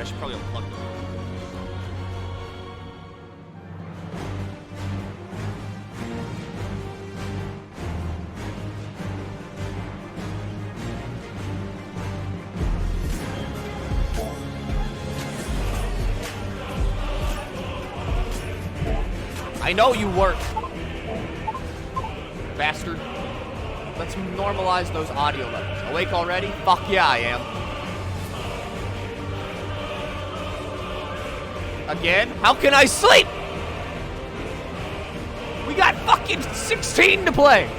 I should probably unplug them. I know you work, bastard. Let's normalize those audio levels. Awake already? Fuck yeah, I am. Again? How can I sleep? We got fucking 16 to play.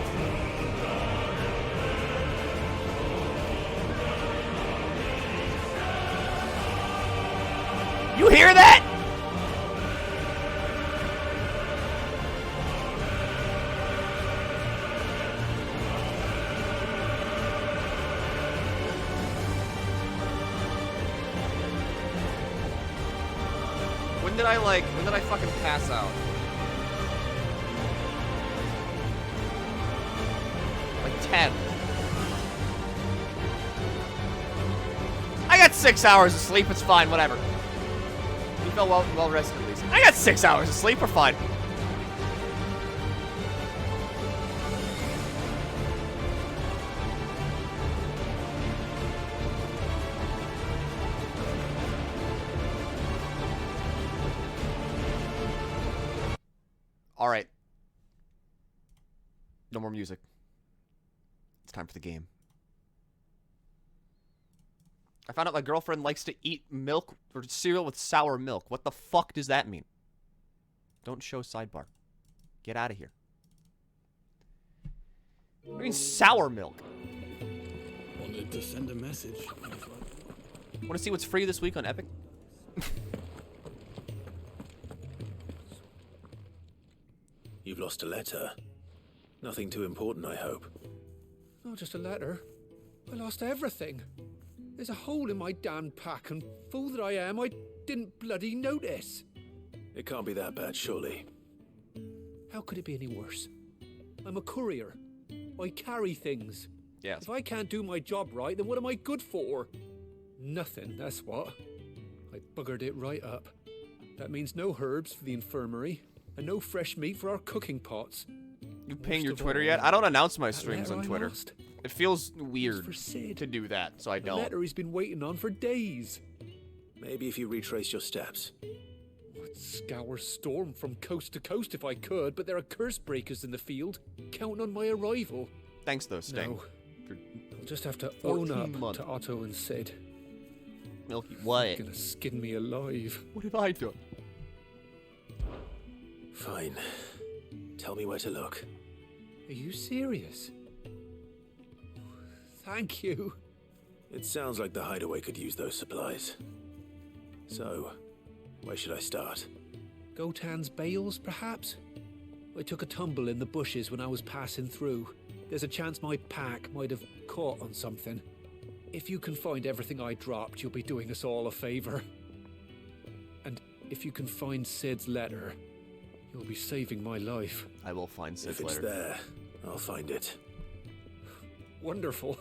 You hear that? When did I fucking pass out? Like 10. I got 6 hours of sleep, it's fine, whatever. You felt well rested at least. I got 6 hours of sleep, we're fine. Alright. No more music. It's time for the game. I found out my girlfriend likes to eat milk or cereal with sour milk. What the fuck does that mean? Don't show sidebar. Get out of here. What do you mean sour milk? Wanted to send a message. Want to see what's free this week on Epic? You've lost a letter. Nothing too important, I hope. Not just a letter. I lost everything. There's a hole in my damn pack, and fool that I am, I didn't bloody notice. It can't be that bad, surely. How could it be any worse? I'm a courier. I carry things. Yes. If I can't do my job right, then what am I good for? Nothing, that's what. I buggered it right up. That means no herbs for the infirmary, and no fresh meat for our cooking pots. You paying your Twitter yet? I don't announce my streams on Twitter. Lost. It feels weird for Sid. to do that, so I The don't. letter he's been waiting on for days. Maybe if you retrace your steps. I'd scour Storm from coast to coast if I could, but there are curse breakers in the field, counting on my arrival. Thanks though, Sting. No. For I'll just have to own 14 up months. to Otto and Sid. Milky, what? They're gonna skin me alive. What have I done? Fine. Tell me where to look. Are you serious? Thank you. It sounds like the hideaway could use those supplies. So, where should I start? Gotan's bales, perhaps? I took a tumble in the bushes when I was passing through. There's a chance my pack might have caught on something. If you can find everything I dropped, you'll be doing us all a favor. And if you can find Sid's letter, you'll be saving my life. I will find Sid's If it's later. there, I'll find it. Wonderful.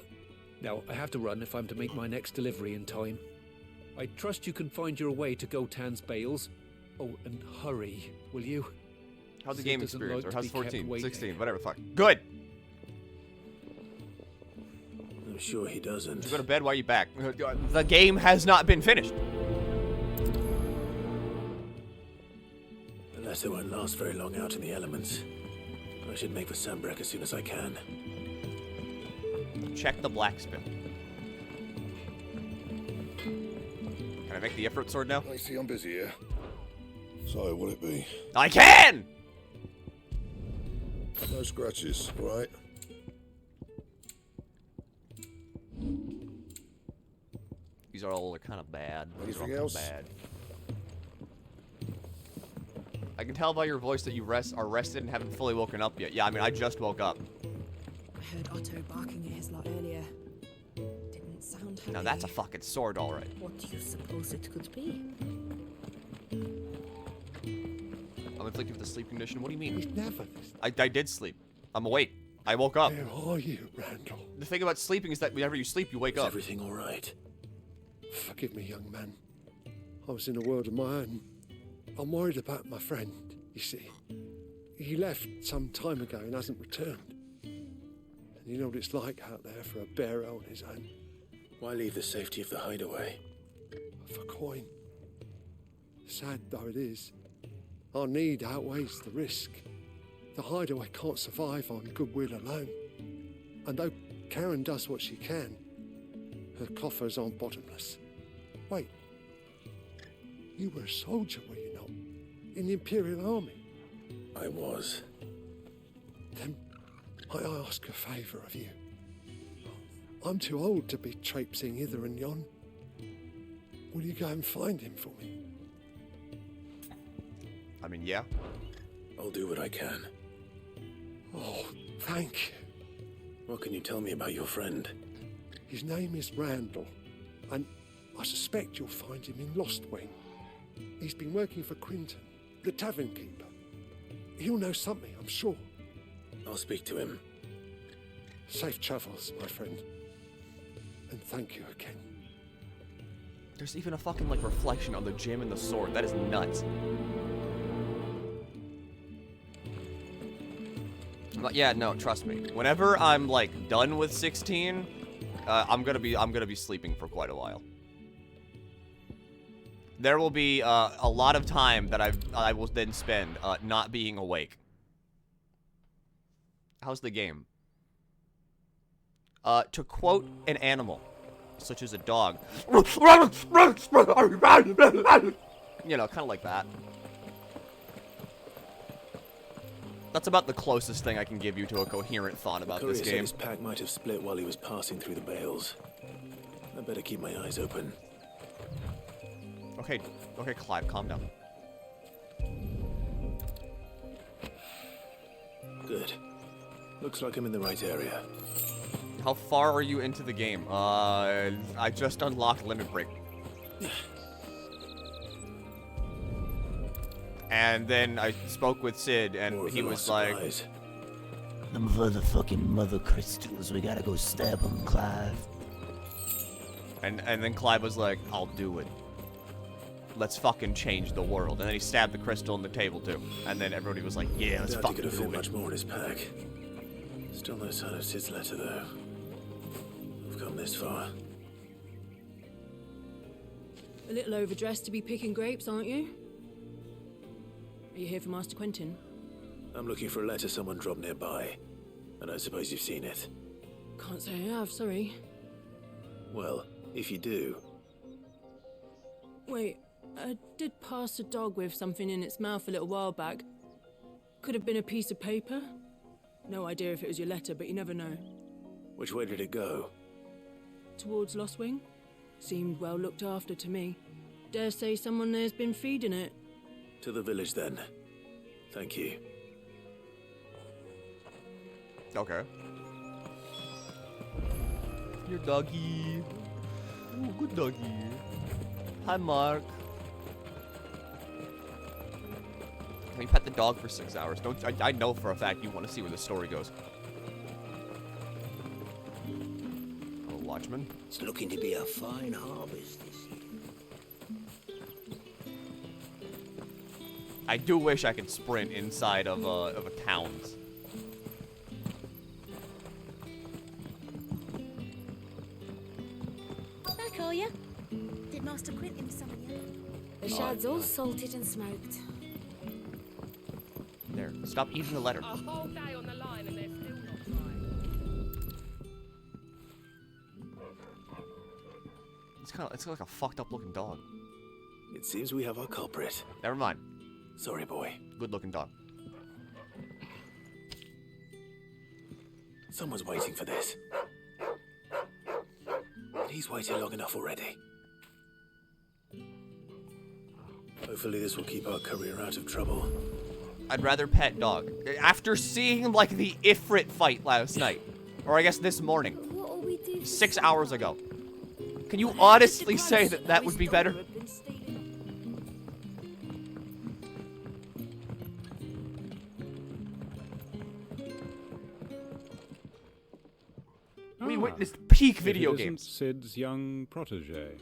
Now, I have to run if I'm to make my next delivery in time. I trust you can find your way to Gotan's bales. Oh, and hurry, will you? How's the Sid game doesn't experience? like Or to how's be kept 14? waiting. 16, whatever, fuck. Good! I'm sure he doesn't. You go to bed, why are you back? The game has not been finished. The letter won't last very long out in the elements. I should make for Sambrek as soon as I can. Check the blacksmith. Can I make the Ifrit sword now? I see I'm busy here. So, will it be? I can! No scratches, right? These are all kind of bad. These are all Anything kinda else? bad. I can tell by your voice that you are rested and haven't fully woken up yet. Yeah, I mean, I just woke up. I heard Otto barking at his lot earlier. Didn't sound happy. Now that's a fucking sword, all right. What do you suppose it could be? I'm inflicted with a sleep condition. What do you mean? We've never. I did sleep. I'm awake. I woke up. Where are you, Randall? The thing about sleeping is that whenever you sleep, you wake Is up. everything all right? Forgive me, young man. I was in a world of my own. I'm worried about my friend, you see. He left some time ago and hasn't returned. And you know what it's like out there for a bearer on his own. Why leave the safety of the hideaway? For coin. Sad though it is, our need outweighs the risk. The hideaway can't survive on goodwill alone. And though Karen does what she can, her coffers aren't bottomless. Wait, you were a soldier, were you not? In the Imperial Army? I was. Then might I ask a favour of you? I'm too old to be traipsing hither and yon. Will you go and find him for me? I mean, yeah. I'll do what I can. Oh, thank you. What can you tell me about your friend? His name is Randall, and I suspect you'll find him in Lost Wing. He's been working for Quinton, the tavern keeper. He'll know something, I'm sure. I'll speak to him. Safe travels, my friend. And thank you again. There's even a fucking, like, reflection on the gem and the sword. That is nuts. Yeah, no, trust me. Whenever I'm, like, done with 16, I'm gonna be sleeping for quite a while. There will be a lot of time that I will then spend not being awake. How's the game? To quote an animal, such as a dog. You know, kind of like that. That's about the closest thing I can give you to a coherent thought about this game. His pack might have split while he was passing through the bales. I better keep my eyes open. Okay, Clive, calm down. Good. Looks like I'm in the right area. How far are you into the game? I just unlocked Limit Break. And then I spoke with Sid, and he was like, Them motherfucking mother crystals, we gotta go stab them, Clive. and then Clive was like, I'll do it. Let's fucking change the world. And then he stabbed the crystal in the table, too. And then everybody was like, yeah, let's doubt he fucking could have fit do much it. more in his pack. Still no sign of Sid's letter, though. We've come this far. A little overdressed to be picking grapes, aren't you? Are you here for Master Quentin? I'm looking for a letter someone dropped nearby. And I suppose you've seen it. Can't say I have, sorry. Well, if you do, Wait, I did pass a dog with something in its mouth a little while back. Could have been a piece of paper. No idea if it was your letter, but you never know. which way did it go? Towards Lost Wing? Seemed well looked after to me. Dare say someone there's been feeding it. To the village, then. Thank you. Okay. Your doggy. Ooh, good doggy. Hi, Mark. Can we pet the dog for 6 hours? Don't I know for a fact you want to see where the story goes. Oh, Watchman. It's looking to be a fine harvest this year. I do wish I could sprint inside of a town's. Back, are ya? Did Master Quentin summon you? The shad's all salted and smoked. There. Stop eating the letter. A whole day on the line and they're still not dry. It's like a fucked up looking dog. It seems we have our culprit. Never mind. Sorry, boy. Good looking dog. Someone's waiting for this. And he's waited long enough already. Hopefully this will keep our career out of trouble. I'd rather pet dog. After seeing like the Ifrit fight last night. Or I guess this morning. What'll we do? 6 hours ago. Can you honestly say that that would be better? We witnessed peak video It isn't games. Sid's young protege.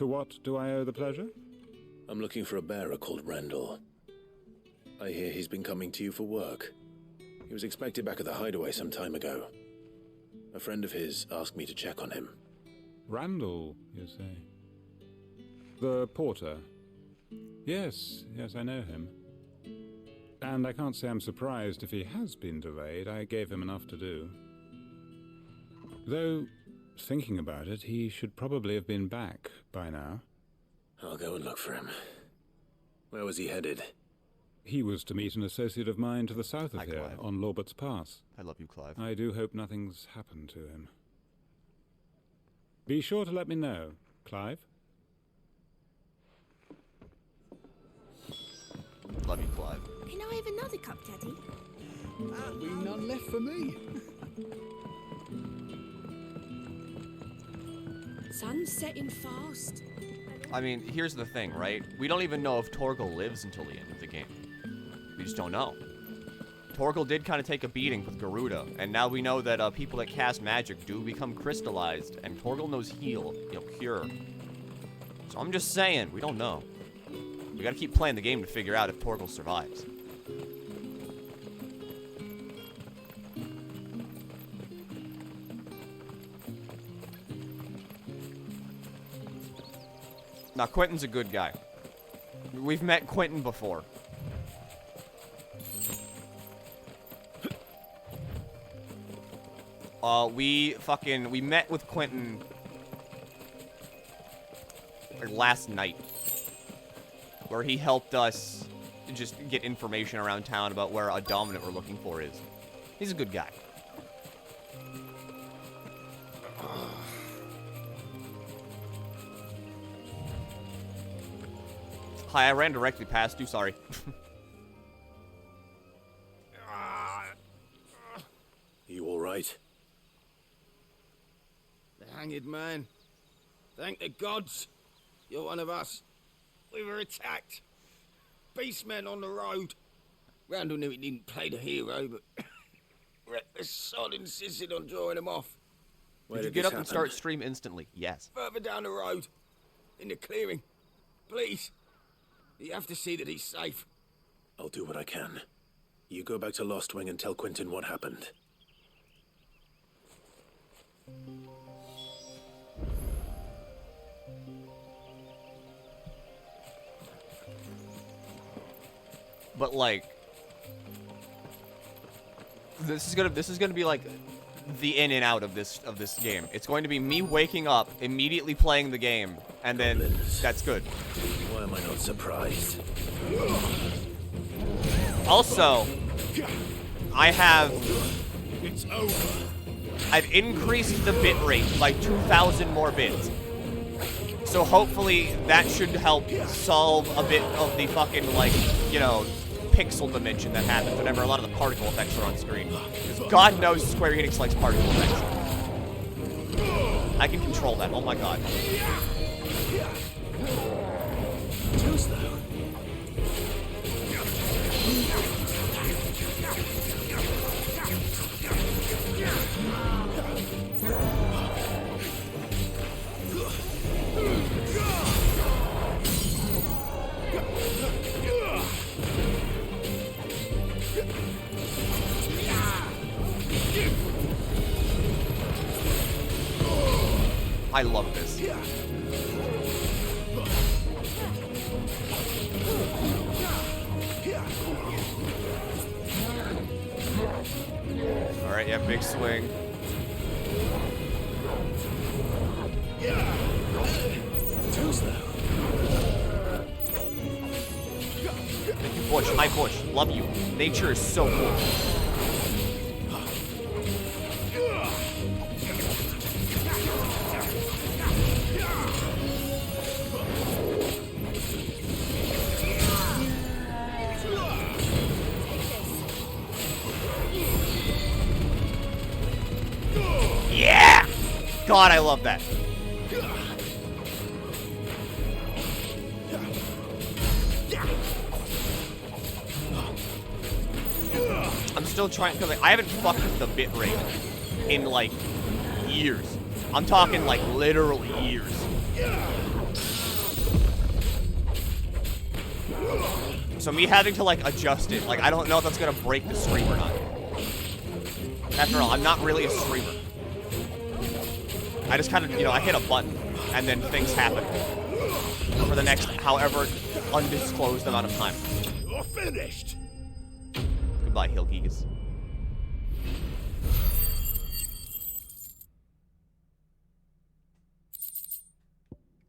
To what do I owe the pleasure? I'm looking for a bearer called Randall. I hear he's been coming to you for work. He was expected back at the hideaway some time ago. A friend of his asked me to check on him. Randall, you say? The porter? Yes, I know him. And I can't say I'm surprised if he has been delayed. I gave him enough to do. Though, thinking about it, he should probably have been back by now. I'll go and look for him. Where was he headed? He was to meet an associate of mine to the south of here, Clive. on Lorbert's Pass. I love you, Clive. I do hope nothing's happened to him. Be sure to let me know, Clive. Love you, Clive. Can I have another cup, Daddy? There'll be none left for me. Sun's setting fast. I mean, here's the thing, right? We don't even know if Torgal lives until the end of the game. We just don't know. Torgal did kind of take a beating with Garuda, and now we know that people that cast magic do become crystallized, and Torgal knows heal, cure. So I'm just saying, we don't know. We gotta keep playing the game to figure out if Torgal survives. Now, Quentin's a good guy. We've met Quentin before. We met with Quentin like last night, where he helped us just get information around town about where a dominant we're looking for is. He's a good guy. Hi, I ran directly past you, sorry. You all right? The hanged man. Thank the gods. You're one of us. We were attacked. Beastmen on the road. Randall knew he didn't play the hero, but reckless sod insisted on drawing him off. Did you get up and start stream instantly? Yes. Further down the road. In the clearing. Please. You have to see that he's safe. I'll do what I can. You go back to Lost Wing and tell Quentin what happened. But like, this is gonna be like the in and out of this game. It's going to be me waking up, immediately playing the game, and then that's good. Why am I not surprised? Also, I've increased the bitrate by 2,000 more bits. So hopefully that should help solve a bit of the fucking, like, pixel dimension that happens whenever a lot of the particle effects are on screen. Because God knows Square Enix likes particle effects. I can control that, oh my god. I love this. Alright, yeah, big swing. Thank you, Bush. Hi, Bush. Love you. Nature is so cool. Yeah! God, I love that. I'm still trying, because I haven't fucked with the bitrate in, like, years. I'm talking, like, literal years. So me having to, like, adjust it, like, I don't know if that's gonna break the stream or not. After all, I'm not really a streamer. I just kind of, you know, I hit a button, and then things happen. For the next, however, undisclosed amount of time. You're finished! Goodbye, Hill Geeks.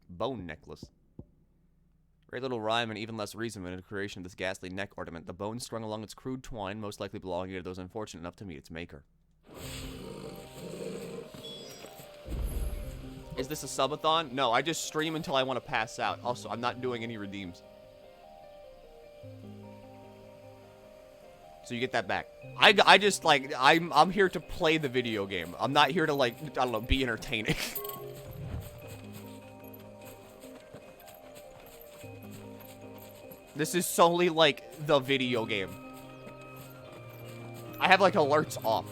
Bone necklace. Very little rhyme and even less reason in the creation of this ghastly neck ornament. The bone strung along its crude twine, most likely belonging to those unfortunate enough to meet its maker. Is this a subathon? No, I just stream until I want to pass out. Also, I'm not doing any redeems. So you get that back. I just, like, I'm here to play the video game. I'm not here to, like, I don't know, be entertaining. This is solely, like, the video game. I have, like, alerts off.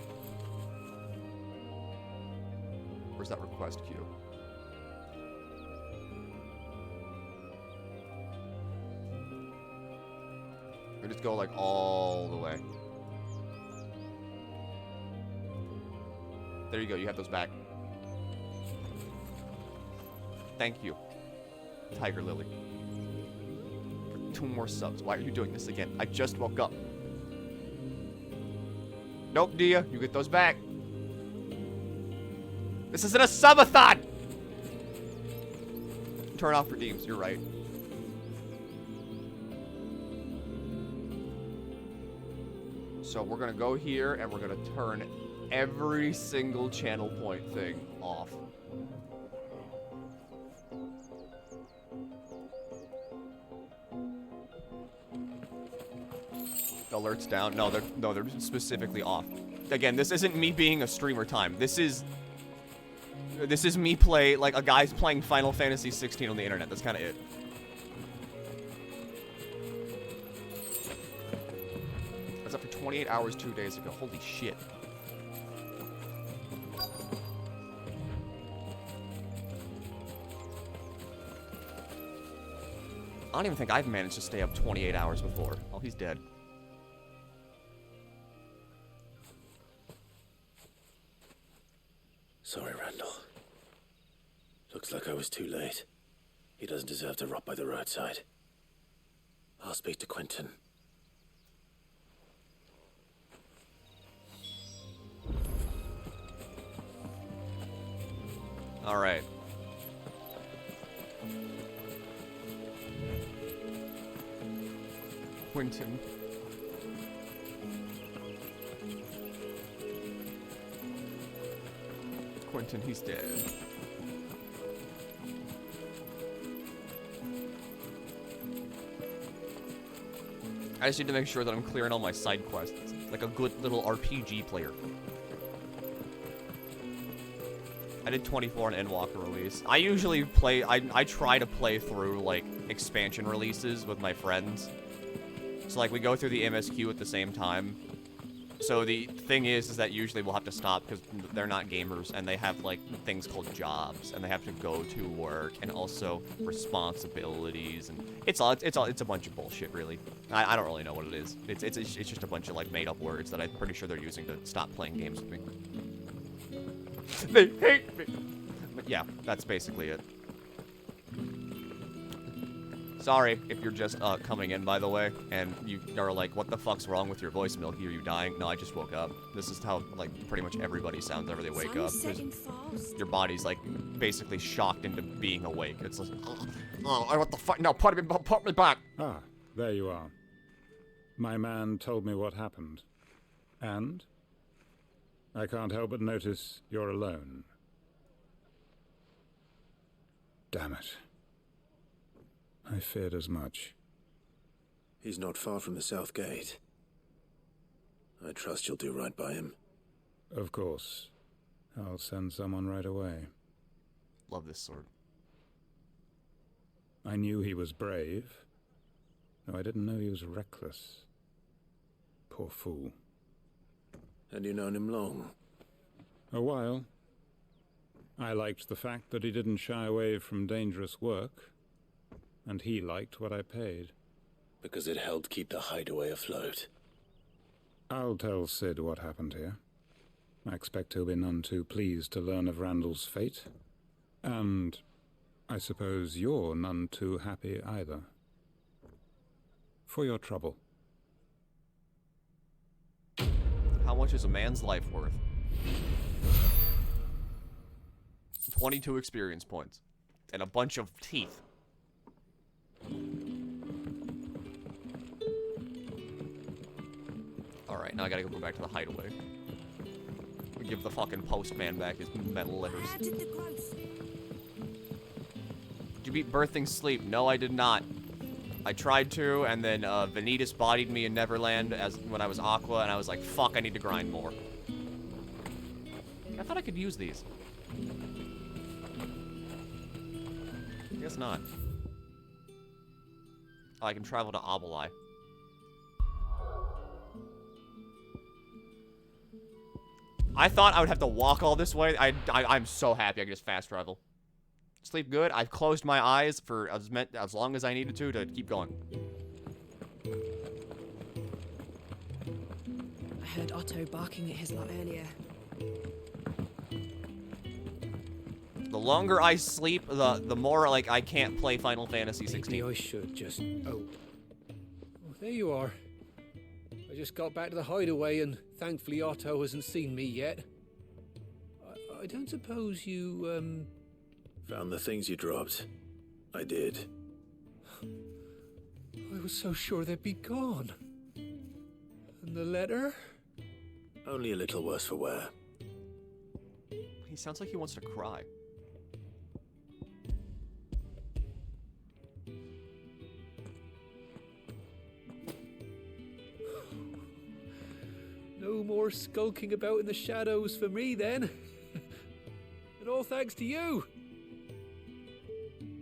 Where's that request queue? We just go, like, all the way. There you go, you have those back. Thank you, Tiger Lily. 2 more subs. Why are you doing this again? I just woke up. Nope, Dia. You get those back. This isn't a subathon! Turn off redeems. You're right. So we're gonna go here and we're gonna turn every single channel point thing off. Alerts down. No, they're specifically off. Again, this isn't me being a streamer time. This is me like a guy's playing Final Fantasy 16 on the internet. That's kind of it. I was up for 28 hours 2 days ago. Holy shit. I don't even think I've managed to stay up 28 hours before. Oh, he's dead. Sorry, Randall. Looks like I was too late. He doesn't deserve to rot by the roadside. I'll speak to Quentin. All right. Quentin. Quentin, he's dead. I just need to make sure that I'm clearing all my side quests, like a good little RPG player. I did 24 on Endwalker release. I usually play, I try to play through, like, expansion releases with my friends. So, like, we go through the MSQ at the same time. So the thing is that usually we'll have to stop because they're not gamers and they have, like, things called jobs and they have to go to work and also responsibilities, and it's a bunch of bullshit, really. I don't really know what it is. It's just a bunch of, like, made-up words that I'm pretty sure they're using to stop playing games with me. They hate me. But yeah, that's basically it. Sorry if you're just coming in, by the way, and you are like, what the fuck's wrong with your voice, Milky? Are you dying? No, I just woke up. This is how, like, pretty much everybody sounds whenever they wake up. Your body's, like, basically shocked into being awake. It's like, oh, what the fuck? No, put me back. Ah, there you are. My man told me what happened. And? I can't help but notice you're alone. Damn it. I feared as much. He's not far from the South Gate. I trust you'll do right by him. Of course. I'll send someone right away. Love this sword. I knew he was brave, though I didn't know he was reckless. Poor fool. And you known him long? A while. I liked the fact that he didn't shy away from dangerous work, and he liked what I paid. Because it helped keep the hideaway afloat. I'll tell Sid what happened here. I expect he'll be none too pleased to learn of Randall's fate. And I suppose you're none too happy either. For your trouble. How much is a man's life worth? 22 experience points. And a bunch of teeth. Alright, now I gotta go back to the hideaway. Give the fucking postman back his metal letters. Did you beat Birthing Sleep? No, I did not. I tried to, and then Vanitas bodied me in Neverland when I was Aqua, and I was like, fuck, I need to grind more. I thought I could use these. Guess not. Oh, I can travel to Obelai. I thought I would have to walk all this way. I'm so happy I can just fast travel. Sleep good. I've closed my eyes for as long as I needed to keep going. I heard Otto barking at his lot earlier. The longer I sleep, the more like I can't play Final Fantasy 16. Maybe I should just... Oh, there you are. I just got back to the hideaway and thankfully Otto hasn't seen me yet. I don't suppose you, Found the things you dropped. I did. I was so sure they'd be gone. And the letter? Only a little worse for wear. He sounds like he wants to cry. No more skulking about in the shadows for me, then. And all thanks to you.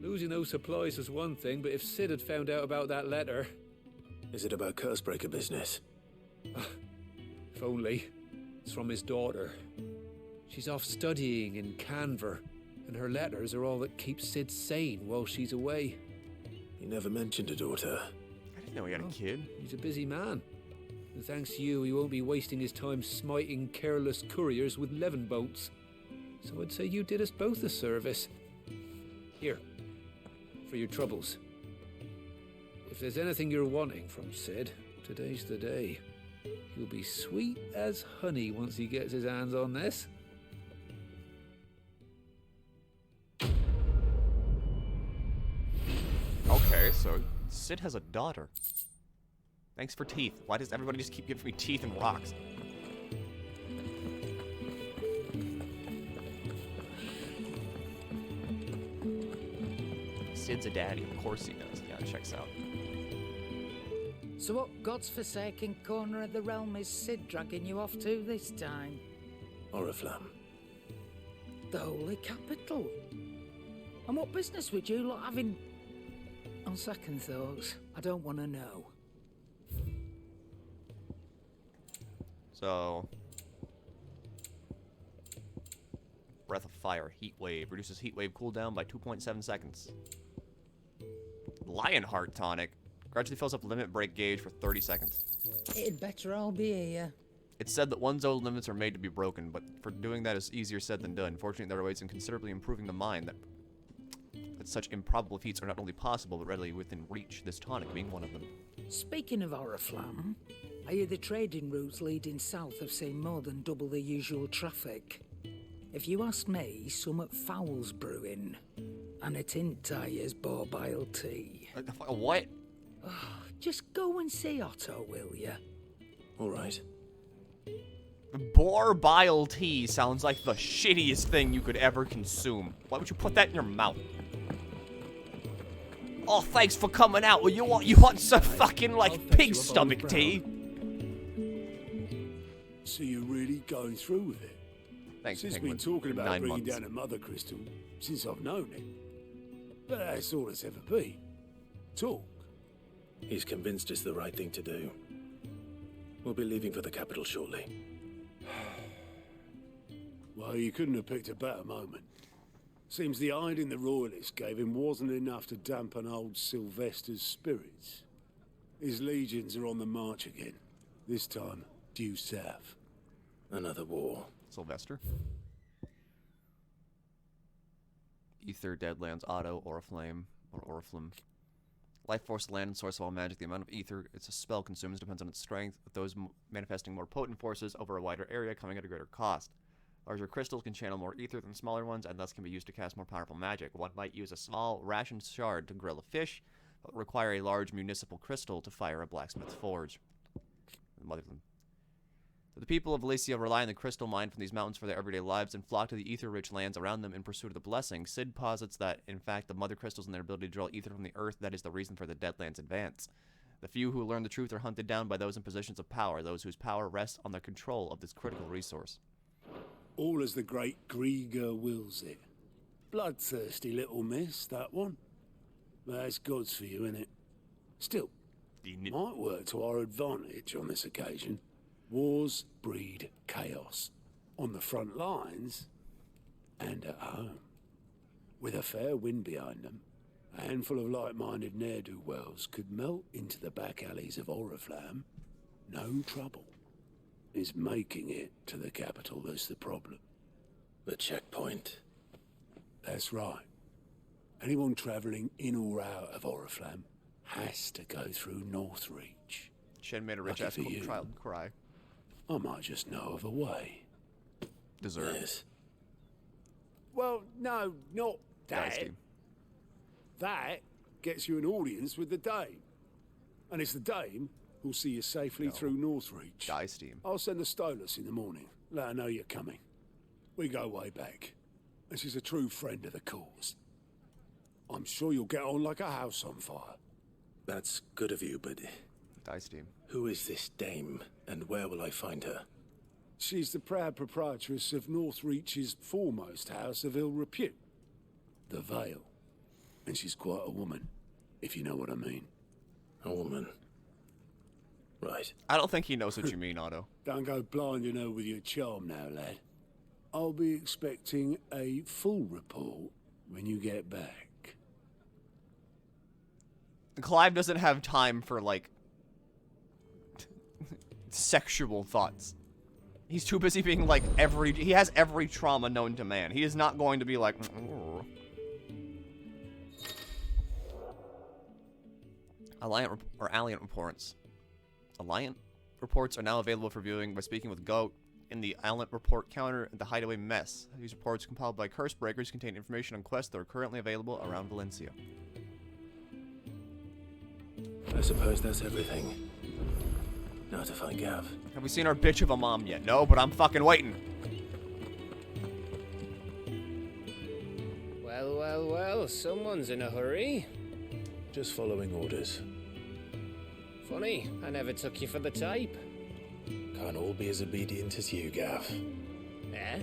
Losing those supplies was one thing, but if Sid had found out about that letter... Is it about Cursebreaker business? If only. It's from his daughter. She's off studying in Canver, and her letters are all that keeps Sid sane while she's away. He never mentioned a daughter. I didn't know he had a kid. He's a busy man. And thanks to you, he won't be wasting his time smiting careless couriers with levin bolts. So I'd say you did us both a service. Here, for your troubles. If there's anything you're wanting from Sid, today's the day. He'll be sweet as honey once he gets his hands on this. Okay, so Sid has a daughter. Thanks for teeth. Why does everybody just keep giving me teeth and rocks? Sid's a daddy. Of course he does. Yeah, it checks out. So what God's forsaken corner of the realm is Sid dragging you off to this time? Oriflamme. The Holy Capital. And what business would you lot have in... On second thoughts, I don't want to know. So... Breath of Fire, Heat Wave. Reduces Heat Wave cooldown by 2.7 seconds. Lionheart Tonic. Gradually fills up limit break gauge for 30 seconds. It'd better all be here. It's said that one's own limits are made to be broken, but for doing that is easier said than done. Fortunately, there are ways in considerably improving the mind that such improbable feats are not only possible, but readily within reach, this tonic being one of them. Speaking of Oriflamme, I hear the trading routes leading south have seen more than double the usual traffic. If you ask me, somewhat foul's brewing. And a tin tires borbile tea. What? Just go and see Otto, will ya? All right. Boar bile tea sounds like the shittiest thing you could ever consume. Why would you put that in your mouth? Oh, thanks for coming out. Well, you want some fucking like pig stomach tea? So you're really going through with it? Thanks, Sid's Penguin. been talking about 9 bringing months. down a mother crystal since I've known him. But that's all it's ever been. Talk. He's convinced it's the right thing to do. We'll be leaving for the capital shortly. Well, you couldn't have picked a better moment. Seems the hiding the royalists gave him wasn't enough to dampen old Sylvester's spirits. His legions are on the march again. This time, due south. Another war. Sylvester. Ether, Deadlands, Auto, Oriflame, or Oriflame. Life Force, land and source of all magic. The amount of ether it's a spell consumes depends on its strength, with those manifesting more potent forces over a wider area coming at a greater cost. Larger crystals can channel more ether than smaller ones, and thus can be used to cast more powerful magic. One might use a small ration shard to grill a fish, but require a large municipal crystal to fire a blacksmith's forge. The people of Elysia rely on the crystal mine from these mountains for their everyday lives and flock to the ether-rich lands around them in pursuit of the blessing. Sid posits that, in fact, the mother crystals and their ability to draw ether from the earth, that is the reason for the Deadlands' advance. The few who learn the truth are hunted down by those in positions of power, those whose power rests on the control of this critical resource. All as the great Grieger wills it. Bloodthirsty little miss, that one. But that's God's for you, innit? Still, might work to our advantage on this occasion. Wars breed chaos. On the front lines, and at home. With a fair wind behind them, a handful of like-minded ne'er-do-wells could melt into the back alleys of Oriflamme. No trouble. It's making it to the capital that's the problem. The checkpoint. That's right. Anyone travelling in or out of Oriflamme has to go through Northreach. Shen made a rich-ass child cry. I might just know of a way. Deserved. Yes. Well, no, not that. Dynasty. That gets you an audience with the Dame. And it's the Dame who'll see you safely through Northreach. Die Steam. I'll send the Stolas in the morning. Let her know you're coming. We go way back. And she's a true friend of the cause. I'm sure you'll get on like a house on fire. That's good of you, but... Die Steam. Who is this Dame, and where will I find her? She's the proud proprietress of Northreach's foremost house of ill repute. The Vale. And she's quite a woman, if you know what I mean. A woman. Right. I don't think he knows what you mean, Otto. Don't go blinding her with your charm now, lad. I'll be expecting a full report when you get back. Clive doesn't have time for, like, sexual thoughts. He's too busy being, like, he has every trauma known to man. He is not going to be like... Alliant reports. Alliant reports are now available for viewing by speaking with Goat in the Alliant report counter at the Hideaway Mess. These reports, compiled by Curse Breakers, contain information on quests that are currently available around Valencia. I suppose that's everything. Now to find Gav. Have we seen our bitch of a mom yet? No, but I'm fucking waiting. Well, someone's in a hurry. Just following orders. Funny, I never took you for the type. Can't all be as obedient as you, Gav. Eh?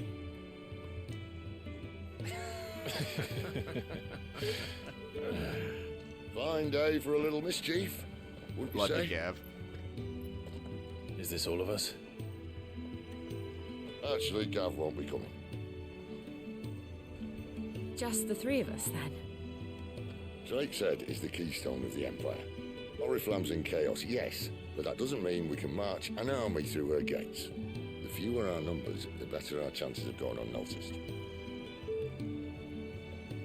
Fine day for a little mischief, wouldn't you say? Gav. Is this all of us? Actually, Gav won't be coming. Just the three of us, then? Drake said is the keystone of the Empire. Oriflamme's in chaos, yes, but that doesn't mean we can march an army through her gates. The fewer our numbers, the better our chances of going unnoticed.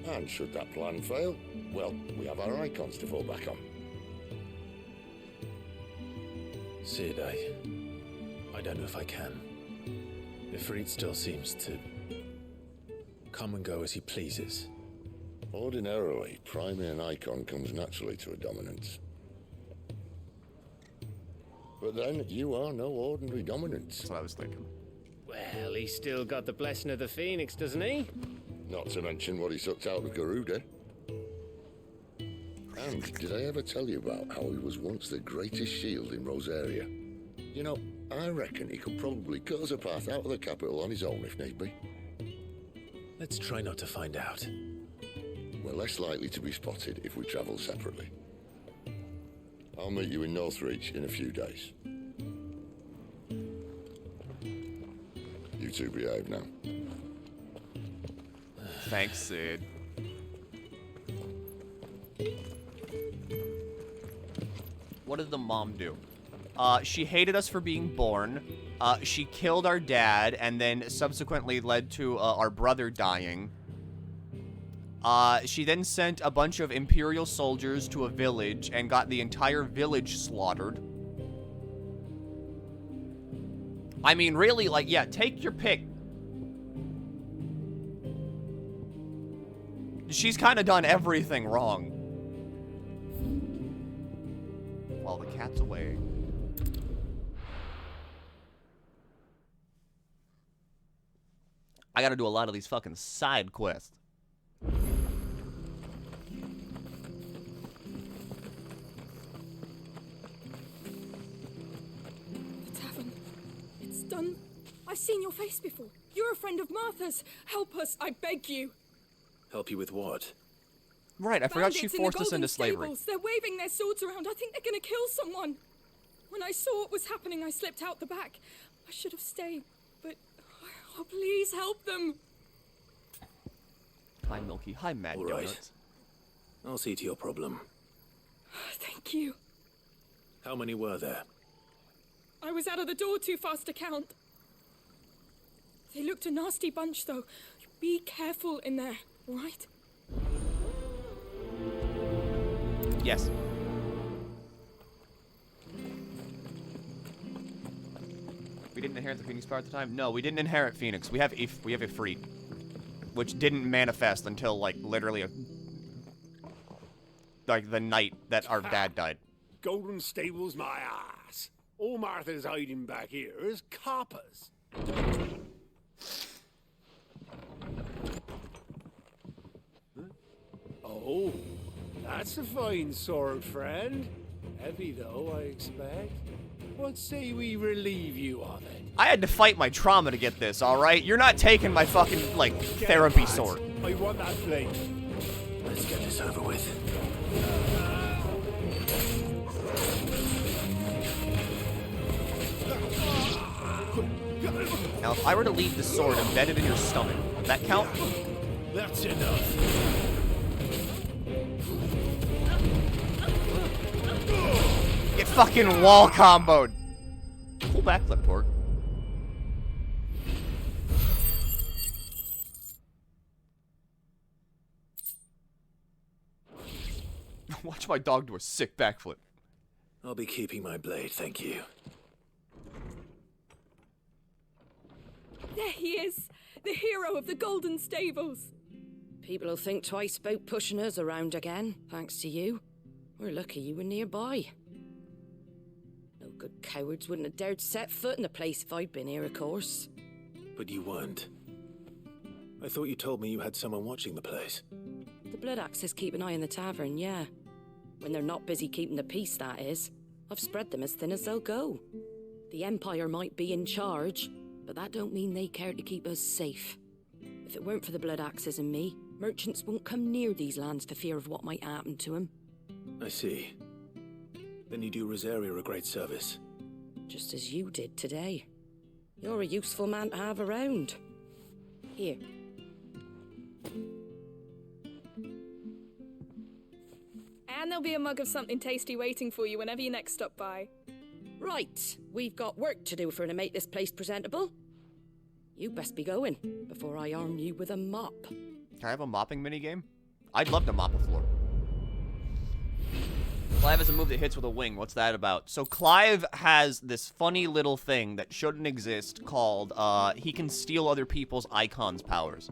And should that plan fail, well, we have our icons to fall back on. Sid, I don't know if I can. Ifrit still seems to come and go as he pleases. Ordinarily, priming an icon comes naturally to a dominance. But then, you are no ordinary dominance. That's what I was thinking. Well, he's still got the blessing of the Phoenix, doesn't he? Not to mention what he sucked out of Garuda. And did I ever tell you about how he was once the greatest shield in Rosaria? You know, I reckon he could probably cut us a path out of the capital on his own if need be. Let's try not to find out. We're less likely to be spotted if we travel separately. I'll meet you in Northreach in a few days. You two behave now. Thanks, Sid. What did the mom do? She hated us for being born. She killed our dad and then subsequently led to our brother dying. She then sent a bunch of Imperial soldiers to a village and got the entire village slaughtered. I mean, really, like, yeah, take your pick. She's kind of done everything wrong. While the cat's away. I gotta do a lot of these fucking side quests. The tavern. It's done. I've seen your face before. You're a friend of Martha's. Help us, I beg you. Help you with what? Right, I forgot she Bandits in forced the us into Golden slavery. Stables. They're waving their swords around. I think they're gonna kill someone. When I saw what was happening, I slipped out the back. I should have stayed, but oh, please help them. Hi, Milky. Hi, Mad All right. Donuts. I'll see to your problem. Thank you. How many were there? I was out of the door too fast to count. They looked a nasty bunch, though. Be careful in there, all right? Yes. We didn't inherit the Phoenix power at the time? No, we didn't inherit Phoenix. We have Ifrit, which didn't manifest until, like, literally the night that our dad died. Golden Stables, my ass. All Martha's hiding back here is coppers. Oh, that's a fine sword, friend. Heavy, though, I expect. What say we relieve you of it? I had to fight my trauma to get this, alright? You're not taking my fucking, like, therapy sword. I want that blade. Let's get this over with. Now, if I were to leave the sword embedded in your stomach, would that count? That's enough. Get fucking wall comboed. Pull backflip, Torque. Watch my dog do a sick backflip. I'll be keeping my blade, thank you. There he is, the hero of the Golden Stables. People will think twice about pushing us around again, thanks to you. We're lucky you were nearby. No good cowards wouldn't have dared set foot in the place if I'd been here, of course. But you weren't. I thought you told me you had someone watching the place. The Blood Axes keep an eye on the tavern, yeah. When they're not busy keeping the peace, that is. I've spread them as thin as they'll go. The Empire might be in charge, but that don't mean they care to keep us safe. If it weren't for the Blood Axes and me, merchants won't come near these lands for fear of what might happen to them. I see. Then you do Rosaria a great service. Just as you did today. You're a useful man to have around. Here. And there'll be a mug of something tasty waiting for you whenever you next stop by. Right, we've got work to do for to make this place presentable. You best be going, before I arm you with a mop. Can I have a mopping minigame? I'd love to mop a floor. Clive has a move that hits with a wing. What's that about? So Clive has this funny little thing that shouldn't exist called, he can steal other people's icons' powers.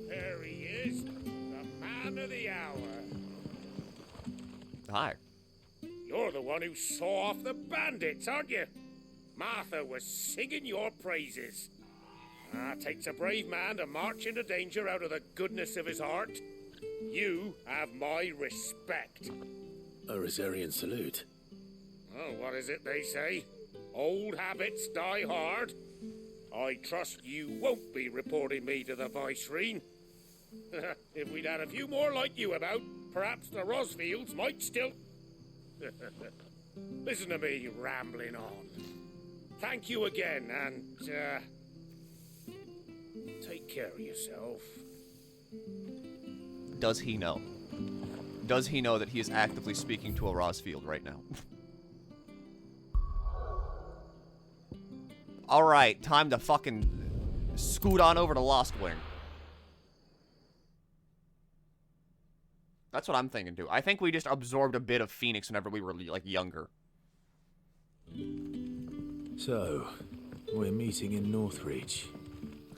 There he is, the man of the hour. Hi. You're the one who saw off the bandits, aren't you? Martha was singing your praises. Takes a brave man to march into danger out of the goodness of his heart. You have my respect. A Rosarian salute. Oh, what is it they say? Old habits die hard. I trust you won't be reporting me to the Viceroy. If we'd had a few more like you about, perhaps the Rosfields might still... Listen to me rambling on. Thank you again, and, take care of yourself. Does he know? Does he know that he is actively speaking to a Rosfield right now? Alright, time to fucking scoot on over to Lost Wing. That's what I'm thinking, too. I think we just absorbed a bit of Phoenix whenever we were, like, younger. So, we're meeting in Northreach.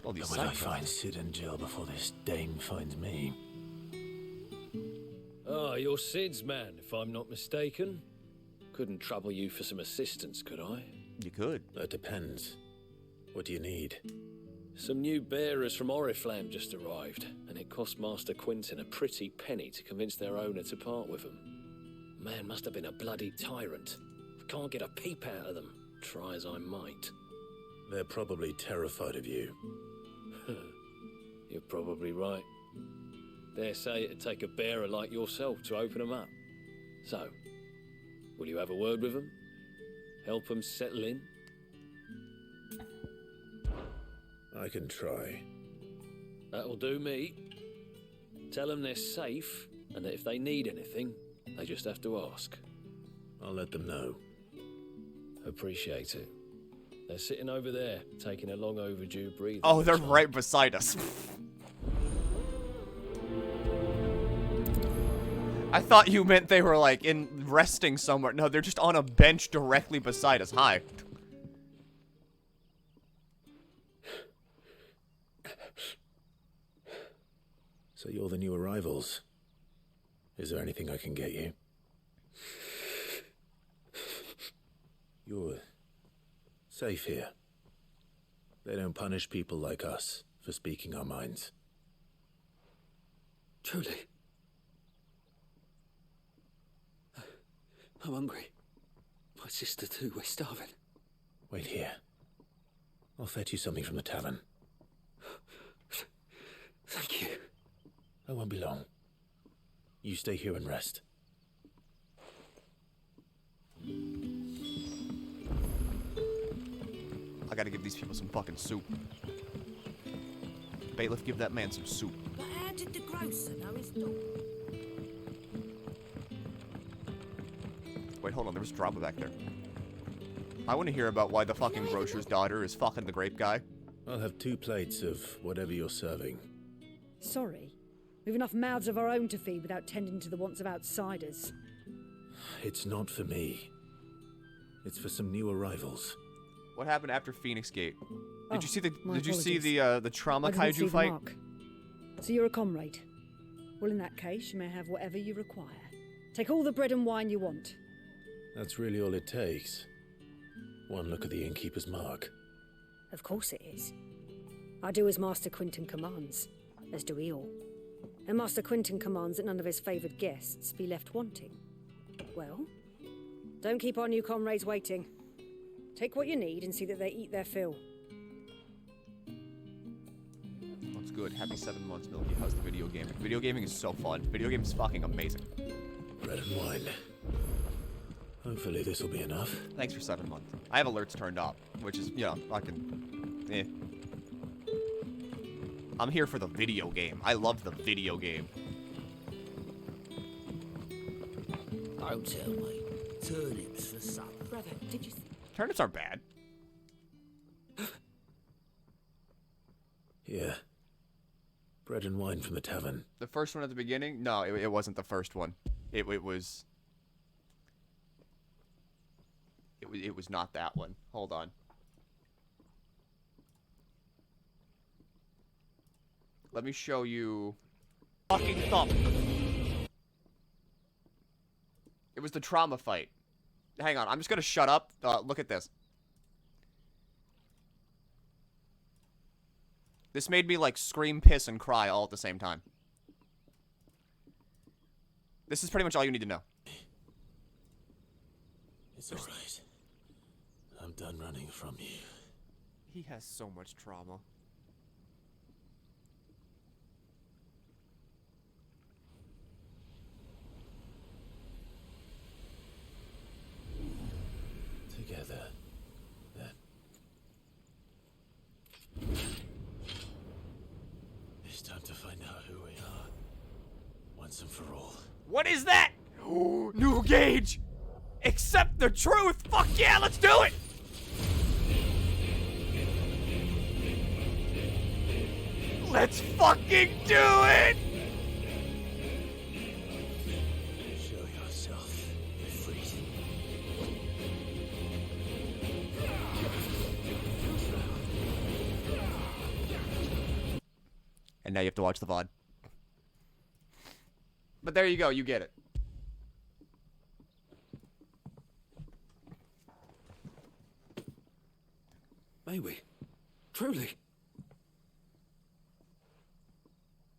All these When I side find quests. Sid in jail before this dame finds me. Ah, you're Sid's man, if I'm not mistaken. Couldn't trouble you for some assistance, could I? You could. That depends. What do you need? Some new bearers from Oriflamme just arrived, and it cost Master Quinton a pretty penny to convince their owner to part with them. Man must have been a bloody tyrant. I can't get a peep out of them, try as I might. They're probably terrified of you. You're probably right. Dare say it'd take a bearer like yourself to open them up. So, will you have a word with them? Help them settle in? I can try. That'll do me. Tell them they're safe, and that if they need anything, they just have to ask. I'll let them know. Appreciate it. They're sitting over there, taking a long overdue breather. Oh, they're right beside us. I thought you meant they were, like, resting somewhere. No, they're just on a bench directly beside us. Hi. So you're the new arrivals. Is there anything I can get you? You're safe here. They don't punish people like us for speaking our minds. Truly. I'm hungry. My sister too, we're starving. Wait here. I'll fetch you something from the tavern. Thank you. I won't be long. You stay here and rest. I gotta give these people some fucking soup. Bailiff, give that man some soup. But how did the grocer know his dog? Wait, hold on, there was drama back there. I want to hear about why the fucking grocer's daughter is fucking the grape guy. I'll have 2 plates of whatever you're serving. Sorry. We've enough mouths of our own to feed without tending to the wants of outsiders. It's not for me. It's for some new arrivals. What happened after Phoenix Gate? Did you see the my Did you see apologies. the trauma I didn't see kaiju the fight? mark. So you're a comrade. Well, in that case, you may have whatever you require. Take all the bread and wine you want. That's really all it takes. One look at the innkeeper's mark. Of course it is. I do as Master Quinton commands, as do we all. And Master Quinton commands that none of his favoured guests be left wanting. Well, don't keep our new comrades waiting. Take what you need and see that they eat their fill. That's good. Happy 7 months, Milky. How's the video gaming? Video gaming is so fun. Video games is fucking amazing. Bread and wine. Hopefully this will be enough. Thanks for 7 months. I have alerts turned off, which is, fucking, eh. I'm here for the video game. I love the video game. Don't tell me. Turnips for supper. Brother, did you... Turnips aren't bad. Here. Bread and wine from the tavern. The first one at the beginning? No, it wasn't the first one. It was not that one. Hold on. Let me show you. Fucking thump. It was the trauma fight. Hang on, I'm just gonna shut up. Look at this. This made me like scream, piss, and cry all at the same time. This is pretty much all you need to know. It's alright. I'm done running from you. He has so much trauma. Together, then. It's time to find out who we are. Once and for all. What is that? New gauge! Accept the truth! Fuck yeah, let's do it! Let's fucking do it! Show yourself, freezing. And now you have to watch the VOD. But there you go, you get it. May we? Truly?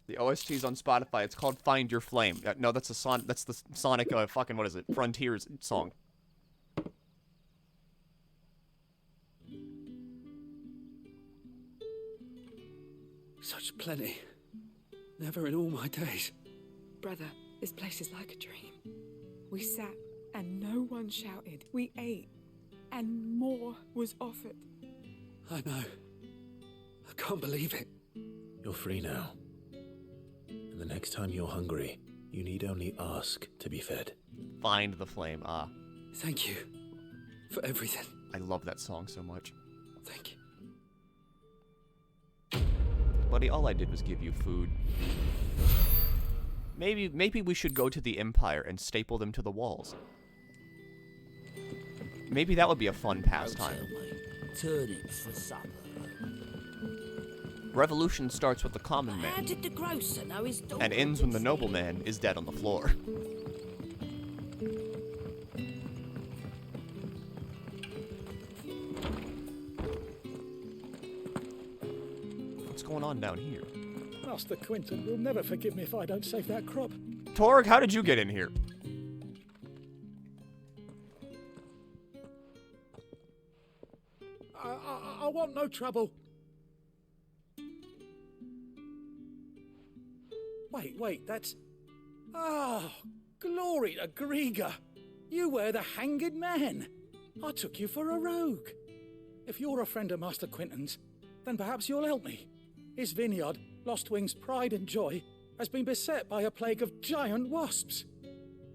The OST's on Spotify. It's called Find Your Flame. No, that's that's the Sonic fucking what is it? Frontiers song. Such plenty. Never in all my days. Brother, this place is like a dream. We sat and no one shouted. We ate and more was offered. I know. I can't believe it. You're free now. And the next time you're hungry, you need only ask to be fed. Find the flame. Ah. Thank you for everything. I love that song so much. Thank you. Buddy, all I did was give you food. Maybe we should go to the Empire and staple them to the walls. Maybe that would be a fun pastime. Turnips for supper. Revolution starts with the common How man did the grocer know his daughter and ends when the nobleman is dead on the floor. What's going on down here? Master Quinton will never forgive me if I don't save that crop. Torg, how did you get in here? I want no trouble. Wait, that's... Oh, glory to Grieger. You were the hanged man. I took you for a rogue. If you're a friend of Master Quinton's, then perhaps you'll help me. His vineyard, Lostwing's pride and joy, has been beset by a plague of giant wasps.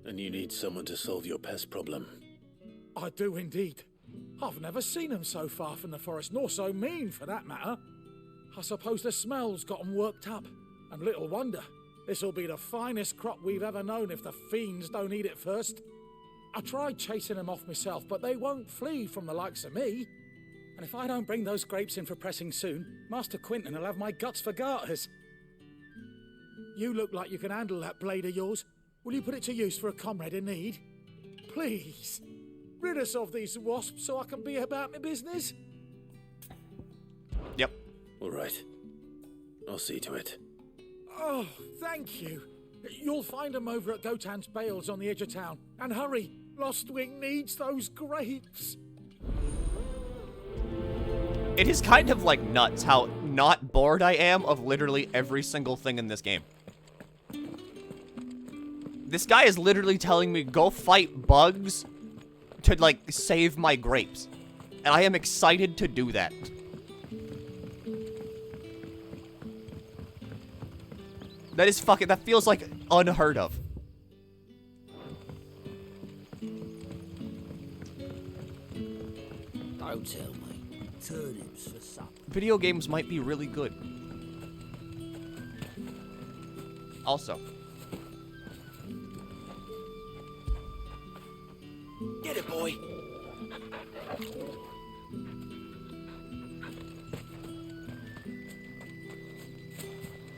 And you need someone to solve your pest problem. I do indeed. I've never seen them so far from the forest, nor so mean, for that matter. I suppose the smell's got 'em worked up, and little wonder. This'll be the finest crop we've ever known if the fiends don't eat it first. I tried chasing them off myself, but they won't flee from the likes of me. And if I don't bring those grapes in for pressing soon, Master Quinton will have my guts for garters. You look like you can handle that blade of yours. Will you put it to use for a comrade in need? Please, rid us of these wasps so I can be about my business. Yep. All right. I'll see to it. Oh, thank you. You'll find them over at Gotan's Bales on the edge of town. And hurry, Lostwing needs those grapes. It is kind of like nuts how not bored I am of literally every single thing in this game. This guy is literally telling me go fight bugs to, like, save my grapes. And I am excited to do that. That is fucking, that feels like unheard of. Don't tell me. Turnips for supper. Video games might be really good. Also. Get it, boy.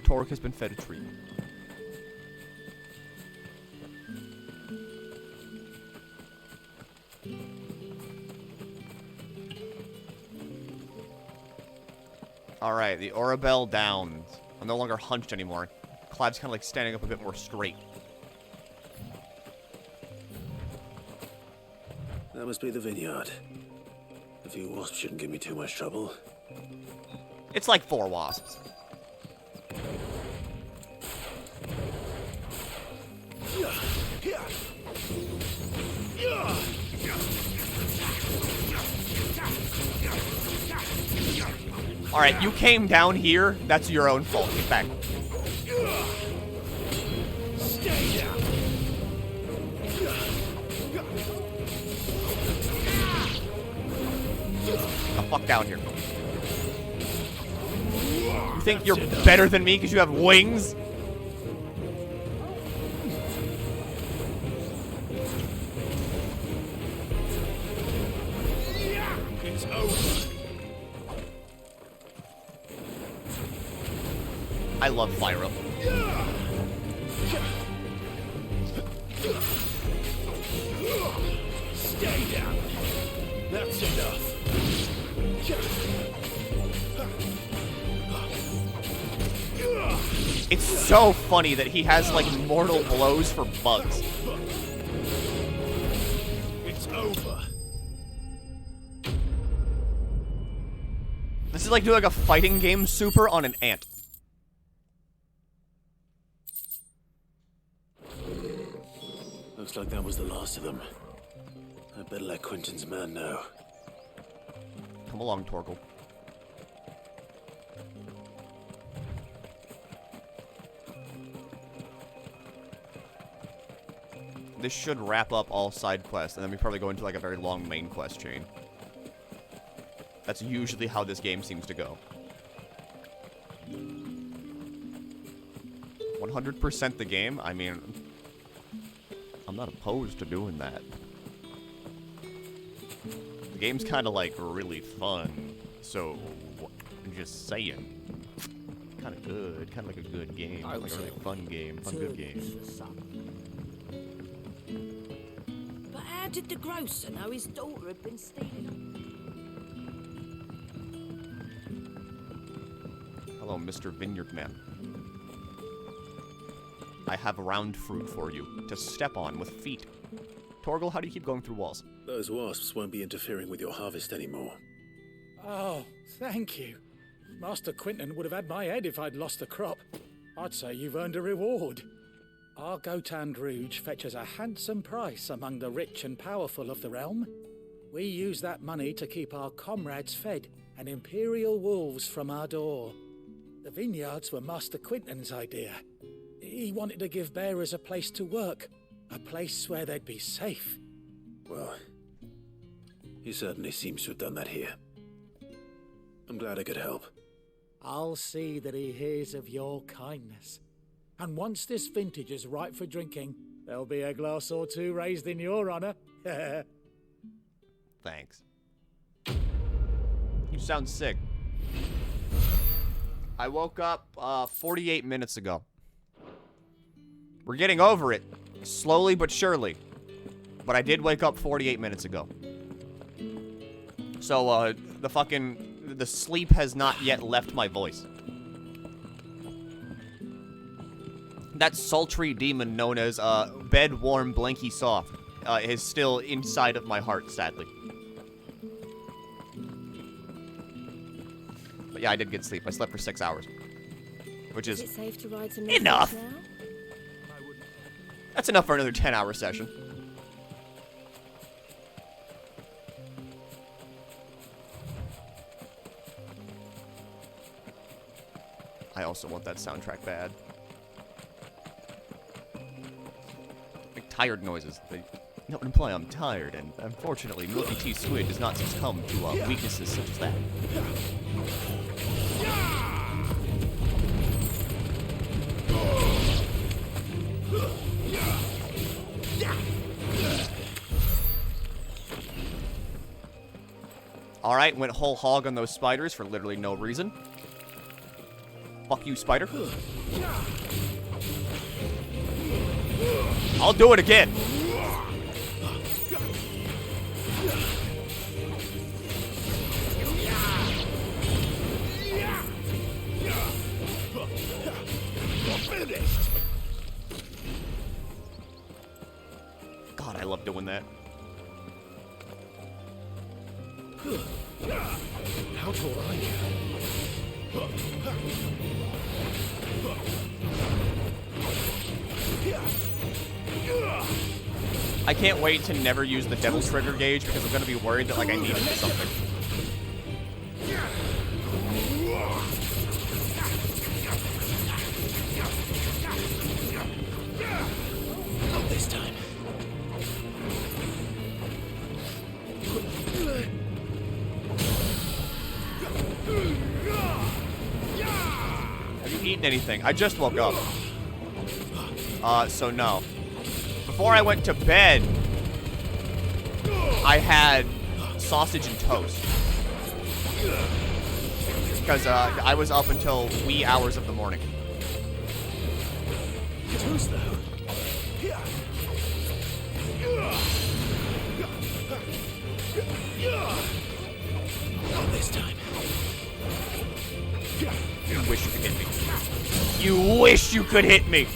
Torque has been fed a treat. Alright, the Orabelle down. I'm no longer hunched anymore. Clive's kind of like standing up a bit more straight. That must be the vineyard. A few wasps shouldn't give me too much trouble. It's like 4 wasps. Alright, you came down here. That's your own fault. Get back. Stay down. fuck down here. You think you're better than me because you have wings? It's over. I love Fyra. Stay down. That's enough. It's so funny that he has, like, mortal blows for bugs. It's over. This is like doing a fighting game super on an ant. Looks like that was the last of them. I better let Quentin's man know. Come along, Torgal. This should wrap up all side quests, and then we probably go into like a very long main quest chain. That's usually how this game seems to go. 100% the game? I mean, I'm not opposed to doing that. The game's kind of like really fun, so I'm just saying. Kind of good, kind of like a good game, like a really fun game, good game. But how did the grocer know his daughter had been stealing? Hello, Mr. Vineyard Man. I have round fruit for you to step on with feet. Torgal, how do you keep going through walls? Those wasps won't be interfering with your harvest anymore. Oh, thank you. Master Quentin would have had my head if I'd lost the crop. I'd say you've earned a reward. Our Gotand Rouge fetches a handsome price among the rich and powerful of the realm. We use that money to keep our comrades fed and imperial wolves from our door. The vineyards were Master Quentin's idea. He wanted to give bearers a place to work, a place where they'd be safe. Well, he certainly seems to have done that here. I'm glad I could help. I'll see that he hears of your kindness. And once this vintage is ripe for drinking, there'll be a glass or two raised in your honor. Thanks. You sound sick. I woke up 48 minutes ago. We're getting over it. Slowly but surely. But I did wake up 48 minutes ago. So, the sleep has not yet left my voice. That sultry demon known as, bed warm blanky soft, is still inside of my heart, sadly. But yeah, I did get sleep. I slept for 6 hours. Which is it safe to ride some enough! now? That's enough for another 10-hour session. I also want that soundtrack bad. Like tired noises. They don't imply I'm tired, and unfortunately, MilkyTheSquid does not succumb to weaknesses such as that. Alright, went whole hog on those spiders for literally no reason. Fuck you, spider. I'll do it again. God, I love doing that. How tall are you? I can't wait to never use the devil trigger gauge because I'm gonna be worried that like I need it for something. Not this time. eaten anything. I just woke up. So no. Before I went to bed, I had sausage and toast. Because I was up until wee hours of the morning. Toast though. Not this time. You wish you could hit me. You wish you could hit me.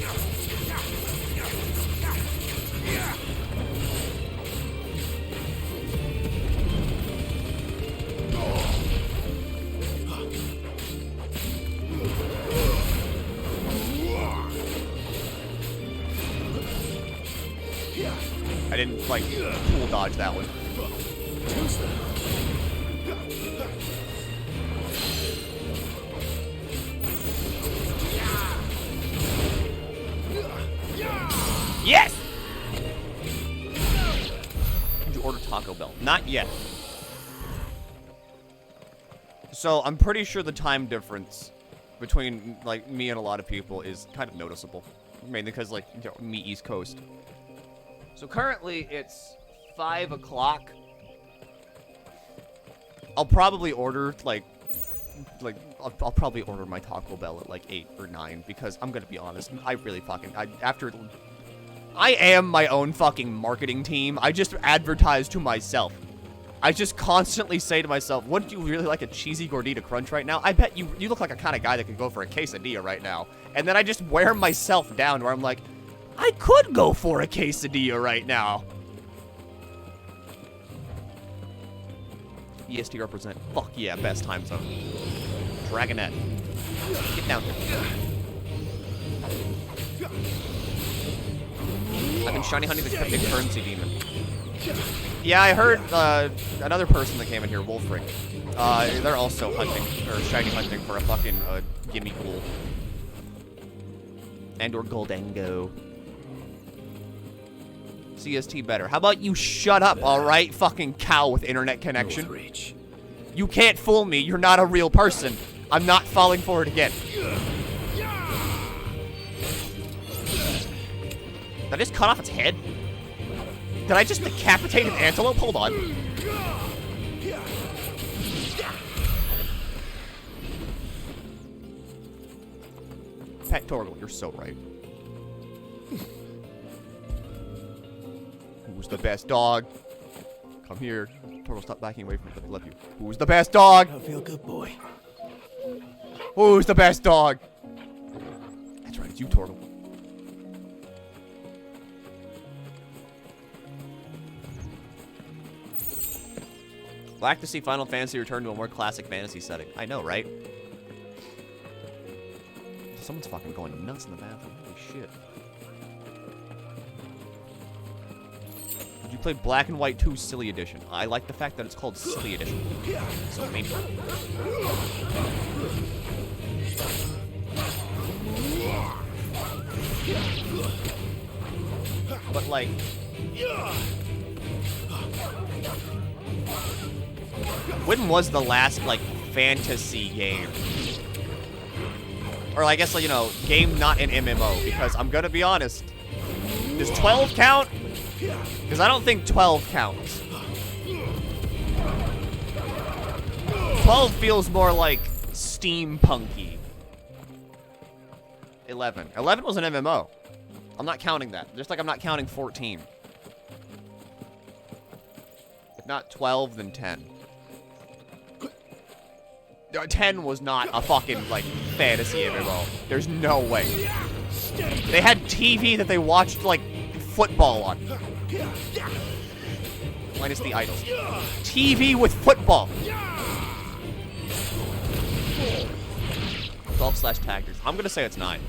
I didn't, like, cool dodge that one. Yes! Did you order Taco Bell? Not yet. So, I'm pretty sure the time difference between, like, me and a lot of people is kind of noticeable. Mainly because, like, you know, me East Coast. So currently, it's 5 o'clock. I'll probably order, I'll probably order my Taco Bell at, like, 8 or 9. Because, I'm gonna be honest, I really fucking, I am my own fucking marketing team. I just advertise to myself. I just constantly say to myself, wouldn't you really like a cheesy gordita crunch right now? I bet you look like a kind of guy that could go for a quesadilla right now. And then I just wear myself down where I'm like, I could go for a quesadilla right now. EST represent. Fuck yeah, best time zone. Dragonette. Get down here. I've been shiny hunting the cryptic currency demon. Yeah, I heard another person that came in here, Wolfric. They're also hunting, or shiny hunting for a fucking gimme ghoul. And or Goldango. CST better. How about you shut up, alright? Fucking cow with internet connection. You can't fool me. You're not a real person. I'm not falling for it again. Did I just cut off its head? Did I just decapitate an antelope? Hold on. Pet Torgal, you're so right. Who's the best dog? Come here. Torgal, stop backing away from me. Let me love you. Who's the best dog? I feel good, boy. Who's the best dog? That's right, it's you, Torgal. Like to see Final Fantasy return to a more classic fantasy setting. I know, right? Someone's fucking going nuts in the bathroom. Holy shit. Did you play Black and White 2 Silly Edition? I like the fact that it's called Silly Edition. So maybe. But like... When was the last, like, fantasy game? Or I guess, like, you know, game not an MMO. Because I'm gonna be honest. Does 12 count? Because I don't think 12 counts. 12 feels more like steampunky. 11. 11 was an MMO. I'm not counting that. Just like I'm not counting 14. If not 12, then 10. 10 was not a fucking, like, fantasy MMO. There's no way. They had TV that they watched, like, football on. Minus the idols. TV with football. 12/tactics. I'm gonna say it's 9.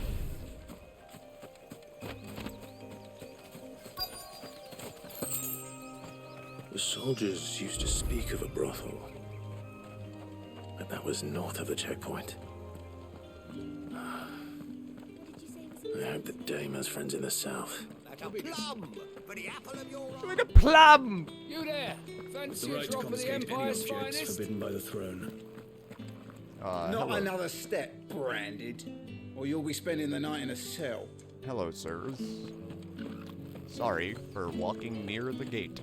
The soldiers used to speak of a brothel. But that was north of the checkpoint. I hope that Dame has friends in the south. Like a plum for the apple of your eye. Like a plum! You there! Fancy a drop of the Empire's finest? Forbidden by the throne. Not hello. another step, branded. or you'll be spending the night in a cell. Hello, sirs. Sorry for walking near the gate.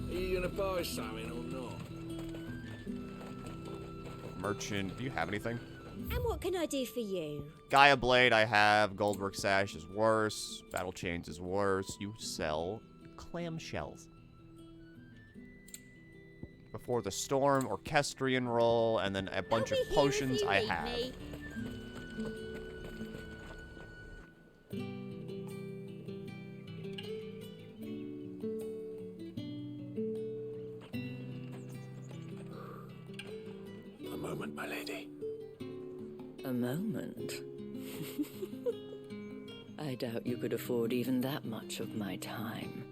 Are you gonna buy something or not? Merchant, do you have anything? And what can I do for you? Gaia Blade I have. Goldwork Sash is worse. Battle Chains is worse. You sell clamshells. Before the Storm, Orchestrion Roll, and then a bunch of potions I have. A moment, my lady. A moment? I doubt you could afford even that much of my time.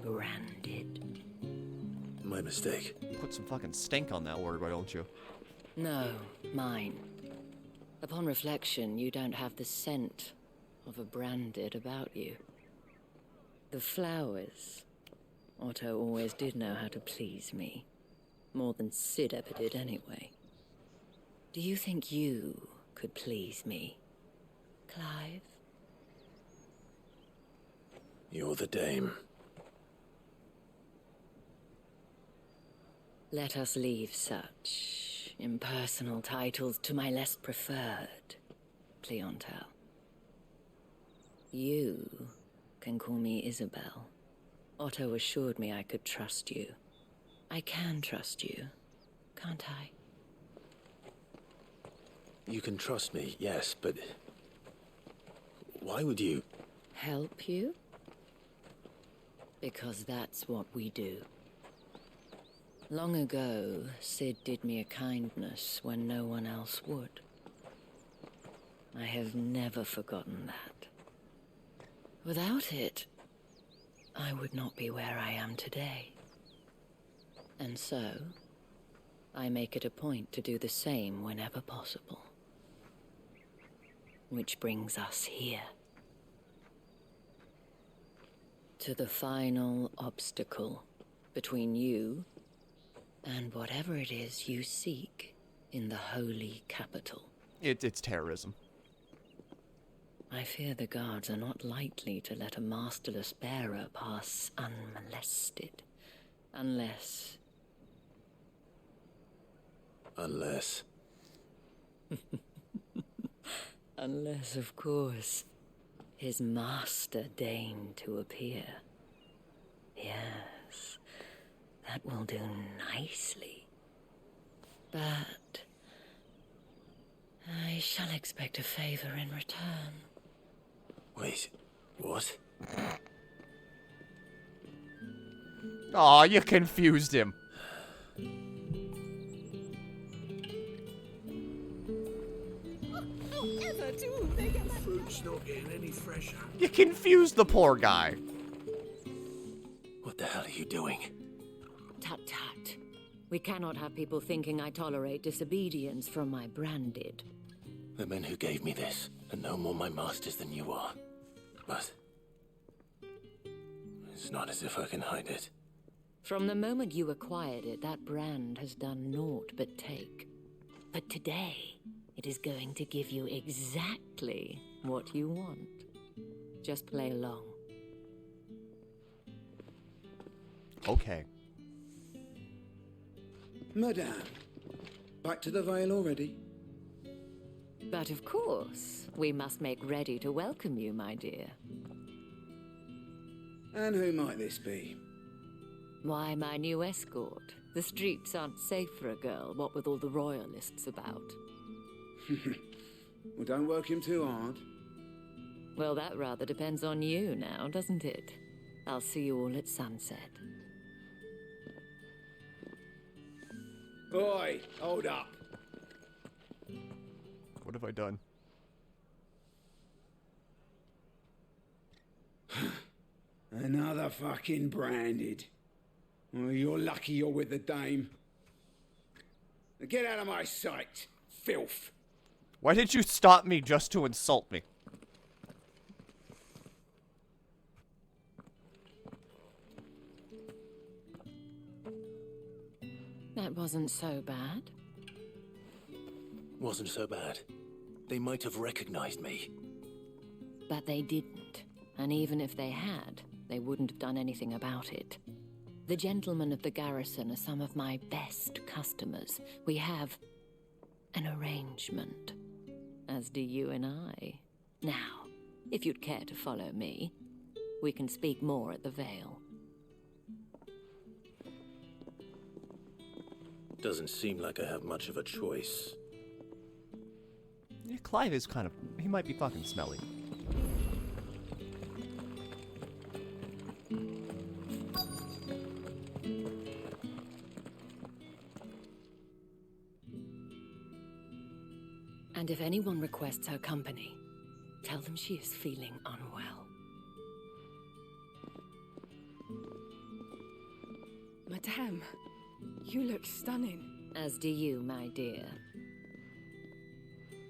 Branded. My mistake. Put some fucking stink on that word, why don't you? No, mine. Upon reflection, you don't have the scent of a branded about you. The flowers. Otto always did know how to please me. More than Sid ever did anyway. Do you think you could please me, Clive? You're the dame. Let us leave such impersonal titles to my less preferred clientele. You can call me Isabel. Otto assured me I could trust you. I can trust you, can't I? You can trust me, yes, but why would you? Help you? Because that's what we do. Long ago, Sid did me a kindness when no one else would. I have never forgotten that. Without it, I would not be where I am today. And so, I make it a point to do the same whenever possible. Which brings us here. To the final obstacle between you and whatever it is you seek in the holy capital. It's terrorism. I fear the guards are not likely to let a masterless bearer pass unmolested. Unless... Unless, of course, his master deigned to appear. Yes, that will do nicely. But I shall expect a favor in return. Wait, what? Aw, you confused him. Fruit's not getting any fresher. You confused the poor guy. What the hell are you doing? Tut tut. We cannot have people thinking I tolerate disobedience from my branded. The men who gave me this are no more my masters than you are. But it's not as if I can hide it. From the moment you acquired it, that brand has done naught but take. But today, it is going to give you exactly what you want. Just play along. Okay. Madame, back to the Vale already? But of course, we must make ready to welcome you, my dear. And who might this be? Why, my new escort. The streets aren't safe for a girl, what with all the royalists about. Well, don't work him too hard. Well, that rather depends on you now, doesn't it? I'll see you all at sunset. Boy, hold up. What have I done? Another fucking branded. Well, you're lucky you're with the dame. Now get out of my sight, filth. Why did you stop me just to insult me? That wasn't so bad. wasn't so bad. They might have recognized me. But they didn't. And even if they had, they wouldn't have done anything about it. The gentlemen of the garrison are some of my best customers. We have an arrangement, as do you and I. Now, if you'd care to follow me, we can speak more at the Vale. Doesn't seem like I have much of a choice. Yeah, Clive is kind of... He might be fucking smelly. And if anyone requests her company, tell them she is feeling unwell. Madame, you look stunning. As do you, my dear.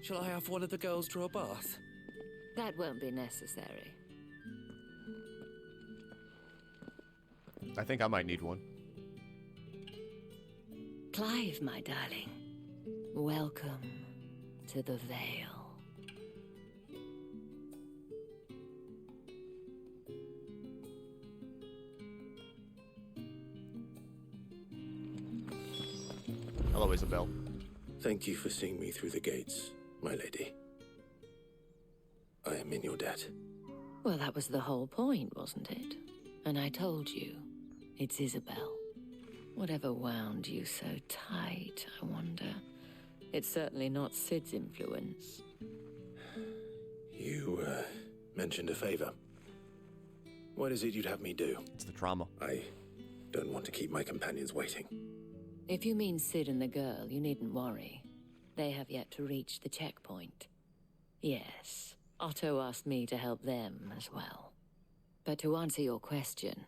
Shall I have one of the girls draw a bath? That won't be necessary. I think I might need one. Clive, my darling. Welcome to the Vale. Hello, Isabel. Thank you for seeing me through the gates, my lady. I am in your debt. Well, that was the whole point, wasn't it? And I told you, it's Isabel. Whatever wound you so tight, I wonder. It's certainly not Sid's influence. You, mentioned a favor. What is it you'd have me do? It's the trauma. I don't want to keep my companions waiting. If you mean Sid and the girl, you needn't worry. They have yet to reach the checkpoint. Yes, Otto asked me to help them as well. But to answer your question,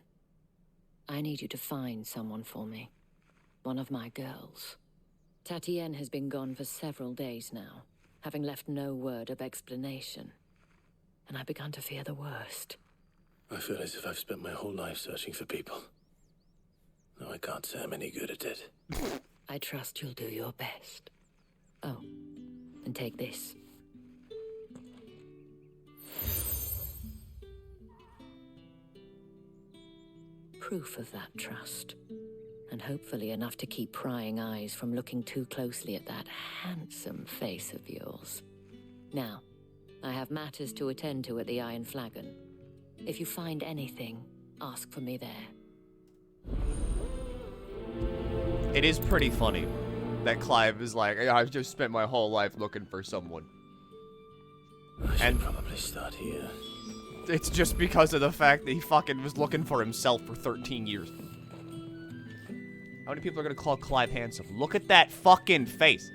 I need you to find someone for me. One of my girls. Tatienne has been gone for several days now, having left no word of explanation. And I've begun to fear the worst. I feel as if I've spent my whole life searching for people. No, I can't say I'm any good at it. I trust you'll do your best. Oh, and take this. Proof of that trust. And hopefully enough to keep prying eyes from looking too closely at that handsome face of yours. Now, I have matters to attend to at the Iron Flagon. If you find anything, ask for me there. It is pretty funny that Clive is like, I've just spent my whole life looking for someone. I should probably start here. It's just because of the fact that he fucking was looking for himself for 13 years. How many people are gonna call Clive handsome? Look at that fucking face.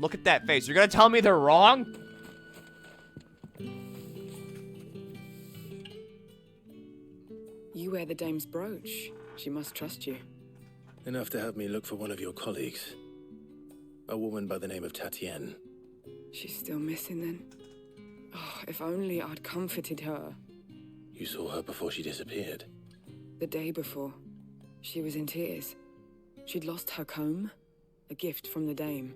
Look at that face. You're gonna tell me they're wrong? You wear the dame's brooch. She must trust you. Enough to have me look for one of your colleagues. A woman by the name of Tatienne. She's still missing then. Oh, if only I'd comforted her. You saw her before she disappeared. The day before. She was in tears. She'd lost her comb, a gift from the dame.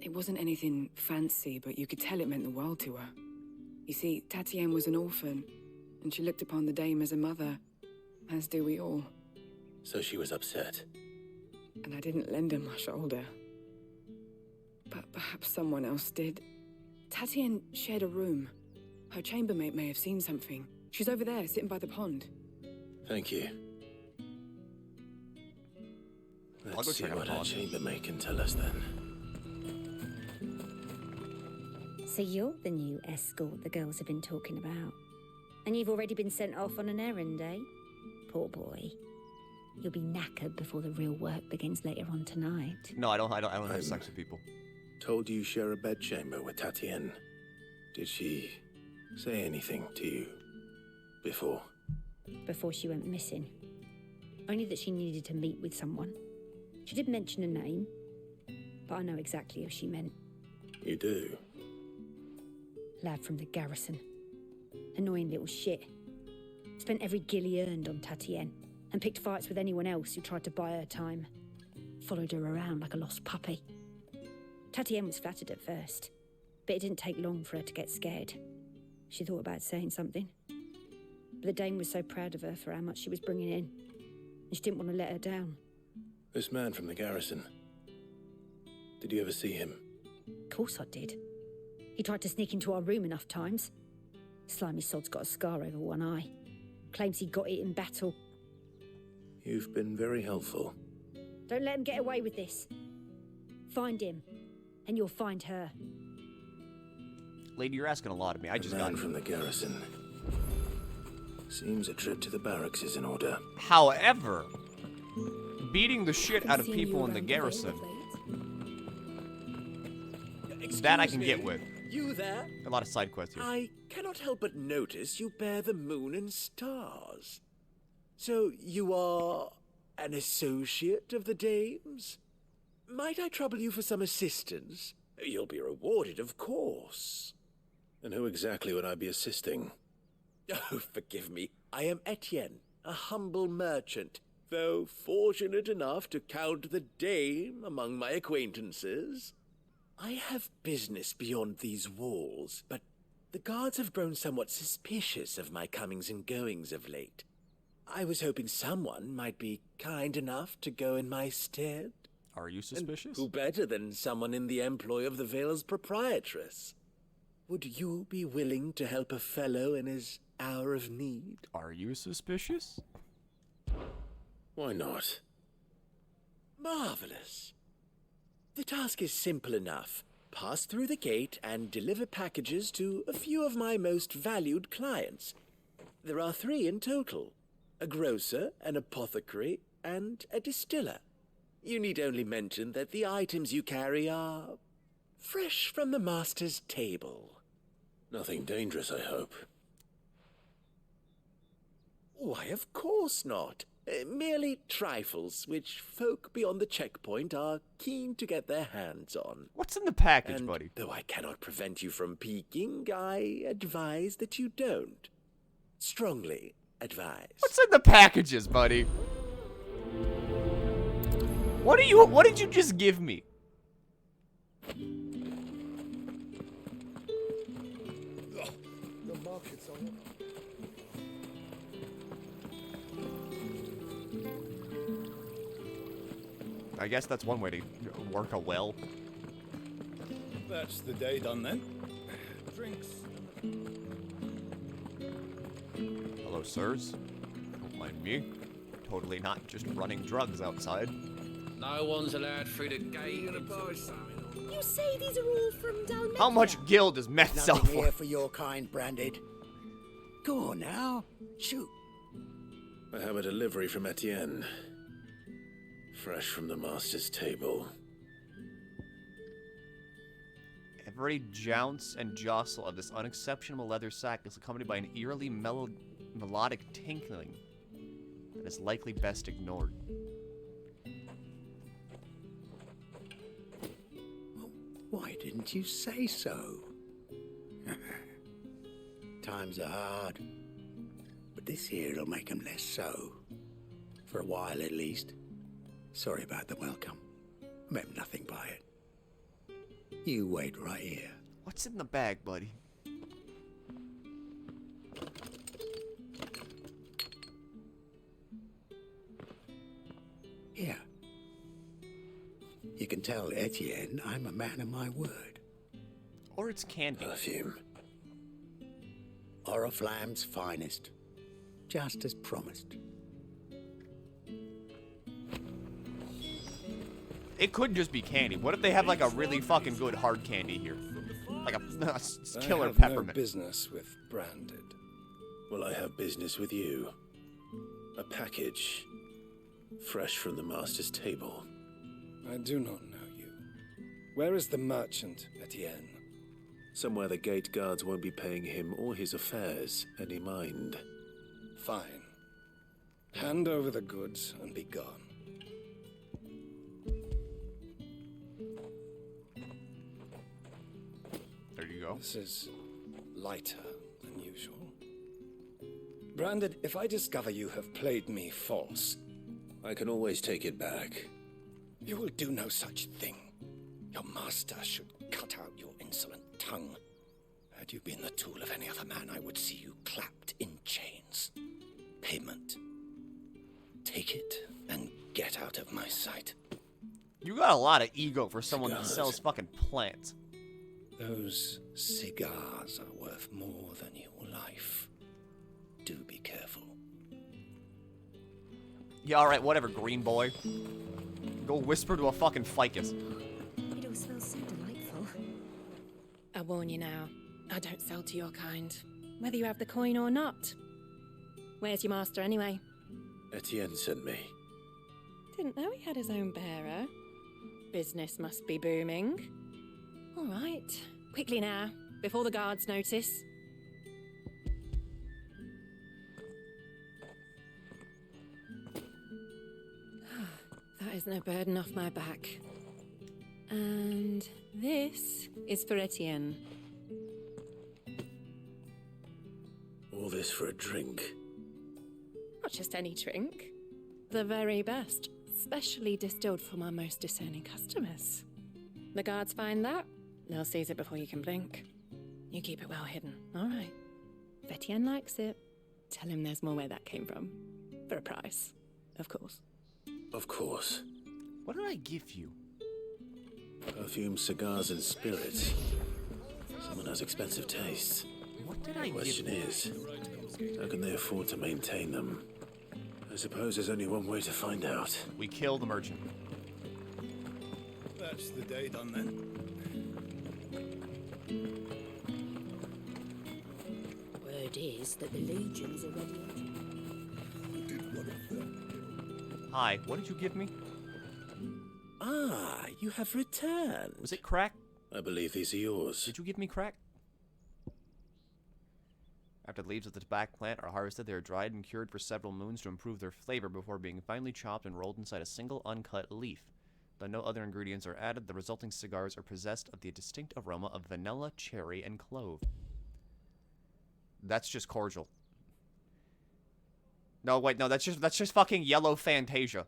It wasn't anything fancy, but you could tell it meant the world to her. You see, Tatienne was an orphan, and she looked upon the dame as a mother, as do we all. So she was upset. And I didn't lend her my shoulder. But perhaps someone else did. Tatienne shared a room. Her chambermaid may have seen something. She's over there, sitting by the pond. Thank you. Let's see what our chambermaid can tell us then. So you're the new escort the girls have been talking about. And you've already been sent off on an errand, eh? Poor boy. You'll be knackered before the real work begins later on tonight. No, I don't have sex with people. Told you share a bedchamber with Tatienne. Did she say anything to you before? Before she went missing. Only that she needed to meet with someone. She did mention a name, but I know exactly who she meant. You do? Lad from the garrison. Annoying little shit. Spent every guil he earned on Tatienne, and picked fights with anyone else who tried to buy her time. Followed her around like a lost puppy. Tatienne was flattered at first, but it didn't take long for her to get scared. She thought about saying something. But the dame was so proud of her for how much she was bringing in, and she didn't want to let her down. This man from the garrison. Did you ever see him? Of course I did. He tried to sneak into our room enough times. Slimy sod's got a scar over one eye. Claims he got it in battle. You've been very helpful. Don't let him get away with this. Find him, and you'll find her. Lady, you're asking a lot of me. I just got from the garrison. Seems a trip to the barracks is in order. However, beating the shit out of people in the garrison, that I can get with. You there? A lot of side quests here. I cannot help but notice you bear the moon and stars. So you are an associate of the dame's? Might I trouble you for some assistance? You'll be rewarded, of course. And who exactly would I be assisting? Oh, forgive me. I am Etienne, a humble merchant, though fortunate enough to count the dame among my acquaintances. I have business beyond these walls, but the guards have grown somewhat suspicious of my comings and goings of late. I was hoping someone might be kind enough to go in my stead. Are you suspicious? And who better than someone in the employ of the Vale's proprietress? Would you be willing to help a fellow in his hour of need? Are you suspicious? Why not? Marvelous. The task is simple enough. Pass through the gate and deliver packages to a few of my most valued clients. There are 3 in total. A grocer, an apothecary, and a distiller. You need only mention that the items you carry are fresh from the master's table. Nothing dangerous, I hope. Why, of course not. Merely trifles, which folk beyond the checkpoint are keen to get their hands on. What's in the package, And buddy? though I cannot prevent you from peeking, I advise that you don't. Strongly advise. What's in the packages, buddy? What did you just give me? The market's on. I guess that's one way to work a well. That's the day done then. Drinks. Hello, sirs. Don't mind me. Totally not just running drugs outside. No one's allowed through the gate. You say these are all from down How much gil does meth sell Nothing for? here for your kind, Branded. Go on now. Shoot. I have a delivery from Etienne. Fresh from the master's table. Every jounce and jostle of this unexceptional leather sack is accompanied by an eerily melodic tinkling that is likely best ignored. Why didn't you say so? Times are hard. But this here'll make 'em less so. For a while at least. Sorry about the welcome. Meant nothing by it. You wait right here. What's in the bag, buddy? Here. You can tell Etienne I'm a man of my word. Or it's candy. Perfume. Oriflamme's finest. Just as promised. It could just be candy. What if they have like a really fucking good hard candy here? Like a killer I have peppermint. No business with Branded. Well, I have business with you. A package. Fresh from the master's table. I do not know you. Where is the merchant, Etienne? Somewhere the gate guards won't be paying him or his affairs any mind. Fine. Hand over the goods and be gone. There you go. This is lighter than usual. Branded, if I discover you have played me false, I can always take it back. you will do no such thing. Your master should cut out your insolent tongue. Had you been the tool of any other man, I would see you clapped in chains. Payment. Take it and get out of my sight. You got a lot of ego for someone that sells fucking plants. Those cigars are worth more than your life. Do be careful. Yeah, alright, whatever, green boy. Go whisper to a fucking ficus. It all smells so delightful. I warn you now, I don't sell to your kind, whether you have the coin or not. Where's your master anyway? Etienne sent me. Didn't know he had his own bearer. Business must be booming. All right, quickly now, before the guards notice. That is no burden off my back. And this is for Etienne. All this for a drink? Not just any drink. The very best, specially distilled for my most discerning customers. The guards find that, they'll seize it before you can blink. You keep it well hidden, all right? If Etienne likes it, tell him there's more where that came from. For a price, of course. Of course. What did I give you? Perfume, cigars, and spirits. Someone has expensive tastes. What did I give you? The question is, how can they afford to maintain them? I suppose there's only one way to find out. We kill the merchant. That's the day done then. Word is that the legions are ready. Hi, what did you give me? Ah, you have returned. Was it crack? I believe these are yours. Did you give me crack? After the leaves of the tobacco plant are harvested, they are dried and cured for several moons to improve their flavor before being finally chopped and rolled inside a single uncut leaf. Though no other ingredients are added, the resulting cigars are possessed of the distinct aroma of vanilla, cherry, and clove. That's just cordial. No, wait, no, that's just fucking yellow Fantasia.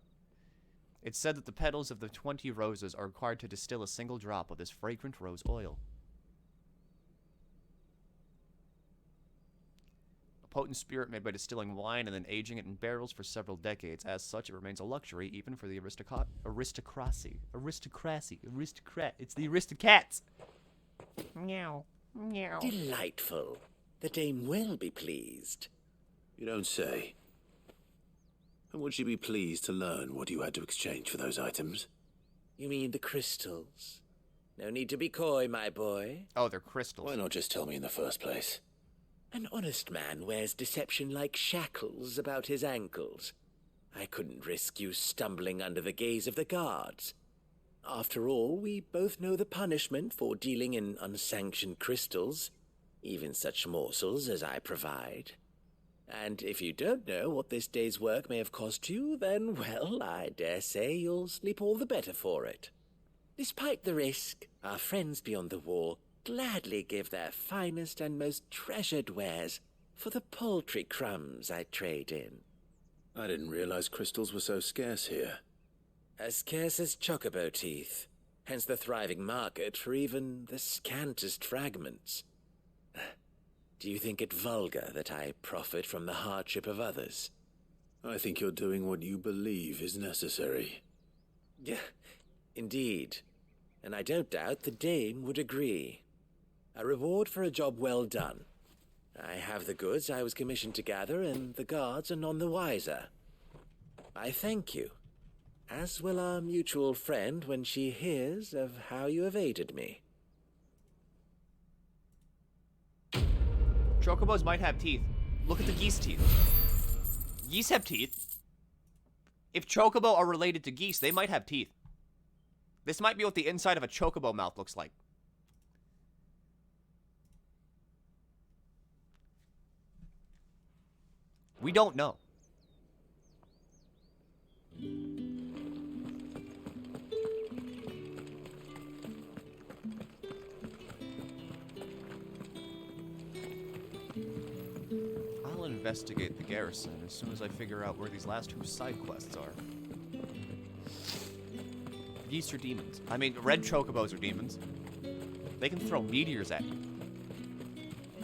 It's said that the petals of the 20 roses are required to distill a single drop of this fragrant rose oil. A potent spirit made by distilling wine and then aging it in barrels for several decades. As such, it remains a luxury even for the aristocracy. It's the aristocrats. Meow. Meow. Delightful. The dame will be pleased. You don't say. And would she be pleased to learn what you had to exchange for those items? You mean the crystals? No need to be coy, my boy. Oh, they're crystals. Why not just tell me in the first place? An honest man wears deception like shackles about his ankles. I couldn't risk you stumbling under the gaze of the guards. After all, we both know the punishment for dealing in unsanctioned crystals, even such morsels as I provide. And if you don't know what this day's work may have cost you, then, well, I dare say you'll sleep all the better for it. Despite the risk, our friends beyond the wall gladly give their finest and most treasured wares for the paltry crumbs I trade in. I didn't realize crystals were so scarce here. As scarce as chocobo teeth, hence the thriving market for even the scantest fragments. Do you think it vulgar that I profit from the hardship of others? I think you're doing what you believe is necessary. Yeah, indeed. And I don't doubt the dame would agree. A reward for a job well done. I have the goods I was commissioned to gather, and the guards are none the wiser. I thank you, as will our mutual friend when she hears of how you have aided me. Chocobos might have teeth. Look at the geese teeth. Geese have teeth. If chocobo are related to geese, they might have teeth. This might be what the inside of a chocobo mouth looks like. We don't know. I'll investigate the garrison as soon as I figure out where these last two side quests are. geese are demons. I mean, red chocobos are demons. They can throw meteors at you.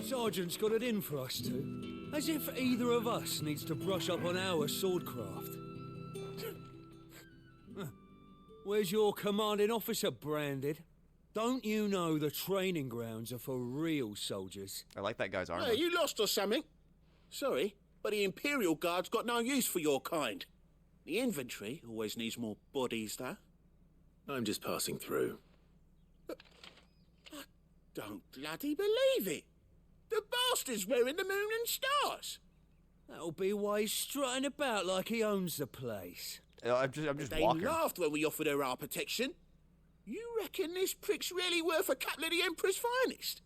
Sergeant's got it in for us two. As if either of us needs to brush up on our swordcraft. Where's your commanding officer, Branded? Don't you know the training grounds are for real soldiers? I like that guy's armor. Hey, you lost or something? Sorry, but the Imperial Guard's got no use for your kind. The infantry always needs more bodies, though. I'm just passing through. I don't bloody believe it. The bastard's wearing the moon and stars. That'll be why he's strutting about like he owns the place. I'm just they walking. Laughed when we offered her our protection. You reckon this prick's really worth a couple of the Emperor's finest?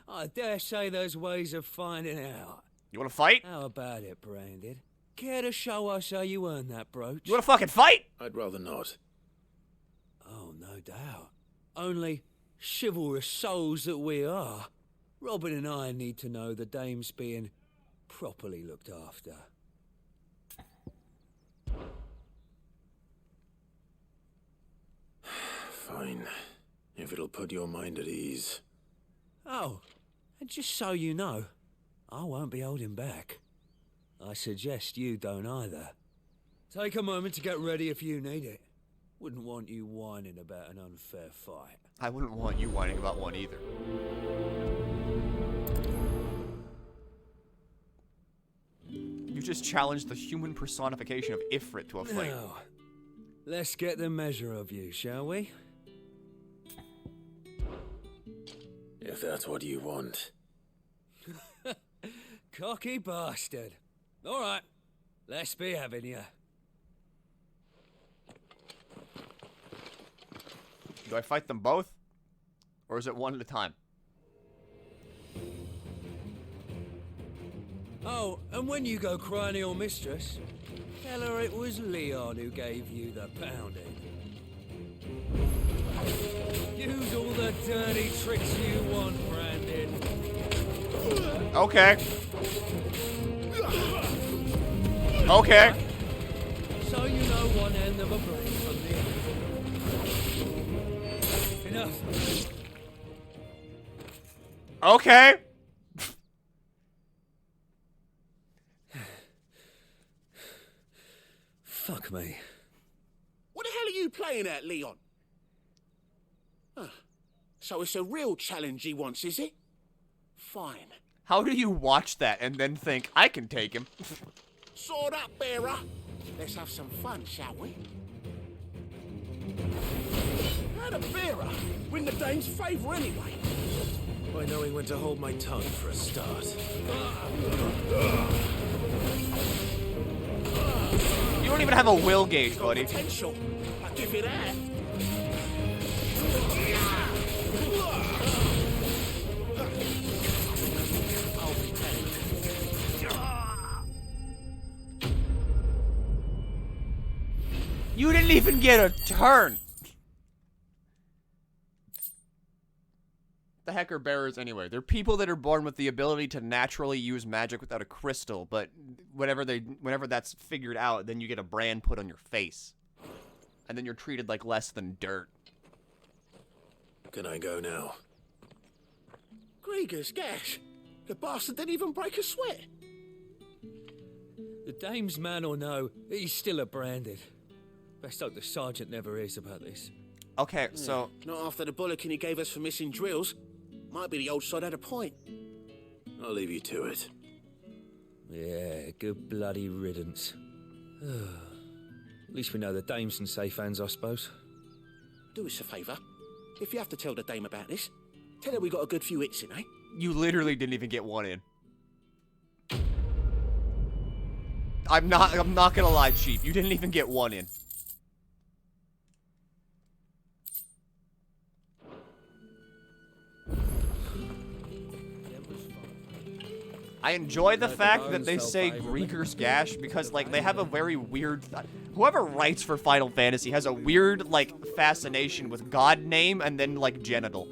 I dare say there's ways of finding out. You want to fight? How about it, Branded? Care to show us how you earned that brooch? You want to fucking fight? I'd rather not. Oh, no doubt. Only chivalrous souls that we are. Robin and I need to know the dame's being properly looked after. Fine. If it'll put your mind at ease. Oh, and just so you know, I won't be holding back. I suggest you don't either. Take a moment to get ready if you need it. Wouldn't want you whining about an unfair fight. I wouldn't want you whining about one either. You just challenged the human personification of Ifrit to a fight. Now, let's get the measure of you, shall we? If that's what you want. Cocky bastard. All right, let's be having you. Do I fight them both? Or is it one at a time? Oh, and when you go crying to your mistress, tell her it was Leon who gave you the pounding. Use all the dirty tricks you want, Branded. Okay. Okay. So you know one end of a blade from the other. Enough. Okay. Fuck me. What the hell are you playing at, Leon? So it's a real challenge he wants, is it? Fine. How do you watch that and then think, I can take him? Sword up, bearer. Let's have some fun, shall we? How the bearer win the dame's favour anyway? By knowing when to hold my tongue for a start. You don't even have a will gauge, buddy. Potential. I'll give you that. You didn't even get a turn. The heck are bearers anyway? They're people that are born with the ability to naturally use magic without a crystal, but whenever that's figured out, then you get a brand put on your face. And then you're treated like less than dirt. Can I go now? Grieger's gash. The bastard didn't even break a sweat. The dame's man or no, he's still a Branded. Best hope the sergeant never hears about this. Okay, so... Not after the bollocking he gave us for missing drills. Might be the old sod had a point. I'll leave you to it. Yeah, good bloody riddance. At least we know the dame's in safe hands, I suppose. Do us a favour. If you have to tell the dame about this, tell her we got a good few hits in, eh? You literally didn't even get one in. I'm not gonna lie, Chief. You didn't even get one in. I enjoy the fact that they say Grieger's gash because, like, they have a very weird... Whoever writes for Final Fantasy has a weird, like, fascination with god name and then, like, genital.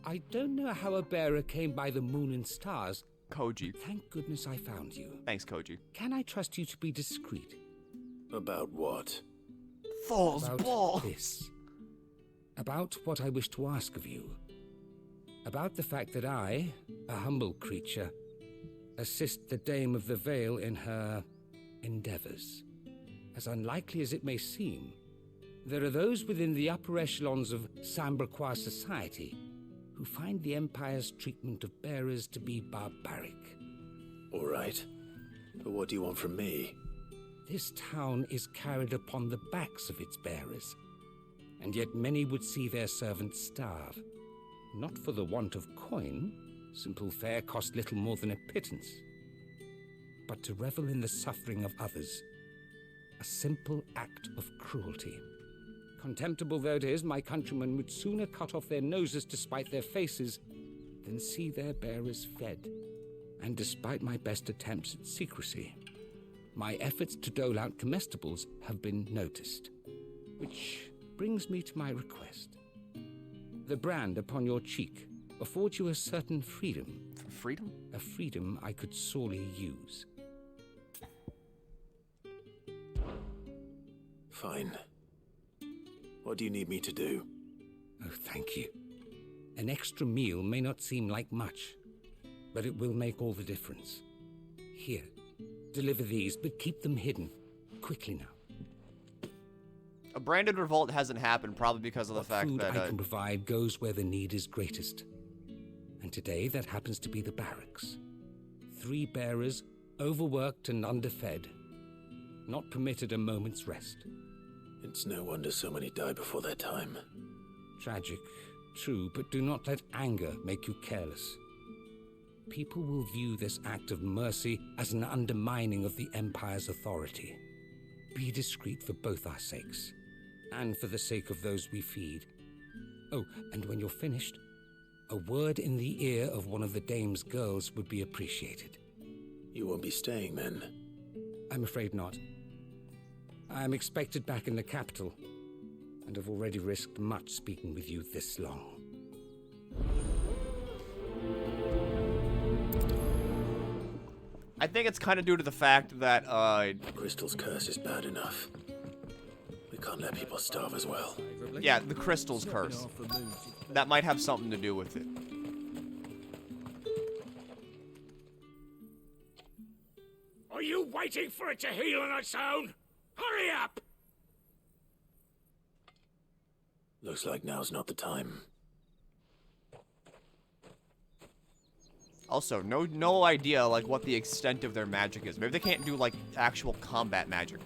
I don't know how a bearer came by the moon and stars, Koji. Thank goodness I found you. Thanks, Koji. Can I trust you to be discreet? About what? Falls About ball. this. About what I wish to ask of you. About the fact that I, a humble creature, assist the Dame of the Vale in her endeavors. As unlikely as it may seem, there are those within the upper echelons of Samberquois society who find the Empire's treatment of bearers to be barbaric. All right. But what do you want from me? This town is carried upon the backs of its bearers, and yet many would see their servants starve. Not for the want of coin, simple fare cost little more than a pittance, but to revel in the suffering of others, a simple act of cruelty. Contemptible though it is, my countrymen would sooner cut off their noses to spite their faces than see their bearers fed. And despite my best attempts at secrecy, my efforts to dole out comestibles have been noticed. Which brings me to my request. The brand upon your cheek affords you a certain freedom. Freedom? A freedom I could sorely use. Fine. What do you need me to do? Oh, thank you. An extra meal may not seem like much, but it will make all the difference. Here, deliver these, but keep them hidden. Quickly now. A branded revolt hasn't happened, probably because of the fact Food that I can provide goes where the need is greatest. And today that happens to be the barracks. 3 bearers, overworked and underfed, not permitted a moment's rest. It's no wonder so many die before their time. Tragic, true, but do not let anger make you careless. People will view this act of mercy as an undermining of the Empire's authority. Be discreet for both our sakes, and for the sake of those we feed. Oh, and when you're finished, a word in the ear of one of the Dame's girls would be appreciated. You won't be staying then? I'm afraid not. I'm expected back in the capital, and have already risked much speaking with you this long. I think it's kind of due to the fact that, Crystal's curse is bad enough. We can't let people starve as well. Yeah, the Crystal's curse. That might have something to do with it. Are you waiting for it to heal on its own? Hurry up! Looks like now's not the time. Also, no idea, like, what the extent of their magic is. Maybe they can't do, like, actual combat magic.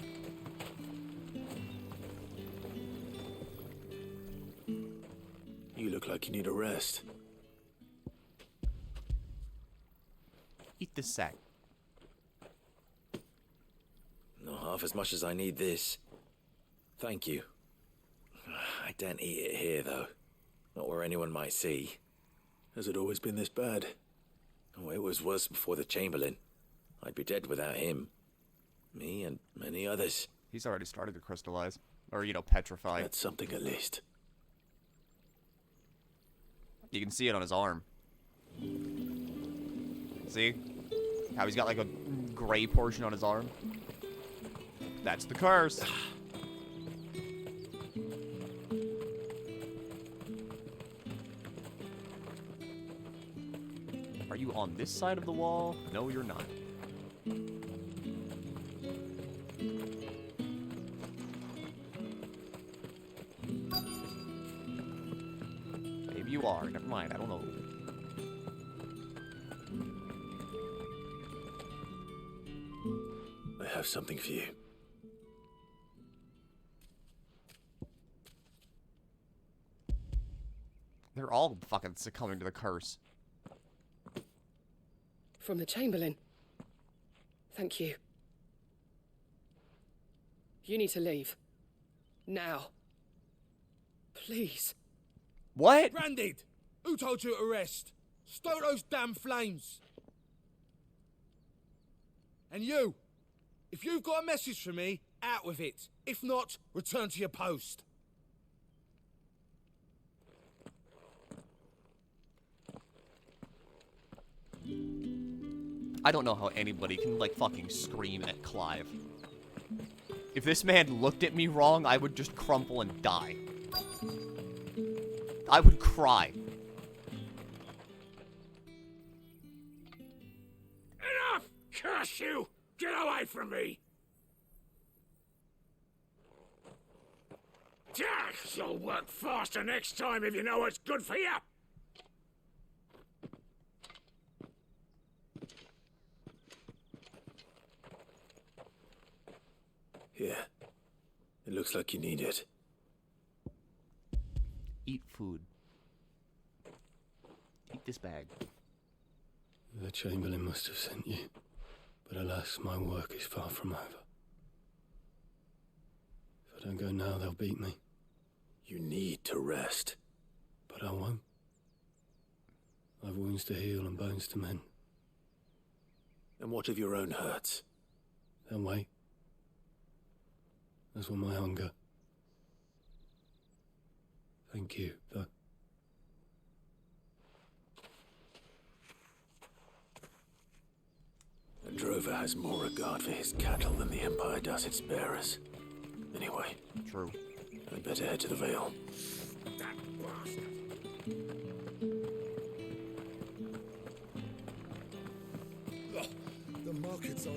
You look like you need a rest. Eat this sack. Not half as much as I need this. Thank you. I don't eat it here, though. Not where anyone might see. Has it always been this bad? Oh, it was worse before the Chamberlain. I'd be dead without him. Me and many others. He's already started to crystallize. Or, you know, petrify. That's something at least. You can see it on his arm. See? How he's got, like, a gray portion on his arm? That's the curse. Are you on this side of the wall? No, you're not. Maybe you are. Never mind. I don't know. I have something for you. They're all fucking succumbing to the curse. From the Chamberlain. Thank you. You need to leave. Now. Please. What? Branded! Who told you to rest? Stoke those damn flames! And you! If you've got a message for me, out with it. If not, return to your post. I don't know how anybody can, like, fucking scream at Clive. If this man looked at me wrong, I would just crumple and die. I would cry. Enough! Curse you! Get away from me! Jack, you'll work faster next time if you know what's good for you! Here. It looks like you need it. Eat food. Eat this bag. The Chamberlain must have sent you, but alas, my work is far from over. If I don't go now, they'll beat me. You need to rest. But I won't. I've wounds to heal and bones to mend. And what of your own hurts? They'll wait. As will my hunger. Thank you, though. A drover has more regard for his cattle than the Empire does its bearers. Anyway. True. I'd better head to the Vale. That bastard! The markets are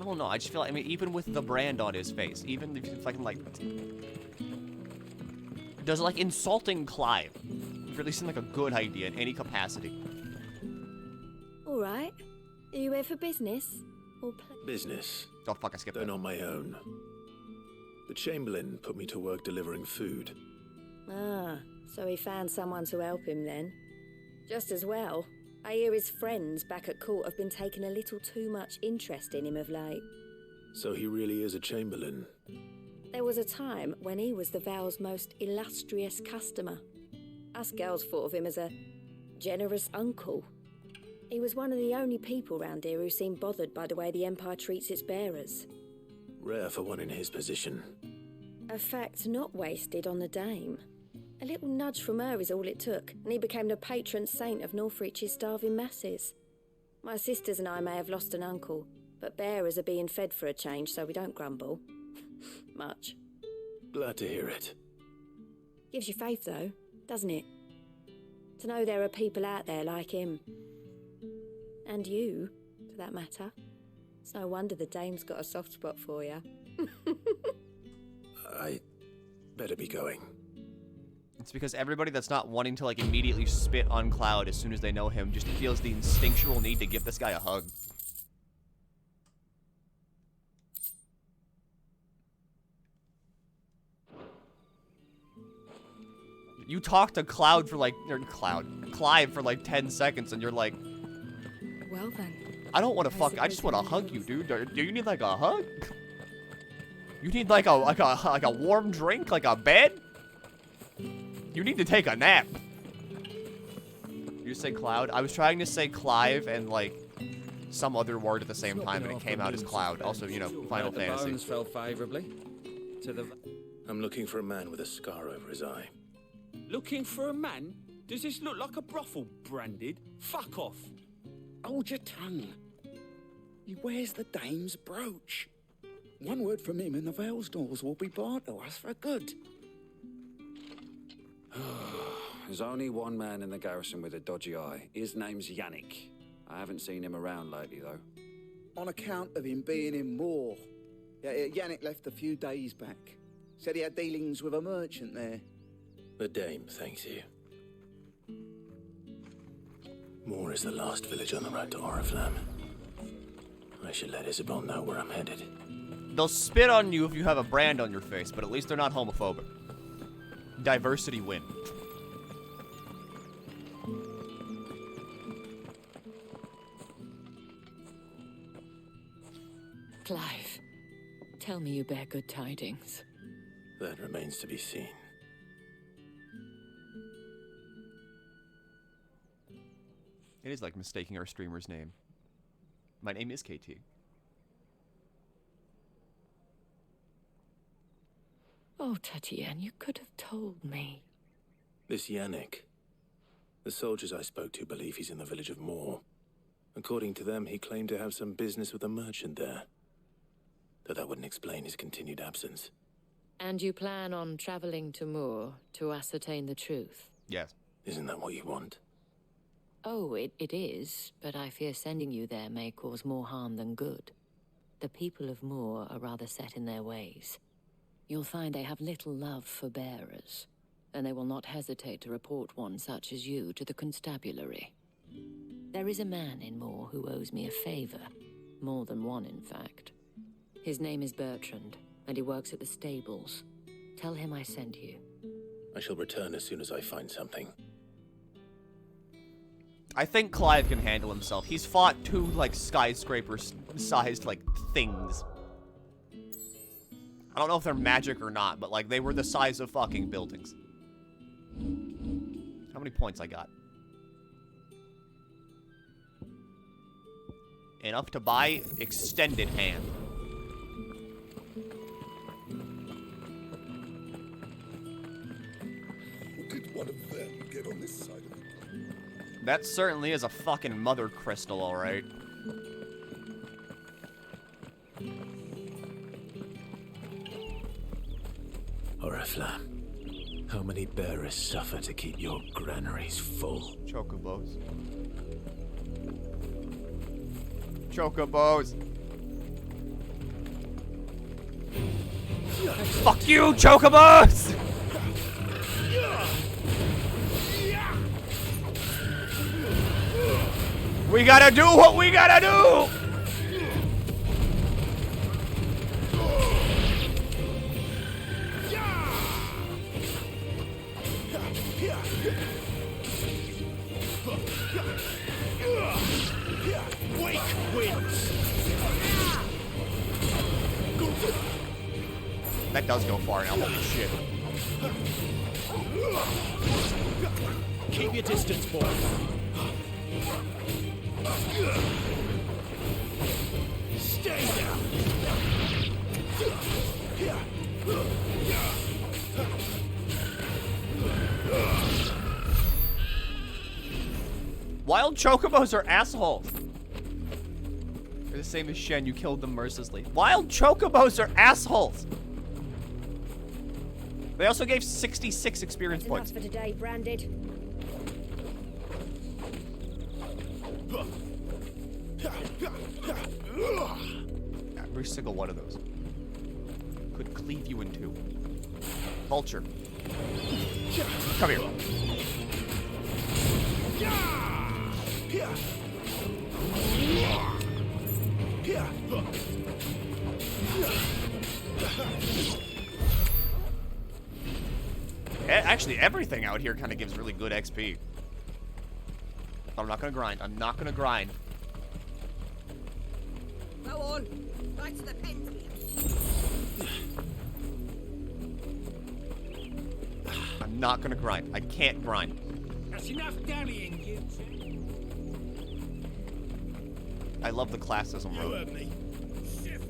I don't know, I just feel like, I mean, even with the brand on his face, even if I can, like... Does, like, insulting Clive really seem like a good idea in any capacity? Alright. Are you here for business? Or Business. Oh, fuck, I skipped that. that. On my own. The Chamberlain put me to work delivering food. Ah, so he found someone to help him then. Just as well. I hear his friends back at court have been taking a little too much interest in him of late. So he really is a Chamberlain. There was a time when he was the Vale's most illustrious customer. Us girls thought of him as a generous uncle. He was one of the only people round here who seemed bothered by the way the Empire treats its bearers. Rare for one in his position. A fact not wasted on the dame. A little nudge from her is all it took, and he became the patron saint of Northreach's starving masses. My sisters and I may have lost an uncle, but bearers are being fed for a change, so we don't grumble. Much. Glad to hear it. Gives you faith, though, doesn't it? To know there are people out there like him. And you, for that matter. It's no wonder the dame's got a soft spot for you. I better be going. It's because everybody that's not wanting to, like, immediately spit on Cloud as soon as they know him just feels the instinctual need to give this guy a hug. You talk to Cloud for, like, or Clive for, like, 10 seconds, and you're like... Well, then. I don't want to fuck, I just want to hug you, dude. Do you need, like, a hug? You need, like a warm drink? Like a bed? You need to take a nap. You say Cloud? I was trying to say Clive and, like, some other word at the same time, and it came out as Cloud. Also, you know, Final Fantasy. The bones fell favorably to the... I'm looking for a man with a scar over his eye. Looking for a man? Does this look like a brothel, Branded? Fuck off. Hold your tongue. He wears the dame's brooch. One word from him and the Vale's doors will be barred to us for good. There's only one man in the garrison with a dodgy eye. His name's Yannick. I haven't seen him around lately, though. On account of him being in war. Yeah, Yannick left a few days back. Said he had dealings with a merchant there. The dame thanks you. Moor is the last village on the road to Oriflamme. I should let Isabel know where I'm headed. They'll spit on you if you have a brand on your face, but at least they're not homophobic. Diversity win. Clive, tell me you bear good tidings. That remains to be seen. It is like mistaking our streamer's name. My name is KT. Oh, Tatienne, you could have told me. This Yannick. The soldiers I spoke to believe he's in the village of Moor. According to them, he claimed to have some business with a merchant there. Though that wouldn't explain his continued absence. And you plan on traveling to Moor to ascertain the truth? Yes. Isn't that what you want? Oh, it is, but I fear sending you there may cause more harm than good. The people of Moor are rather set in their ways. You'll find they have little love for bearers, and they will not hesitate to report one such as you to the constabulary. There is a man in Moor who owes me a favor. More than one, in fact. His name is Bertrand, and he works at the stables. Tell him I sent you. I shall return as soon as I find something. I think Clive can handle himself. He's fought two, like, skyscraper-sized, like, things. I don't know if they're magic or not, but, like, they were the size of fucking buildings. How many points I got? Enough to buy extended hand. Did one of them get on this side of the... That certainly is a fucking mother crystal, alright. Orifla, how many bearers suffer to keep your granaries full? Chocobos. Chocobos. Fuck you, Chocobos! We gotta do what we gotta do! Wake wins. That does go far now, holy shit. Keep your distance, boy. Stay down. Wild chocobos are assholes. They're the same as Shen, you killed them mercilessly. Wild chocobos are assholes. They also gave 66 experience points. Enough for today, Branded. Every single one of those could cleave you in two. Vulture. Come here. Actually, everything out here kind of gives really good XP. I'm not gonna grind. I'm not gonna grind. Go on. Right to the pens. I'm not gonna grind. I can't grind. That's enough dallying, you two. I love the classism You road. heard me. Shift.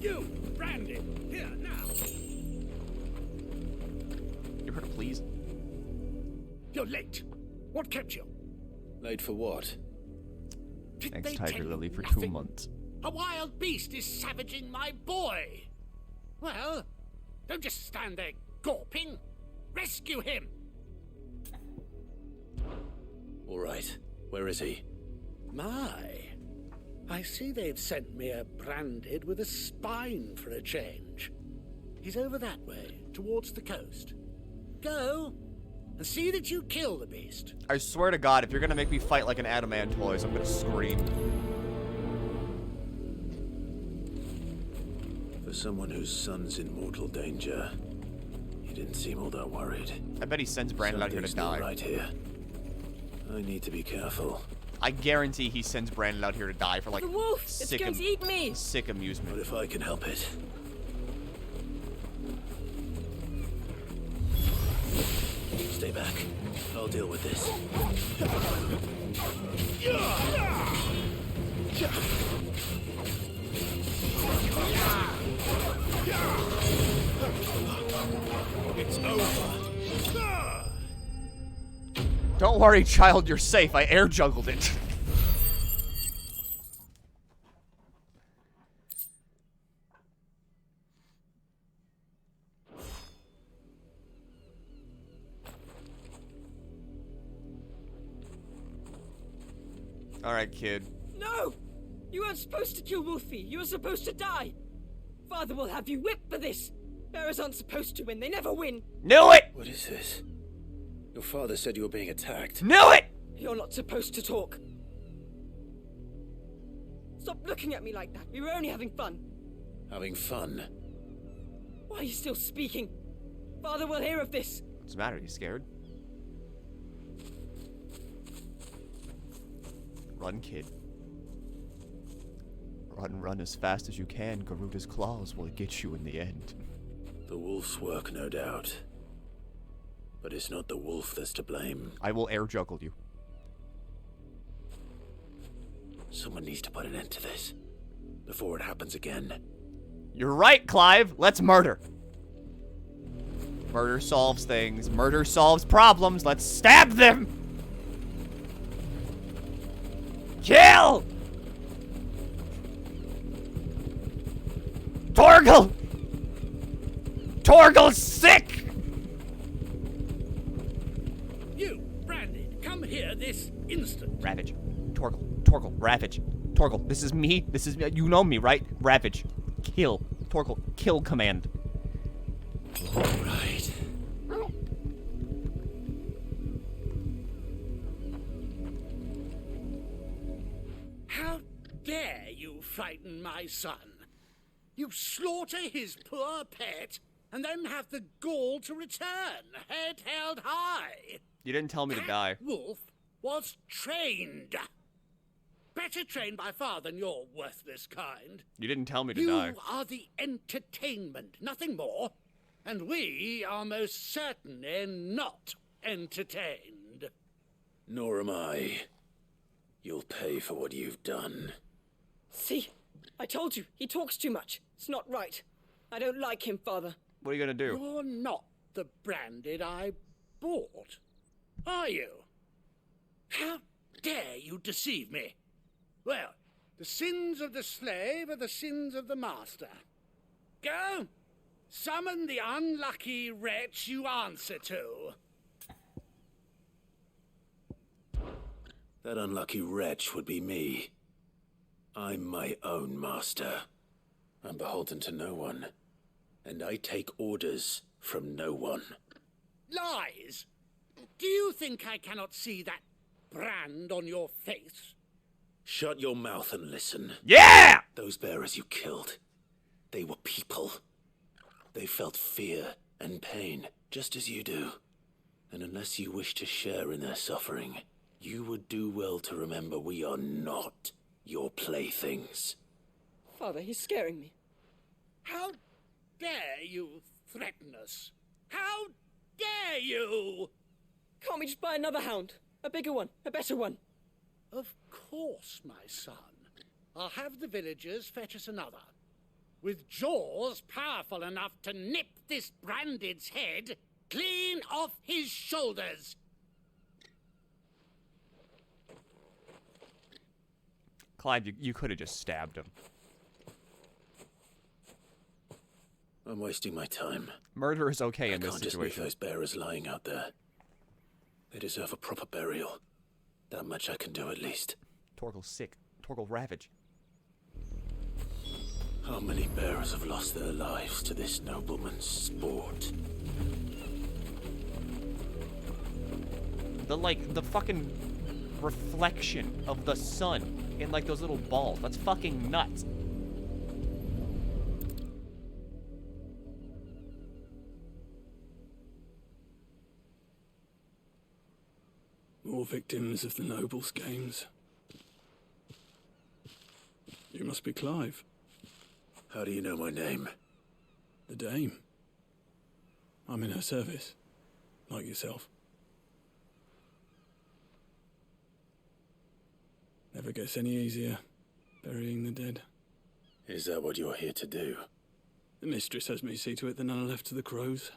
You, Brandon, here now. You heard it, please? You're late. What kept you? Late for what? Thanks, They Tiger tell Lily, you for nothing? 2 months. A wild beast is savaging my boy. Well, don't just stand there gawping. Rescue him. All right. Where is he? My, I see they've sent me a Branded with a spine for a change. He's over that way, towards the coast. Go, and see that you kill the beast. I swear to God, if you're gonna make me fight like an Adamantoise, I'm gonna scream. For someone whose son's in mortal danger, he didn't seem all that worried. I bet he sends Brandon out here to Something's not die. right here. I need to be careful. I guarantee he sends Brandon out here to die for like The wolf! It's sick, going to eat me! sick amusement. What if I can help it? Stay back. I'll deal with this. It's over. Don't worry, child, you're safe. I air juggled it. Alright, kid. No! You weren't supposed to kill Wolfie. You were supposed to die. Father will have you whipped for this. Bearers aren't supposed to win. They never win. Knew it! What is this? Your father said you were being attacked. Knew it! You're not supposed to talk. Stop looking at me like that. We were only having fun. Having fun? Why are you still speaking? Father will hear of this. What's the matter? You scared? Run, kid. Run as fast as you can. Garuda's claws will get you in the end. The wolf's work, no doubt. But it's not the wolf that's to blame. I will air juggle you. Someone needs to put an end to this. Before it happens again. You're right, Clive. Let's murder. Murder solves things. Murder solves problems. Let's stab them. Kill! Torgal! Torgal's sick! You, Branded, come here this instant. Ravage. Torgal, Ravage. Torgal, this is me. You know me, right? Ravage. Kill. Torgal, kill command. All right. How dare you frighten my son? You slaughter his poor pet, and then have the gall to return, head held high. You didn't tell me to die. Wolf was trained. Better trained by far than your worthless kind. You didn't tell me to You die. are the entertainment, nothing more. And we are most certainly not entertained. Nor am I. You'll pay for what you've done. See? I told you. He talks too much. It's not right. I don't like him, Father. What are you gonna do? You're not the Branded I bought, are you? How dare you deceive me? Well, the sins of the slave are the sins of the master. Go, summon the unlucky wretch you answer to. That unlucky wretch would be me. I'm my own master. I'm beholden to no one. And I take orders from no one. Lies! Do you think I cannot see that brand on your face? Shut your mouth and listen. Yeah! Those bearers you killed, they were people. They felt fear and pain, just as you do. And unless you wish to share in their suffering, you would do well to remember we are not your playthings. Father, he's scaring me. How dare you threaten us? How dare you? Can't we just buy another hound? A bigger one, a better one. Of course, my son. I'll have the villagers fetch us another. With jaws powerful enough to nip this Branded's head clean off his shoulders. Clive, you could have just stabbed him. I'm wasting my time. Murder is okay in this I can't just leave situation. those bearers lying out there. They deserve a proper burial. That much I can do at least. Torgal's sick. Torgal Ravage. How many bearers have lost their lives to this nobleman's sport? The fucking reflection of the sun in like those little balls. That's fucking nuts. More victims of the nobles' games. You must be Clive. How do you know my name? The Dame. I'm in her service, like yourself. Never gets any easier, burying the dead. Is that what you're here to do? The mistress has me see to it that none are left to the crows.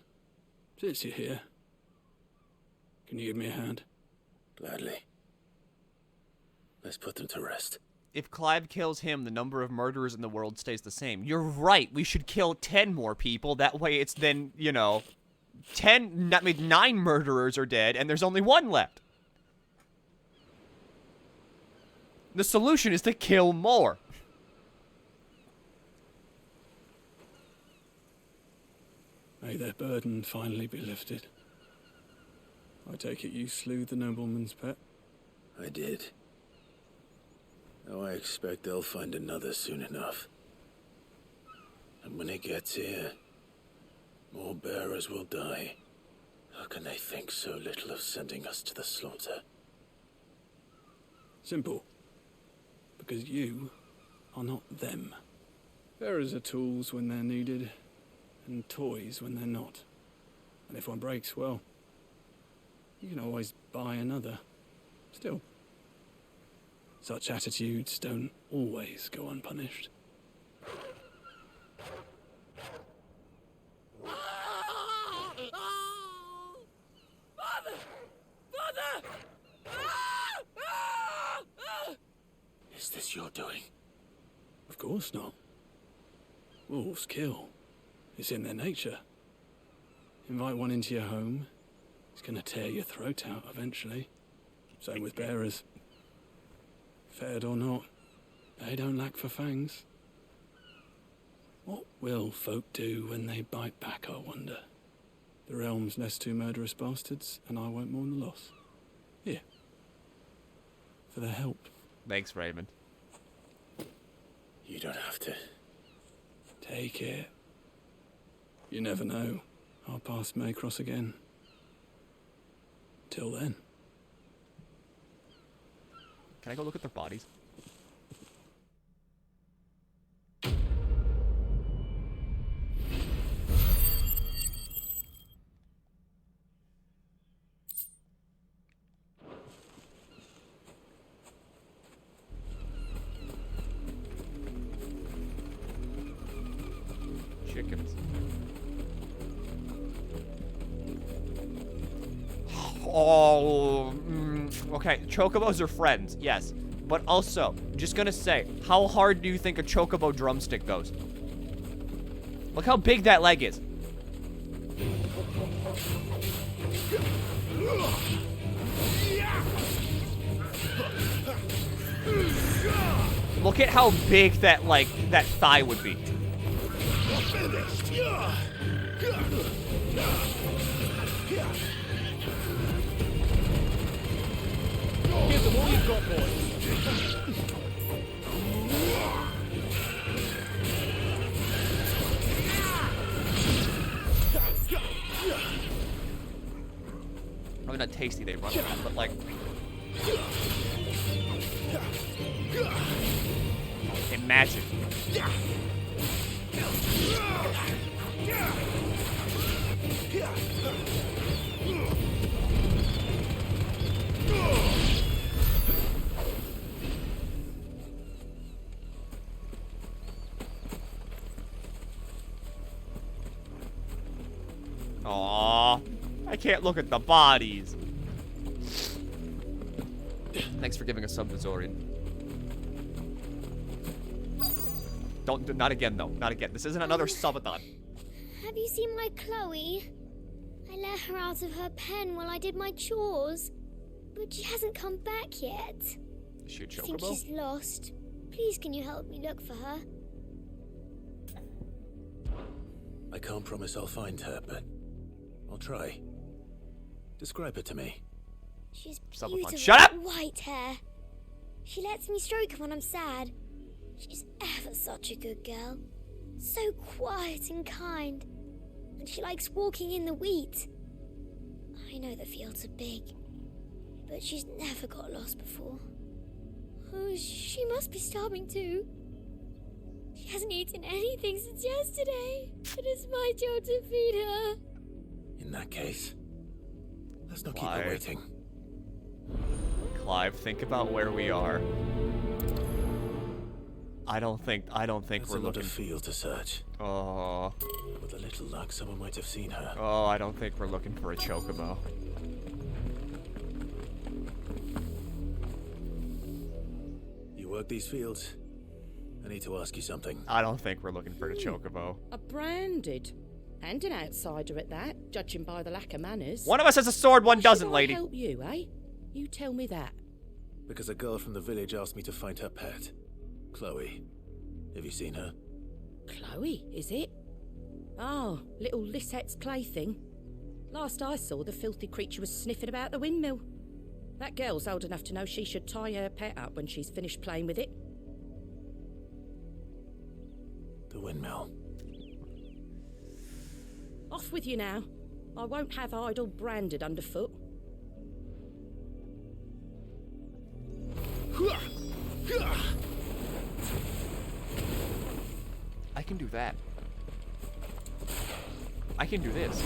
Since you're here, can you give me a hand? Gladly. Let's put them to rest. If Clive kills him, the number of murderers in the world stays the same. You're right. We should kill 10 more people. That way it's then, 9 murderers are dead, and there's only 1 left. The solution is to kill more. May their burden finally be lifted. I take it you slew the nobleman's pet? I did. Now I expect they'll find another soon enough. And when it gets here, more bearers will die. How can they think so little of sending us to the slaughter? Simple. Because you are not them. Bearers are tools when they're needed, and toys when they're not. And if one breaks, well, you can always buy another. Still, such attitudes don't always go unpunished. Is this your doing? Of course not. Wolves kill. It's in their nature. Invite one into your home, it's gonna tear your throat out eventually. Same with bearers. Fed or not, they don't lack for fangs. What will folk do when they bite back, I wonder? The realm's nest two murderous bastards, and I won't mourn the loss. Here. For their help. Thanks, Raymond. You don't have to. Take it. You never know. Our paths may cross again. Till then. Can I go look at their bodies? Chickens. Oh, okay. Chocobos are friends, yes. But also, just gonna say, how hard do you think a chocobo drumstick goes? Look how big that leg is. Look at how big that, like, that thigh would be. Give them all you've got, boys. Probably not tasty, they run around, but like... Imagine. Aww, I can't look at the bodies. Thanks for giving us some Bazorian. Not again though, not again. This isn't another subathon. Have you seen my Chloe? I let her out of her pen while I did my chores, but she hasn't come back yet. Is she a I think chocobo? she's lost. Please, can you help me look for her? I can't promise I'll find her, but I'll try. Describe her to me. She's Subathon. beautiful Shut up! white hair. She lets me stroke her when I'm sad. She's ever such a good girl. So quiet and kind. And she likes walking in the wheat. I know the fields are big, but she's never got lost before. Oh, she must be starving too. She hasn't eaten anything since yesterday. It is my job to feed her. In that case, let's not keep Clive. her waiting. Clive, think about where we are. I don't think That's we're a lot looking. of field to search. Oh. With a little luck, someone might have seen her. Oh, I don't think we're looking for a chocobo. You work these fields? I need to ask you something. I don't think we're looking for a chocobo. A branded. And an outsider at that, judging by the lack of manners. One of us has a sword, one How doesn't, should lady. I help you, eh? You tell me that. Because a girl from the village asked me to find her pet. Chloe. Have you seen her? Chloe, is it? Oh, little Lisette's plaything. Last I saw, the filthy creature was sniffing about the windmill. That girl's old enough to know she should tie her pet up when she's finished playing with it. The windmill. Off with you now. I won't have idle branded underfoot. I can do that. I can do this.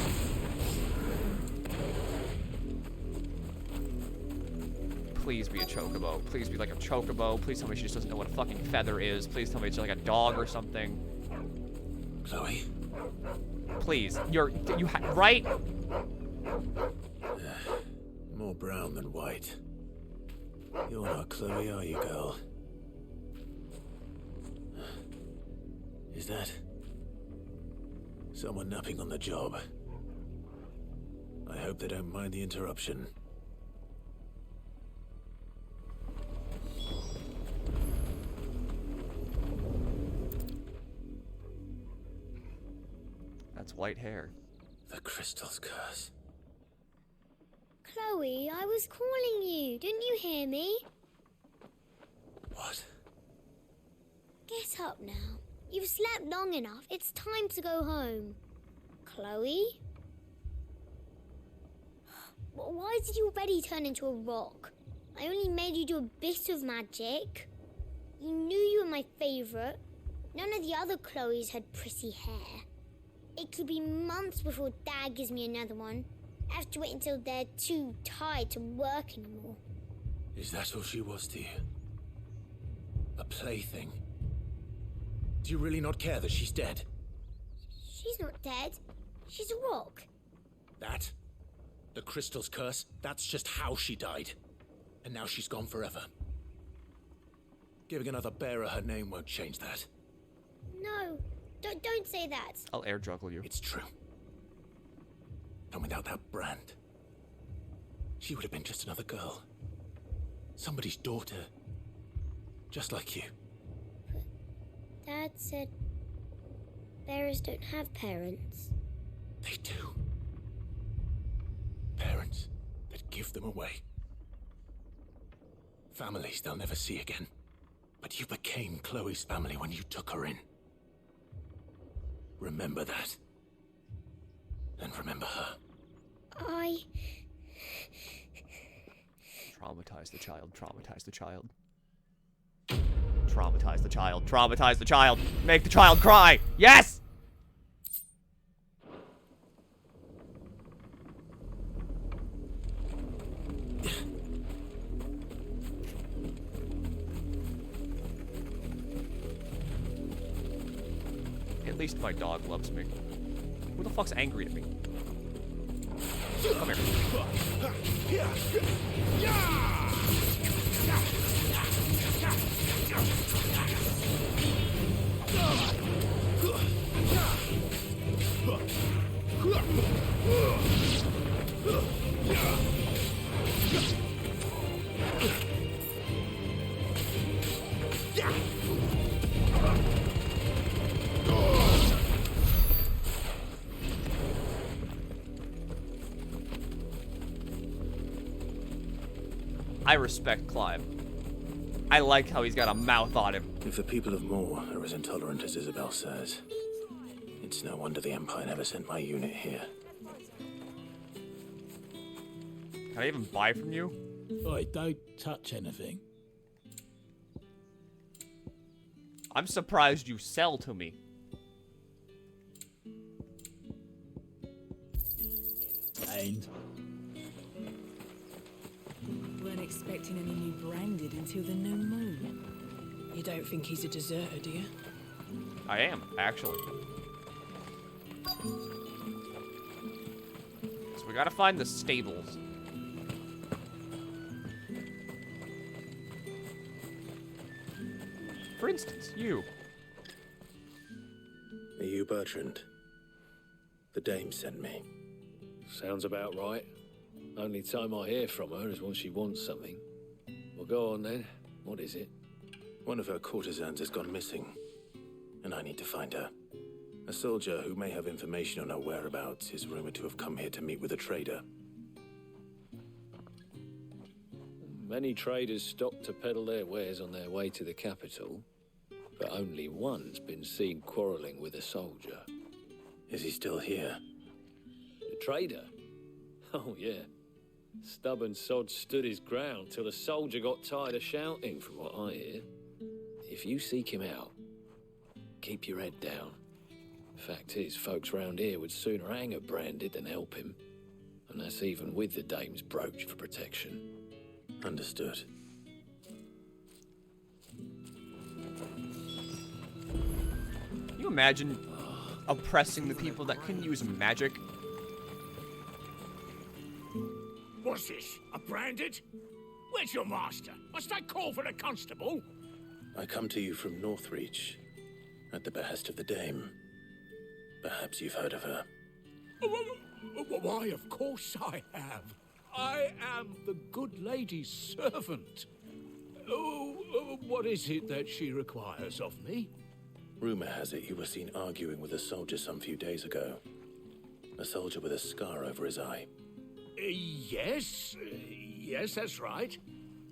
Please be a chocobo. Please be like a chocobo. Please tell me she just doesn't know what a fucking feather is. Please tell me it's like a dog or something. Chloe? Please. Right? More brown than white. You're not Chloe, are you, girl? Is that someone napping on the job? I hope they don't mind the interruption. That's white hair. The crystal's curse. Chloe, I was calling you. Didn't you hear me? What? Get up now. You've slept long enough. It's time to go home. Chloe? Why did you already turn into a rock? I only made you do a bit of magic. You knew you were my favourite. None of the other Chloes had pretty hair. It could be months before Dad gives me another one. I have to wait until they're too tired to work anymore. Is that all she was to you? A plaything? Do you really not care that she's dead? She's not dead. She's a rock. That? The crystal's curse? That's just how she died. And now she's gone forever. Giving another bearer her name won't change that. No, don't say that. I'll air juggle you. It's true. And without that brand, she would have been just another girl. Somebody's daughter. Just like you. Dad said bearers don't have parents. They do. Parents that give them away. Families they'll never see again. But you became Chloe's family when you took her in. Remember that. And remember her. Traumatize the child. Traumatize the child. Traumatize the child. Traumatize the child. Make the child cry. Yes! At least my dog loves me. Who the fuck's angry at me? Come here. I respect Clive. I like how he's got a mouth on him. If the people of Moor are as intolerant as Isabel says, it's no wonder the Empire never sent my unit here. Can I even buy from you? Oi, don't touch anything. I'm surprised you sell to me. And Weren't expecting any new branded until the new moon. You don't think he's a deserter, do you? I am, actually. So we gotta find the stables. For instance, you. Are you Bertrand? The dame sent me. Sounds about right. Only time I hear from her is when she wants something. Well, go on then. What is it? One of her courtesans has gone missing, and I need to find her. A soldier who may have information on her whereabouts is rumored to have come here to meet with a trader. Many traders stop to peddle their wares on their way to the capital, but only one's been seen quarreling with a soldier. Is he still here? The trader? Oh, yeah. Stubborn sod stood his ground till the soldier got tired of shouting, from what I hear. If you seek him out, keep your head down. Fact is, folks round here would sooner hang a branded than help him. And that's even with the dame's brooch for protection. Understood. Can you imagine oppressing the people that can use magic? What's this? A branded? Where's your master? Must I call for the constable? I come to you from Northreach, at the behest of the dame. Perhaps you've heard of her. Why, of course I have. I am the good lady's servant. Oh, what is it that she requires of me? Rumor has it you were seen arguing with a soldier some few days ago. A soldier with a scar over his eye. Yes, that's right.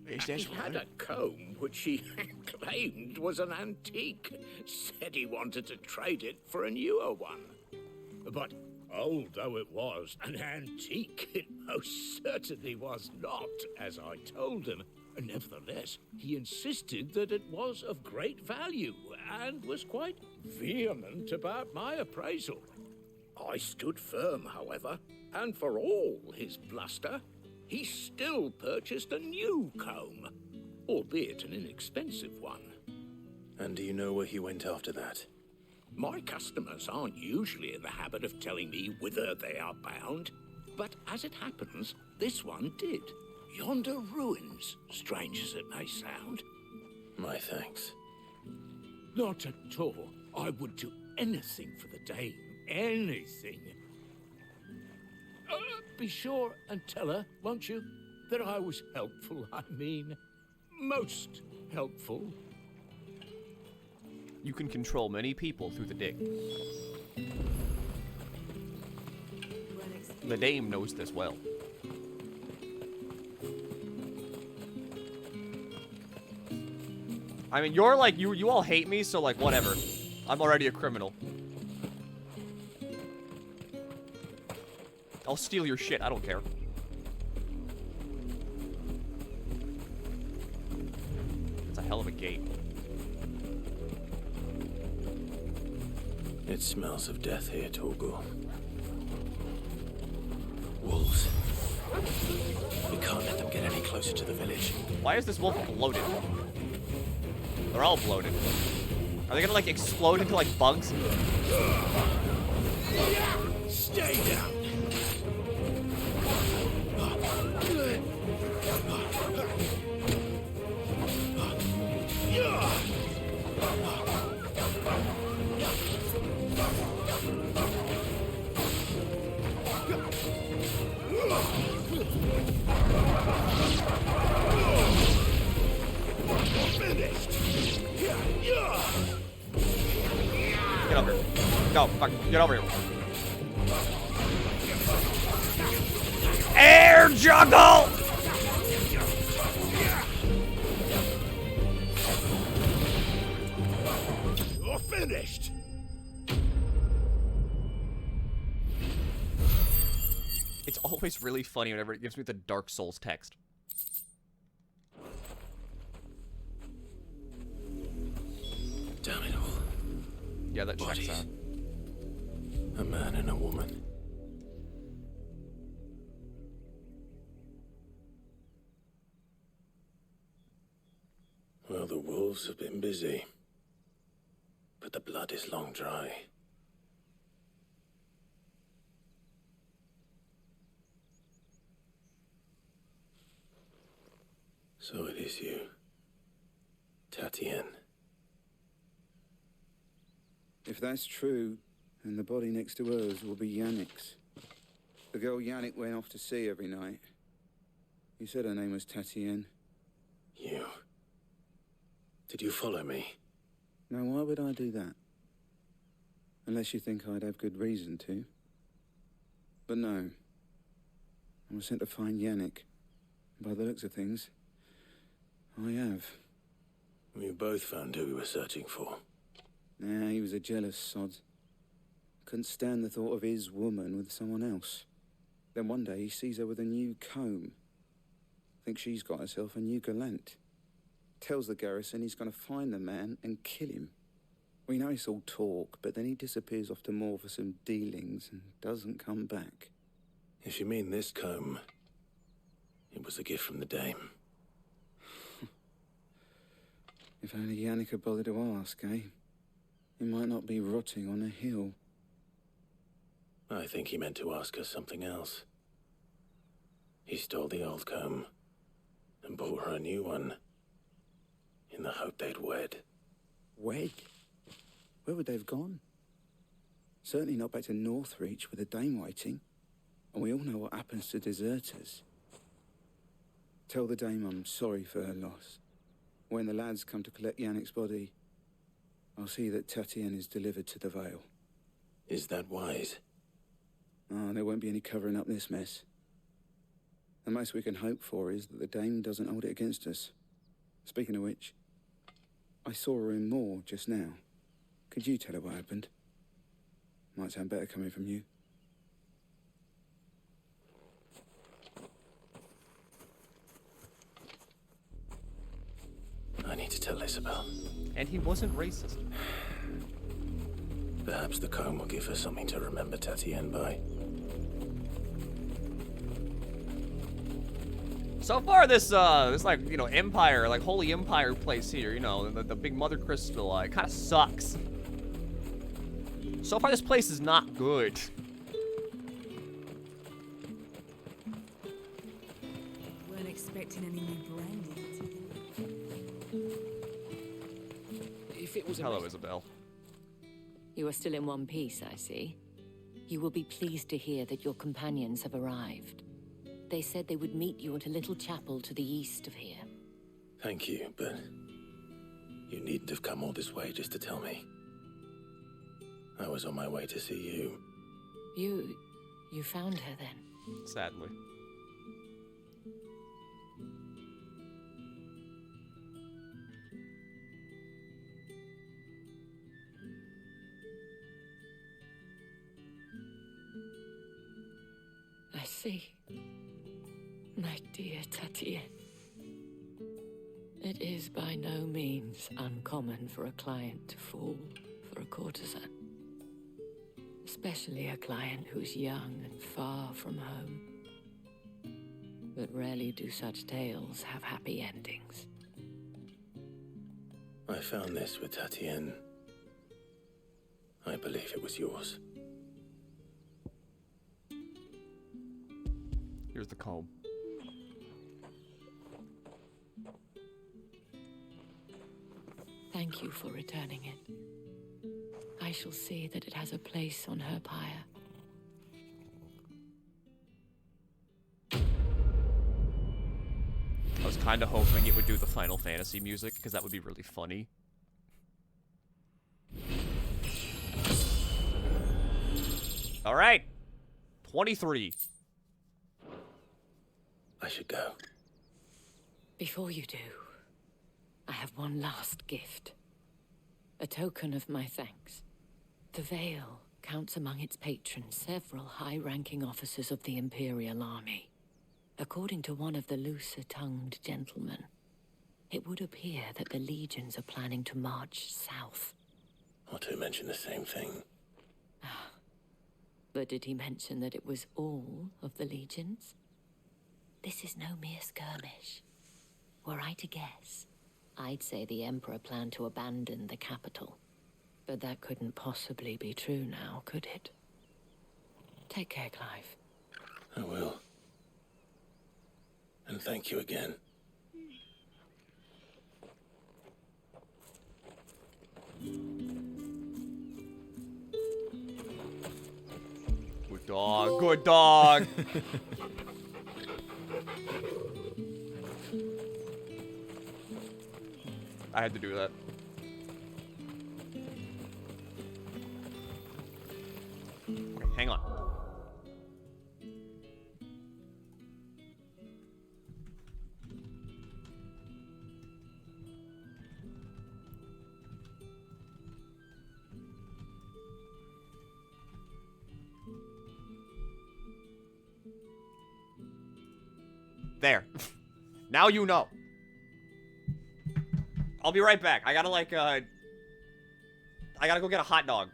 He had a comb which he claimed was an antique. Said he wanted to trade it for a newer one. But old though it was, an antique it most certainly was not, as I told him. Nevertheless, he insisted that it was of great value, and was quite vehement about my appraisal. I stood firm, however, and for all his bluster, he still purchased a new comb, albeit an inexpensive one. And do you know where he went after that? My customers aren't usually in the habit of telling me whither they are bound, but as it happens, this one did. Yonder ruins, strange as it may sound. My thanks. Not at all. I would do anything for the dame. Anything. Be sure and tell her, won't you, that I was helpful. I mean, most helpful. You can control many people through the dig. The dame knows this well. I mean, you're like, you all hate me, so like, whatever. I'm already a criminal. I'll steal your shit, I don't care. It's a hell of a gate. It smells of death here, Torgal. Wolves. We can't let them get any closer to the village. Why is this wolf bloated? They're all bloated. Are they gonna like explode into like bugs? Stay down. Get over here. Go, fuck, get over here. Air juggle! You're finished. It's always really funny whenever it gives me the Dark Souls text. Damn it all. Yeah, that checks out. A man and a woman. Well, the wolves have been busy. But the blood is long dry. So it is you, Tatienne. If that's true, then the body next to hers will be Yannick's. The girl Yannick went off to see every night. You said her name was Tatienne. You... Did you follow me? Now, why would I do that? Unless you think I'd have good reason to. But no. I was sent to find Yannick. By the looks of things, I have. We both found who we were searching for. Nah, he was a jealous sod. Couldn't stand the thought of his woman with someone else. Then one day he sees her with a new comb. Thinks she's got herself a new gallant. Tells the garrison he's going to find the man and kill him. We know it's all talk, but then he disappears off to Moor for some dealings and doesn't come back. If you mean this comb, it was a gift from the dame. If only Yannick had bothered to ask, eh? He might not be rotting on a hill. I think he meant to ask us something else. He stole the old comb and bought her a new one in the hope they'd wed. Wed? Where would they have gone? Certainly not back to Northreach with a dame waiting. And we all know what happens to deserters. Tell the dame I'm sorry for her loss. When the lads come to collect Yannick's body, I'll see that Tatienne is delivered to the Vale. Is that wise? Oh, there won't be any covering up this mess. The most we can hope for is that the dame doesn't hold it against us. Speaking of which, I saw her in Moor just now. Could you tell her what happened? Might sound better coming from you. I need to tell Isabel. And he wasn't racist. Perhaps the comb will give her something to remember Tatienne by. So far, this like, you know, Empire, like Holy Empire place here, you know, the big Mother Crystal, it kind of sucks. So far, this place is not good. Weren't expecting any new branding. If it was Hello, Isabel. You are still in one piece, I see. You will be pleased to hear that your companions have arrived. They said they would meet you at a little chapel to the east of here. Thank you, but you needn't have come all this way just to tell me. I was on my way to see you. You found her then? Sadly. I see. My dear Tatienne. It is by no means uncommon for a client to fall for a courtesan. Especially a client who's young and far from home. But rarely do such tales have happy endings. I found this with Tatienne. I believe it was yours. Here's the comb. Thank you for returning it. I shall see that it has a place on her pyre. I was kind of hoping it would do the Final Fantasy music, because that would be really funny. Alright. 23. I should go. Before you do, I have one last gift. A token of my thanks. The Vale counts among its patrons several high-ranking officers of the Imperial Army. According to one of the looser-tongued gentlemen, it would appear that the legions are planning to march south. Otto mentioned the same thing. But did he mention that it was all of the legions? This is no mere skirmish. Were I to guess, I'd say the Emperor planned to abandon the capital. But that couldn't possibly be true now, could it? Take care, Clive. I will. And thank you again. Good dog, good dog. I had to do that. Okay, hang on. There. Now you know. I'll be right back. I gotta, like, I gotta go get a hot dog.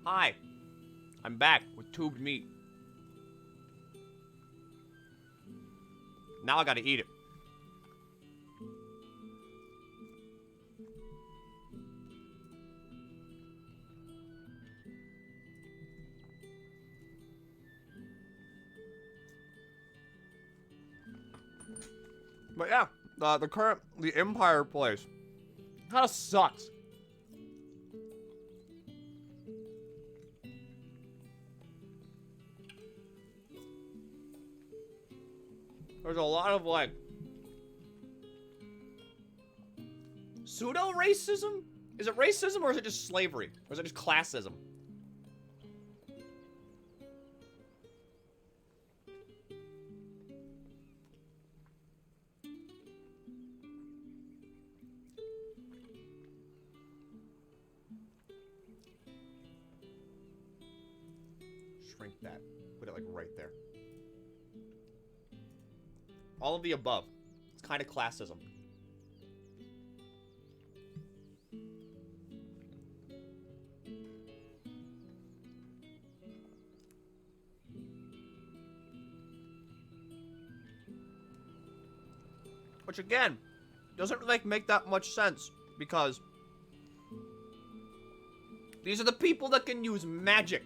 Hi. I'm back with tubed meat. Now I gotta eat it. But yeah, the Empire place kind of sucks. There's a lot of like pseudo racism. Is it racism or is it just slavery? Or is it just classism? Shrink that. Put it like right there. All of the above. It's kind of classism. Which again, doesn't like make that much sense because these are the people that can use magic.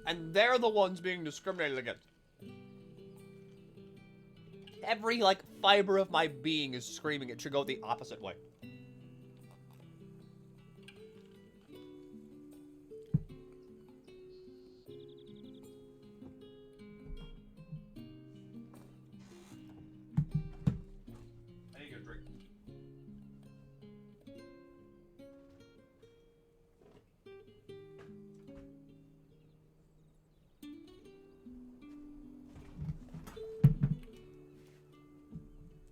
And they're the ones being discriminated against. Every, like, fiber of my being is screaming it should go the opposite way. I need to get a drink.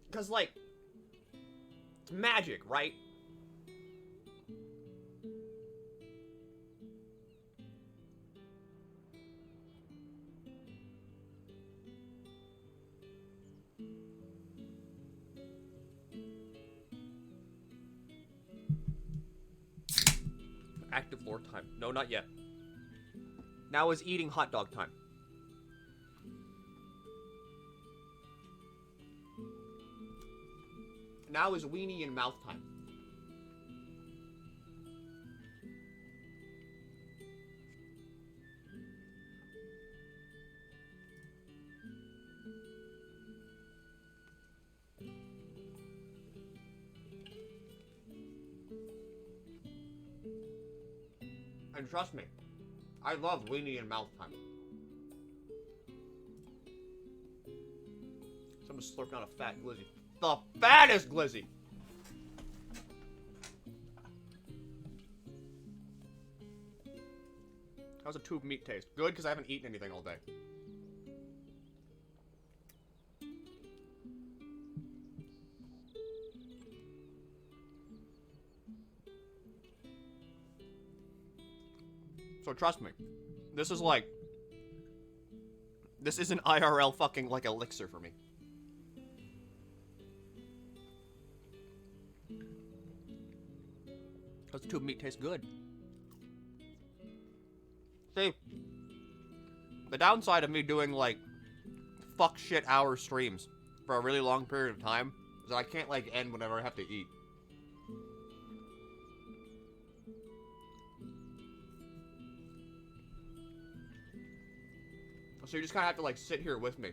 Because, like, it's magic, right? Active lore time. No, not yet. Now is eating hot dog time. Now is weenie and mouth time. And trust me, I love weenie and mouth time. Someone's slurping out a fat glizzy. The fattest glizzy! How's a tube meat taste? Good, because I haven't eaten anything all day. So trust me, this is like... This isn't IRL fucking like elixir for me. Because the tube meat tastes good. See, the downside of me doing, like, fuck shit hour streams for a really long period of time is that I can't, like, end whenever I have to eat. So you just kind of have to, like, sit here with me.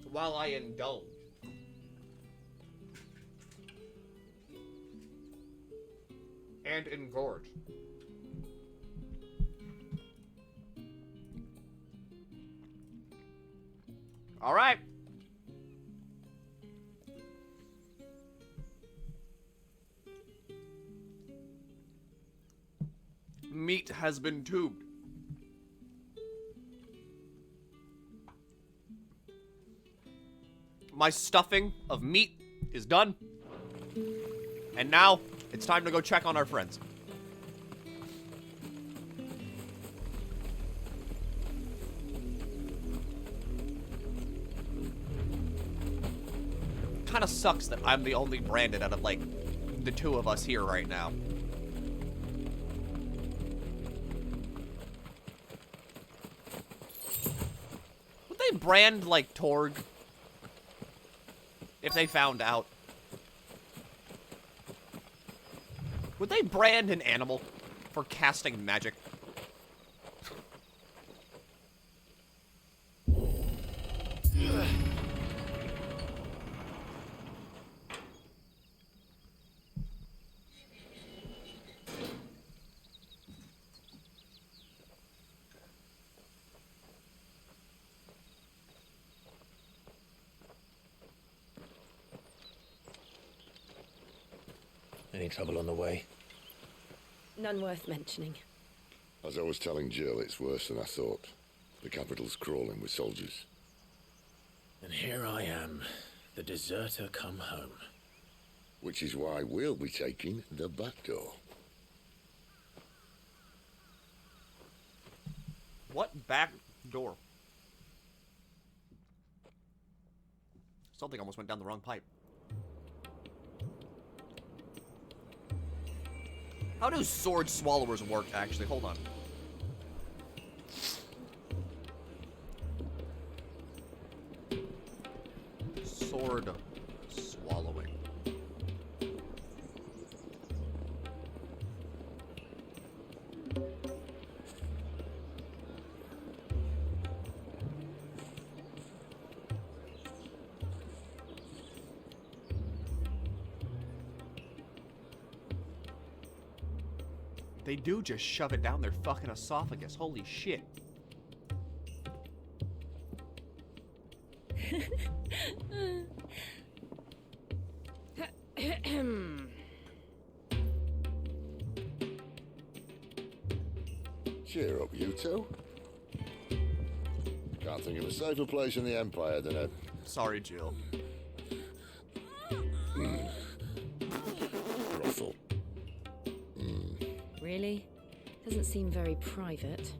While I indulge. And engorge. All right. Meat has been tubed. My stuffing of meat is done. And now, It's time to go check on our friends. Kind of sucks that I'm the only branded out of, like, the two of us here right now. Would they brand, like, Torg? If they found out. Would they brand an animal for casting magic? Any trouble on the way? None worth mentioning. As I was telling Jill, it's worse than I thought. The capital's crawling with soldiers. And here I am, the deserter come home. Which is why we'll be taking the back door. What back door? Something almost went down the wrong pipe. How do sword swallowers work, actually? Hold on. Sword swallowing. They do just shove it down their fucking esophagus. Holy shit. Cheer up, you two. Can't think of a safer place in the Empire than a... Sorry, Jill. brothel. Really? Doesn't seem very private.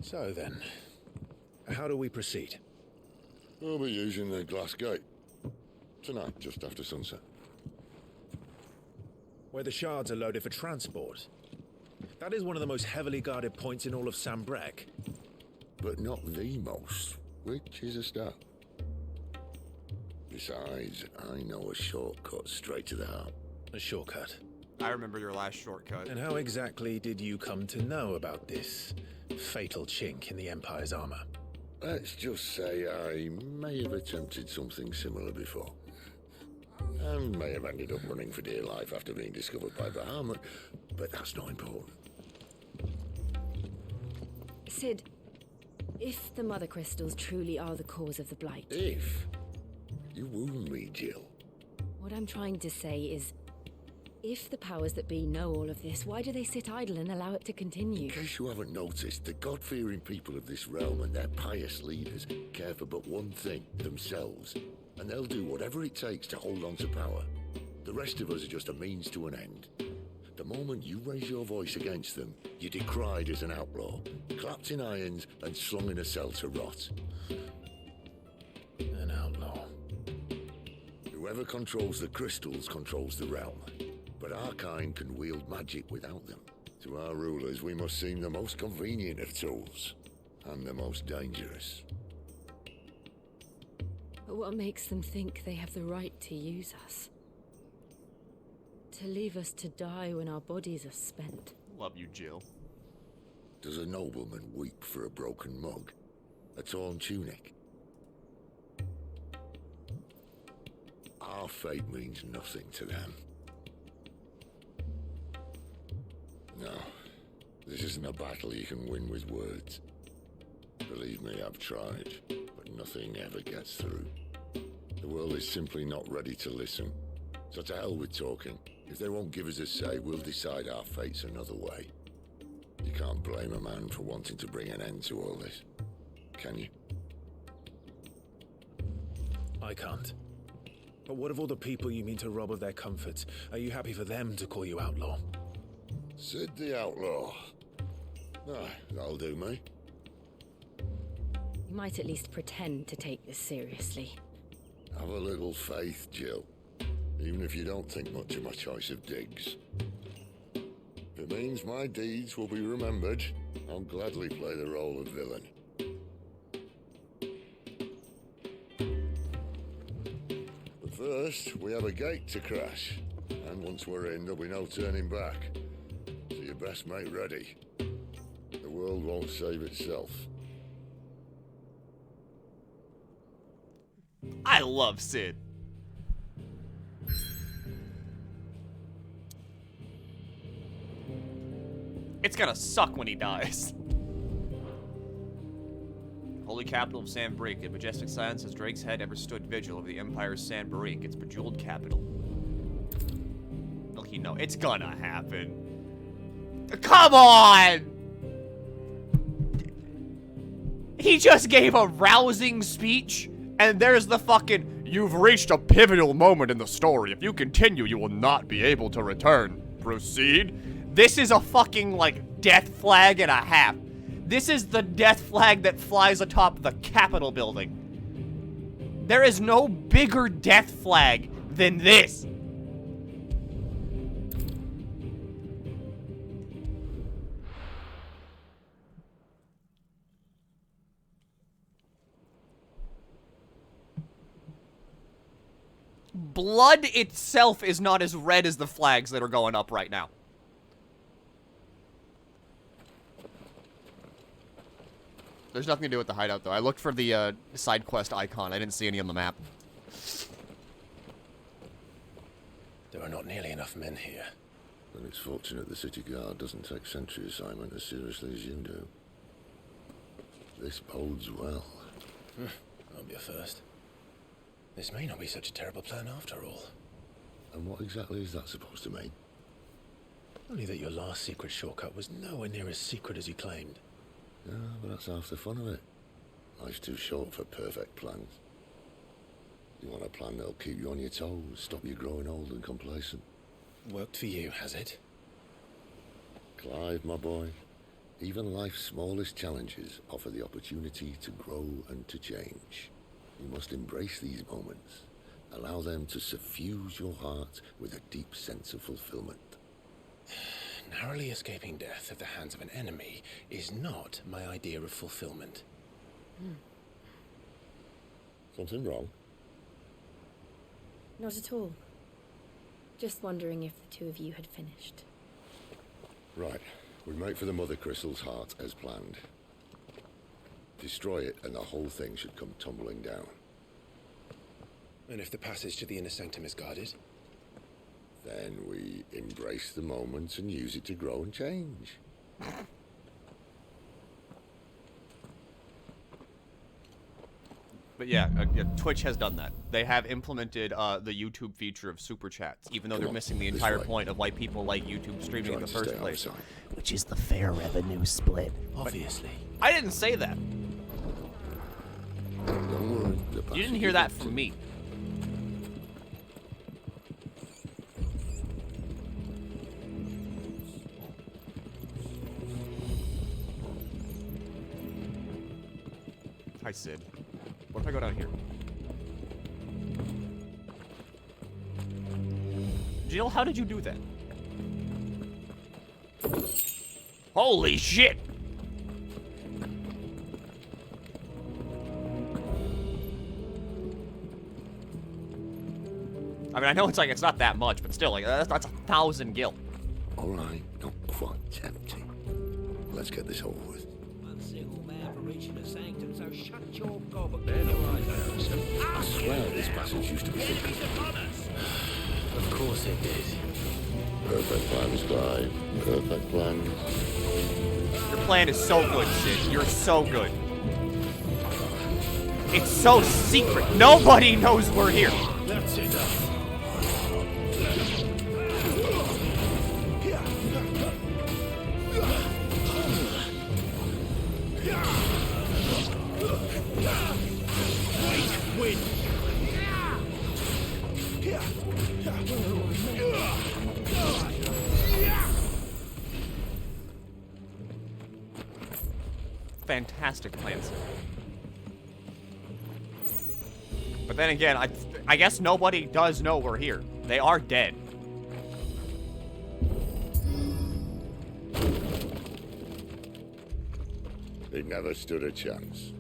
So then, how do we proceed? We'll be using the glass gate. Tonight, just after sunset. Where the shards are loaded for transport. That is one of the most heavily guarded points in all of Sambrek. But not the most, which is a start. Besides, I know a shortcut straight to the heart. A shortcut? I remember your last shortcut. And how exactly did you come to know about this fatal chink in the Empire's armor? Let's just say I may have attempted something similar before. And may have ended up running for dear life after being discovered by Bahamut, but that's not important. Sid, if the Mother Crystals truly are the cause of the Blight... If? You wound me, Jill. What I'm trying to say is, if the powers that be know all of this, why do they sit idle and allow it to continue? In case you haven't noticed, the God-fearing people of this realm and their pious leaders care for but one thing, themselves. And they'll do whatever it takes to hold on to power. The rest of us are just a means to an end. The moment you raise your voice against them, you're decried as an outlaw, clapped in irons and slung in a cell to rot. An outlaw. Whoever controls the crystals controls the realm. But our kind can wield magic without them. To our rulers, we must seem the most convenient of tools, and the most dangerous. But what makes them think they have the right to use us? To leave us to die when our bodies are spent? Love you, Jill. Does a nobleman weep for a broken mug? A torn tunic? Our fate means nothing to them. No, this isn't a battle you can win with words. Believe me, I've tried, but nothing ever gets through. The world is simply not ready to listen. So to hell with talking. If they won't give us a say, we'll decide our fates another way. You can't blame a man for wanting to bring an end to all this, can you? I can't. But what of all the people you mean to rob of their comforts? Are you happy for them to call you outlaw? Sid the Outlaw. Ah, that'll do me. You might at least pretend to take this seriously. Have a little faith, Jill. Even if you don't think much of my choice of digs. If it means my deeds will be remembered, I'll gladly play the role of villain. But first, we have a gate to crash. And once we're in, there'll be no turning back. So you best make ready. The world won't save itself. I love Sid. It's gonna suck when he dies. Holy capital of San Brink, in majestic silence as Drake's head ever stood vigil over the Empire's San Brink, its bejeweled capital. Milky, no, it's gonna happen. Come on! He just gave a rousing speech, and there's the fucking, you've reached a pivotal moment in the story. If you continue, you will not be able to return. Proceed. This is a fucking, like, death flag and a half. This is the death flag that flies atop the Capitol building. There is no bigger death flag than this. Blood itself is not as red as the flags that are going up right now. There's nothing to do with the hideout, though. I looked for the side quest icon. I didn't see any on the map. There are not nearly enough men here. Then it's fortunate the city guard doesn't take sentry assignment as seriously as you do. This bodes well. I'll be a first. This may not be such a terrible plan after all. And what exactly is that supposed to mean? Only that your last secret shortcut was nowhere near as secret as you claimed. Yeah, but that's half the fun of it. Life's too short for perfect plans. You want a plan that'll keep you on your toes, stop you growing old and complacent. Worked for you, has it? Clive, my boy, even life's smallest challenges offer the opportunity to grow and to change. You must embrace these moments. Allow them to suffuse your heart with a deep sense of fulfillment. Narrowly escaping death at the hands of an enemy is not my idea of fulfillment. Something wrong? Not at all. Just wondering if the two of you had finished. Right. We make for the Mother Crystal's heart as planned. Destroy it and the whole thing should come tumbling down. And if the passage to the inner sanctum is guarded? Then we embrace the moment and use it to grow and change. But yeah, Twitch has done that. They have implemented the YouTube feature of super chats, even though they're missing the entire point of why people like YouTube streaming in the first place. Which is the fair revenue split. Obviously. I didn't say that. Don't worry. You didn't hear that from me. Hi, Sid. What if I go down here? Jill, how did you do that? Holy shit! I mean, I know it's not that much, but still, like, that's 1,000 gil. All right, not quite tempting. Let's get this over with. One single man for reaching the sanctum, so shut your gob up. I swear this passage used to be secret. Of course it did. Perfect plans, Clive. Perfect plans. Your plan is so good, Sid. You're so good. It's so secret. Nobody knows we're here. That's enough. fantastic plans. But then again, I guess nobody does know we're here. They are dead. They never stood a chance.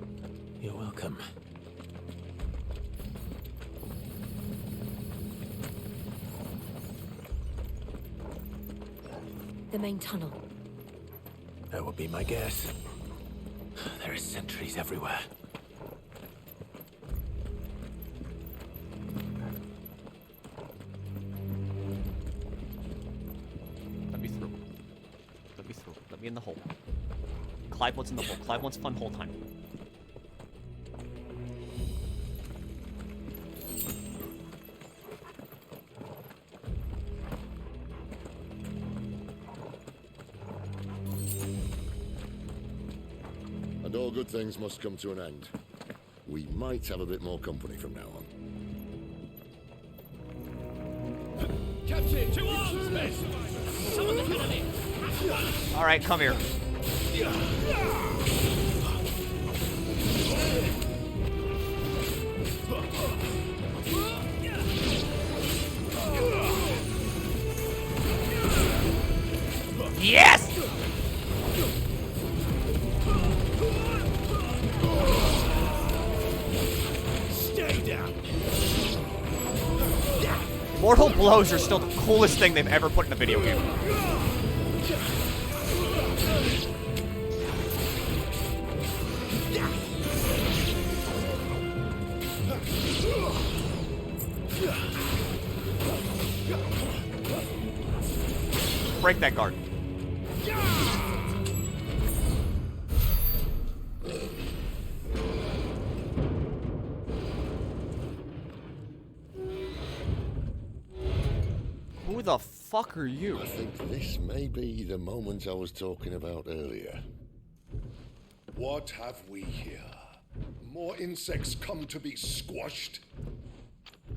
You're welcome. The main tunnel. That would be my guess. There are sentries everywhere. Let me through. Let me through. Let me in the hole. Clive wants in the hole. Clive wants fun whole time. And all good things must come to an end. We might have a bit more company from now on. Captain, to arms, men! Summon the cannoneer! All right, come here. Yes! Stay down! Mortal blows are still the coolest thing they've ever put in a video game. Break that guard. Who the fuck are you? I think this may be the moment I was talking about earlier. What have we here? More insects come to be squashed?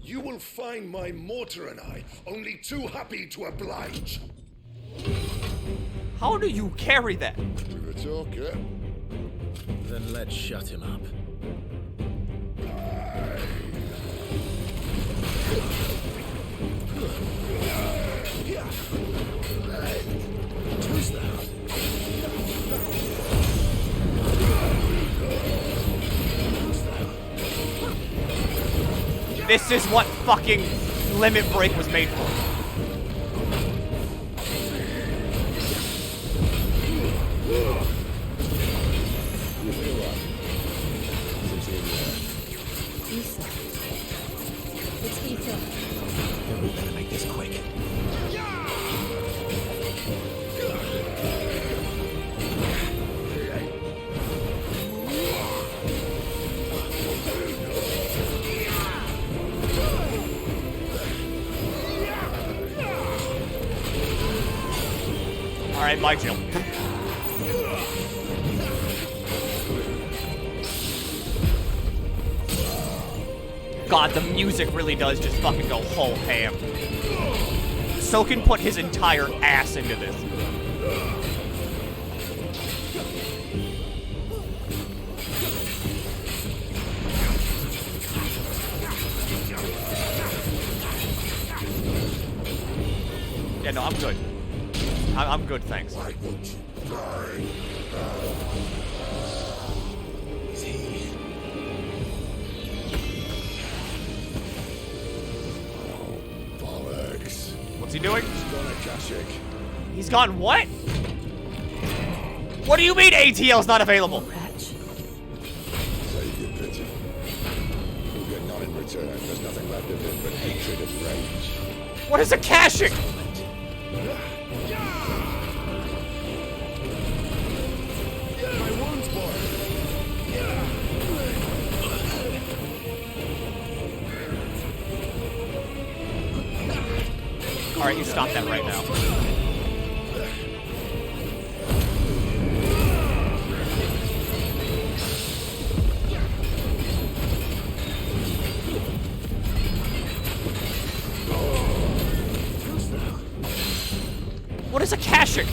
You will find my mortar and I only too happy to oblige. How do you carry that? With a talker. Then let's shut him up. Who's that? This is what fucking Limit Break was made for. Ether. It's Ether. Then we better make this quick. All right, bye, Jill. God, the music really does just fucking go whole ham. So can put his entire ass into this. Yeah, no, I'm good. I'm good, thanks. Bollocks. What's he doing? He's gone Akashic. He's gone what? What do you mean ATL's not available? Save your pity. You'll get none in return. There's nothing left of him but hatred and rage. What is Akashic? My wounds, boy. All right, you stop that right now. What is Akashic?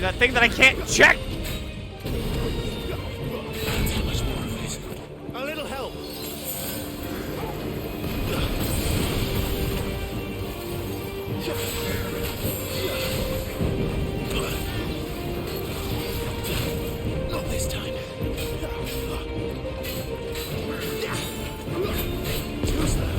that thing that I can't check! How much more of this? A little help. Not this time. Too slow.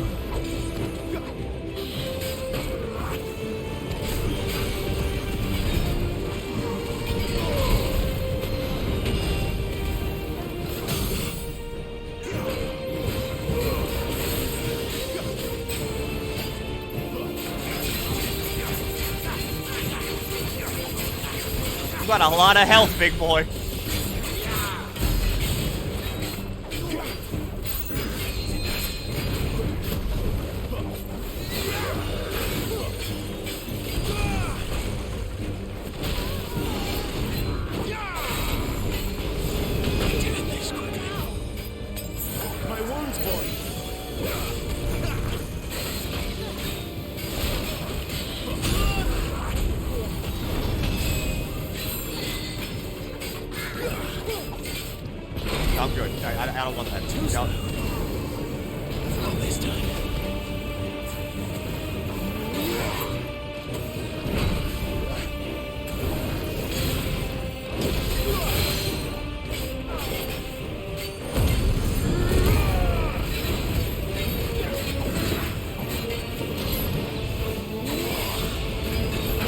You got a lot of health, big boy. My wounds, boy. I'm good. I don't want that. No. Not this time.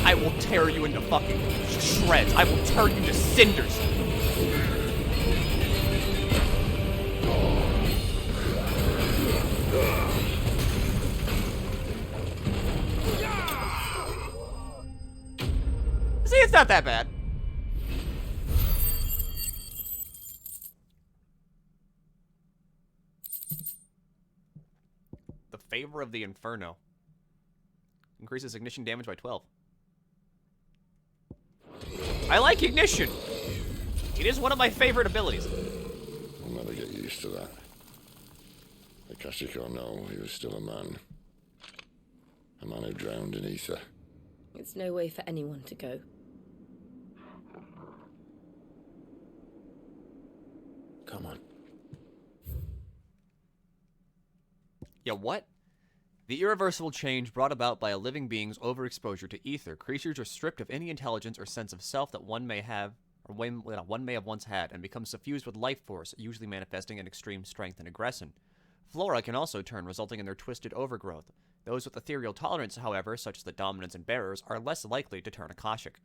I will tear you into fucking shreds. I will turn you to cinders. See, it's not that bad. The Favor of the Inferno. Increases ignition damage by 12. I like ignition. It is one of my favorite abilities. I'll never get used to that. Akashic or no, he was still a man. A man who drowned in ether. It's no way for anyone to go. Come on. Yeah, what? The irreversible change brought about by a living being's overexposure to ether. Creatures are stripped of any intelligence or sense of self that one may have, or one may have once had, and become suffused with life force, usually manifesting in extreme strength and aggression. Flora can also turn, resulting in their twisted overgrowth. Those with ethereal tolerance, however, such as the dominants and bearers, are less likely to turn Akashic.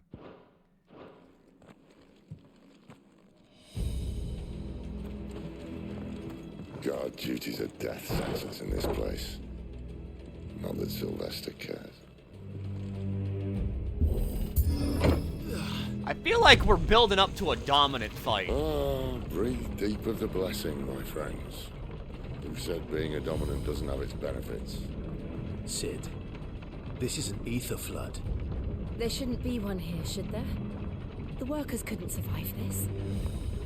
God, duty's a death sentence in this place. Not that Sylvester cares. I feel like we're building up to a dominant fight. Oh, breathe deep of the blessing, my friends. Who said being a dominant doesn't have its benefits? Sid, this is an ether flood. There shouldn't be one here, should there? The workers couldn't survive this.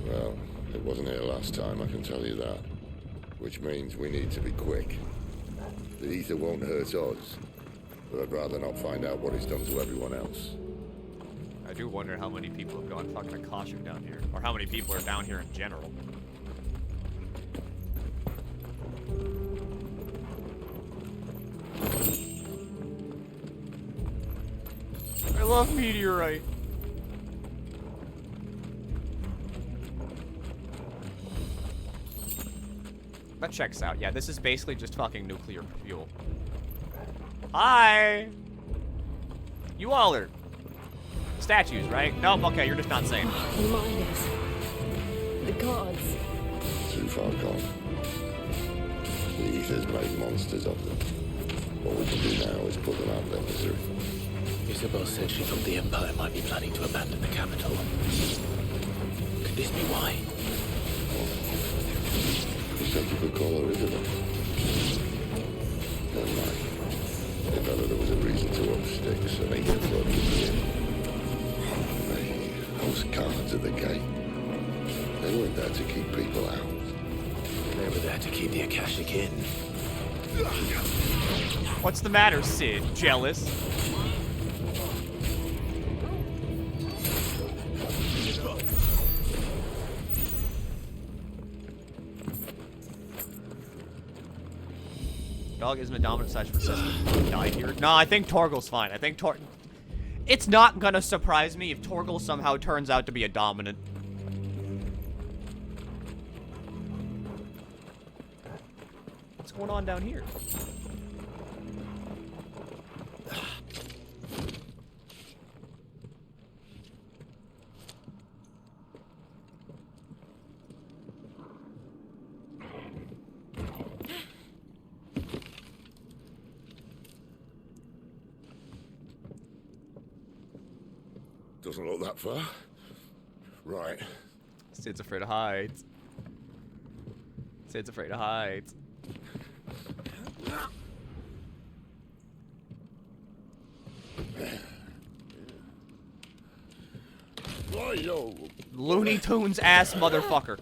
Well, it wasn't here last time, I can tell you that. Which means we need to be quick. The ether won't hurt us, but I'd rather not find out what it's done to everyone else. I do wonder how many people have gone fucking Akashic down here, or how many people are down here in general. I love meteorite. That checks out. Yeah, this is basically just fucking nuclear fuel. Hi! You all are statues, right? Nope, okay, you're just not sane. Remind us. The gods. Too far gone. The ether's made monsters of them. What we can do now is put them out of their misery. Isabel said she thought the Empire might be planning to abandon the capital. Could this be why? You said you could call her Isabel. Never mind. If ever there was a reason to up sticks, an ether flood would be in. Those guards at the gate. They weren't there to keep people out. They were there to keep the Akashic in. What's the matter, Sid? Jealous? Dog isn't a dominant size for system. Died here. No, I think Torgal's fine. I think It's not gonna surprise me if Torgal somehow turns out to be a dominant. What's going on down here? Doesn't look that far. Right. Sid's afraid of heights. Sid's afraid of heights. Looney Tunes ass motherfucker.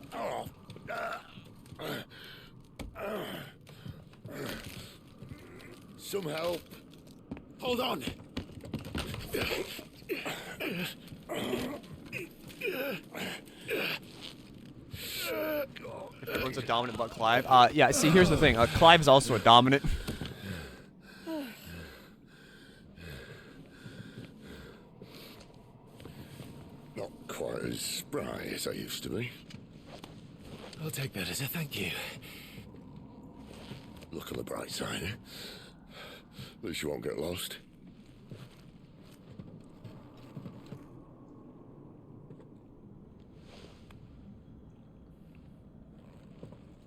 Some help. Hold on. If everyone's a dominant but Clive. Yeah, see, here's the thing. Clive is also a dominant. Not quite as spry as I used to be. I'll take that as a thank you. Look on the bright side, eh? At least you won't get lost.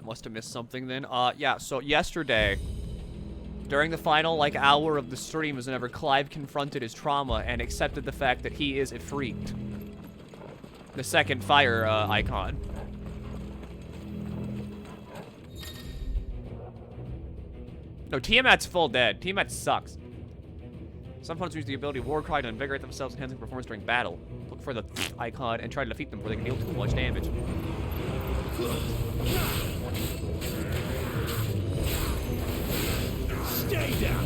I must have missed something then. Yeah, so yesterday, during the final, like, hour of the stream is whenever Clive confronted his trauma and accepted the fact that he is a freak. The second fire, icon. No, Tiamat's full dead. Tiamat sucks. Some opponents use the ability Warcry to invigorate themselves, enhancing performance during battle. Look for the icon and try to defeat them before they can deal too much damage. Stay down.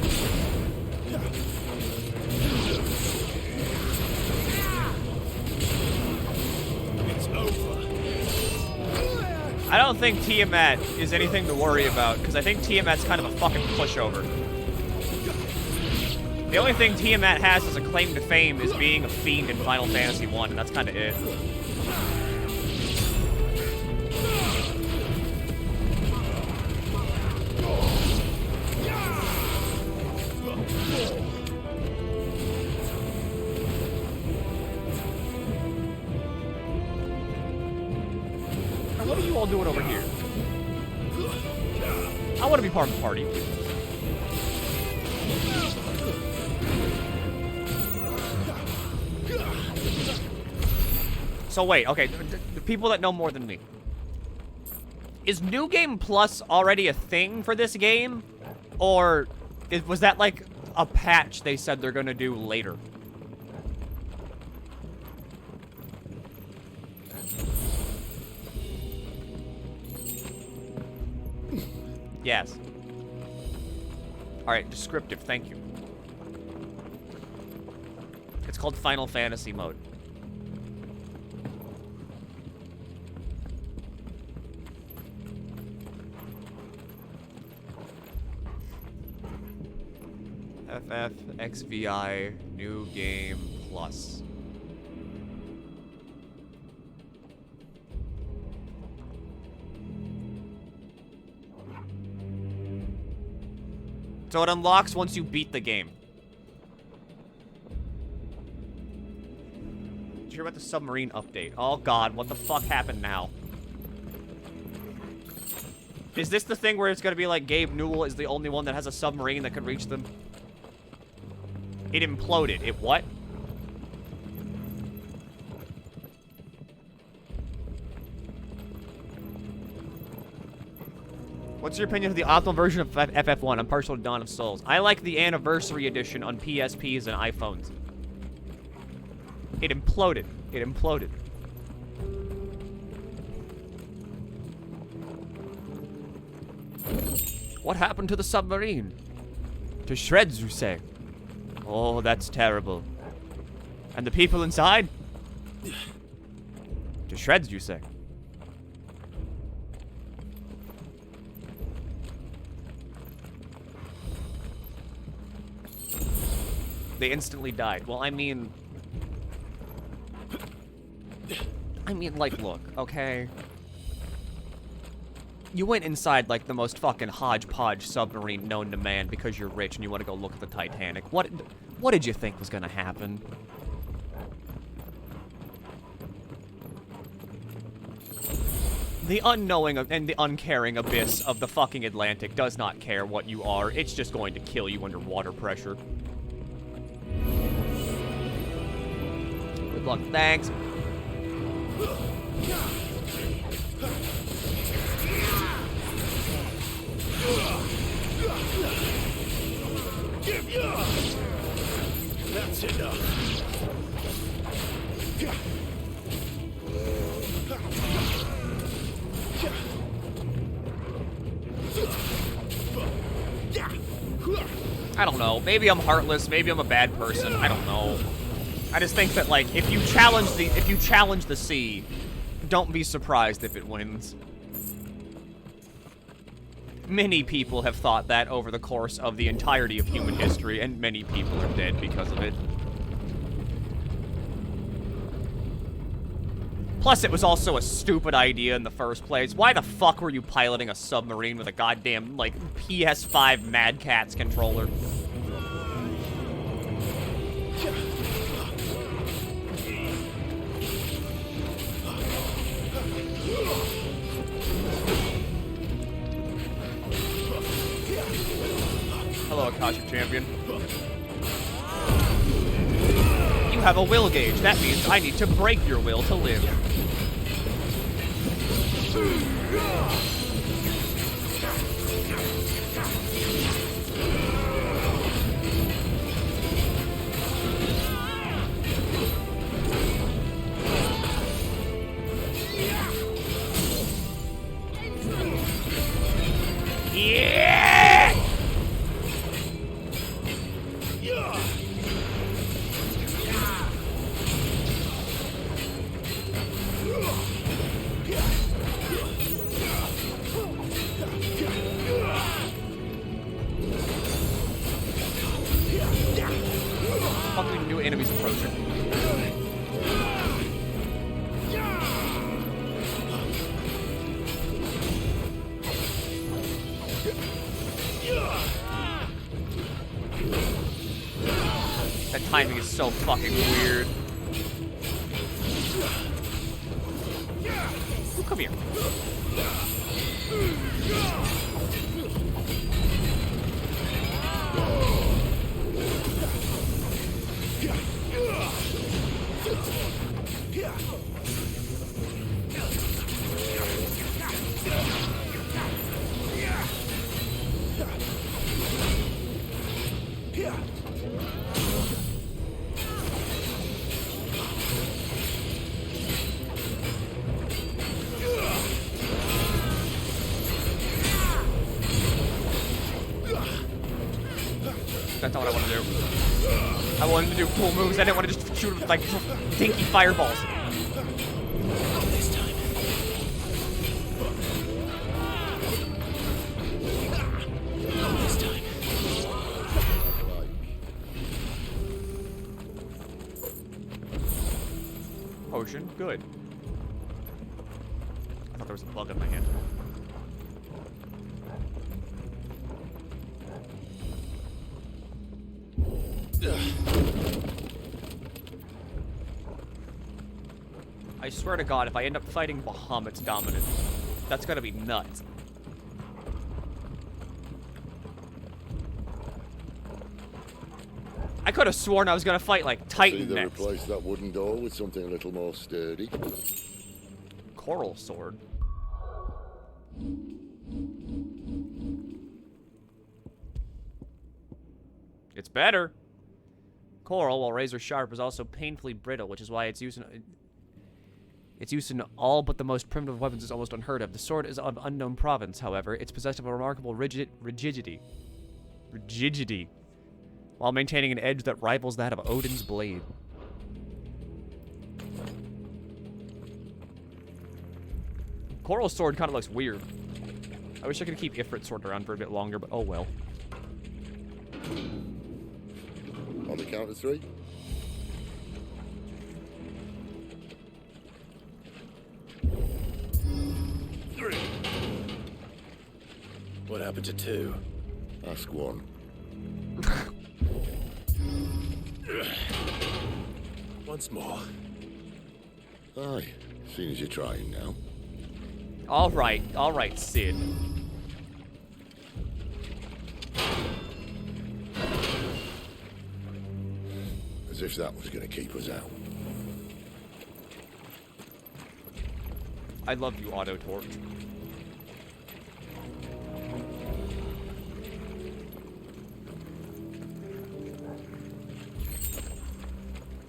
It's over. I don't think Tiamat is anything to worry about, because I think Tiamat's kind of a fucking pushover. The only thing Tiamat has as a claim to fame is being a fiend in Final Fantasy 1, and that's kind of it. What are you all doing over here? I want to be part of the party. So wait, okay, the people that know more than me. Is New Game Plus already a thing for this game? Or was that like a patch they said they're gonna do later? Yes. Alright, descriptive, thank you. It's called Final Fantasy mode. FFXVI New Game Plus. So it unlocks once you beat the game. Did you hear about the submarine update? Oh god, what the fuck happened now? Is this the thing where it's gonna be like Gabe Newell is the only one that has a submarine that could reach them? It imploded. It what? What's your opinion of the optimal version of FF1? I'm partial to Dawn of Souls. I like the Anniversary Edition on PSPs and iPhones. It imploded. It imploded. What happened to the submarine? To shreds, you say? Oh, that's terrible. And the people inside? To shreds, you say? They instantly died. Well, I mean, like, look, okay? You went inside, like, the most fucking hodgepodge submarine known to man because you're rich and you want to go look at the Titanic. What did you think was gonna happen? The unknowing and the uncaring abyss of the fucking Atlantic does not care what you are. It's just going to kill you under water pressure. Good luck. Thanks. That's enough. I don't know. Maybe I'm heartless. Maybe I'm a bad person. I don't know. I just think that, like, if you challenge the sea, don't be surprised if it wins. Many people have thought that over the course of the entirety of human history, and many people are dead because of it. Plus, it was also a stupid idea in the first place. Why the fuck were you piloting a submarine with a goddamn, like, PS5 Mad Catz controller? Hello, Akashic Champion. You have a will gauge. That means I need to break your will to live. Yeah! Fucking new enemies approaching. That timing is so fucking weird. Ooh, come here. That's not what I wanted to do. I wanted to do cool moves. I didn't want to just shoot with, like, dinky fireballs. Not this time. Not this time. Potion. Good. I thought there was a bug in my hand. I swear to God, if I end up fighting Bahamut's dominant, that's gonna be nuts. I could have sworn I was gonna fight, like, Titan Either next. replace that wooden door with something a little more sturdy. Coral sword. It's better. Coral, while razor sharp, is also painfully brittle, which is why its use in all but the most primitive weapons is almost unheard of. The sword is of unknown province, however. It's possessed of a remarkable rigidity, while maintaining an edge that rivals that of Odin's blade. Coral sword kind of looks weird. I wish I could keep Ifrit's sword around for a bit longer, but oh well. On the count count of 3? What happened to 2? Ask 1. Once more. Aye, seeing as you're trying now. All right, Sid. As if that was going to keep us out. I love you, Auto Torque.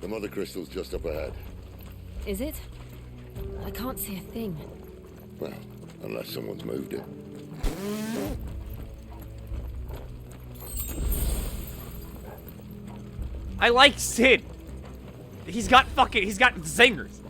The mother crystal's just up ahead. Is it? I can't see a thing. Well, unless someone's moved it. I like Sid. He's got zingers.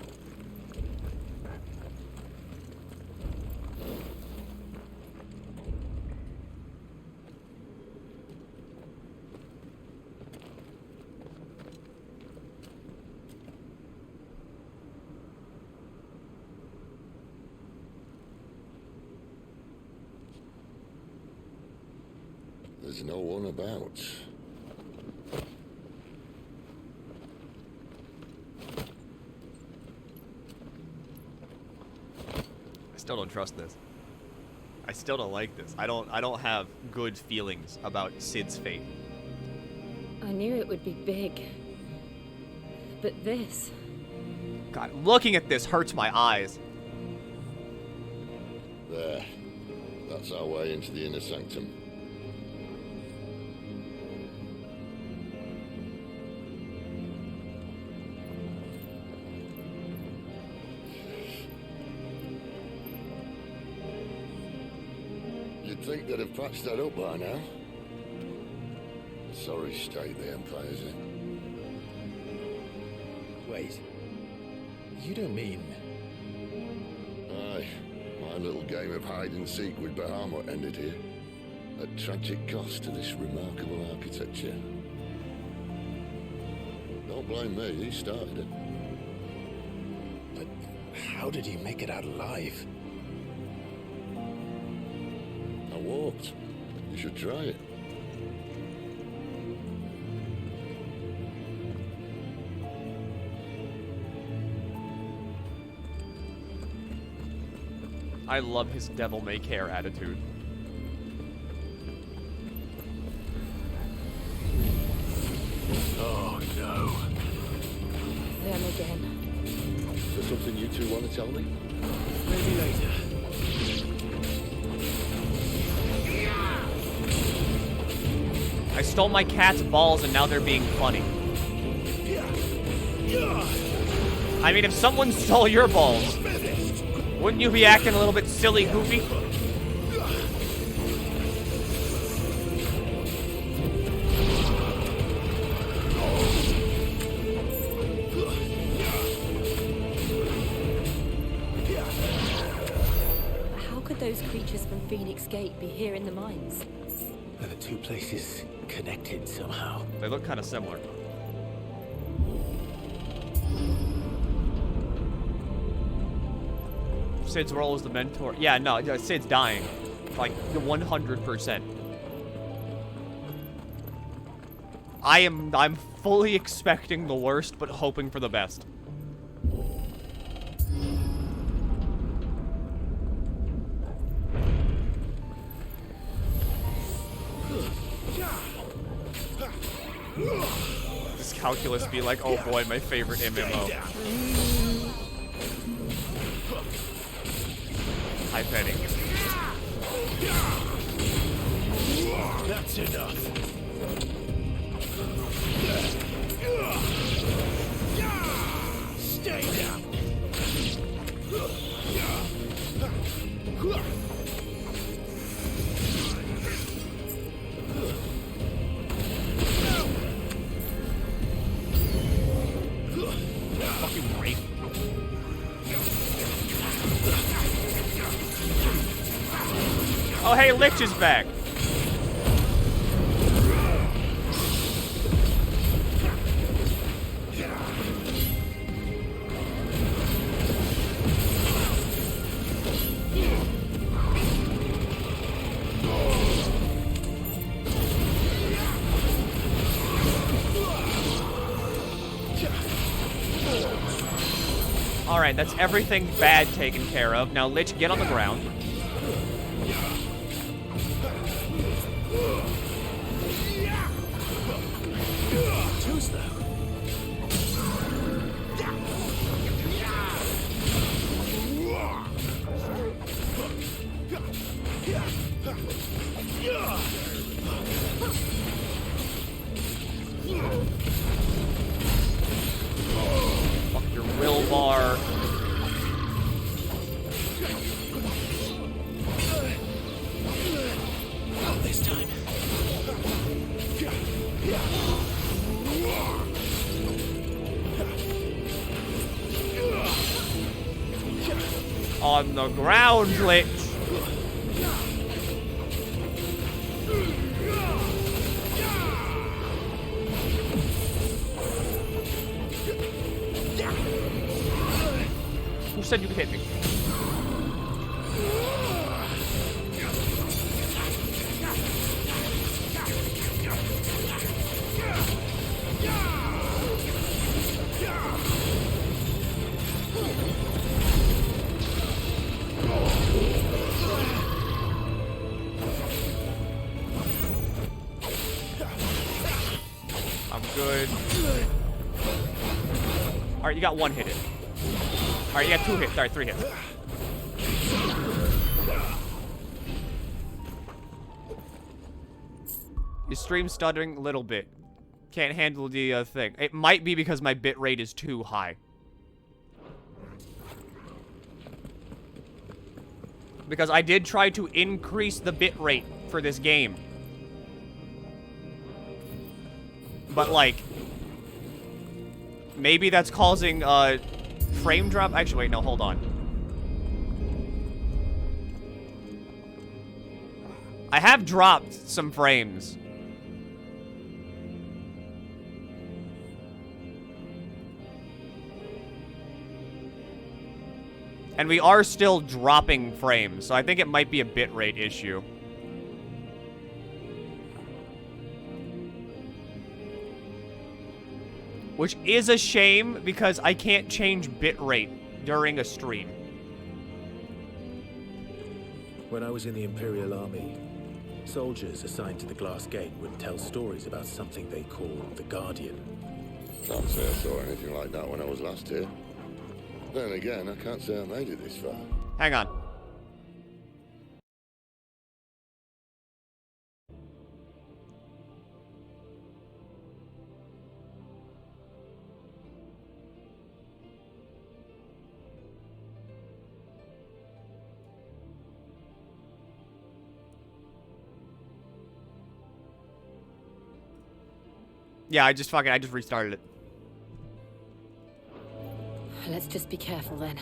There's no one about. I still don't trust this. I still don't like this. I don't have good feelings about Sid's fate. I knew it would be big. But this... God, looking at this hurts my eyes. There. That's our way into the inner sanctum. You'd think they'd have patched that up by now. Sorry state the Empire's in. Wait. You don't mean... Aye. My little game of hide-and-seek with Bahamut ended here. At tragic cost to this remarkable architecture. Don't blame me, he started it. But how did he make it out alive? I walked. You should try it. I love his devil-may-care attitude. Oh, no. Them again. Is there something you two want to tell me? Maybe later. I stole my cat's balls and now they're being funny. I mean, if someone stole your balls, wouldn't you be acting a little bit silly, goofy? How could those creatures from Phoenix Gate be here in the mines? Are the two places connected somehow? They look kind of similar. Sid's role as the mentor. Yeah, no, Sid's dying. Like, 100%. I'm fully expecting the worst, but hoping for the best. Does calculus be like, oh boy, my favorite MMO? High betting. That's enough. Stay down. Fucking rape. Oh, hey, Lich is back. Alright, that's everything bad taken care of. Now, Lich, get on the ground. Fuck your will bar. Not this time. On the ground, Lich. Who said you could hit me? I'm good. Alright, you got one hit in. Alright, you got 2 hits. Alright, 3 hits. Your stream's stuttering a little bit. Can't handle the thing. It might be because my bit rate is too high. Because I did try to increase the bit rate for this game. But, like, maybe that's causing, frame drop? Actually, wait, no, hold on. I have dropped some frames. And we are still dropping frames, so I think it might be a bitrate issue. Which is a shame, because I can't change bitrate during a stream. When I was in the Imperial Army, soldiers assigned to the Glass Gate would tell stories about something they called the Guardian. Can't say I saw anything like that when I was last here. Then again, I can't say I made it this far. Hang on. Yeah, I just restarted it. Let's just be careful then.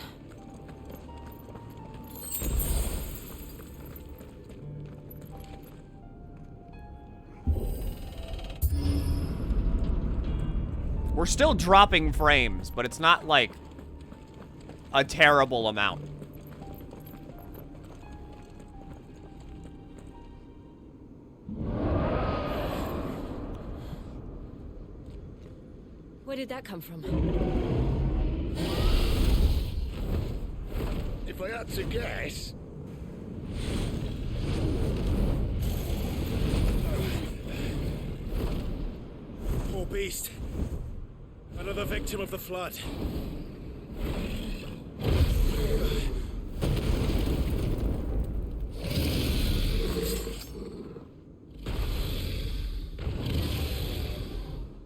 We're still dropping frames, but it's not like a terrible amount. Where did that come from? If I had to guess... Poor beast. Another victim of the flood.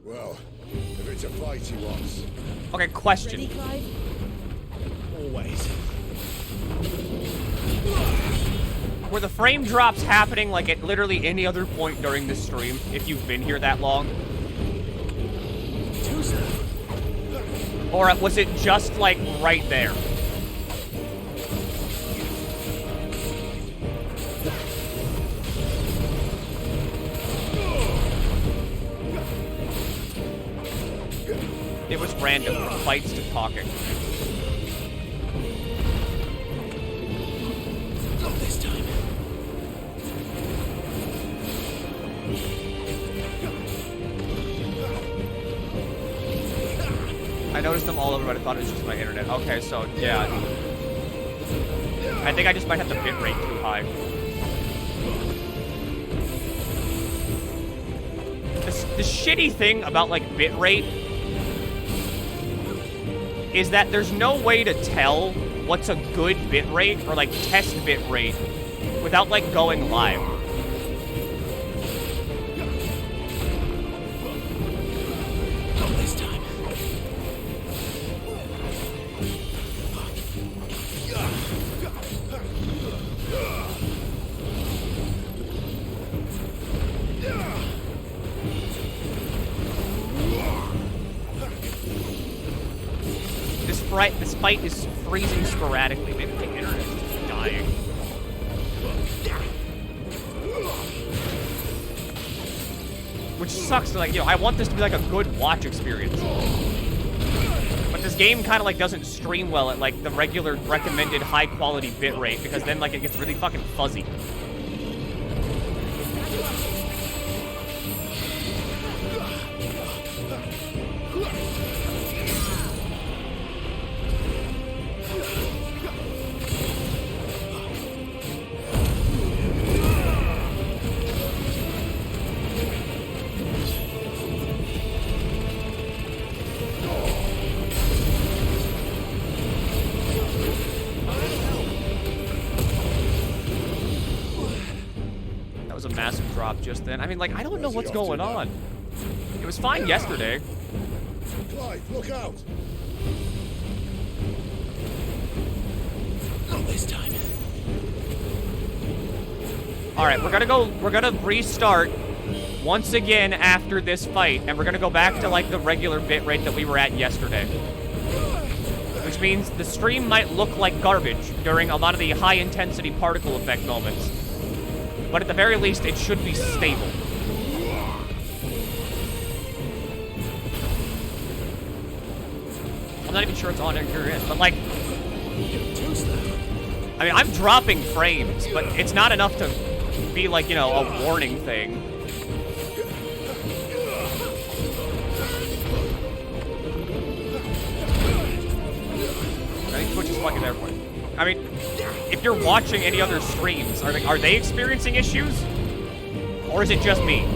Well, if it's a fight he wants. Okay, question. Ready, Clive? Always. Were the frame drops happening like at literally any other point during this stream, if you've been here that long? Or was it just like right there? It was random, from fights to talking. Not this time. I noticed noticed them all over, but I thought it was just my internet. Okay, so, yeah. I think I just might have the bitrate too high. The shitty thing about, like, bitrate is that there's no way to tell what's a good bitrate or, like, test bitrate without, like, going live. This fight is freezing sporadically. Maybe the internet is just dying. Which sucks. Like, you know, I want this to be like a good watch experience. But this game kind of like doesn't stream well at like the regular recommended high quality bitrate because then like it gets really fucking fuzzy. Just then. I mean, like, I don't know what's going on. It was fine yesterday. Clive, look out! Not this time. Alright, we're gonna restart once again after this fight, and we're gonna go back to, like, the regular bitrate that we were at yesterday. Which means the stream might look like garbage during a lot of the high-intensity particle effect moments. But at the very least, it should be stable. I'm not even sure it's on your end, but like... I mean, I'm dropping frames, but it's not enough to be like, you know, a warning thing. I think Twitch is fucking there for you. I mean, if you're watching any other streams, are they experiencing issues? Or is it just me?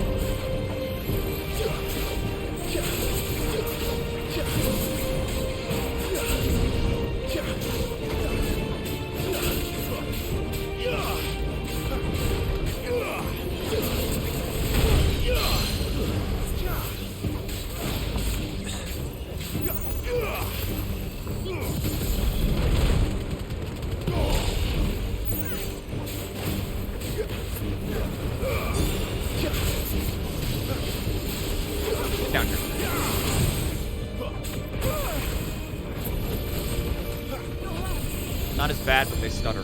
Down here. Not as bad, but they stutter.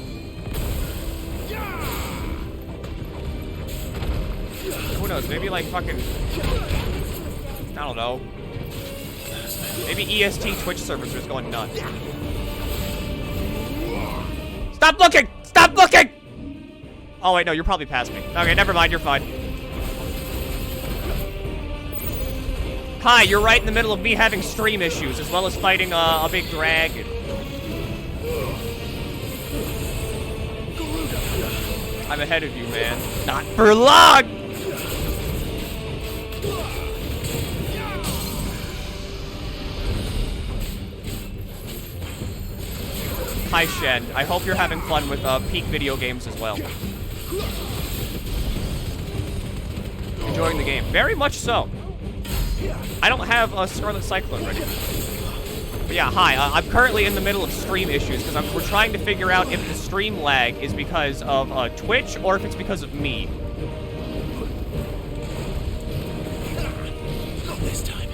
Who knows? Maybe like fucking... I don't know. Maybe EST Twitch servers are just going nuts. Stop looking! Stop looking! Oh wait, no, you're probably past me. Okay, never mind, you're fine. Hi, you're right in the middle of me having stream issues, as well as fighting a big dragon. I'm ahead of you, man. Not for long! Hi, Shen. I hope you're having fun with Peak video games as well. Enjoying the game. Very much so. I don't have a Scarlet Cyclone ready. But yeah, hi. I'm currently in the middle of stream issues because we're trying to figure out if the stream lag is because of Twitch or if it's because of me. Not this time.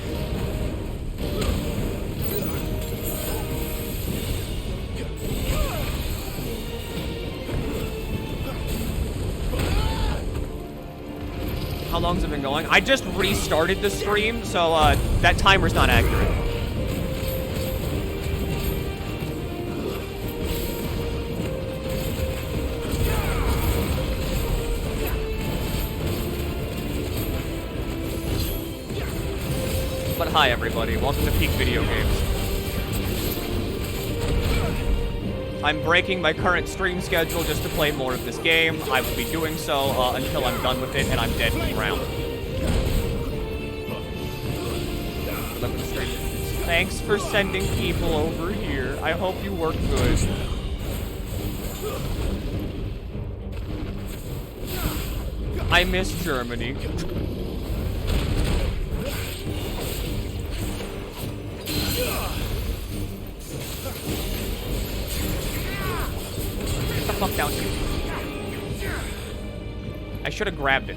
How long's it been going? I just restarted the stream, so that timer's not accurate. But hi, everybody. Welcome to Peak Video Games. I'm breaking my current stream schedule just to play more of this game. I will be doing so until I'm done with it and I'm dead to the ground. Look at the stream. Thanks for sending people over here. I hope you work good. I miss Germany. Get the fuck down here. I should have grabbed it.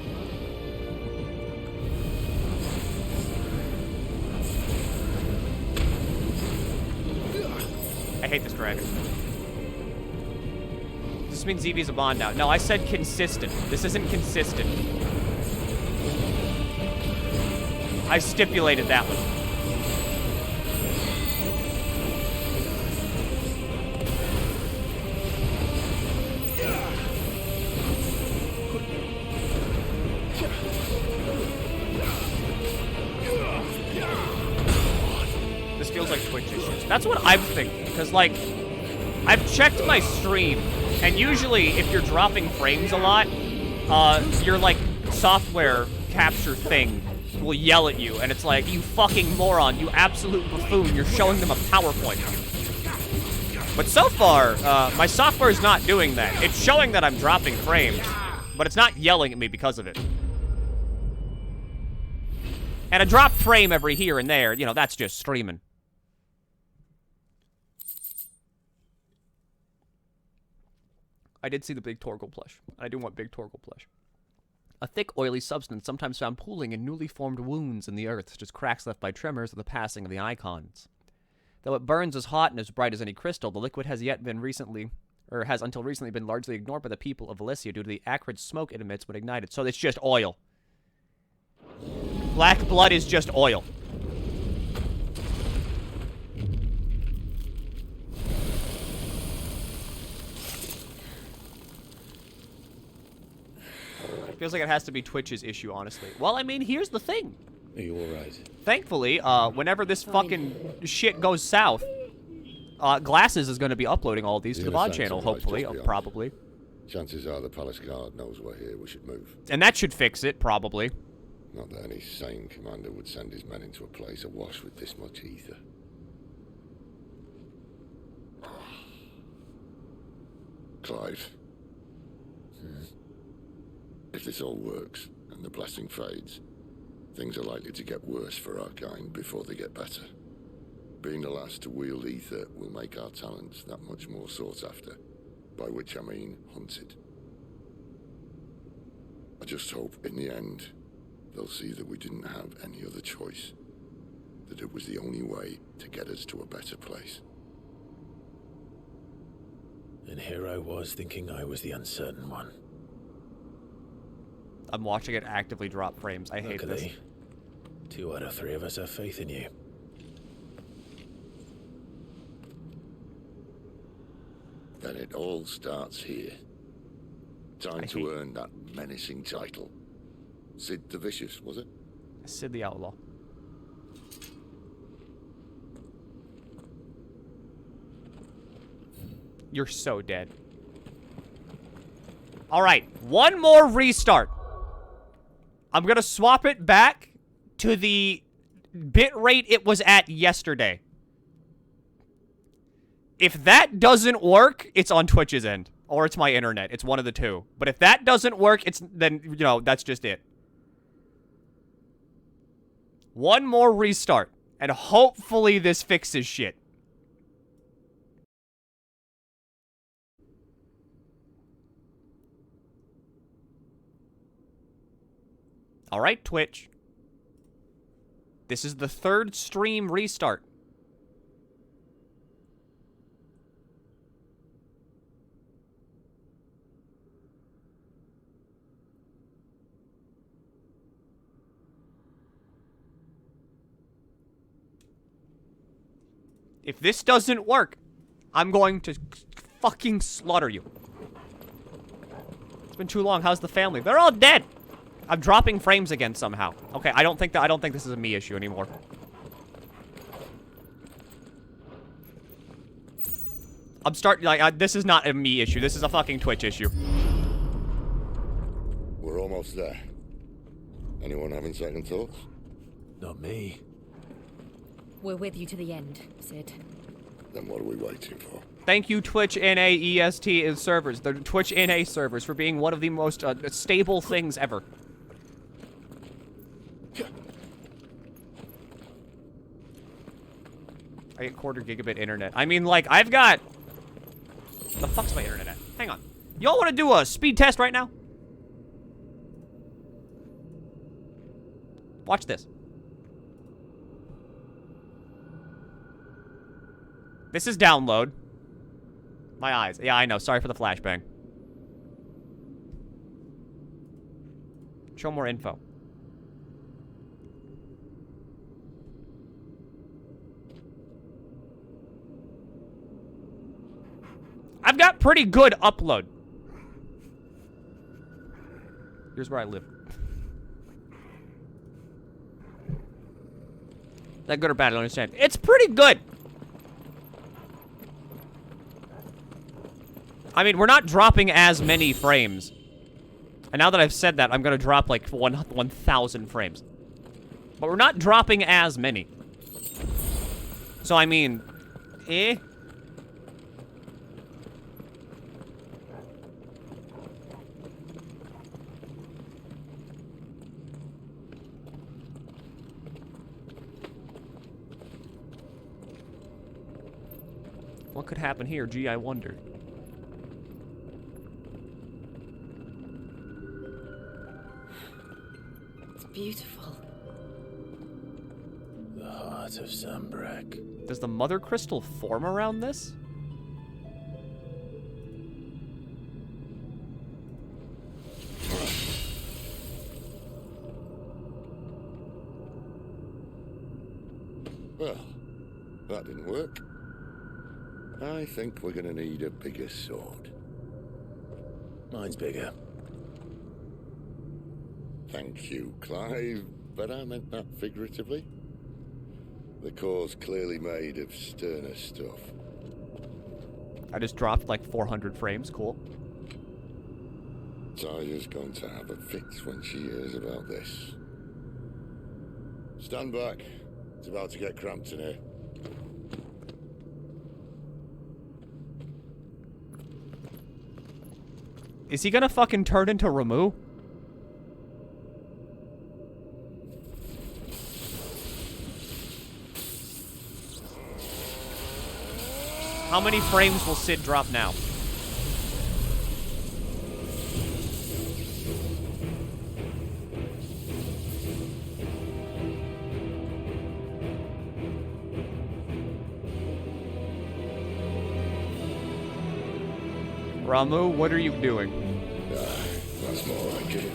I hate this dragon. This means Evie's a bond now. No, I said consistent. This isn't consistent. I stipulated that one. This feels like Twitch issues. That's what I'm thinking, because, like, I've checked my stream, and usually, if you're dropping frames a lot, your, like, software capture thing will yell at you, and it's like, you fucking moron, you absolute buffoon, you're showing them a PowerPoint. But so far, my software is not doing that. It's showing that I'm dropping frames, but it's not yelling at me because of it. And a dropped frame every here and there, you know, that's just streaming. I did see the big Torgal plush. I do want big Torgal plush. A thick, oily substance sometimes found pooling in newly formed wounds in the earth, such as cracks left by tremors or the passing of the icons. Though it burns as hot and as bright as any crystal, the liquid has until recently been largely ignored by the people of Valencia due to the acrid smoke it emits when ignited. So it's just oil. Black blood is just oil. Feels like it has to be Twitch's issue, honestly. Well, I mean, here's the thing. Are you alright? Thankfully, whenever this fucking shit goes south, Glasses is going to be uploading all of these to the VOD channel, hopefully, probably. Chances are the Palace Guard knows we're here. We should move. And that should fix it, probably. Not that any sane commander would send his men into a place awash with this much ether. Clive. If this all works, and the blessing fades, things are likely to get worse for our kind before they get better. Being the last to wield ether will make our talents that much more sought after, by which I mean hunted. I just hope, in the end, they'll see that we didn't have any other choice, that it was the only way to get us to a better place. And here I was thinking I was the uncertain one. I'm watching it actively drop frames. I hate this. 2 out of 3 of us have faith in you. Then it all starts here. Time to earn that menacing title. Sid the Vicious, was it? Sid the Outlaw. You're so dead. Alright, one more restart. I'm gonna swap it back to the bit rate it was at yesterday. If that doesn't work, it's on Twitch's end. Or it's my internet. It's one of the two. But if that doesn't work, then, you know, that's just it. One more restart. And hopefully this fixes shit. Alright, Twitch. This is the 3rd stream restart. If this doesn't work, I'm going to fucking slaughter you. It's been too long. How's the family? They're all dead. I'm dropping frames again somehow. Okay, I don't think this is a me issue anymore. I'm starting, like, this is not a me issue. This is a fucking Twitch issue. We're almost there. Anyone having second thoughts? Not me. We're with you to the end, Sid. Then what are we waiting for? Thank you, Twitch NA EST servers, the Twitch NA servers, for being one of the most stable things ever. I get quarter gigabit internet. I mean, like, I've got... The fuck's my internet at? Hang on. Y'all want to do a speed test right now? Watch this. This is download. My eyes. Yeah, I know. Sorry for the flashbang. Show more info. I've got pretty good upload. Here's where I live. Is that good or bad? I don't understand. It's pretty good. I mean, we're not dropping as many frames. And now that I've said that, I'm going to drop like 1,000 frames. But we're not dropping as many. So, I mean, eh? What could happen here? Gee, I wonder. It's beautiful. The heart of Sunbreak. Does the mother crystal form around this? Well, that didn't work. I think we're gonna need a bigger sword. Mine's bigger. Thank you, Clive, but I meant that figuratively. The core's clearly made of sterner stuff. I just dropped like 400 frames. Cool. Tyler's going to have a fit when she hears about this. Stand back. It's about to get cramped in here. Is he gonna fucking turn into Ramu? How many frames will Sid drop now? Ramu, what are you doing? That's more like it.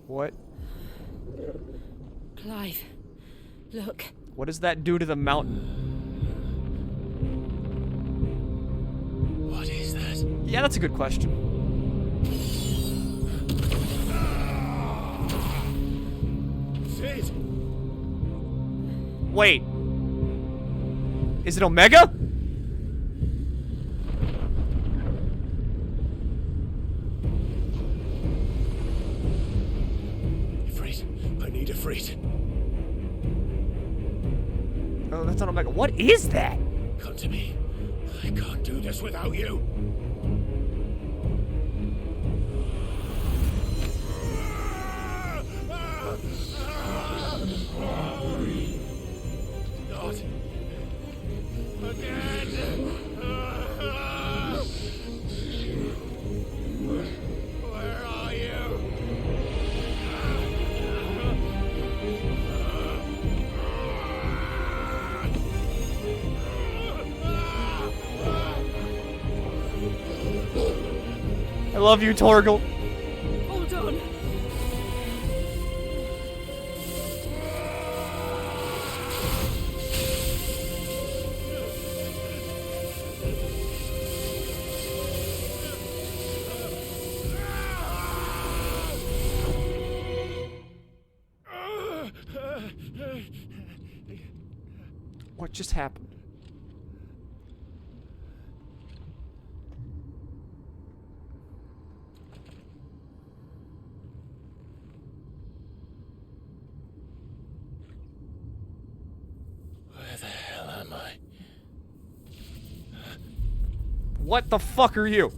What? Clive, look. What does that do to the mountain? What is that? Yeah, that's a good question. Sid! Wait. Is it Omega? Ifrit, I need Ifrit. Oh, that's not Omega. What is that? Come to me. I can't do this without you. Not again. Where are you? I love you, Torgal. Hold on. What just happened? Where the hell am I? What the fuck are you?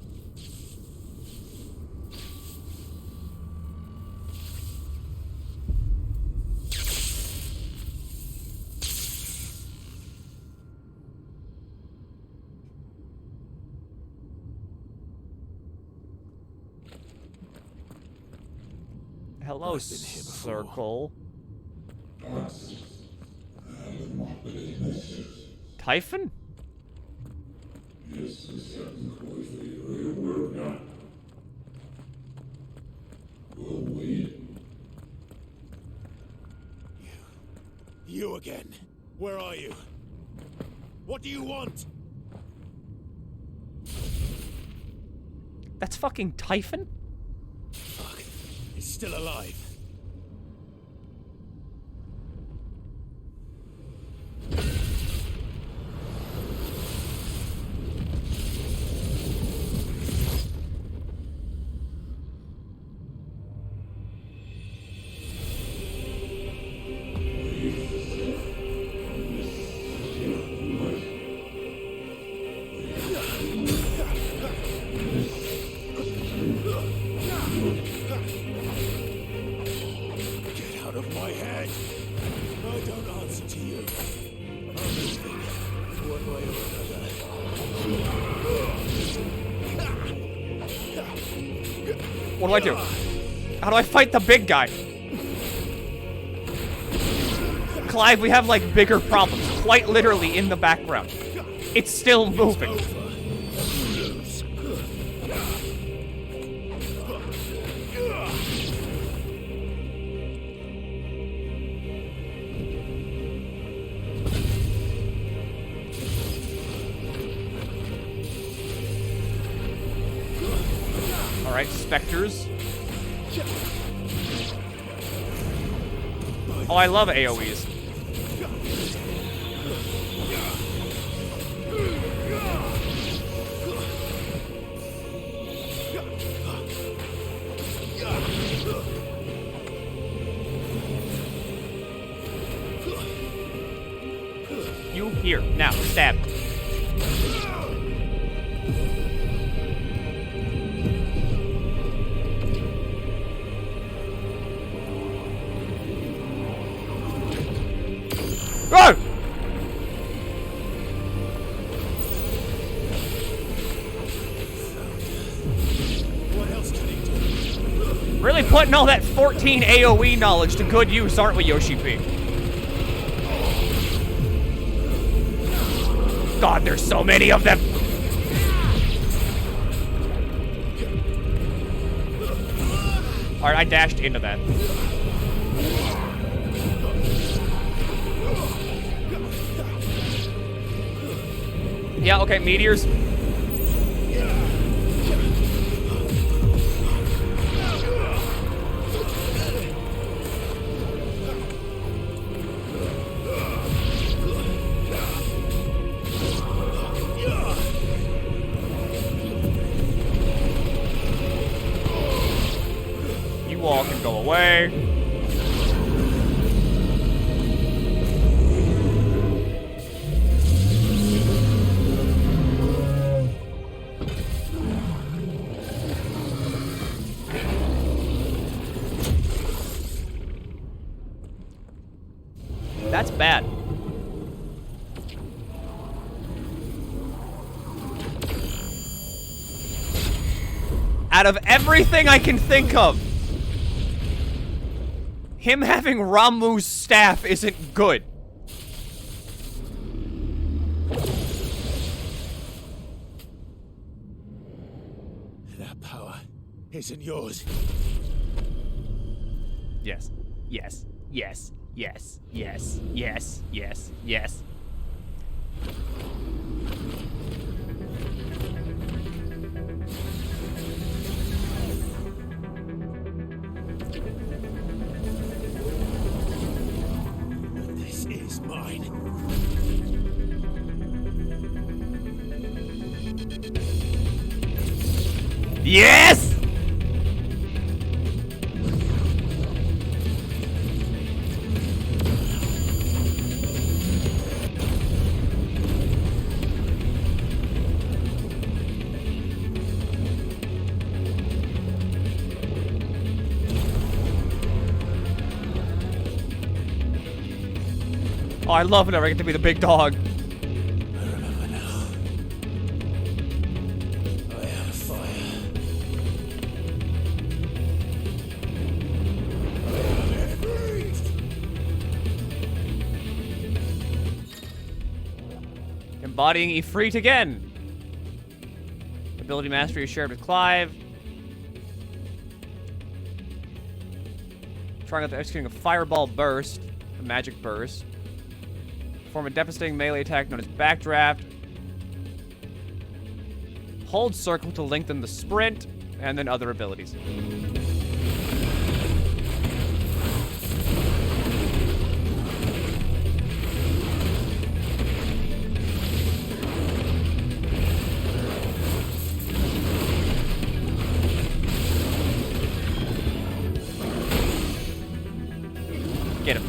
Hello, circle. Typhon? You again. Where are you? What do you want? That's fucking Typhon? Fuck. He's still alive. What do I do? How do I fight the big guy? Clive, we have like bigger problems. Quite literally in the background. It's still moving. Alright, specters. Oh, I love AoEs. You here, now, stab. Go! What else can he do? Really putting all that 14 AoE knowledge to good use, aren't we, Yoshi P? God, there's so many of them! Alright, I dashed into that. Yeah, okay, meteors. You all can go away. That's bad. Out of everything I can think of, him having Ramu's staff isn't good. That power isn't yours. Yes. Yes. Yes. Yes. Yes. Yes. Yes. Yes. This is mine. Yes! Oh, I love whenever I get to be the big dog. Embodying Ifrit again. Ability mastery is shared with Clive. Trying out the executing a fireball burst, a magic burst. Perform a devastating melee attack known as backdraft. Hold circle to lengthen the sprint, and then other abilities. Get him.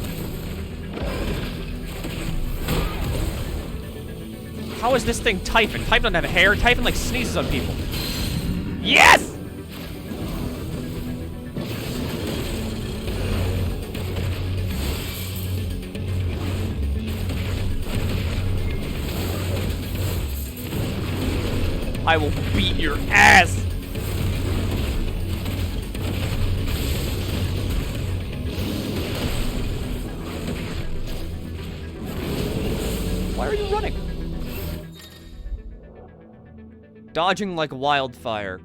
How is this thing Typhon? Typhon doesn't have hair. Typhon, like, sneezes on people. Yes! I will beat your ass! Why are you running? Dodging like wildfire.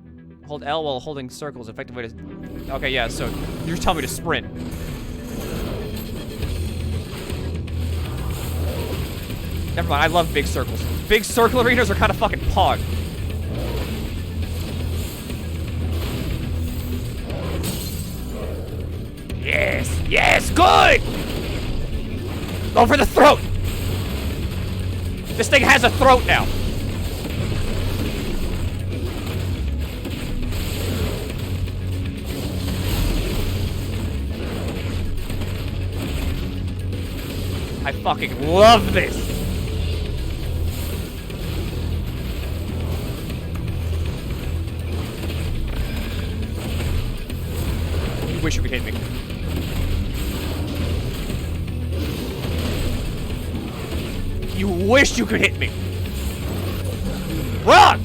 Hold L while holding circles. Effective way to... Okay, yeah, so you're telling me to sprint. Never mind, I love big circles. Big circle arenas are kind of fucking pog. Yes, yes, good! Go for the throat! This thing has a throat now. I fucking love this. You wish you could hit me. You wish you could hit me. Run!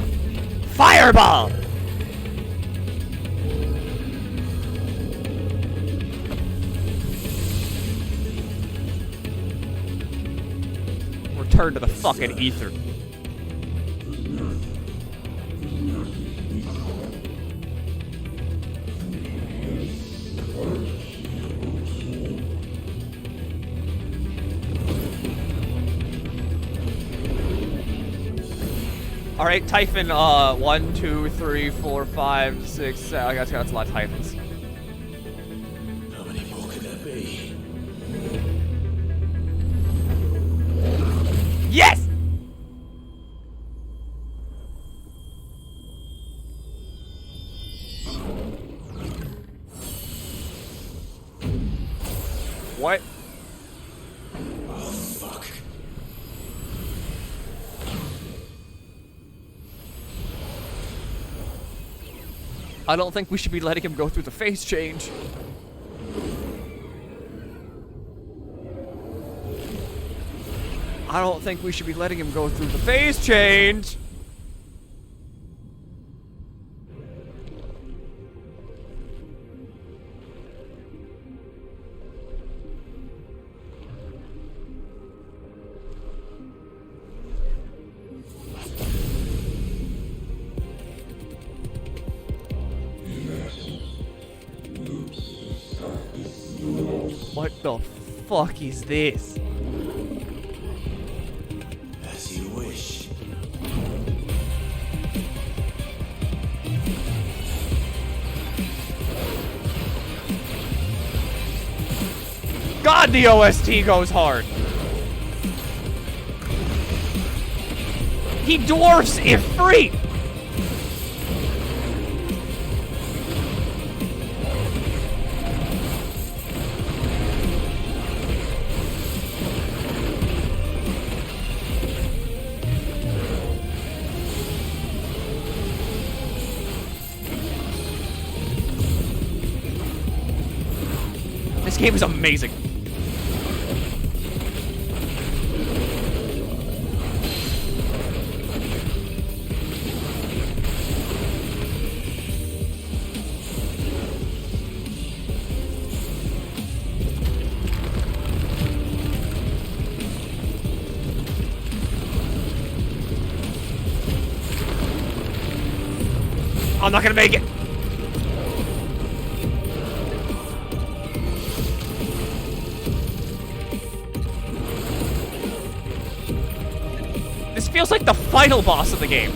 Fireball! Return to the fucking ether. All right, Typhon, 1, 2, 3, 4, 5, 6, 7. That's a lot of Typhons. How many more could there be? Yes! What? Oh, fuck. I don't think we should be letting him go through the phase change. I don't think we should be letting him go through the phase change. What the fuck is this? As you wish. God, the OST goes hard. He dwarfs Ifrit. game is amazing. I'm not gonna make it. This feels like the final boss of the game.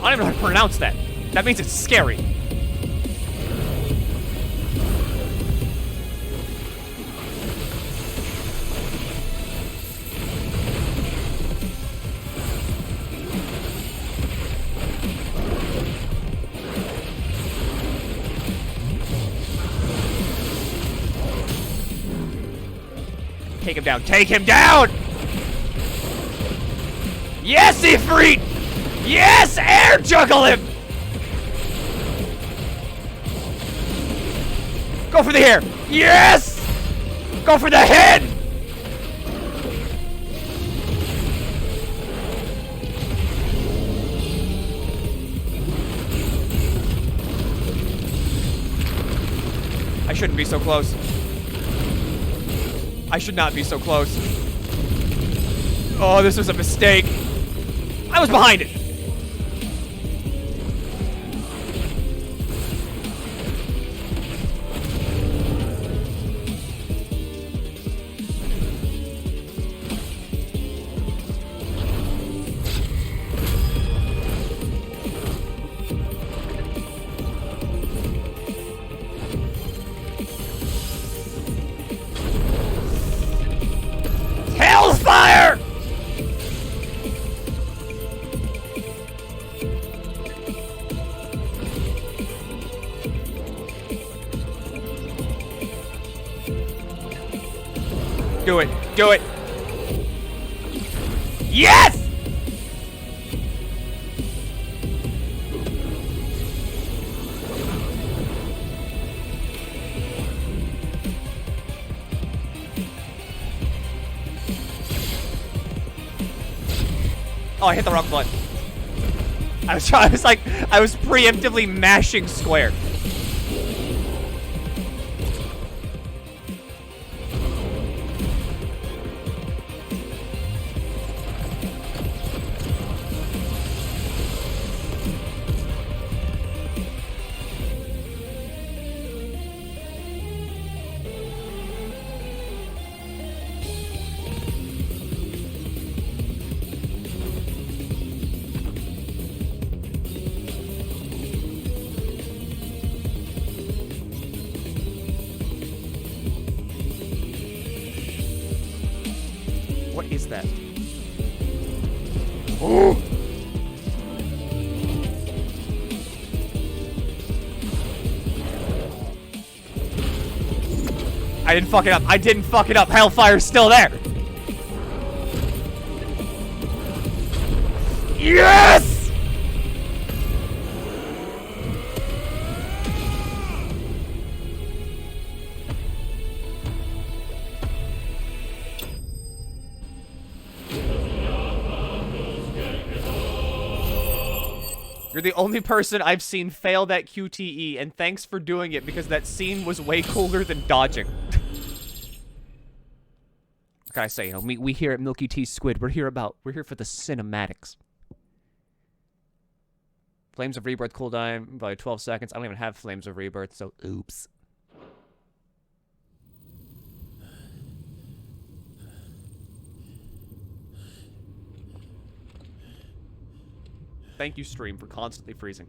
I don't even know how to pronounce that. That means it's scary. Take him down. Take him down! Yes, Ifrit! Yes! Air juggle him! Go for the hair! Yes! Go for the head! I shouldn't be so close. I should not be so close. Oh, this was a mistake. I was behind it. Hellfire! Do it. Do it. Yes! Oh, I hit the wrong button. I was preemptively mashing square. What is that? Oh! I didn't fuck it up. I didn't fuck it up. Hellfire's still there. Yes! You're the only person I've seen fail that QTE, and thanks for doing it because that scene was way cooler than dodging. What can I say? You know, we here at MilkyTheSquid, we're here for the cinematics. Flames of Rebirth cooldown by 12 seconds. I don't even have Flames of Rebirth, so oops. Thank you, stream, for constantly freezing.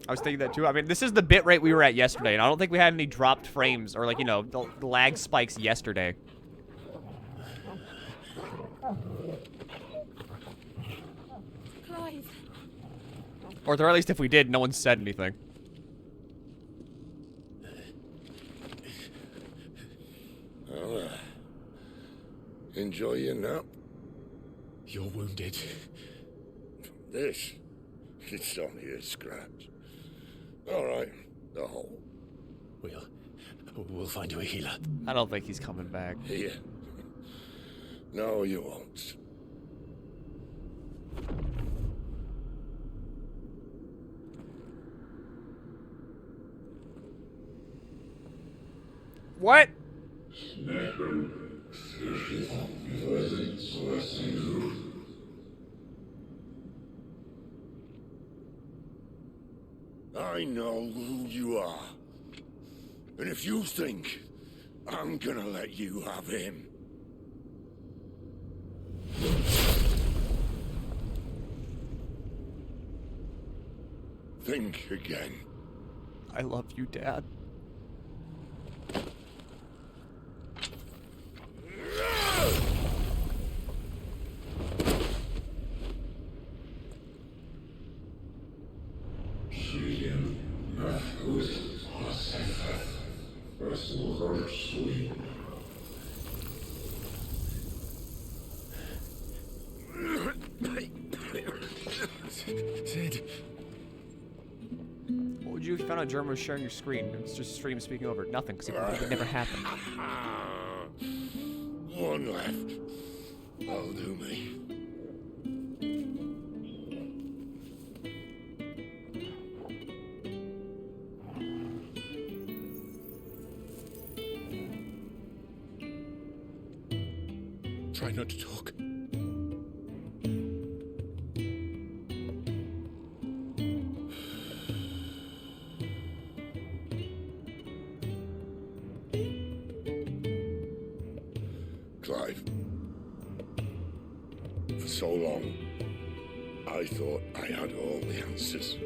I was thinking that too. I mean, this is the bit rate we were at yesterday, and I don't think we had any dropped frames or, like, you know, the lag spikes yesterday. Clive. Or at least if we did, no one said anything. Well, enjoy your nap. You're wounded. This? It's only a scratch. All right, the hole. We'll find you a healer. I don't think he's coming back. Here. No, you won't. What? I know who you are. And if you think I'm gonna let you have him... think again. I love you, Dad. Sid. What would you if you found out German was sharing your screen? It's just stream speaking over it. Nothing, because it never happened. One left. That'll do me. Try not to talk. Clive. For so long, I thought I had all the answers.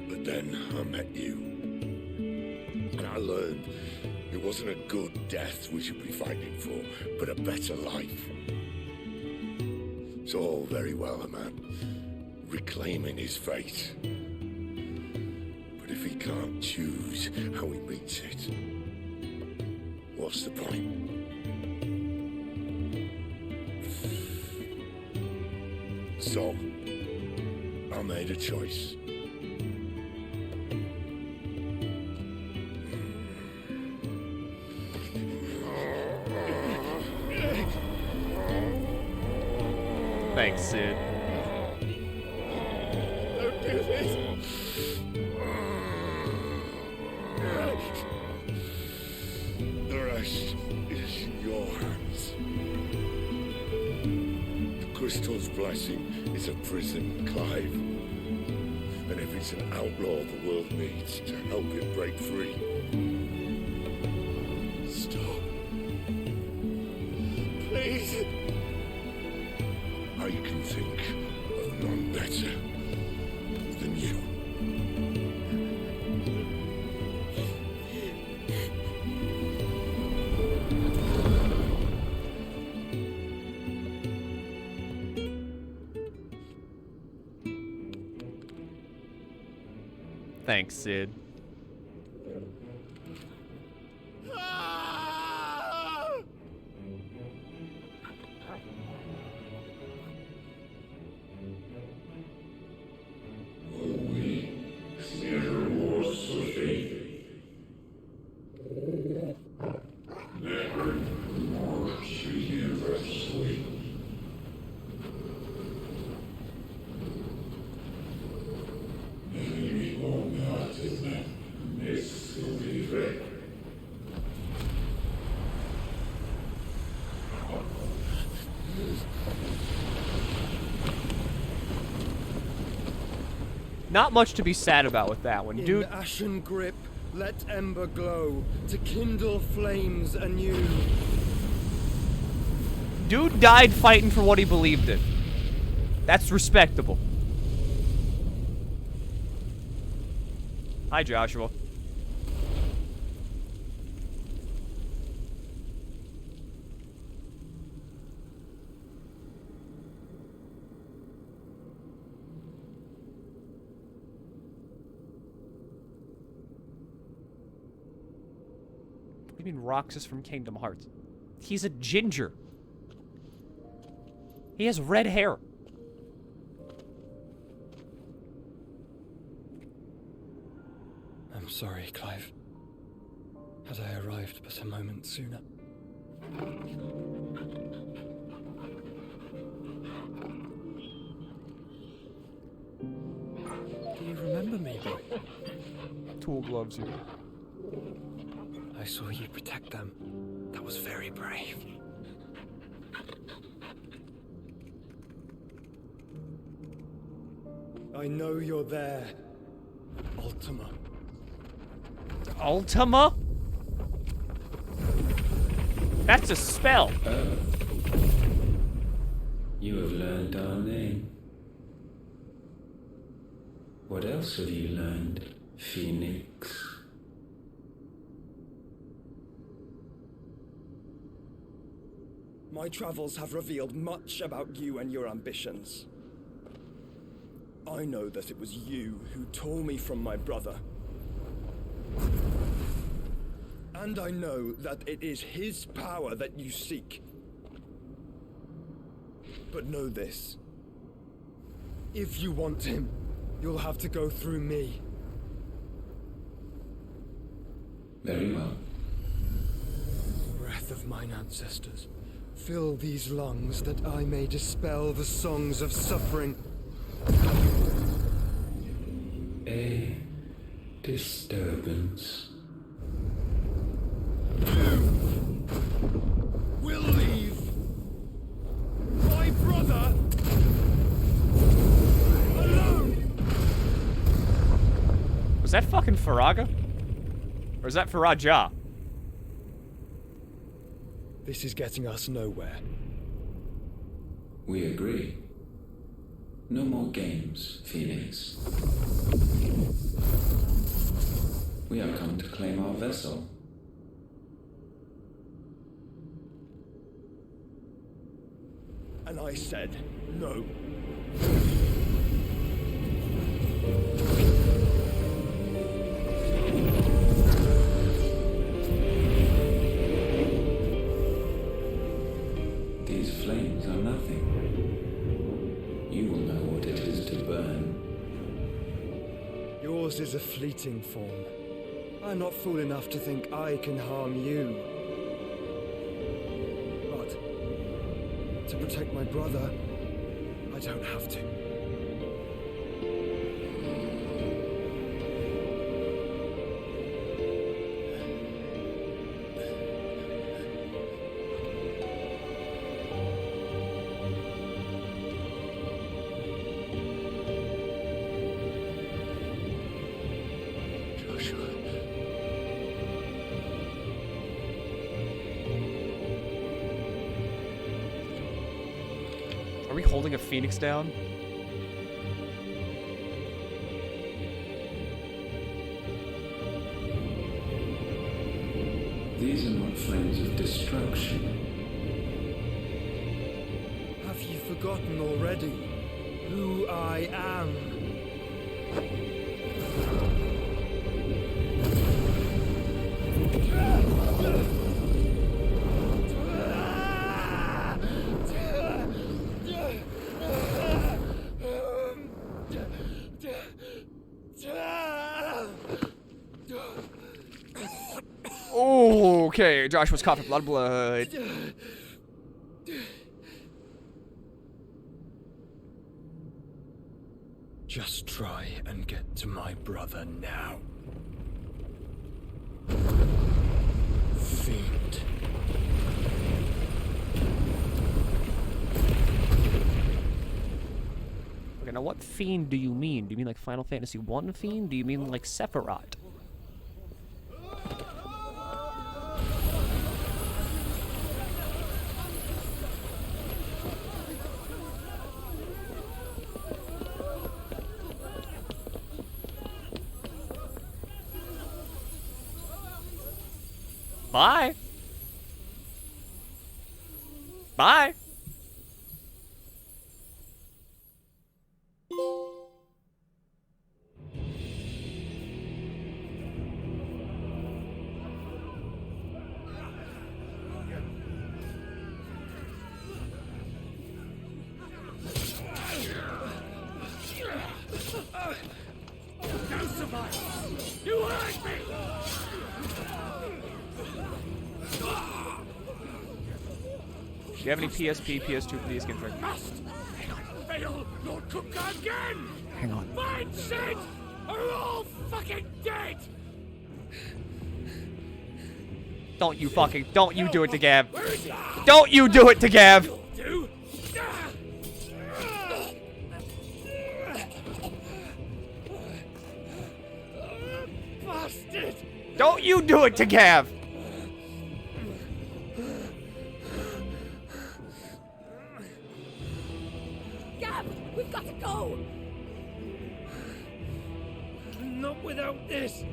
But then I met you. And I learned it wasn't a good death we should be fighting for, but a better life. It's all very well a man reclaiming his fate. But if he can't choose how he meets it, what's the point? So, I made a choice. Thanks, Sid. Don't do this. The rest is in your hands. The crystal's blessing is a prison, Clive. And if it's an outlaw the world needs to help it break free. Stop. Please. I can think of none better than you. Thanks, Sid. Not much to be sad about with that one, dude. In ashen grip, let ember glow to kindle flames anew. Dude died fighting for what he believed in. That's respectable. Hi, Joshua. What do you mean Roxas from Kingdom Hearts? He's a ginger. He has red hair. I'm sorry, Clive. Had I arrived but a moment sooner. Do you remember me, boy? Tool loves you. I saw you protect them. That was very brave. I know you're there, Ultima. Ultima? That's a spell. You have learned our name. What else have you learned, Phoenix? My travels have revealed much about you and your ambitions. I know that it was you who tore me from my brother. And I know that it is his power that you seek. But know this. If you want him, you'll have to go through me. Very well. Breath of mine ancestors, fill these lungs that I may dispel the songs of suffering. A disturbance. Will leave my brother alone. Was that fucking Faraga? Or is that Faraja? This is getting us nowhere. We agree. No more games, Phoenix. We have come to claim our vessel. And I said no. These flames are nothing. You will know what it is to burn. Yours is a fleeting form. I'm not fool enough to think I can harm you. But to protect my brother, I don't have to. Are we holding a phoenix down? These are not flames of destruction. Have you forgotten already who I am? Oh, okay. Joshua's coughing blood. Just try and get to my brother now. Fiend. Okay, now what fiend do you mean? Do you mean like Final Fantasy 1 fiend? Do you mean like Sephiroth? Bye. Bye. Don't survive! You hurt me! Do you have any PSP, PS2 for these games? Right? Must fail Lord Kupka again! Hang on. Mine said are all fucking dead! Don't you do it to Gav. Don't you do it to Gav. Do? Bastard! Don't you do it to Gav. Gav, we've got to go! Not without this!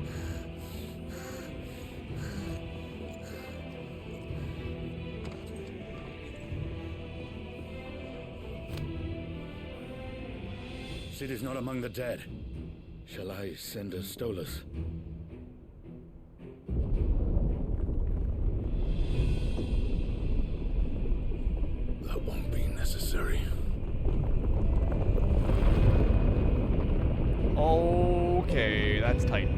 Sid is not among the dead. Shall I send a Stolas? That won't be necessary. Okay, that's tight.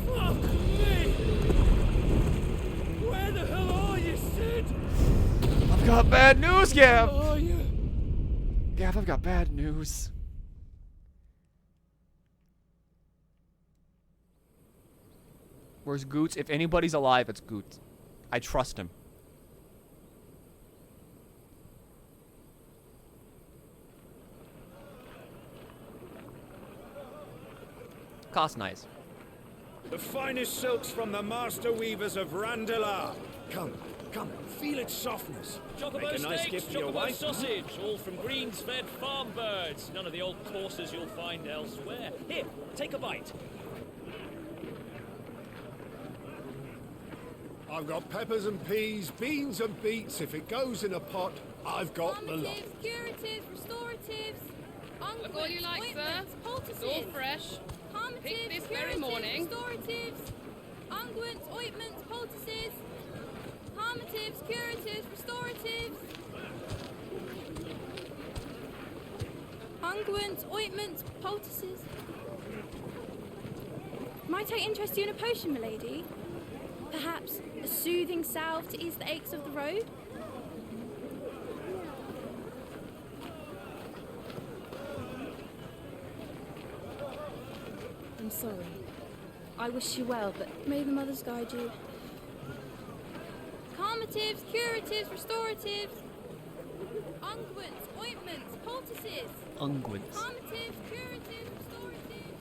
Fuck me! Where the hell are you, Sid? I've got bad news, Gav. Where are you? Gav, I've got bad news. Where's Goots? If anybody's alive, it's Goots. I trust him. Cost nice. The finest silks from the master weavers of Randalar. Come, feel its softness. Chocobo Make a nice steaks, gift for your chocobo wife. sausage, all from greens-fed farm birds. None of the old courses you'll find elsewhere. Here, take a bite. I've got peppers and peas, beans and beets. If it goes in a pot, I've got the lot. Curatives, restoratives, Look all you like, sir. It's all fresh. Picked this very morning. Restoratives, unguents, ointments, poultices, harmatives, curatives, restoratives, unguents, ointments, poultices. Might I interest you in a potion, milady? Perhaps a soothing salve to ease the aches of the road? I'm sorry. I wish you well, but may the mothers guide you. Calmatives, curatives, restoratives, unguents, ointments, poultices. Unguents. Calmatives, curatives, restoratives.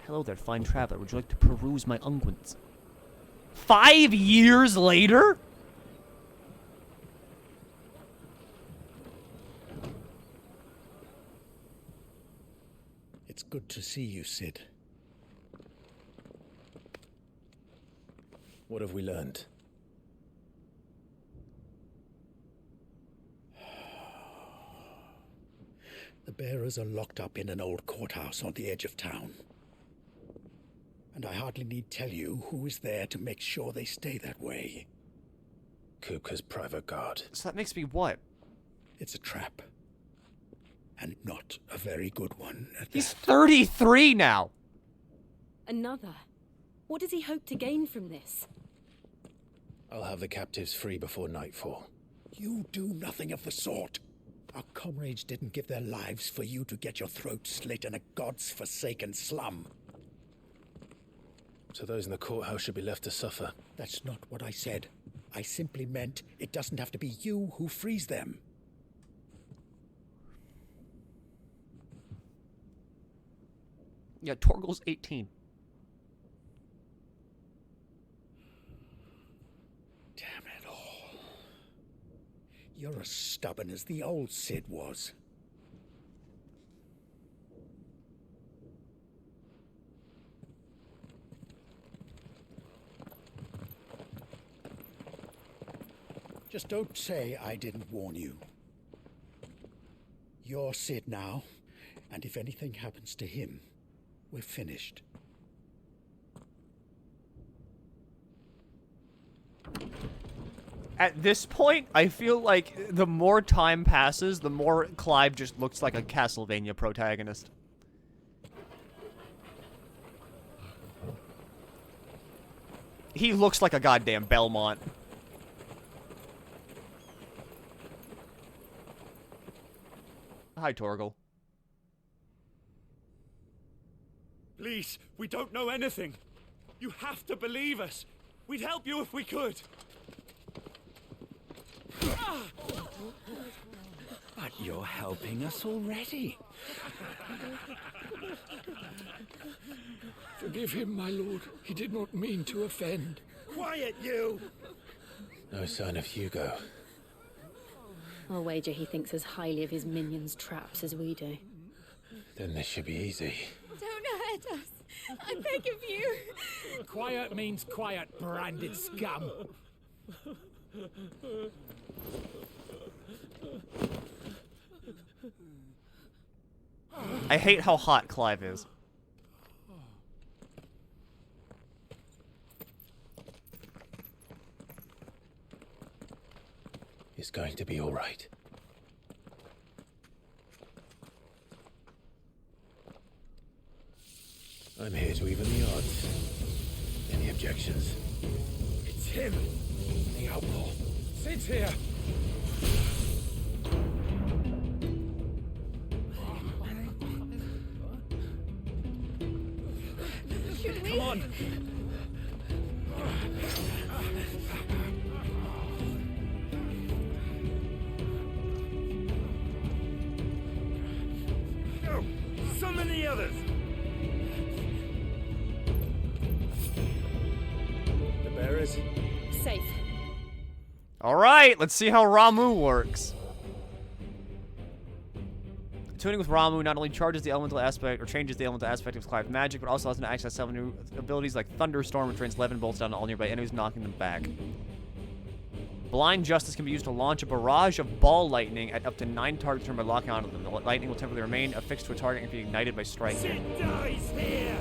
Hello there, fine traveler. Would you like to peruse my unguents? 5 years later? It's good to see you, Sid. What have we learned? The bearers are locked up in an old courthouse on the edge of town. And I hardly need tell you who is there to make sure they stay that way. Kupka's private guard. So that makes me what? It's a trap. And not a very good one at He's that. 33 now. Another. What does he hope to gain from this? I'll have the captives free before nightfall. You do nothing of the sort. Our comrades didn't give their lives for you to get your throat slit in a god's forsaken slum. So those in the courthouse should be left to suffer. That's not what I said. I simply meant it doesn't have to be you who frees them. Yeah, Torgal's 18. You're as stubborn as the old Sid was. Just don't say I didn't warn you. You're Sid now, and if anything happens to him, we're finished. At this point, I feel like the more time passes, the more Clive just looks like a Castlevania protagonist. He looks like a goddamn Belmont. Hi, Torgal. Please, we don't know anything. You have to believe us. We'd help you if we could. But you're helping us already. Forgive him, my lord. He did not mean to offend. Quiet, you! No sign of Hugo. I'll wager he thinks as highly of his minions' traps as we do. Then this should be easy. Don't hurt us. I beg of you. Quiet means quiet, branded scum. I hate how hot Clive is. It's going to be all right. I'm here to even the odds. Any objections? It's him, the outlaw. Sid's here. Should we? Come on. Go! Summon the others! The bearers? Safe. Alright, let's see how Ramu works. Tuning with Ramu not only charges the elemental aspect or changes the elemental aspect of Clive's magic, but also allows him to access several new abilities like Thunderstorm, which rains 11 bolts down to all nearby enemies, knocking them back. Blind Justice can be used to launch a barrage of ball lightning at up to 9 targets by locking onto them. The lightning will temporarily remain affixed to a target and be ignited by striking. Sid dies here!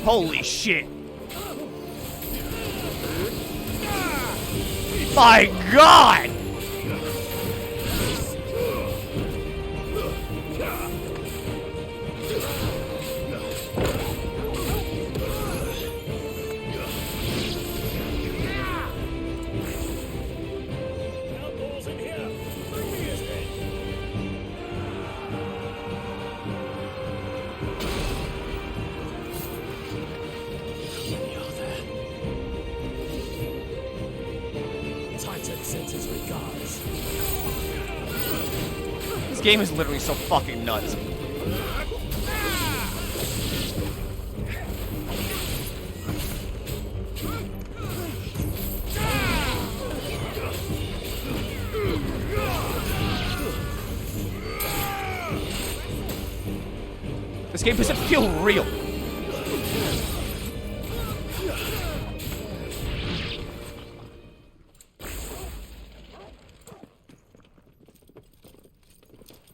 Holy shit! My God! This game is literally so fucking nuts. This game doesn't feel real.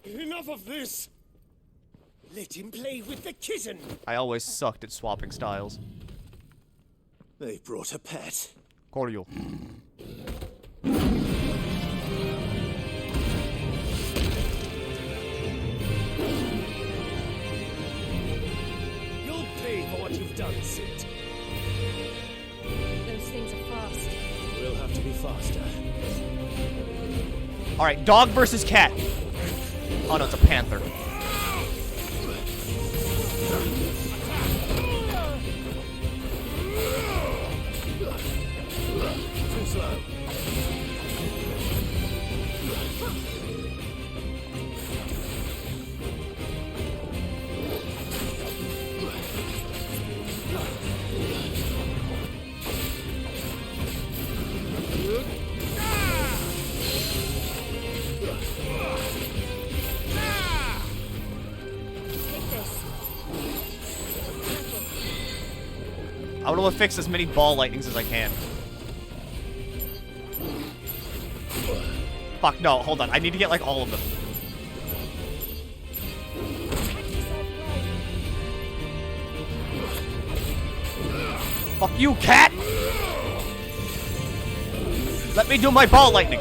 Enough of this! Let him play with the kitten! I always sucked at swapping styles. They brought a pet. Cordial. You'll pay for what you've done, Sid. Those things are fast. We'll have to be faster. Alright, dog versus cat. Oh no, it's a panther. Too slow. I'm gonna fix as many ball lightnings as I can. Fuck, no, hold on. I need to get, like, all of them. Fuck you, cat! Let me do my ball lightning.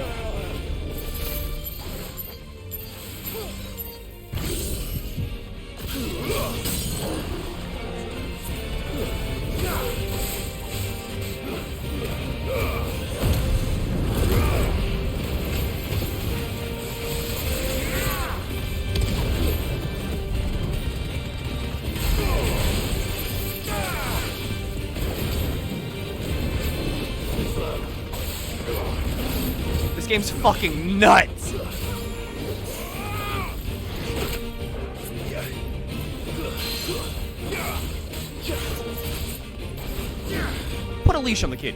This game's fucking nuts. Put a leash on the kid.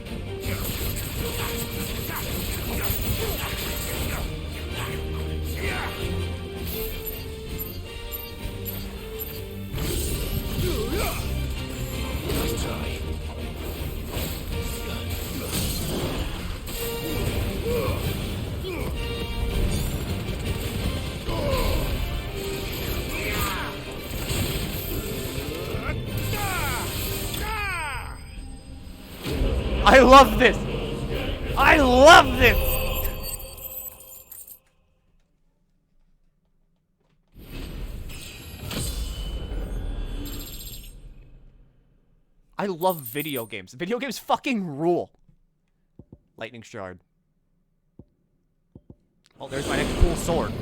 I love this! I love this! I love video games. Video games fucking rule. Lightning shard. Oh, there's my next cool sword.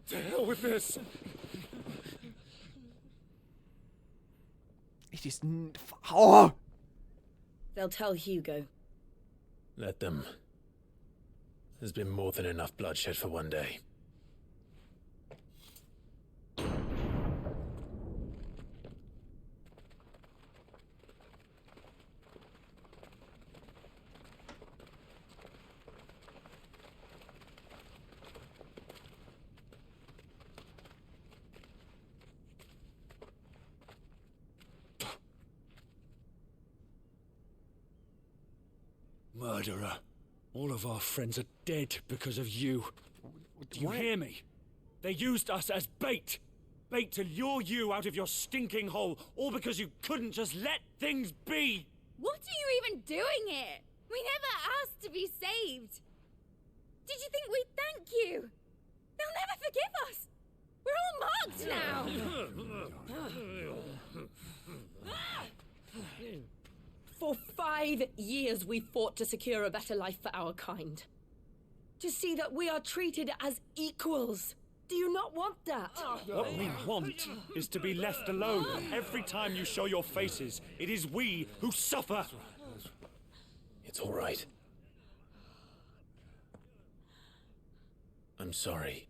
To hell with this! It is... Oh! They'll tell Hugo. Let them. There's been more than enough bloodshed for one day. Murderer. All of our friends are dead because of you. Do you hear me? They used us as bait. Bait to lure you out of your stinking hole, all because you couldn't just let things be. What are you even doing here? We never asked to be saved. Did you think we'd thank you? They'll never forgive us. We're all marked now. For 5 years we fought to secure a better life for our kind. To see that we are treated as equals. Do you not want that? What we want is to be left alone. Every time you show your faces, it is we who suffer. It's all right. I'm sorry.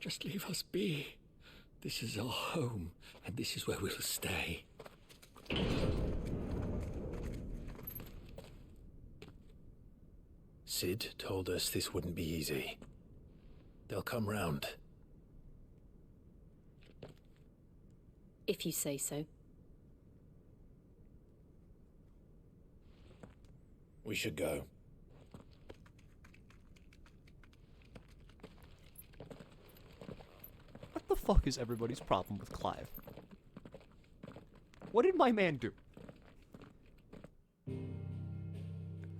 Just leave us be. This is our home, and this is where we'll stay. Sid told us this wouldn't be easy. They'll come round. If you say so. We should go. What the fuck is everybody's problem with Clive? What did my man do?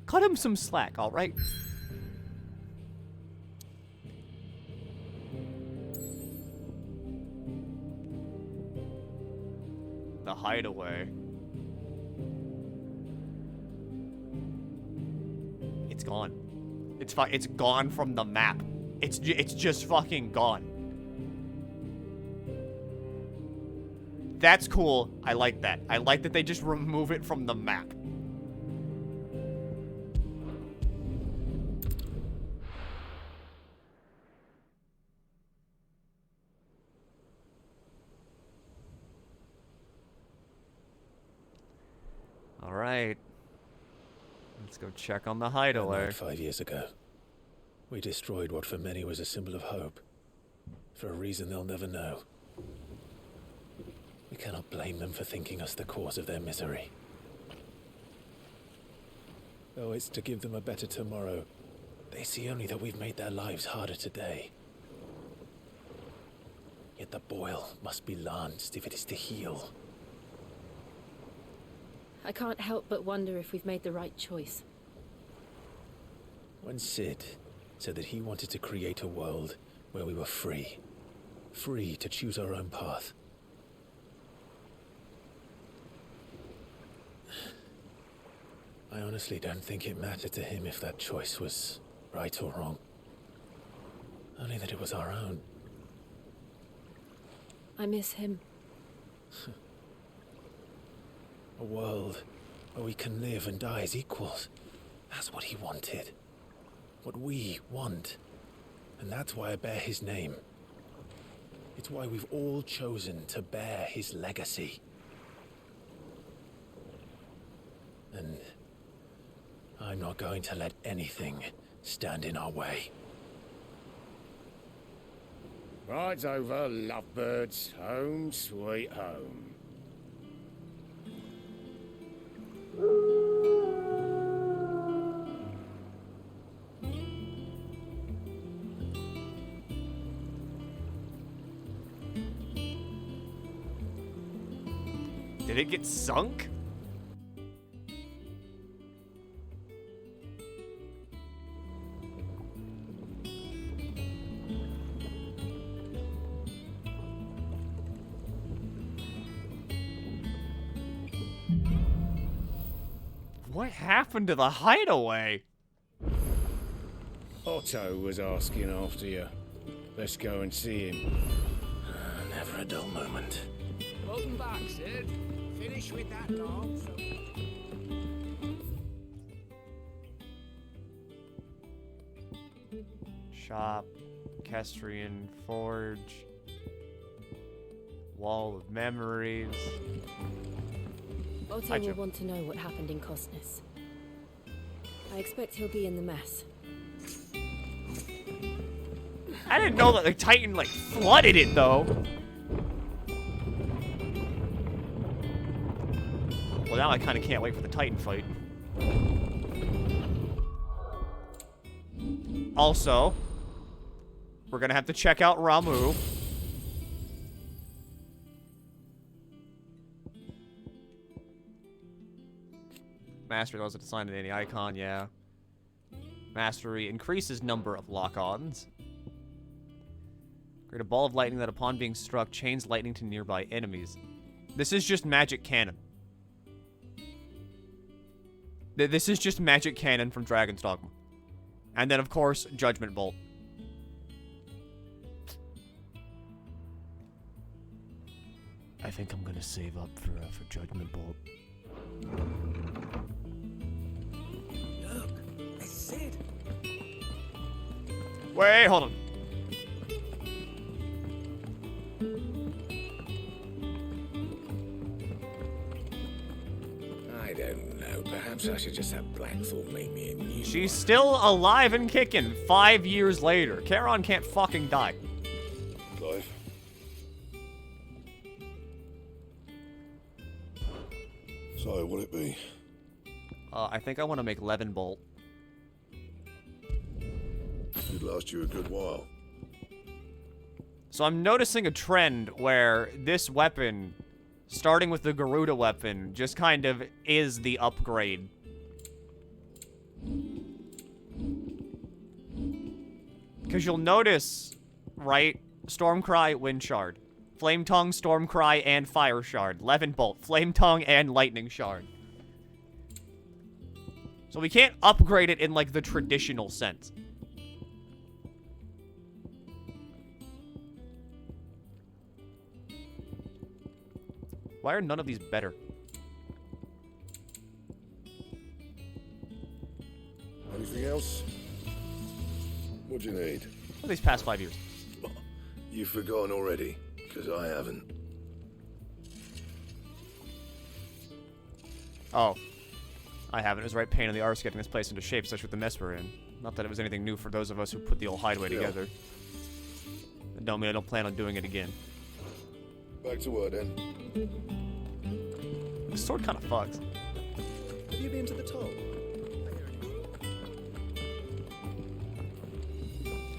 Cut him some slack, alright? The hideaway. It's gone. It's gone from the map. It's just fucking gone. That's cool. I like that. I like that they just remove it from the map. All right. Let's go check on the hideaway. 5 years ago, we destroyed what for many was a symbol of hope. For a reason they'll never know. We cannot blame them for thinking us the cause of their misery. Though it's to give them a better tomorrow, they see only that we've made their lives harder today. Yet the boil must be lanced if it is to heal. I can't help but wonder if we've made the right choice. When Sid said that he wanted to create a world where we were free. Free to choose our own path. I honestly don't think it mattered to him if that choice was right or wrong. Only that it was our own. I miss him. A world where we can live and die as equals. That's what he wanted. What we want. And that's why I bear his name. It's why we've all chosen to bear his legacy. And I'm not going to let anything stand in our way. Rides over, lovebirds, home sweet home. Did it get sunk? What happened to the hideaway? Otto was asking after you. Let's go and see him. Never a dull moment. Welcome back, Sid. Finish with that dog. Shop, Kestrian Forge, Wall of Memories. Otto will want to know what happened in Cosness. I expect he'll be in the mess. I didn't know that the Titan, like, flooded it, though. Well, now I kind of can't wait for the Titan fight. Also, we're gonna have to check out Ramu. Mastery wasn't assigned to any icon, yeah. Mastery increases number of lock-ons. Create a ball of lightning that upon being struck chains lightning to nearby enemies. This is just magic cannon. This is just magic cannon from Dragon's Dogma. And then, of course, Judgment Bolt. I think I'm gonna save up for Judgment Bolt. Look, it's Sid. Wait, hold on. I don't know. Perhaps I should just have Blackthorn make me a new She's still alive and kicking 5 years later. Charon can't fucking die. Clive. So, what'll it be? I think I want to make Levin Bolt. It'd last you a good while. So I'm noticing a trend where this weapon, starting with the Garuda weapon, just kind of is the upgrade. Because you'll notice, right? Stormcry, Wind Shard. Flame Tongue, Stormcry, and Fire Shard. Levin Bolt, Flame Tongue, and Lightning Shard. So we can't upgrade it in, like, the traditional sense. Why are none of these better? Anything else? What do you need? What are these past 5 years? You've forgotten already, because I haven't. Oh. I haven't. It was a right pain in the arse getting this place into shape, especially with the mess we're in. Not that it was anything new for those of us who put the old hideaway together. It don't mean I don't plan on doing it again. Back to work then. The sword kind of fucks. Have you been to the toll?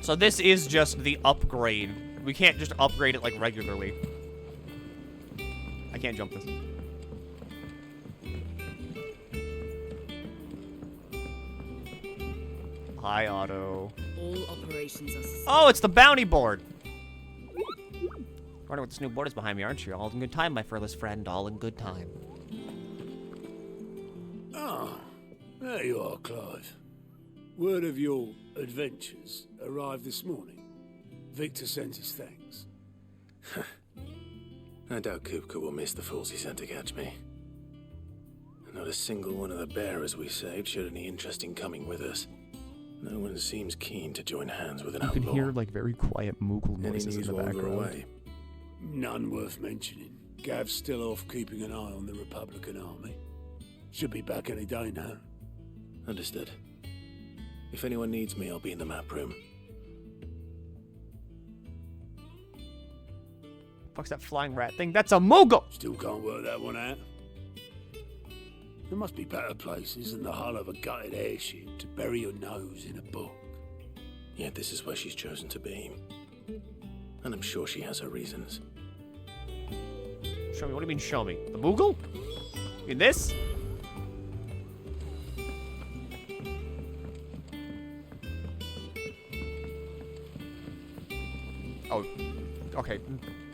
So this is just the upgrade. We can't just upgrade it like regularly. I can't jump this. Hi, Otto. All operations are... Oh, it's the bounty board! Wondering what this new board is behind me, aren't you? All in good time, my fearless friend. All in good time. Ah, there you are, Clive. Word of your adventures arrived this morning. Victor sent his thanks. I doubt Kupka will miss the fools he sent to catch me. Not a single one of the bearers we saved showed any interest in coming with us. No one seems keen to join hands with an outlaw. You can hear, like, very quiet Moogle noises in the background. Away? None worth mentioning. Gav's still off keeping an eye on the Republican army. Should be back any day now. Understood. If anyone needs me, I'll be in the map room. Fuck's that flying rat thing? That's a Moogle! Still can't work that one out. There must be better places than the hull of a gutted airship to bury your nose in a book. Yet this is where she's chosen to be. And I'm sure she has her reasons. Show me. What do you mean, show me? The Moogle? In this? Oh, okay.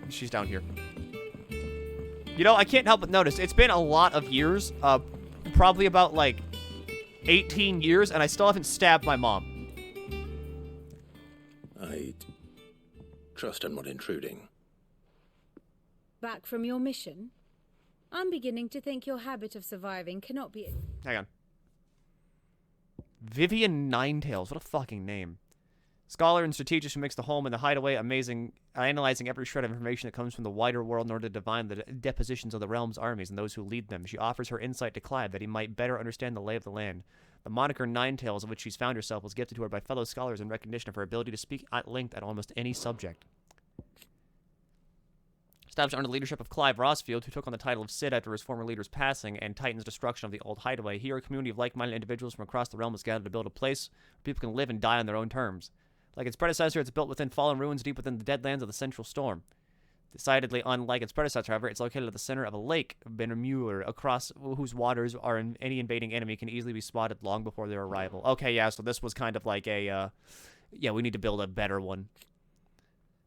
She's down here. You know, I can't help but notice, it's been a lot of years, probably about, like, 18 years, and I still haven't stabbed my mom. I trust I'm not intruding. Back from your mission? I'm beginning to think your habit of surviving cannot be... Hang on. Vivian Ninetails. What a fucking name. Scholar and strategist who makes the home and the hideaway amazing, analyzing every shred of information that comes from the wider world in order to divine the depositions of the realm's armies and those who lead them. She offers her insight to Clive that he might better understand the lay of the land. The moniker Ninetails, of which she's found herself, was gifted to her by fellow scholars in recognition of her ability to speak at length at almost any subject. Established under the leadership of Clive Rossfield, who took on the title of Cid after his former leader's passing and Titan's destruction of the old hideaway, here a community of like-minded individuals from across the realm has gathered to build a place where people can live and die on their own terms. Like its predecessor, it's built within fallen ruins deep within the deadlands of the Central Storm. Decidedly unlike its predecessor, however, it's located at the center of a lake, Benamur, across whose waters any invading enemy can easily be spotted long before their arrival. Okay, yeah, so this was kind of like a, yeah, we need to build a better one.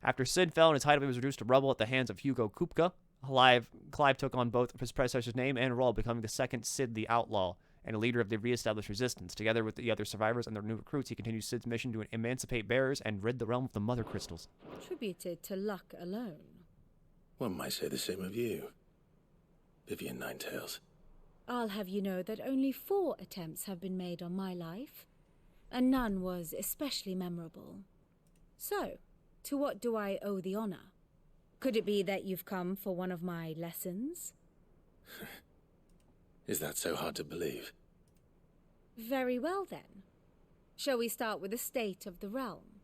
After Cid fell and his hideaway was reduced to rubble at the hands of Hugo Kupka, Clive took on both his predecessor's name and role, becoming the second Cid the Outlaw, and a leader of the re-established resistance. Together with the other survivors and their new recruits, he continues Cid's mission to emancipate bearers and rid the realm of the Mother Crystals. Attributed to luck alone. One might say the same of you, Vivian Ninetails. I'll have you know that only 4 attempts have been made on my life, and none was especially memorable. So, to what do I owe the honor? Could it be that you've come for one of my lessons? Is that so hard to believe? Very well, then. Shall we start with the state of the realm?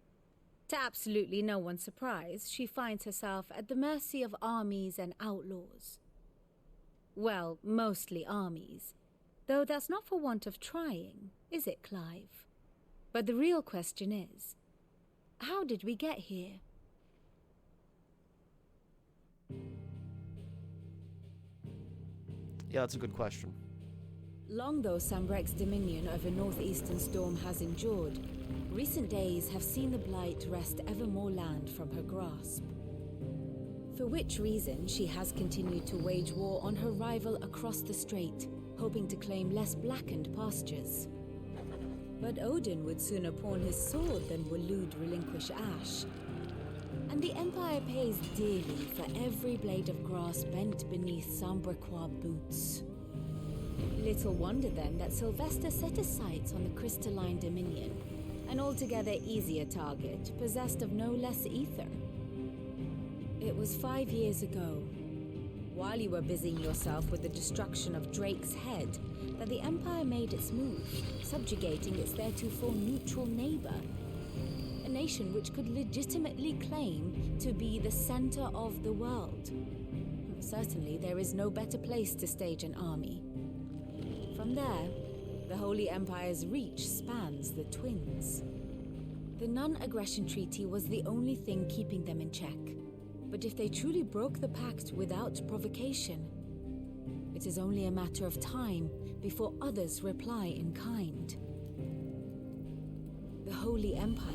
To absolutely no one's surprise, she finds herself at the mercy of armies and outlaws. Well, mostly armies. Though that's not for want of trying, is it, Clive? But the real question is, how did we get here? Yeah, that's a good question. Long though Sambrek's dominion over northeastern Storm has endured, recent days have seen the Blight wrest ever more land from her grasp. For which reason she has continued to wage war on her rival across the strait, hoping to claim less blackened pastures. But Odin would sooner pawn his sword than Waloed relinquish Ash. And the Empire pays dearly for every blade of grass bent beneath Sambrequois boots. Little wonder then that Sylvester set his sights on the crystalline dominion, an altogether easier target, possessed of no less ether. It was 5 years ago. while you were busying yourself with the destruction of Drake's head, that the Empire made its move, subjugating its theretofore neutral neighbor. A nation which could legitimately claim to be the center of the world. Certainly, there is no better place to stage an army. From there, the Holy Empire's reach spans the Twins. The non-aggression treaty was the only thing keeping them in check. But if they truly broke the pact without provocation, it is only a matter of time before others reply in kind. The Holy Empire,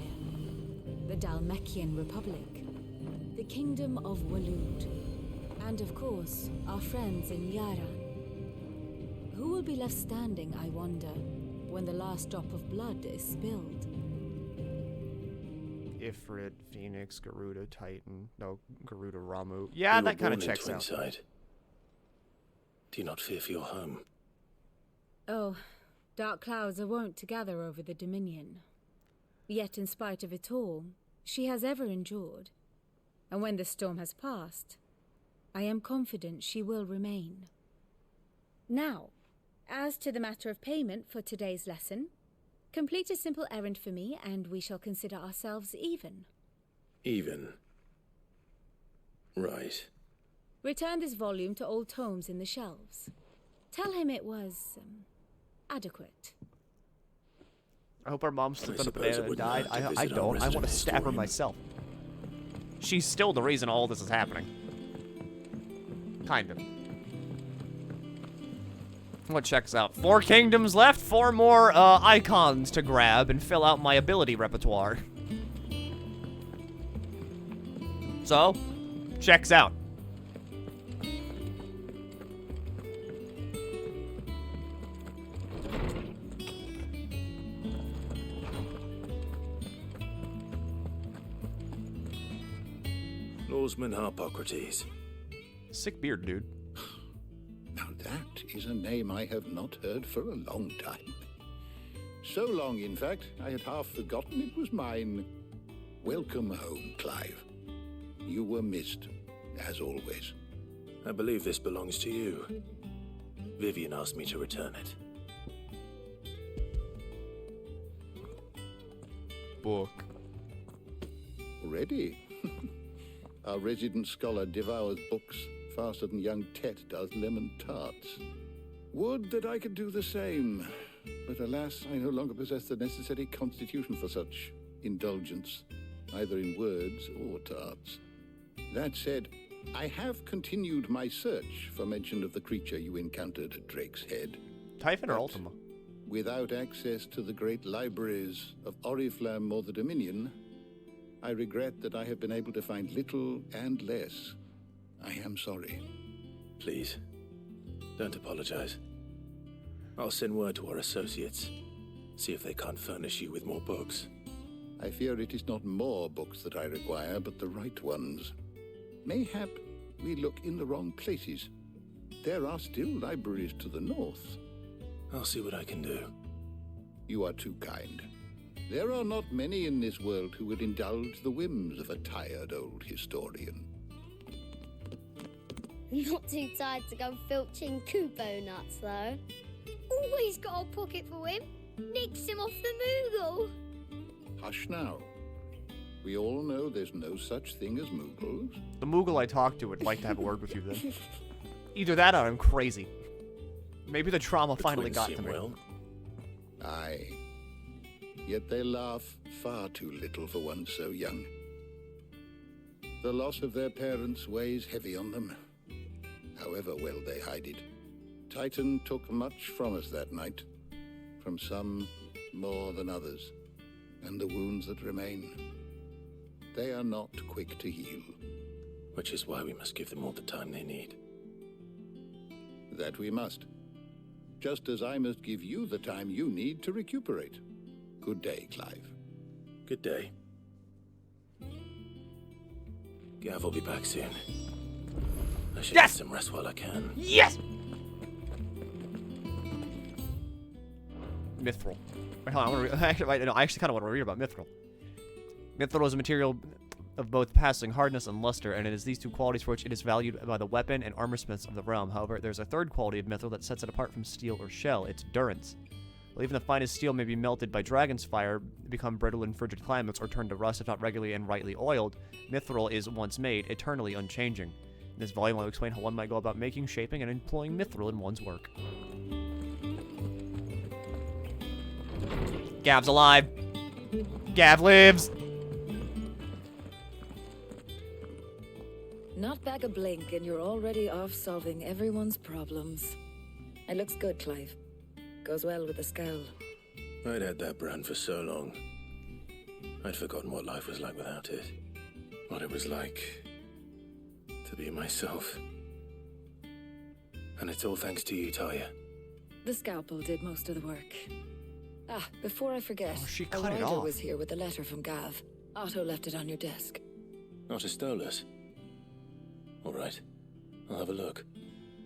the Dhalmekian Republic, the Kingdom of Waloed, and of course, our friends in Yaran. Who will be left standing, I wonder, when the last drop of blood is spilled? Ifrit, Phoenix, Garuda, Titan. No, Garuda, Ramu. Yeah, that kind of checks out. Twinside. Do you not fear for your home? Oh, dark clouds are wont to gather over the Dominion. Yet in spite of it all, she has ever endured. And when the storm has passed, I am confident she will remain. Now, as to the matter of payment for today's lesson, complete a simple errand for me, and we shall consider ourselves even. Even? Right. Return this volume to old tomes in the shelves. Tell him it was, adequate. I hope our mom slipped on a banana and died. I don't. I want to stab her myself. She's still the reason all this is happening. Kind of. What checks out? 4 kingdoms left, 4 more icons to grab and fill out my ability repertoire. So, checks out. Norseman Harpocrates. Sick beard, dude. Now that is a name I have not heard for a long time. So long, in fact, I had half forgotten it was mine. Welcome home, Clive. You were missed, as always. I believe this belongs to you. Vivian asked me to return it. Book. Already? Our resident scholar devours books faster than young Tet does lemon tarts. Would that I could do the same, but alas, I no longer possess the necessary constitution for such indulgence, either in words or tarts. That said, I have continued my search for mention of the creature you encountered at Drake's Head. Typhon or Ultima? Without access to the great libraries of Oriflamme or the Dominion, I regret that I have been able to find little and less. I am sorry. Please, don't apologize. I'll send word to our associates. See if they can't furnish you with more books. I fear it is not more books that I require, but the right ones. Mayhap we look in the wrong places. There are still libraries to the north. I'll see what I can do. You are too kind. There are not many in this world who would indulge the whims of a tired old historian. Not too tired to go filching Kupo nuts, though. Always got a pocket for him. Nicks him off the Moogle. Hush now. We all know there's no such thing as Moogles. The Moogle I talked to would like to have a word with you then. Either that or I'm crazy. Maybe the trauma finally got to me. Well. Aye. Yet they laugh far too little for one so young. The loss of their parents weighs heavy on them, however well they hide it. Titan took much from us that night, from some more than others, and the wounds that remain, they are not quick to heal. Which is why we must give them all the time they need. That we must. Just as I must give you the time you need to recuperate. Good day, Clive. Good day. Gav will be back soon. I should get some rest while I can. Yes! Mithril. Wait, hold on, I actually kind of want to read about Mithril. Mithril is a material of both passing hardness and luster, and it is these two qualities for which it is valued by the weapon and armorsmiths of the realm. However, there's a third quality of mithril that sets it apart from steel or shell, its durance. While even the finest steel may be melted by dragon's fire, become brittle in frigid climates, or turn to rust if not regularly and rightly oiled, mithril is, once made, eternally unchanging. In this volume, I'll explain how one might go about making, shaping, and employing mithril in one's work. Gav's alive! Gav lives! Not back a blink and you're already off solving everyone's problems. It looks good, Clive. Goes well with the scowl. I'd had that brand for so long. I'd forgotten what life was like without it. What it was like to be myself. And it's all thanks to you, Talia. The scalpel did most of the work. Ah, before I forget, she a cut it rider off. was here with a letter from Gav. Otto left it on your desk. Not a stolus. All right. I'll have a look.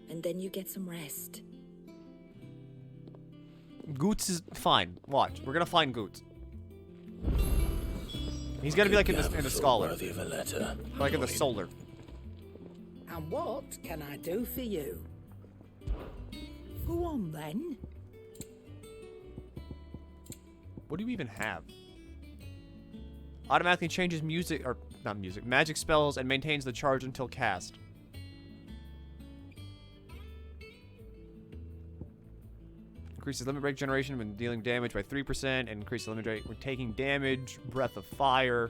And then you get some rest. Goots is fine. Watch. We're gonna find Goots. He's gonna be like in the scholar. Worthy of a letter. Like in the solar. And what can I do for you? Go on then. What do you even have? Automatically changes music, or not music, magic spells and maintains the charge until cast. Increases limit break generation when dealing damage by 3%, and increases limit break when taking damage. Breath of Fire.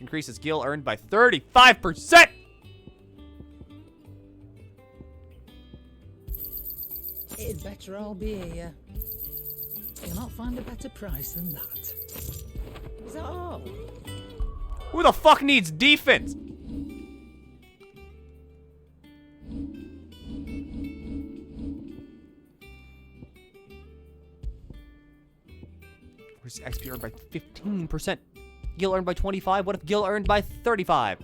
Increases gil earned by 35%! It'd better all be here. You'll not find a better price than that. Is that all? Who the fuck needs defense? Where's XP earned by 15%? Gil earned by 25? What if Gil earned by 35?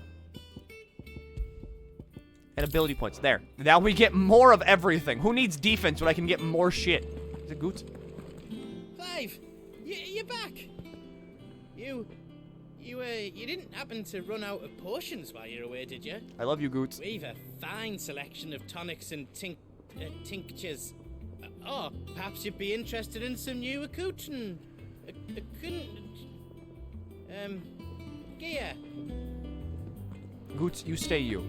And ability points. There. Now we get more of everything. Who needs defense when I can get more shit? Is it Goots? Clive, you're back. You didn't happen to run out of potions while you're away, did you? I love you, Goots. We've a fine selection of tonics and tinctures. Perhaps you'd be interested in some new gear. Goots, you stay you.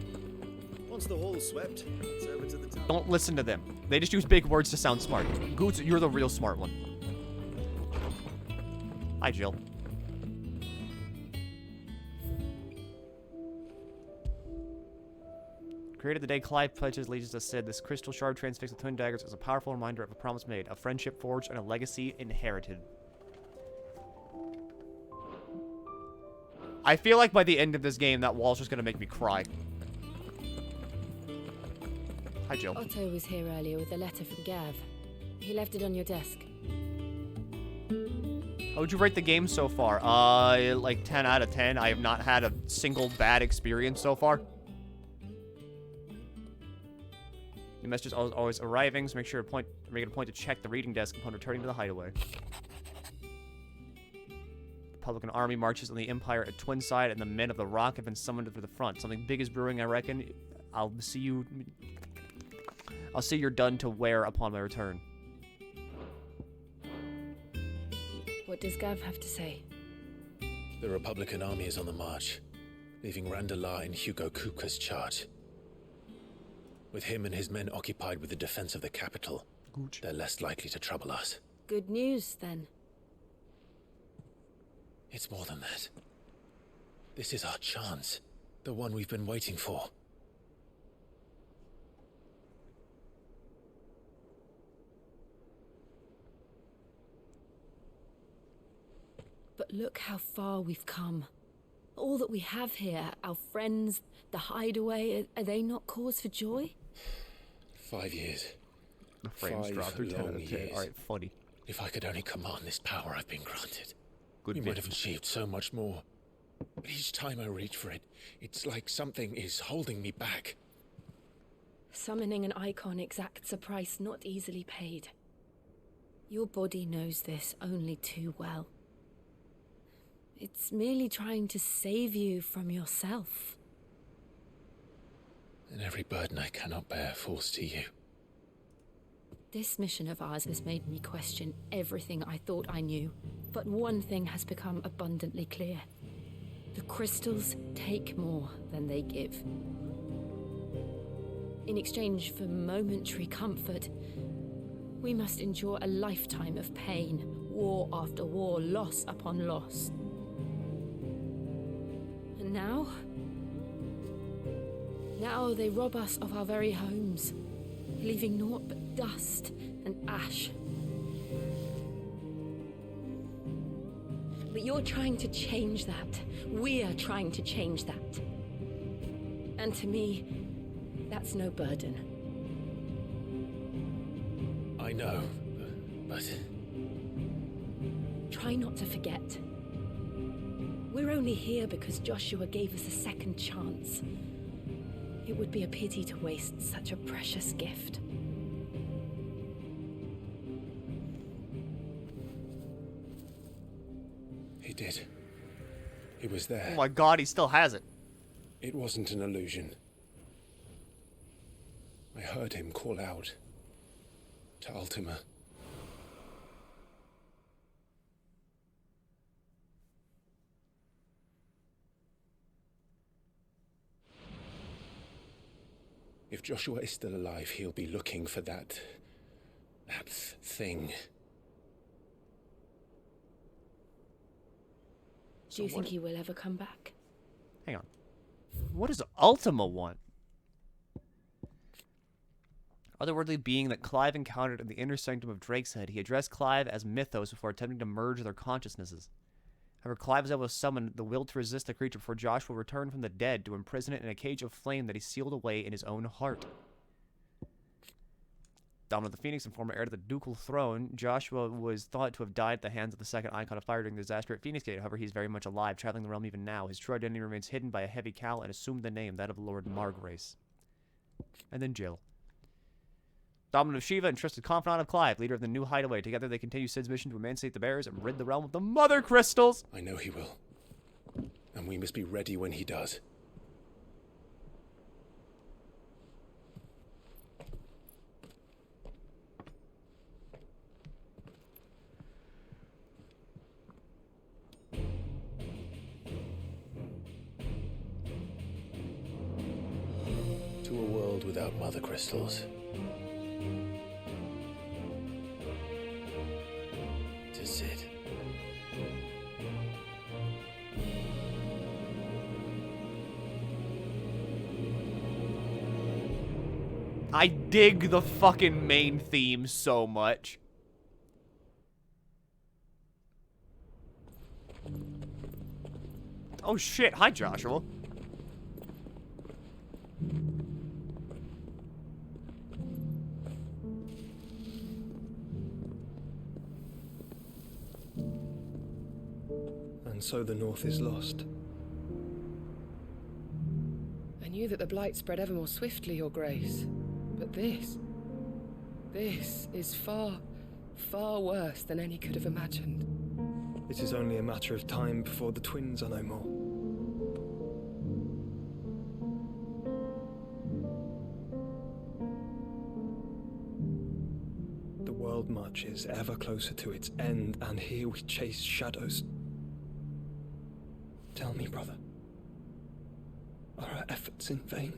Once the hall's swept, it's over to the top. Don't listen to them. They just use big words to sound smart. Goots, you're the real smart one. Hi, Jill. Created the day Clive pledges allegiance to Sid, this crystal shard transfixed with twin daggers is a powerful reminder of a promise made, a friendship forged, and a legacy inherited. I feel like by the end of this game, that wall's just gonna make me cry. Hi, Jill. Otto was here earlier with a letter from Gav. He left it on your desk. How would you rate the game so far? Like 10 out of 10. I have not had a single bad experience so far. The message is always arriving, so make it a point to check the reading desk upon returning to the hideaway. The Republican army marches on the Empire at Twinside, and the men of the Rock have been summoned to the front. Something big is brewing, I reckon. I'll see you're done to wear upon my return. What does Gav have to say? The Republican army is on the march, leaving Randalar in Hugo Kupka's charge. With him and his men occupied with the defense of the capital, they're less likely to trouble us. Good news, then. It's more than that. This is our chance. The one we've been waiting for. But look how far we've come. All that we have here, our friends, the hideaway, are they not cause for joy? 5 years. The frames dropped to 10 out of 10. Alright, funny. If I could only command this power I've been granted, Good we bit. might have achieved so much more. But each time I reach for it, it's like something is holding me back. Summoning an icon exacts a price not easily paid. Your body knows this only too well. It's merely trying to save you from yourself. And every burden I cannot bear falls to you. This mission of ours has made me question everything I thought I knew. But one thing has become abundantly clear. The crystals take more than they give. In exchange for momentary comfort, we must endure a lifetime of pain, war after war, loss upon loss. And now they rob us of our very homes, leaving naught but dust and ash. But you're trying to change that. We're trying to change that. And to me, that's no burden. I know, but... Try not to forget. We're only here because Joshua gave us a second chance. It would be a pity to waste such a precious gift. He did. He was there. Oh my god, he still has it. It wasn't an illusion. I heard him call out to Ultima. If Joshua is still alive, he'll be looking for that thing. Do you think he will ever come back? Hang on. What does Ultima want? Otherworldly being that Clive encountered in the inner sanctum of Drake's Head, he addressed Clive as Mythos before attempting to merge their consciousnesses. However, Clive was able to summon the will to resist the creature before Joshua returned from the dead to imprison it in a cage of flame that he sealed away in his own heart. Dominant the Phoenix and former heir to the ducal throne, Joshua was thought to have died at the hands of the second Icon of Fire during the disaster at Phoenix Gate. However, he's very much alive, traveling the realm even now. His true identity remains hidden by a heavy cowl and assumed the name, that of Lord Margrace. And then Jill. Dominant of Shiva and trusted confidant of Clive, leader of the new hideaway. Together they continue Sid's mission to emancipate the bearers and rid the realm of the Mother Crystals. I know he will. And we must be ready when he does. To a world without Mother Crystals. To Sid. I dig the fucking main theme so much. Oh shit, hi Joshua. And so the North is lost. I knew that the Blight spread ever more swiftly, Your Grace. But this is far, far worse than any could have imagined. It is only a matter of time before the twins are no more. The world marches ever closer to its end, and here we chase shadows. Tell me, brother, are our efforts in vain?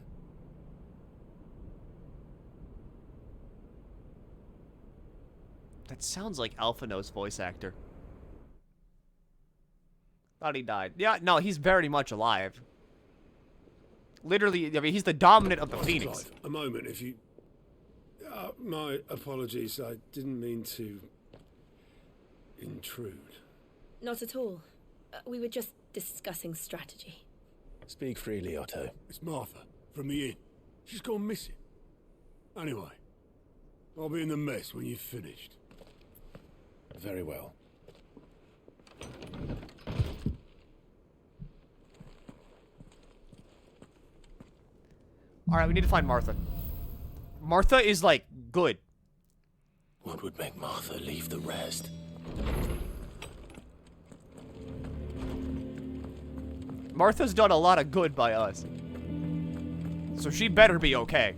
That sounds like Alphino's voice actor. Thought he died. Yeah, no, he's very much alive. Literally, I mean, he's the dominant of the Phoenix. Clive, a moment, if you... my apologies, I didn't mean to... intrude. Not at all. We were just discussing strategy. Speak freely, Otto. It's Martha, from the inn. She's gone missing. Anyway, I'll be in the mess when you've finished. Very well. Alright, we need to find Martha. Martha is, like, good. What would make Martha leave the rest? Martha's done a lot of good by us. So she better be okay.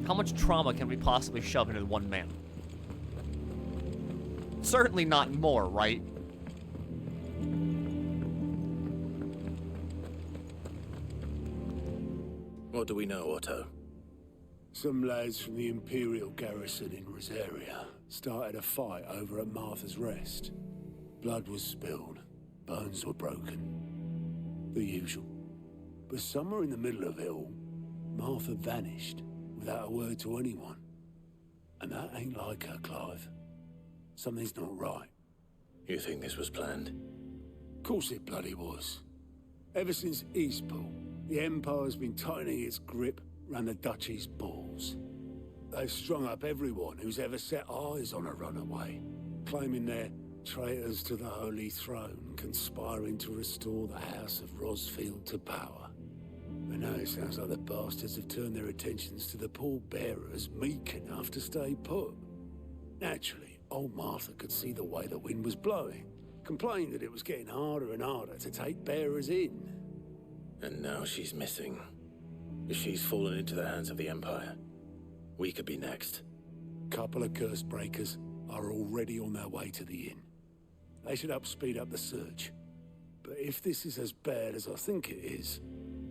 How much trauma can we possibly shove into one man? Certainly not more, right? What do we know, Otto? Some lads from the Imperial garrison in Rosaria started a fight over at Martha's Rest. Blood was spilled, bones were broken. The usual. But somewhere in the middle of it all, Martha vanished without a word to anyone. And that ain't like her, Clive. Something's not right. You think this was planned? Of course it bloody was. Ever since Eastpool, the Empire's been tightening its grip round the Duchy's balls. They've strung up everyone who's ever set eyes on a runaway, claiming they're traitors to the Holy Throne, conspiring to restore the House of Rosfield to power. But now it sounds like the bastards have turned their attentions to the pallbearers meek enough to stay put. Naturally, old Martha could see the way the wind was blowing, complained that it was getting harder and harder to take bearers in. And now she's missing. If she's fallen into the hands of the Empire, we could be next. Couple of curse breakers are already on their way to the inn. They should help speed up the search. But if this is as bad as I think it is,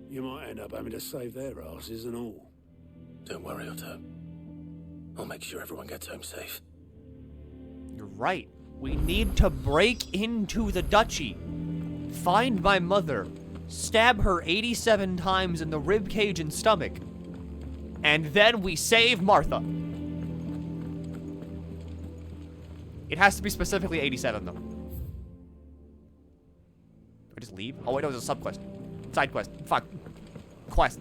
you might end up having to save their asses and all. Don't worry, Otto. I'll make sure everyone gets home safe. You're right. We need to break into the Duchy. Find my mother. Stab her 87 times in the rib cage and stomach. And then we save Martha. It has to be specifically 87, though. Do I just leave? Oh, wait, no, it was a sub-quest. Side quest. Fuck. Quest.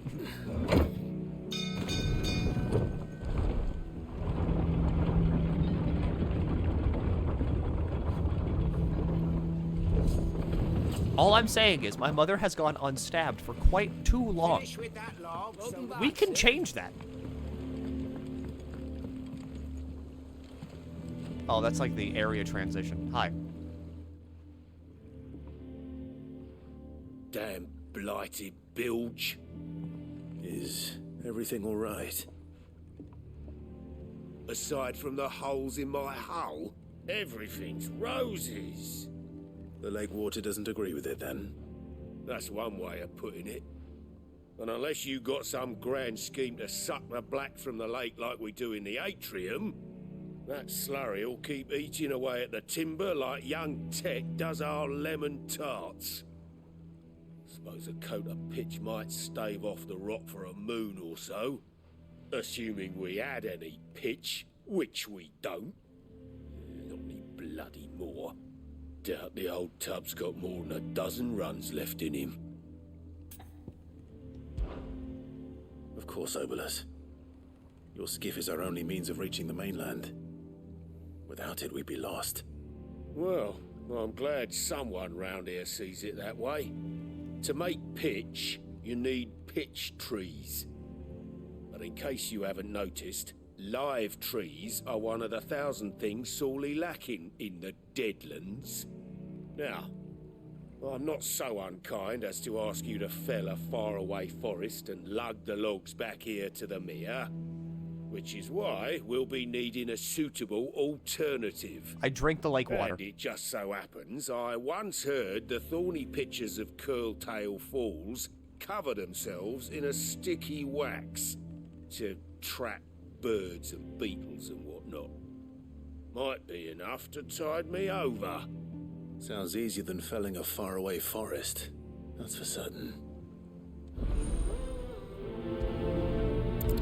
All I'm saying is my mother has gone unstabbed for quite too long. We can change that. Oh, that's like the area transition. Hi. Damn blighted bilge. Is everything all right? Aside from the holes in my hull, everything's roses. The lake water doesn't agree with it, then? That's one way of putting it. And unless you got some grand scheme to suck the black from the lake like we do in the atrium, that slurry will keep eating away at the timber like young Tech does our lemon tarts. Suppose a coat of pitch might stave off the rot for a moon or so. Assuming we had any pitch, which we don't. Not any bloody more. Doubt the old tub's got more than a dozen runs left in him. Of course, Obolus. Your skiff is our only means of reaching the mainland. Without it, we'd be lost. Well, I'm glad someone round here sees it that way. To make pitch, you need pitch trees. But in case you haven't noticed, live trees are one of the 1,000 things sorely lacking in the Deadlands. Now, I'm not so unkind as to ask you to fell a faraway forest and lug the logs back here to the mere, which is why we'll be needing a suitable alternative. I drink the lake water. And it just so happens I once heard the thorny pitchers of Curltail Falls cover themselves in a sticky wax to trap birds and beetles and whatnot. Might be enough to tide me over. Sounds easier than felling a faraway forest. That's for certain.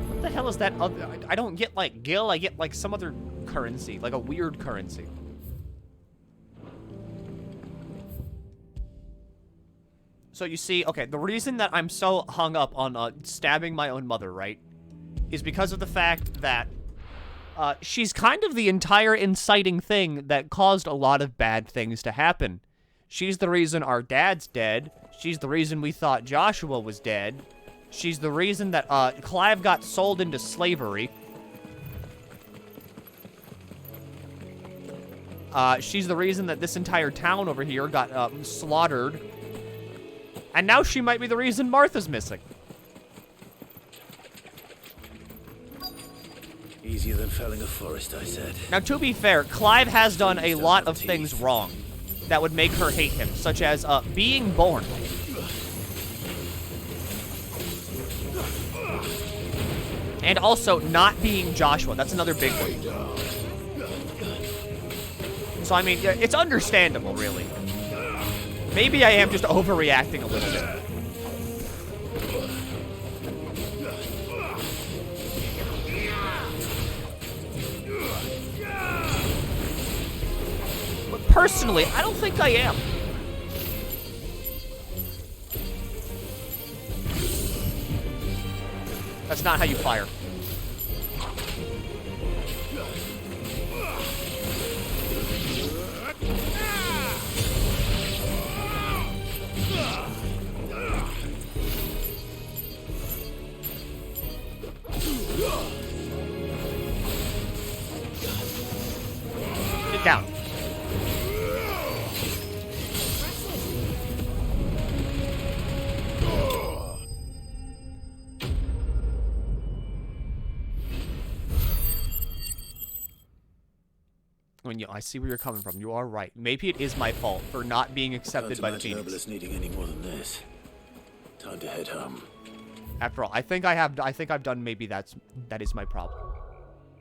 What the hell is that other... I don't get, like, gil. I get, like, some other currency. Like a weird currency. So you see, okay, the reason that I'm so hung up on stabbing my own mother, right, is because of the fact that she's kind of the entire inciting thing that caused a lot of bad things to happen. She's the reason our dad's dead. She's the reason we thought Joshua was dead. She's the reason that Clive got sold into slavery. She's the reason that this entire town over here got slaughtered. And now she might be the reason Martha's missing. Easier than felling a forest, I said. Now, to be fair, Clive has done a lot of things wrong that would make her hate him, such as being born. And also not being Joshua. That's another big one. So, I mean, it's understandable, really. Maybe I am just overreacting a little bit. But personally, I don't think I am. That's not how you fire. Get down. I see where you're coming from. You are right. Maybe it is my fault for not being accepted by the Phoenix. Herbalist needing any more than this. Time to head home. After all, I think I've done. Maybe that is my problem.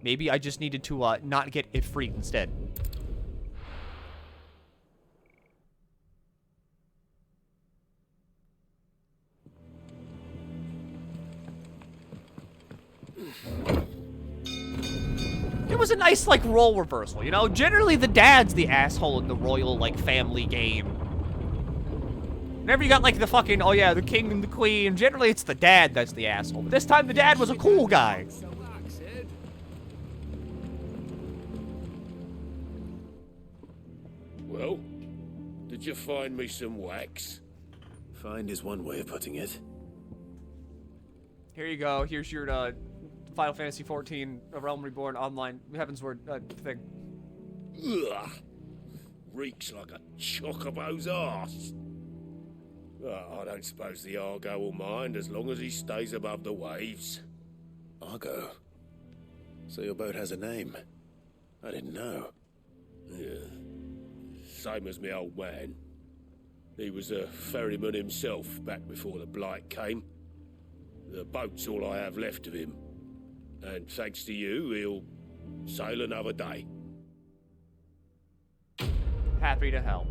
Maybe I just needed to not get Ifrit instead. It was a nice, like, role reversal, you know? Generally, the dad's the asshole in the royal, like, family game. Whenever you got, like, the fucking, oh yeah, the king and the queen, generally it's the dad that's the asshole. But this time, the dad was a cool guy. Well, did you find me some wax? Find is one way of putting it. Here you go. Here's your, Final Fantasy XIV, A Realm Reborn online Heavensward thing. Ugh. Reeks like a chocobo's arse. I don't suppose the Argo will mind as long as he stays above the waves. Argo? So your boat has a name? I didn't know. Yeah. Same as me old man. He was a ferryman himself back before the Blight came. The boat's all I have left of him. And thanks to you, he'll sail another day. Happy to help.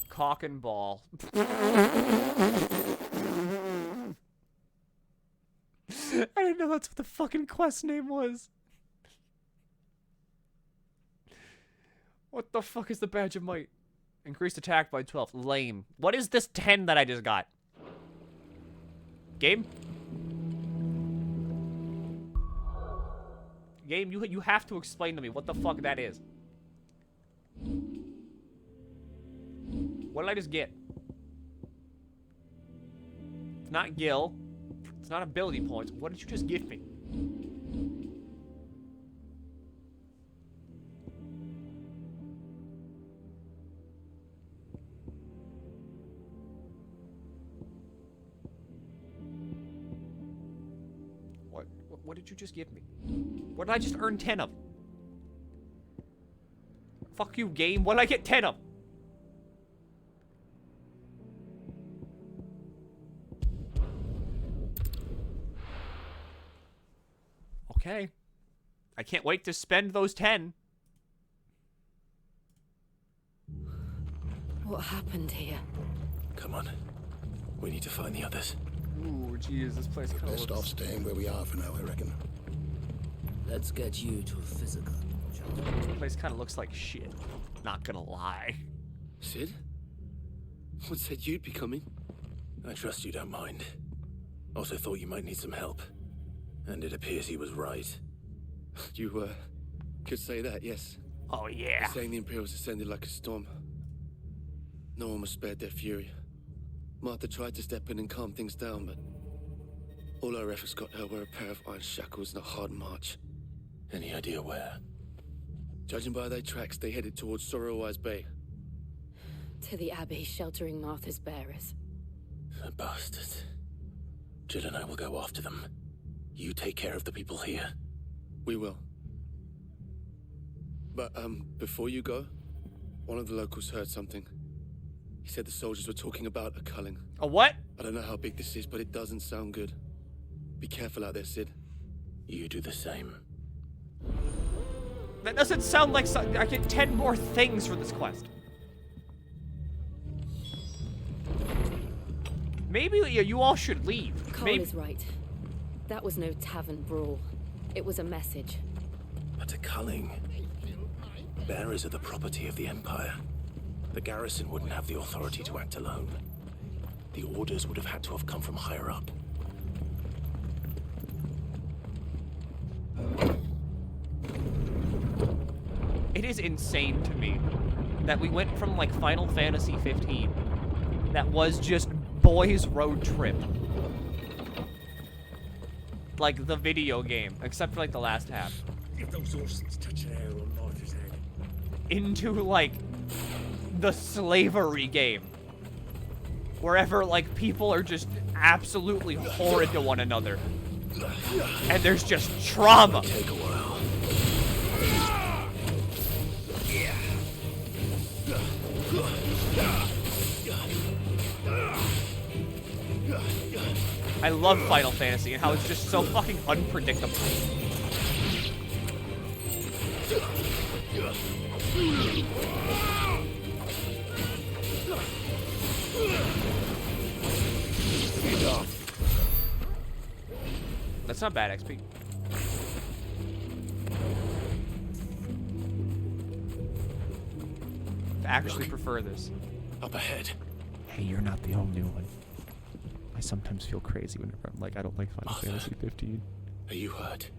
Cock and ball. I didn't know that's what the fucking quest name was. What the fuck is the Badge of Might? Increased attack by 12. Lame. What is this 10 that I just got? Game? Game, you have to explain to me what the fuck that is. What did I just get? It's not Gil. It's not ability points. What did you just give me? What did you just give me? What did I just earn 10 of? Fuck you, game. What did I get 10 of? Okay. I can't wait to spend those 10. What happened here? Come on. We need to find the others. Ooh, jeez, this place kind of Best off staying where we are for now, I reckon. Let's get you to a physical. This place kind of looks like shit. Not gonna lie. Sid? What said you'd be coming? I trust you don't mind. Also thought you might need some help. And it appears he was right. You, could say that, yes. Oh, yeah. They're saying the Imperials ascended like a storm. No one was spared their fury. Martha tried to step in and calm things down, but all our efforts got her were a pair of iron shackles and a hard march. Any idea where? Judging by their tracks, they headed towards Sorrowwise Bay. To the Abbey, sheltering Martha's bearers. The bastards. Jill and I will go after them. You take care of the people here. We will. But, before you go, one of the locals heard something. He said the soldiers were talking about a culling. A what? I don't know how big this is, but it doesn't sound good. Be careful out there, Sid. You do the same. That doesn't sound like I get 10 more things for this quest. Maybe you all should leave. Cole is right. That was no tavern brawl. It was a message. But a culling. Bearers are the property of the Empire. The garrison wouldn't have the authority to act alone. The orders would have had to have come from higher up. It is insane to me that we went from like Final Fantasy 15 that was just boys road trip, like the video game, except for like the last half, If those Orsons touch an arrow on Martha's head. into like the slavery game, wherever like people are just absolutely horrid to one another, and there's just trauma. Take a while. I love Final Fantasy and how it's just so fucking unpredictable. That's not bad XP. I actually prefer this. Up ahead. Hey, you're not the only one. I sometimes feel crazy whenever I'm like, I don't like Final Fantasy 15. Are you hurt?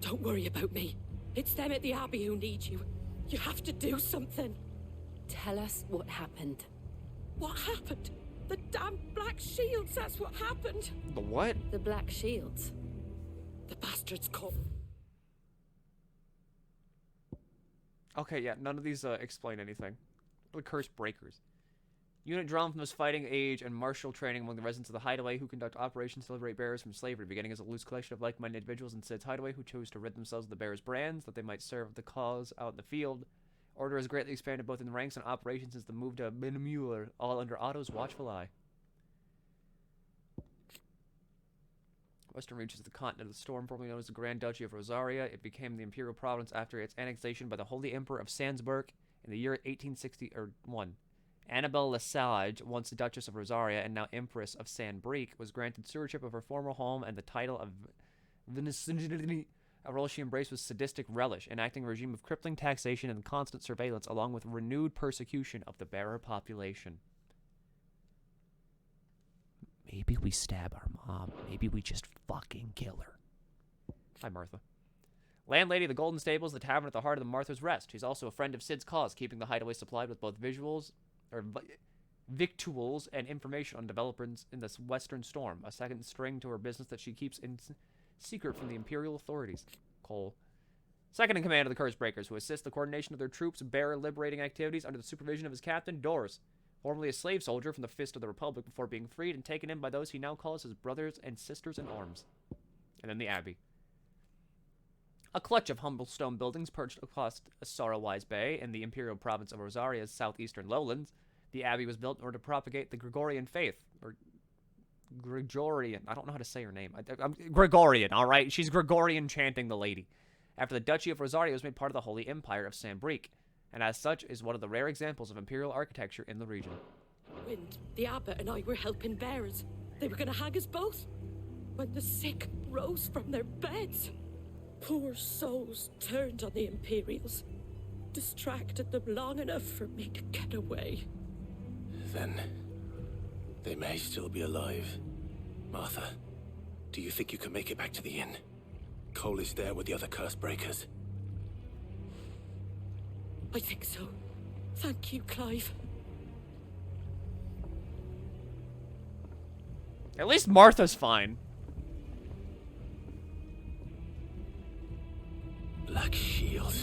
Don't worry about me. It's them at the Abbey who need you. You have to do something. Tell us what happened. What happened? The damn Black Shields, that's what happened. The what? The Black Shields. The bastards caught. Okay, yeah, none of these explain anything. The Curse Breakers. Unit drawn from this fighting age and martial training among the residents of the Hideaway who conduct operations to liberate bearers from slavery, beginning as a loose collection of like-minded individuals in Sid's Hideaway who chose to rid themselves of the bearers' brands that they might serve the cause out in the field. Order has greatly expanded both in ranks and operations since the move to Binmuir, all under Otto's watchful eye. Western reaches the continent of the Storm, formerly known as the Grand Duchy of Rosaria. It became the imperial province after its annexation by the Holy Emperor of Salzburg in the year 1861. Annabelle Lesage, once Duchess of Rosaria and now Empress of San Brique, was granted stewardship of her former home and the title of Vicegerent, a role she embraced with sadistic relish, enacting a regime of crippling taxation and constant surveillance, along with renewed persecution of the bearer population. Maybe we stab our mom. Maybe we just fucking kill her. Hi, Martha. Landlady of the Golden Stables, the tavern at the heart of the Martha's Rest. She's also a friend of Sid's cause, keeping the Hideaway supplied with both victuals and information on developments in this Western Storm. A second string to her business that she keeps in secret from the Imperial authorities. Cole. Second in command of the Curse Breakers, who assist the coordination of their troops' bearer liberating activities under the supervision of his captain, Doris. Formerly a slave soldier from the Fist of the Republic before being freed and taken in by those he now calls his brothers and sisters in arms. And then the Abbey. A clutch of humble stone buildings perched across Sorrowwise Bay in the imperial province of Rosaria's southeastern lowlands, the Abbey was built in order to propagate the Gregorian faith, or Gregorian. I don't know how to say her name. I'm Gregorian, all right? She's Gregorian chanting the lady. After the Duchy of Rosaria was made part of the Holy Empire of San Brique, and as such is one of the rare examples of imperial architecture in the region. When the abbot and I were helping bearers, they were going to hang us both. When the sick rose from their beds, poor souls turned on the Imperials, distracted them long enough for me to get away. Then they may still be alive. Martha, do you think you can make it back to the inn? Cole is there with the other curse breakers. I think so. Thank you, Clive. At least Martha's fine. Black Shield.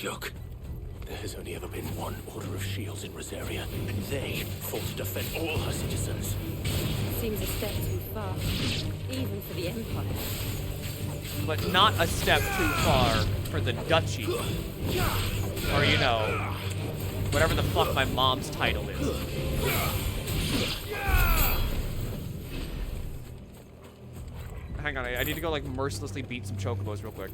joke. There has only ever been one Order of Shields in Rosaria, and they fought to defend all her citizens. Seems a step too far, even for the Empire. But not a step too far for the Duchy. Or, you know, whatever the fuck my mom's title is. Hang on, I need to go, like, mercilessly beat some chocobos real quick.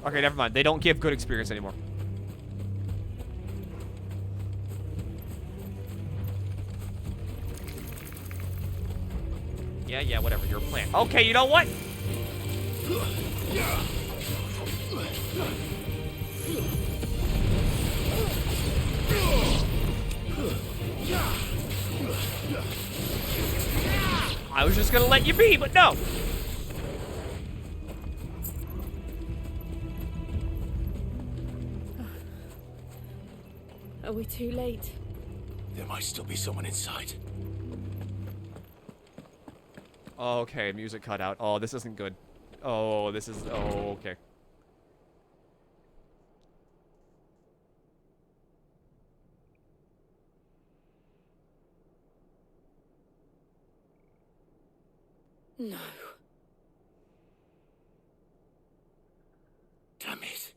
Okay, never mind. They don't give good experience anymore. Yeah, whatever. Your plan. Okay, you know what? I was just gonna let you be, but no. Are we too late? There might still be someone inside. Oh, okay, music cut out. Oh, this isn't good. Oh, this is... Oh, okay. No. Damn it.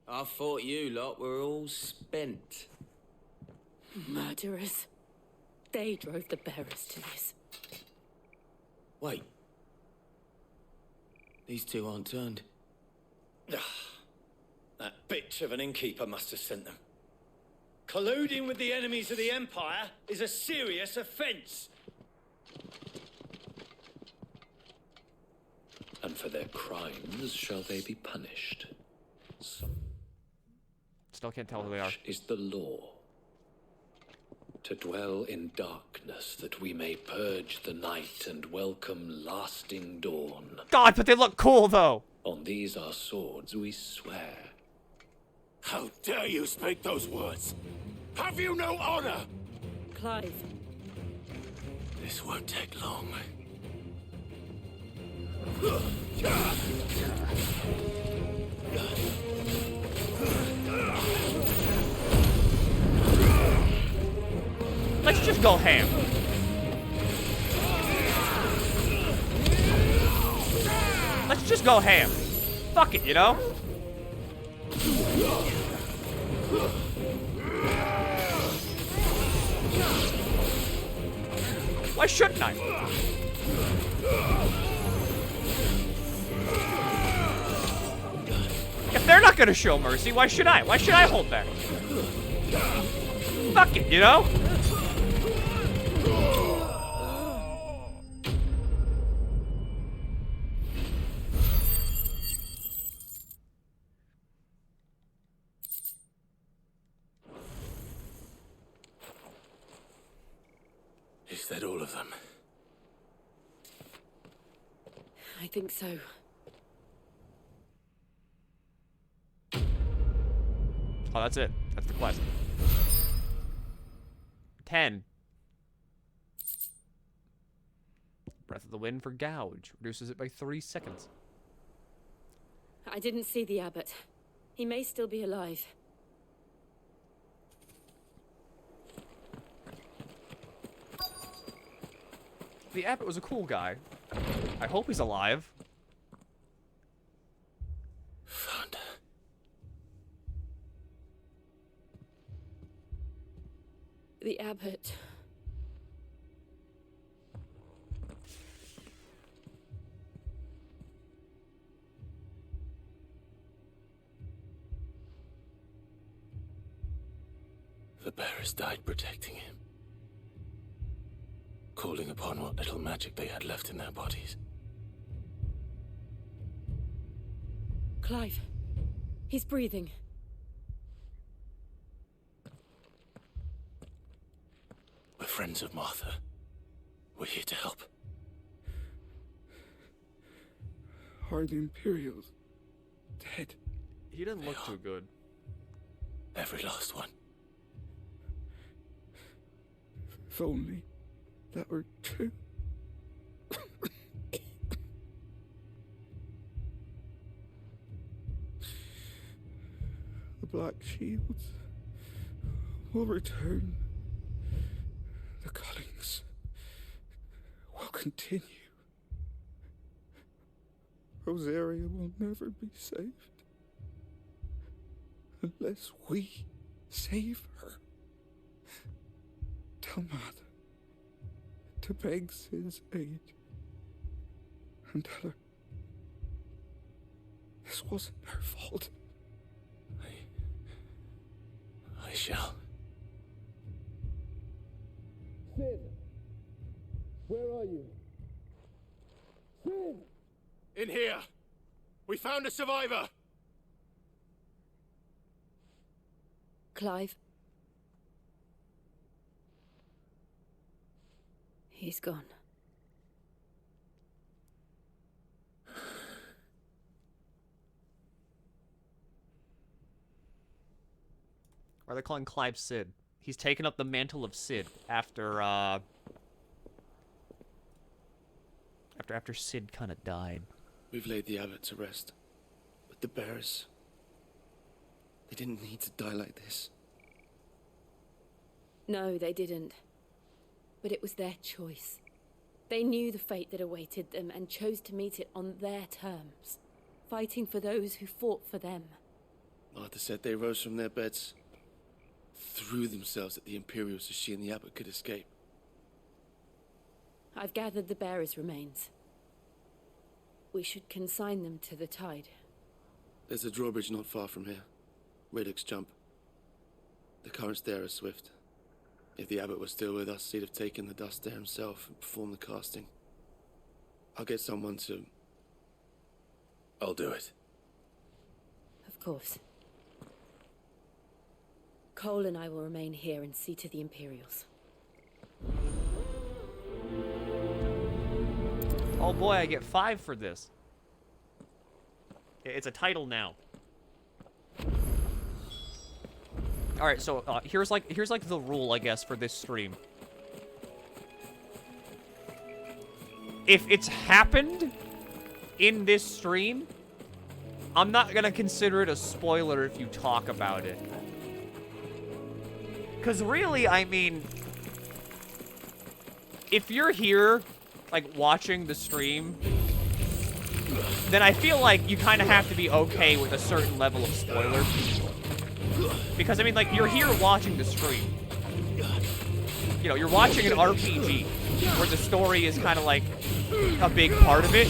I thought you lot were all spent. Murderers. They drove the bearers to this. Wait. These two aren't turned. That bitch of an innkeeper must have sent them. Colluding with the enemies of the Empire is a serious offense. And for their crimes shall they be punished. Still can't tell who they are. Is the law. To dwell in darkness that we may purge the night and welcome lasting dawn. God, but they look cool, though. On these our swords we swear. How dare you speak those words? Have you no honor? Clive. This won't take long. Let's just go ham. Let's just go ham. Fuck it, you know? Why shouldn't I? If they're not gonna show mercy, why should I? Why should I hold back? Fuck it, you know? Is that all of them? I think so. Oh, that's it. That's the quest. 10. Breath of the Wind for Gouge. Reduces it by 3 seconds. I didn't see the abbot. He may still be alive. The abbot was a cool guy. I hope he's alive. Found her. The abbot. The bearers died protecting him. Calling upon what little magic they had left in their bodies. Clive. He's breathing. We're friends of Martha. We're here to help. Are the Imperials dead? He didn't look too good. Every last one. If only that were true. The Black Shields will return. The cullings will continue. Rosaria will never be saved unless we save her. Tell Mother to beg Sid's aid and tell her this wasn't her fault. I shall. Sid! Where are you? Sid! In here! We found a survivor! Clive. He's gone. Or they're calling Clive Sid. He's taken up the mantle of Sid after Sid kind of died. We've laid the abbot to rest. But the bearers... they didn't need to die like this. No, they didn't. But it was their choice. They knew the fate that awaited them and chose to meet it on their terms, fighting for those who fought for them. Martha said they rose from their beds, threw themselves at the Imperials so she and the abbot could escape. I've gathered the bearers' remains. We should consign them to the tide. There's a drawbridge not far from here. Radix Jump. The currents there are swift. If the abbot was still with us, he'd have taken the dust there himself and performed the casting. I'll get someone to... I'll do it. Of course. Cole and I will remain here and see to the Imperials. Oh boy, I get 5 for this. It's a title now. All right, so here's like the rule, I guess, for this stream. If it's happened in this stream, I'm not gonna consider it a spoiler if you talk about it. Cause really, I mean, if you're here, like, watching the stream, then I feel like you kind of have to be okay with a certain level of spoiler. Because, I mean, like, you're here watching the stream. You know, you're watching an RPG where the story is kind of like a big part of it.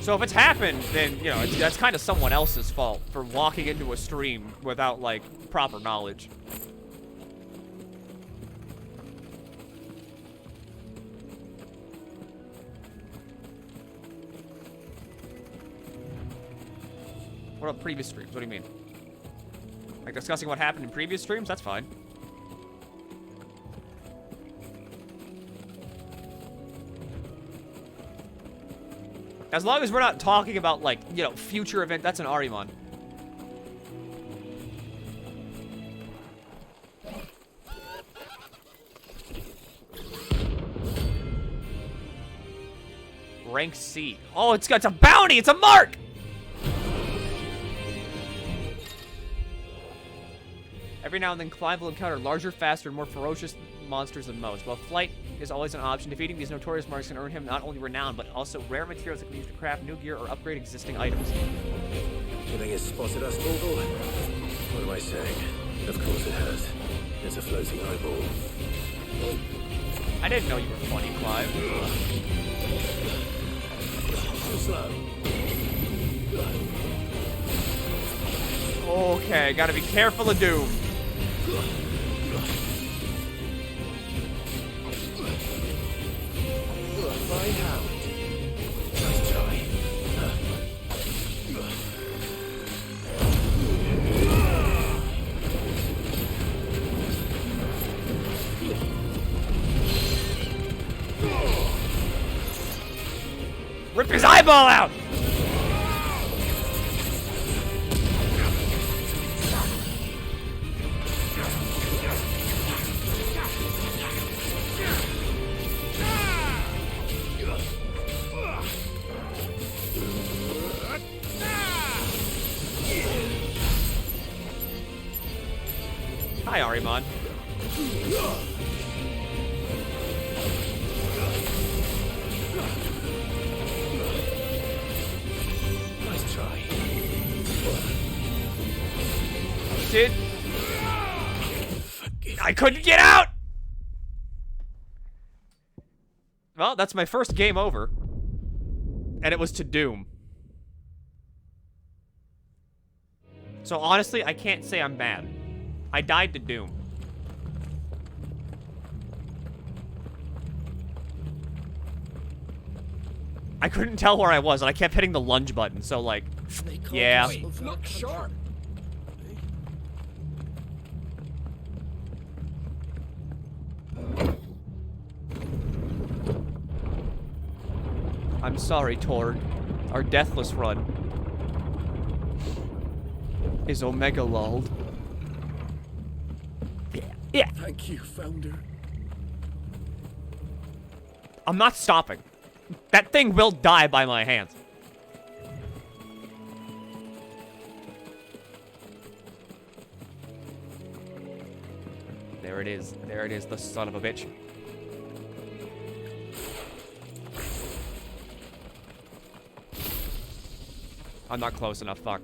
So if it's happened, then, you know, that's kind of someone else's fault for walking into a stream without, like, proper knowledge. What about previous streams? What do you mean? Like discussing what happened in previous streams? That's fine. As long as we're not talking about, like, you know, future event. That's an Ahriman. Rank C. Oh, it's a bounty! It's a mark! Every now and then, Clive will encounter larger, faster, and more ferocious monsters than most. While flight is always an option, defeating these notorious marks can earn him not only renown, but also rare materials that can be used to craft new gear or upgrade existing items. You think it's spotted us, Torgal? What am I saying? Of course it has. It's a floating eyeball. I didn't know you were funny, Clive. Slow. Okay, gotta be careful of Doom. By how? Nice try. Rip his eyeball out! Hi, Ahriman. Nice try. Shit. I couldn't get out! Well, that's my first game over. And it was to Doom. So honestly, I can't say I'm bad. I died to Doom. I couldn't tell where I was, and I kept hitting the lunge button, so like, yeah. Look sharp. I'm sorry, Torg. Our deathless run is Omega lulled. Yeah. Thank you, Founder. I'm not stopping. That thing will die by my hands. There it is. There it is, the son of a bitch. I'm not close enough, fuck.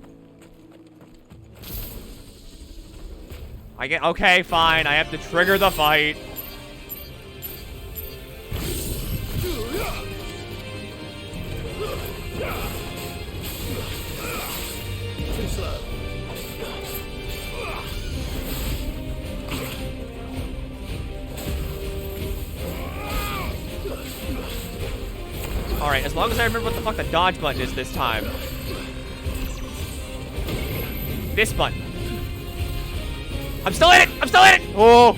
Okay, fine, I have to trigger the fight. Too slow. Alright, as long as I remember what the fuck the dodge button is this time. This button. I'm still in it! I'm still in it! Oh!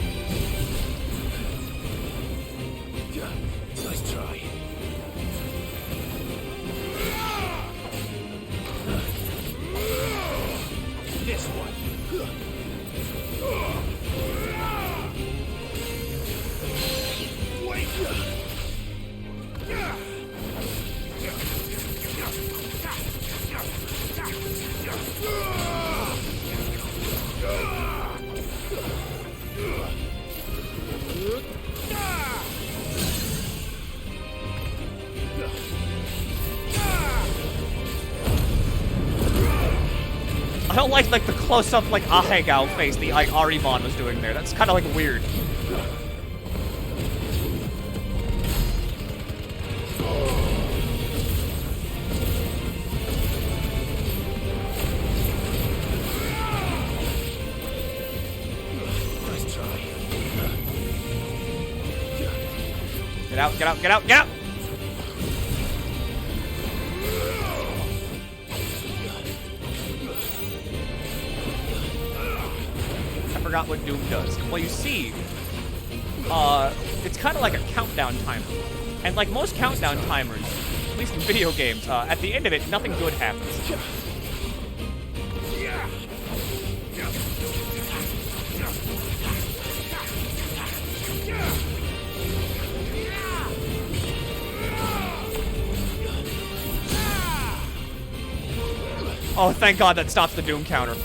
Nice try. This one. Wait. I don't like the close-up, like, Ahegao face the like, Ahriman was doing there. That's kind of, like, weird. Nice try. Get out, get out, get out, get out! I forgot what Doom does. Well, you see, it's kind of like a countdown timer. And like most countdown timers, at least in video games, at the end of it, nothing good happens. Oh, thank God that stops the Doom counter.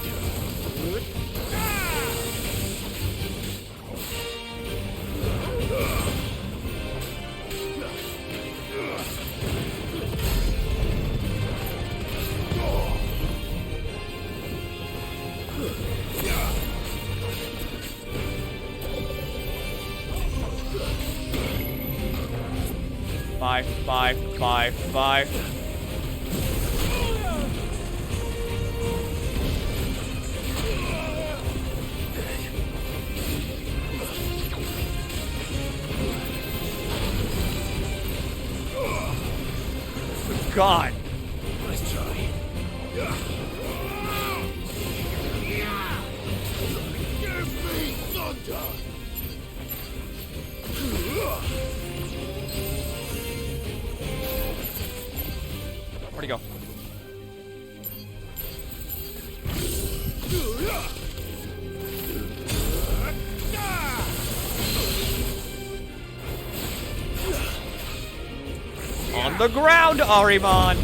Bye. God. Nice try. Give me thunder. Where'd he go? On the ground, Ahriman!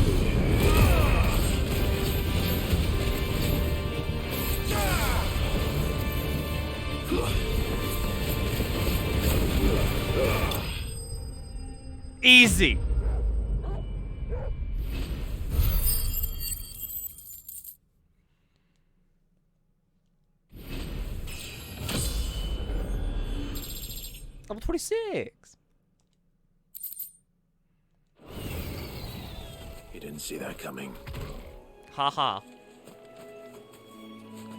Easy. Level 26. You didn't see that coming. Haha.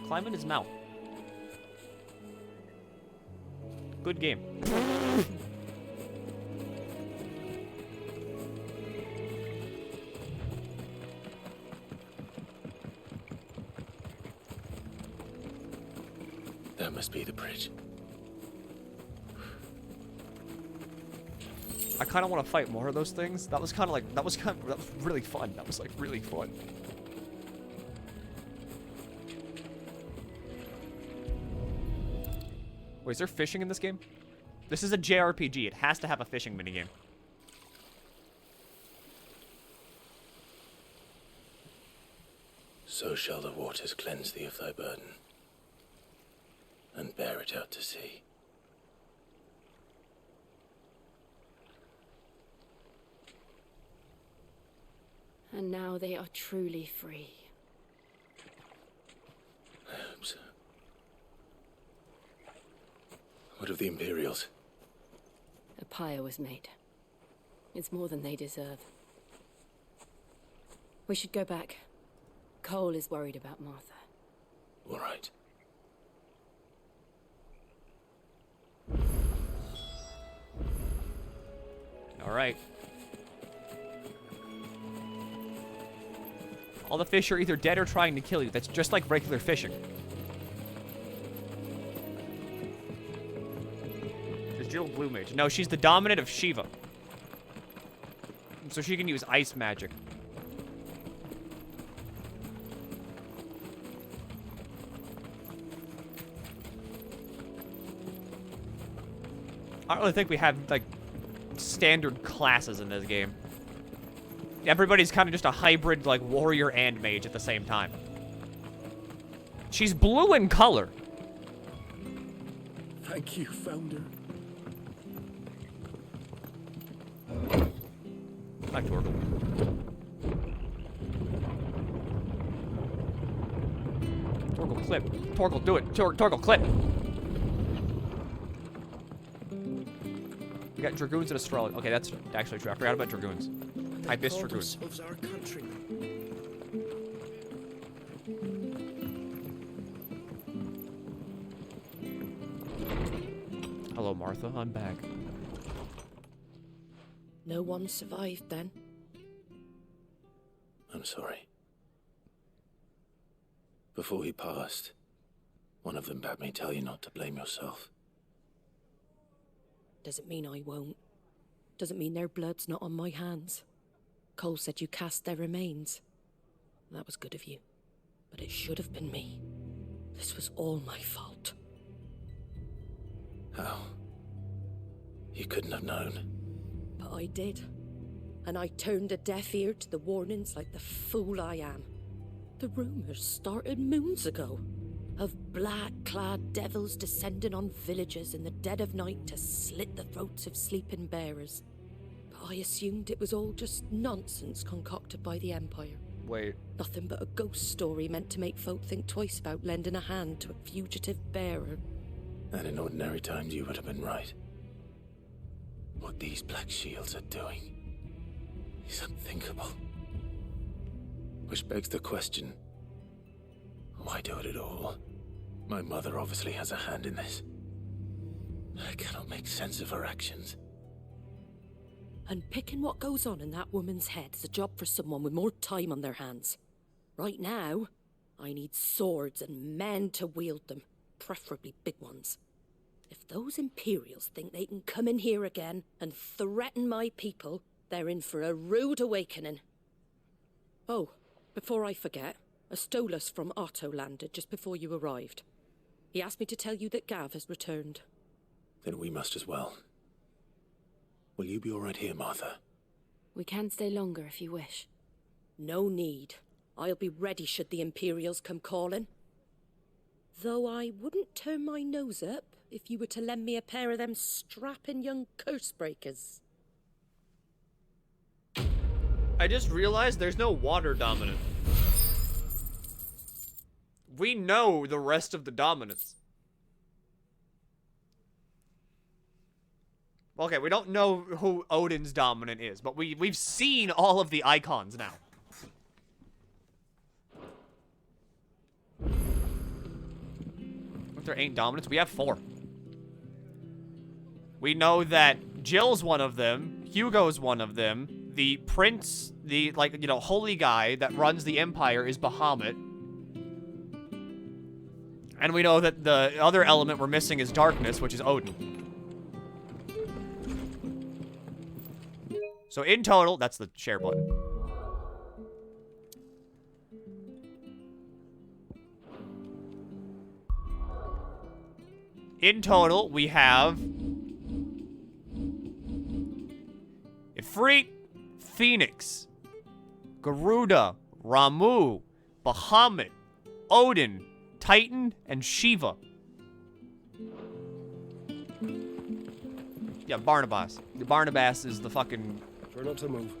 Climb in his mouth. Good game. That must be the bridge. I kind of want to fight more of those things. That was kind of like, that was really fun. That was like really fun. Wait, is there fishing in this game? This is a JRPG. It has to have a fishing minigame. So shall the waters cleanse thee of thy burden, and bear it out to sea. And now they are truly free. I hope so. What of the Imperials? A pyre was made. It's more than they deserve. We should go back. Cole is worried about Martha. All right. All right. All the fish are either dead or trying to kill you. That's just like regular fishing. There's Jill Blue Mage. No, she's the dominant of Shiva. So she can use ice magic. I don't really think we have, like, standard classes in this game. Everybody's kind of just a hybrid, like, warrior and mage at the same time. She's blue in color. Thank you, Founder. Hi, Torgal. Torgal, clip. Torgal, do it. Torgal, clip. We got Dragoons and Astrology. Okay, that's actually true. I forgot about Dragoons. I missed Dragoons. Our countrymen. Hello, Martha. I'm back. No one survived then? I'm sorry. Before he passed, one of them bade me tell you not to blame yourself. Doesn't mean I won't. Doesn't mean their blood's not on my hands. Cole said you cast their remains. That was good of you. But it should have been me. This was all my fault. How? You couldn't have known. But I did. And I turned a deaf ear to the warnings like the fool I am. The rumors started moons ago. Of black-clad devils descending on villages in the dead of night to slit the throats of sleeping bearers. But I assumed it was all just nonsense concocted by the Empire. Wait. Nothing but a ghost story meant to make folk think twice about lending a hand to a fugitive bearer. And in ordinary times you would have been right. What these Black Shields are doing is unthinkable. Which begs the question, why do it at all? My mother obviously has a hand in this. I cannot make sense of her actions. And picking what goes on in that woman's head is a job for someone with more time on their hands. Right now, I need swords and men to wield them, preferably big ones. If those Imperials think they can come in here again and threaten my people, they're in for a rude awakening. Oh, before I forget, a Stolas from Otto landed just before you arrived. He asked me to tell you that Gav has returned. Then we must as well. Will you be all right here, Martha? We can stay longer if you wish. No need. I'll be ready should the Imperials come calling. Though I wouldn't turn my nose up if you were to lend me a pair of them strapping young curse breakers. I just realized there's no water dominant. We know the rest of the dominants. Okay, we don't know who Odin's dominant is, but we've seen all of the icons now. If there ain't dominants, we have 4. We know that Jill's one of them, Hugo's one of them, the prince, the, like, you know, holy guy that runs the empire is Bahamut. And we know that the other element we're missing is darkness, which is Odin. So in total, that's the share button. In total, we have Ifrit, Phoenix, Garuda, Ramu, Bahamut, Odin, Titan, and Shiva. Yeah, Barnabas. Barnabas is the fucking... Try not to move.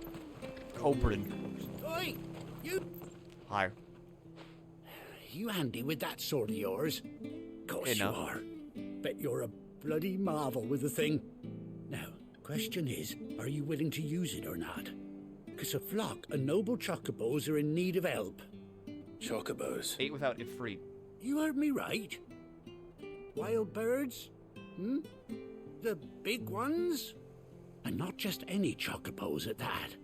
Opening. Oi! You... Hi. You handy with that sword of yours? Course you are. Bet you're a bloody marvel with the thing. Now, question is, are you willing to use it or not? Because a flock of noble chocobos are in need of help. Chocobos? 8 without Ifrit. You heard me right. Wild birds? Hmm? The big ones? And not just any chocobos at that.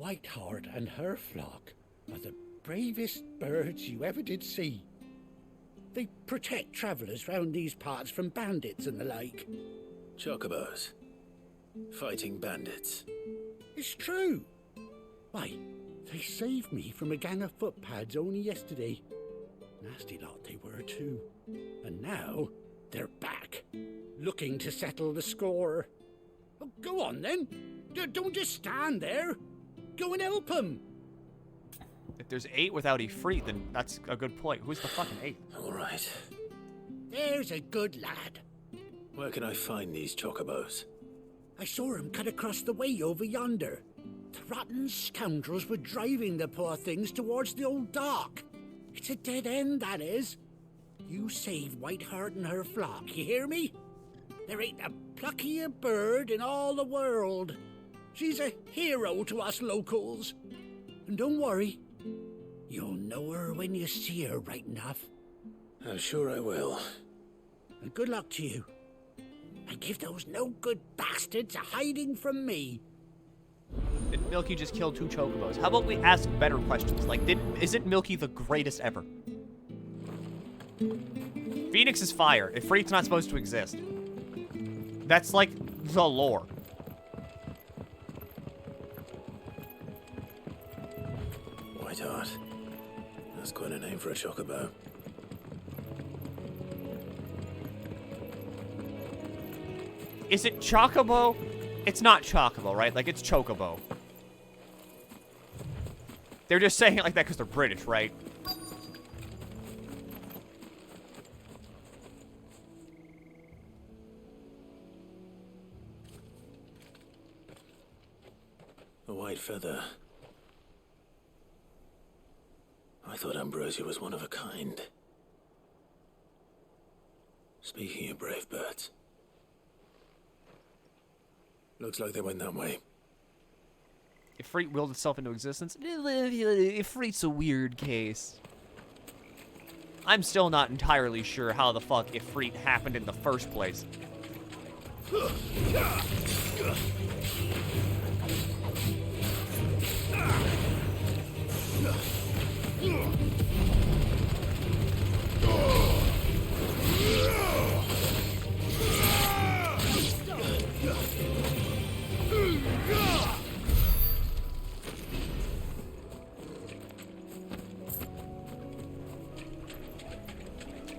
Whiteheart and her flock are the bravest birds you ever did see. They protect travellers round these parts from bandits and the like. Chocobos? Fighting bandits? It's true. Why, they saved me from a gang of footpads only yesterday. Nasty lot they were too. And now, they're back, looking to settle the score. Oh, go on then. Don't just stand there. Go and help them. If there's 8 without Ifrit, then that's a good point. Who's the fucking 8? All right. There's a good lad. Where can I find these chocobos? I saw him cut across the way over yonder. The rotten scoundrels were driving the poor things towards the old dock. It's a dead end, that is. You save Whiteheart and her flock, you hear me? There ain't a pluckier bird in all the world. She's a hero to us locals. And don't worry, you'll know her when you see her right enough. I'm sure I will. And good luck to you. And give those no-good bastards a hiding from me. Did Milky just kill 2 chocobos? How about we ask better questions? Like, isn't Milky the greatest ever? Phoenix is fire. Ifrit's not supposed to exist. That's like the lore. Whiteheart. That's quite a name for a chocobo. Is it Chocobo? It's not Chocobo, right? Like, it's Chocobo. They're just saying it like that because they're British, right? A white feather. I thought Ambrosia was one of a kind. Speaking of brave birds. Looks like they went that way. Ifrit willed itself into existence. Ifrit's a weird case. I'm still not entirely sure how the fuck Ifrit happened in the first place.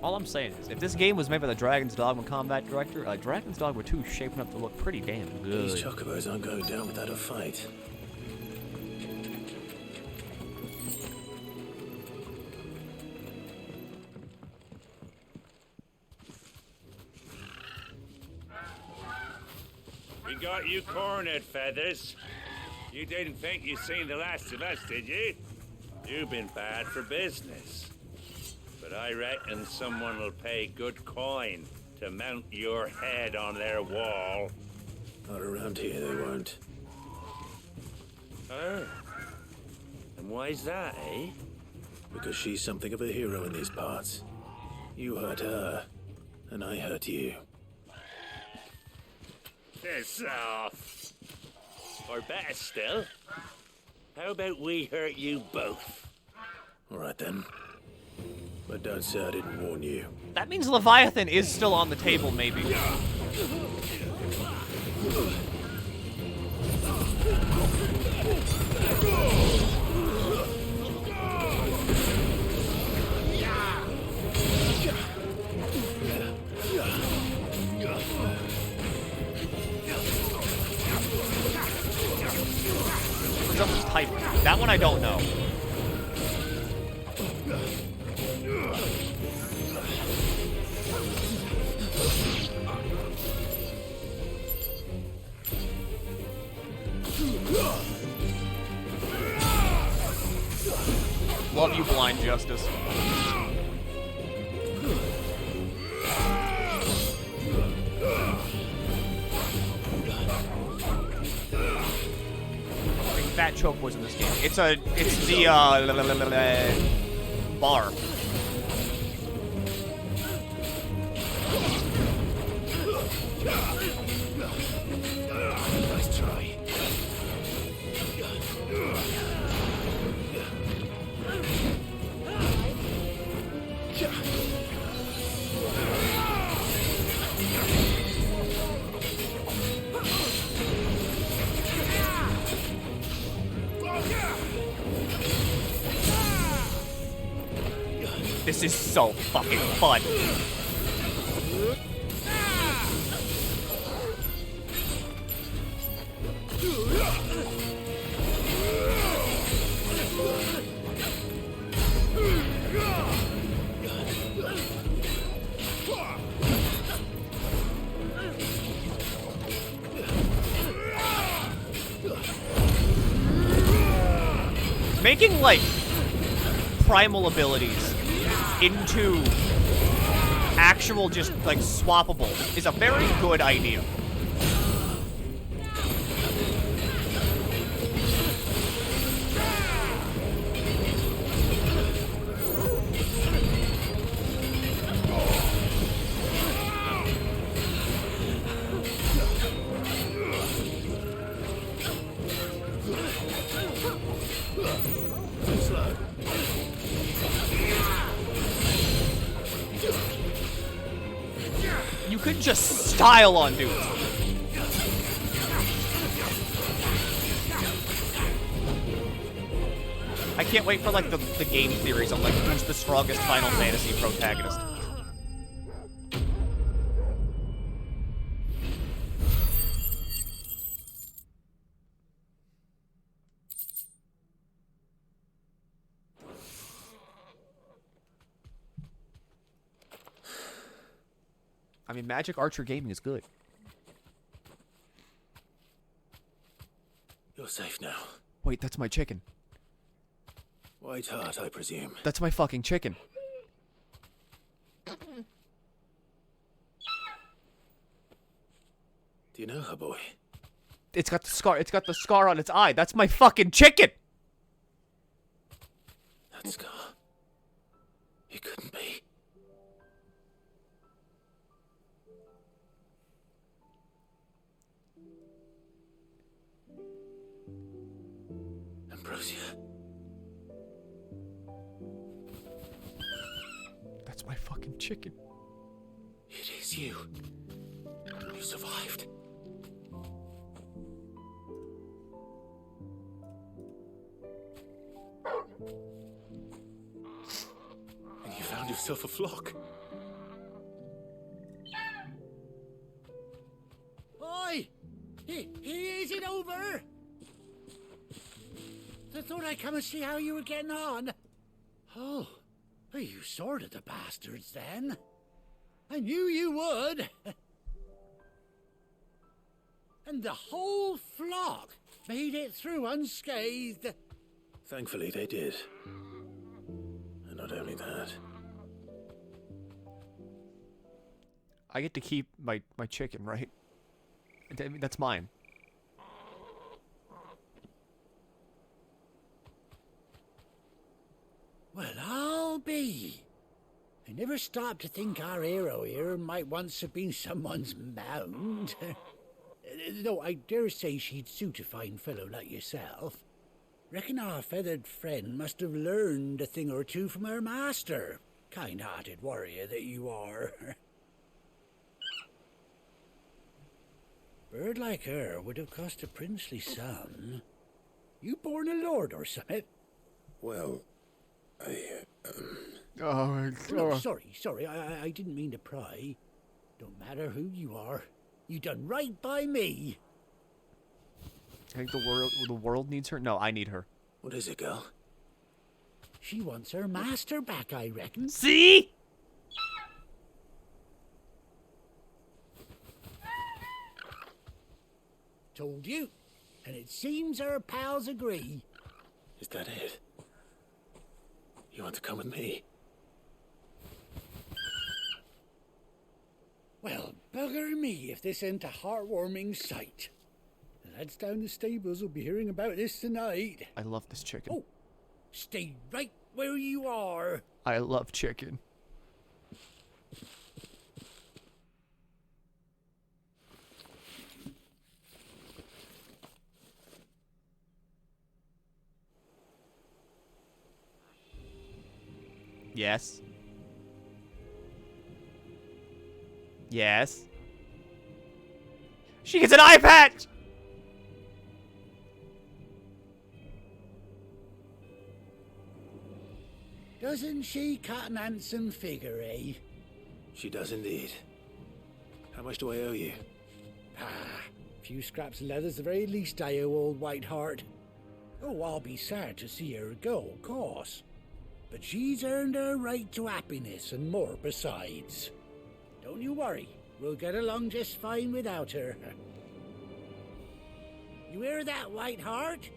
All I'm saying is, if this game was made by the Dragon's Dogma combat director, Dragon's Dogma 2 is shaping up to look pretty damn good. These chocobos aren't going down without a fight. We got you cornered, Feathers. You didn't think you'd seen the last of us, did you? You've been bad for business. But I reckon someone will pay good coin to mount your head on their wall. Not around here, they won't. Oh. And why's that, eh? Because she's something of a hero in these parts. You hurt her, and I hurt you. Piss off. Or better still, how about we hurt you both? All right then. But don't say I didn't warn you. That means Leviathan is still on the table, maybe. Someone's typing. That one I don't know. Love you, Blind Justice. Fat choke was in this game. It's the bar. Nice try. This is so fucking fun. Making, like, primal abilities into actual just, like, swappables is a very good idea. You could just style on dudes. I can't wait for, like, the game theories on, like, who's the strongest Final Fantasy protagonist. I mean, Magic Archer Gaming is good. You're safe now. Wait, that's my chicken. White Heart, I presume. That's my fucking chicken. Do you know her, boy? It's got the scar. It's got the scar on its eye. That's my fucking chicken. That scar. It couldn't be. Ambrosia. That's my fucking chicken. It is you. You survived. And you found yourself a flock. Oi! Is it over? I thought I'd come and see how you were getting on. Oh, you sorted the bastards then. I knew you would. And the whole flock. made it through unscathed. Thankfully, they did. And not only that. I get to keep my chicken, right? I mean, that's mine. Well, I'll be. I never stopped to think our hero here might once have been someone's mount. Though I dare say she'd suit a fine fellow like yourself. Reckon our feathered friend must have learned a thing or two from her master. Kind-hearted warrior that you are. Bird like her would have cost a princely sum. You born a lord or something? Well, No, sorry, I didn't mean to pry. Don't matter who you are. You done right by me. I think the world needs her. No, I need her. What is it, girl? She wants her master back, I reckon. See? Told you. And it seems our pals agree. Is that it? You want to come with me? Well, bugger me if this ain't a heartwarming sight. The lads down the stables will be hearing about this tonight. I love this chicken. Oh, stay right where you are. I love chicken. Yes. Yes. She gets an eye patch! Doesn't she cut an handsome figure, eh? She does indeed. How much do I owe you? A few scraps of leather's the very least I owe old Whiteheart. Oh, I'll be sad to see her go, of course. But she's earned her right to happiness and more besides. Don't you worry, we'll get along just fine without her. You hear that, Whiteheart?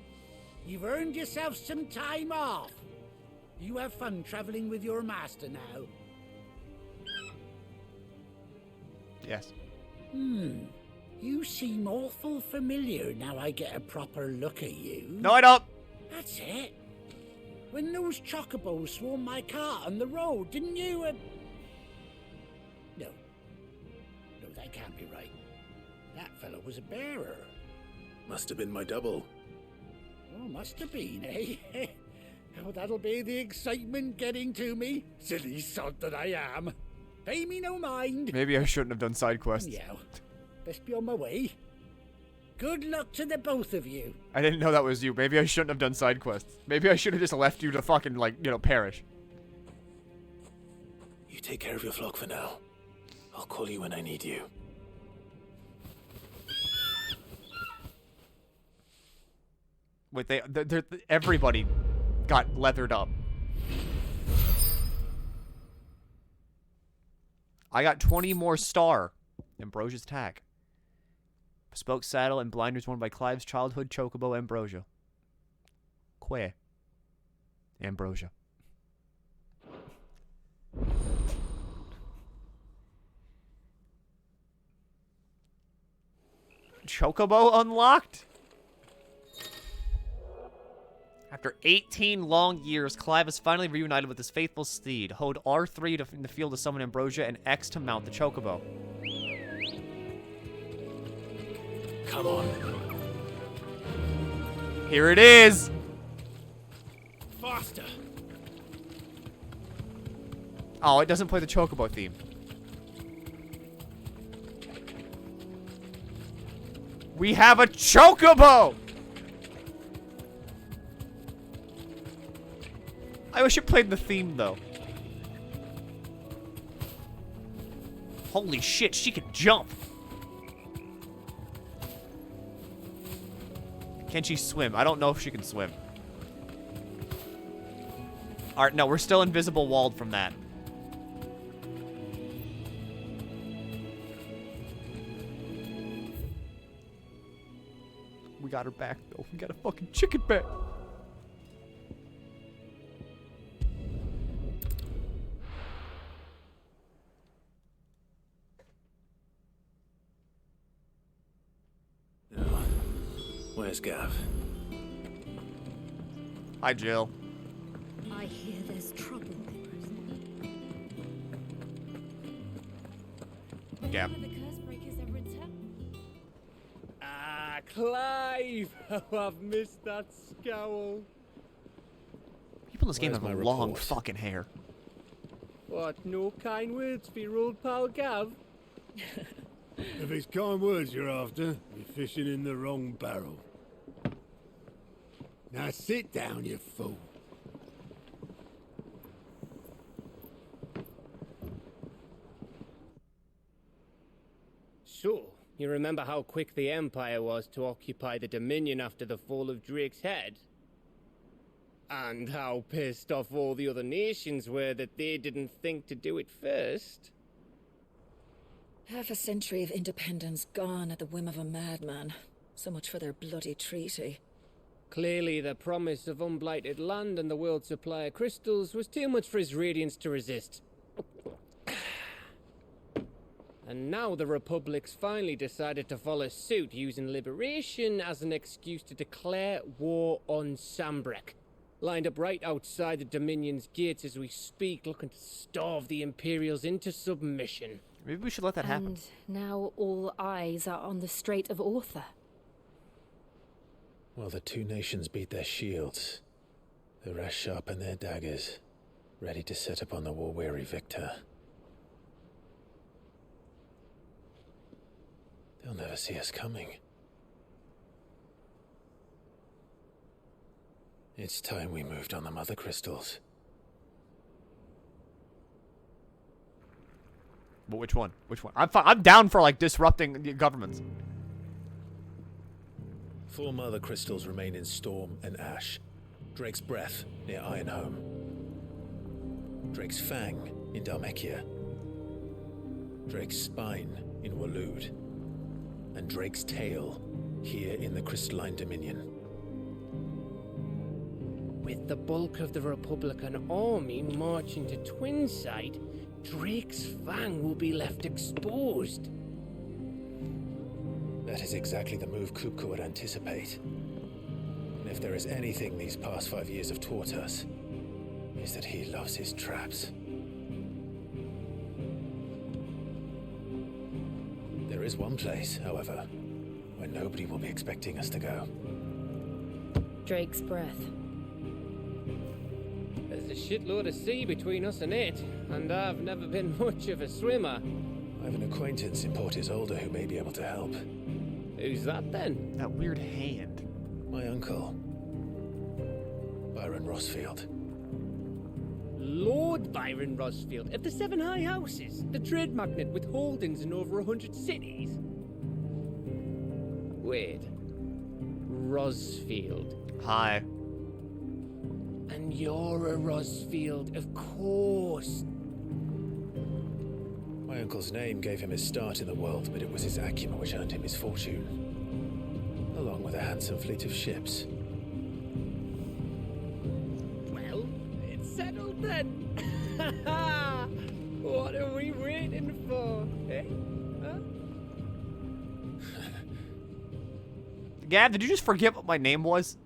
You've earned yourself some time off. You have fun traveling with your master now. Yes. You seem awful familiar now I get a proper look at you. No, I don't. That's it. When those chocobos swarmed my cart on the road, didn't you? No, that can't be right. That fellow was a bearer. Must have been my double. Oh, must have been, eh? Oh, that'll be the excitement getting to me. Silly sod that I am. Pay me no mind. Maybe I shouldn't have done side quests. Yeah, best be on my way. Good luck to the both of you. I didn't know that was you. Maybe I shouldn't have done side quests. Maybe I should have just left you to fucking, like, perish. You take care of your flock for now. I'll call you when I need you. Wait, everybody got leathered up. I got 20 more star. Ambrosia's tag. Bespoke saddle and blinders worn by Clive's childhood chocobo Ambrosia. Que. Ambrosia. Chocobo unlocked? After 18 long years, Clive is finally reunited with his faithful steed. Hold R3 in the field to summon Ambrosia and X to mount the chocobo. Come on. Here it is! Faster! Oh, it doesn't play the chocobo theme. We have a chocobo! I wish it played the theme, though. Holy shit, she can jump! Can she swim? I don't know if she can swim. Alright, no, we're still invisible walled from that. We got her back, though. We got a fucking chicken back. Where's Gav? Hi, Jill. I hear there's trouble. Gav. Ah, Clive! How I've missed that scowl. People in this game Where's have my long report? fucking hair. What, no kind words for your old pal Gav? If it's kind words you're after, you're fishing in the wrong barrel. Now sit down, you fool. So, you remember how quick the Empire was to occupy the Dominion after the fall of Drake's head? And how pissed off all the other nations were that they didn't think to do it first? Half a century of independence gone at the whim of a madman. So much for their bloody treaty. Clearly, the promise of unblighted land and the world's supply of crystals was too much for his radiance to resist. And now the Republic's finally decided to follow suit, using liberation as an excuse to declare war on Sambrek. Lined up right outside the Dominion's gates as we speak, looking to starve the Imperials into submission. Maybe we should let that happen. And now all eyes are on the Strait of Author. Well, the two nations beat their shields. The rest sharpen their daggers, ready to set upon the war-weary victor. They'll never see us coming. It's time we moved on the mother crystals. But which one? Which one? I'm down for like disrupting the governments. 4 mother crystals remain in Storm and Ash. Drake's Breath near Ironhome. Drake's Fang in Dhalmekia. Drake's Spine in Waloed. And Drake's Tail here in the Crystalline Dominion. With the bulk of the Republican army marching to Twinside, Drake's Fang will be left exposed. That is exactly the move Kupka would anticipate. And if there is anything these past 5 years have taught us, is that he loves his traps. There is one place, however, where nobody will be expecting us to go. Drake's Breath. There's a shitload of sea between us and it, and I've never been much of a swimmer. I have an acquaintance in Port Isolde who may be able to help. Who's that then? That weird hand. My uncle, Byron Rossfield. Lord Byron Rossfield of the 7 High Houses, the trade magnate with holdings in over 100 cities. Wait. Rossfield. Hi. And you're a Rossfield, of course. My uncle's name gave him his start in the world, but it was his acumen which earned him his fortune, along with a handsome fleet of ships. Well, it's settled then. What are we waiting for, eh? Huh? Gav, did you just forget what my name was?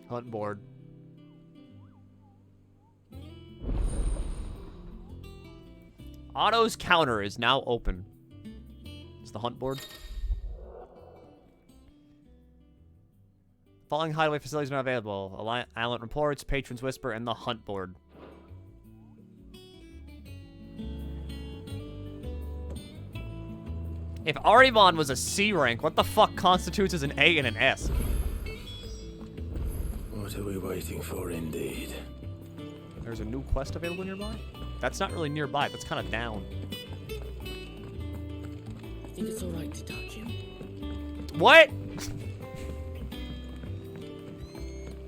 Hunt board. Otto's counter is now open. It's the hunt board. Following hideaway facilities are not available. Island reports, patrons whisper, and the hunt board. If Arivon was a C rank, what the fuck constitutes as an A and an S? What are we waiting for, indeed? There's a new quest available nearby? That's not really nearby, that's kind of down. I think it's alright to touch him. What?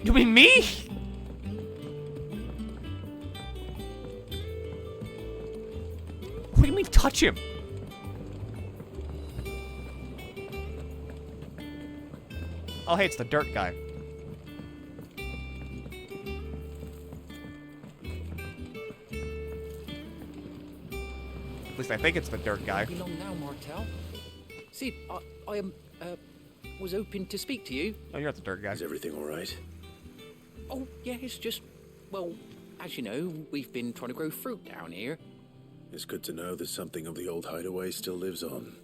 You mean me? me touch him. Oh, hey, it's the dirt guy. At least I think it's the dirt guy. Be long now, Martel. See, I was hoping to speak to you. Oh, you're not the dirt guy. Is everything all right? Oh, yeah, it's just, well, as you know, we've been trying to grow fruit down here. It's good to know that something of the old hideaway still lives on.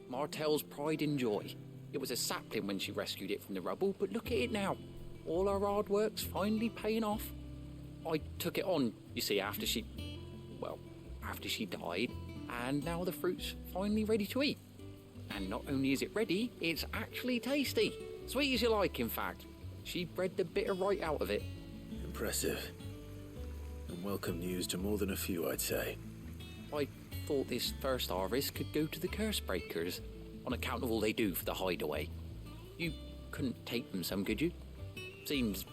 Martel's pride and joy. It was a sapling when she rescued it from the rubble, but look at it now. All our hard work's finally paying off. I took it on, you see, after she died, and now the fruit's finally ready to eat. And not only is it ready, it's actually tasty. Sweet as you like, in fact. She bred the bitter right out of it. Impressive. And welcome news to more than a few, I'd say. I thought this first harvest could go to the curse breakers, on account of all they do for the hideaway. You couldn't take them some, could you? Seems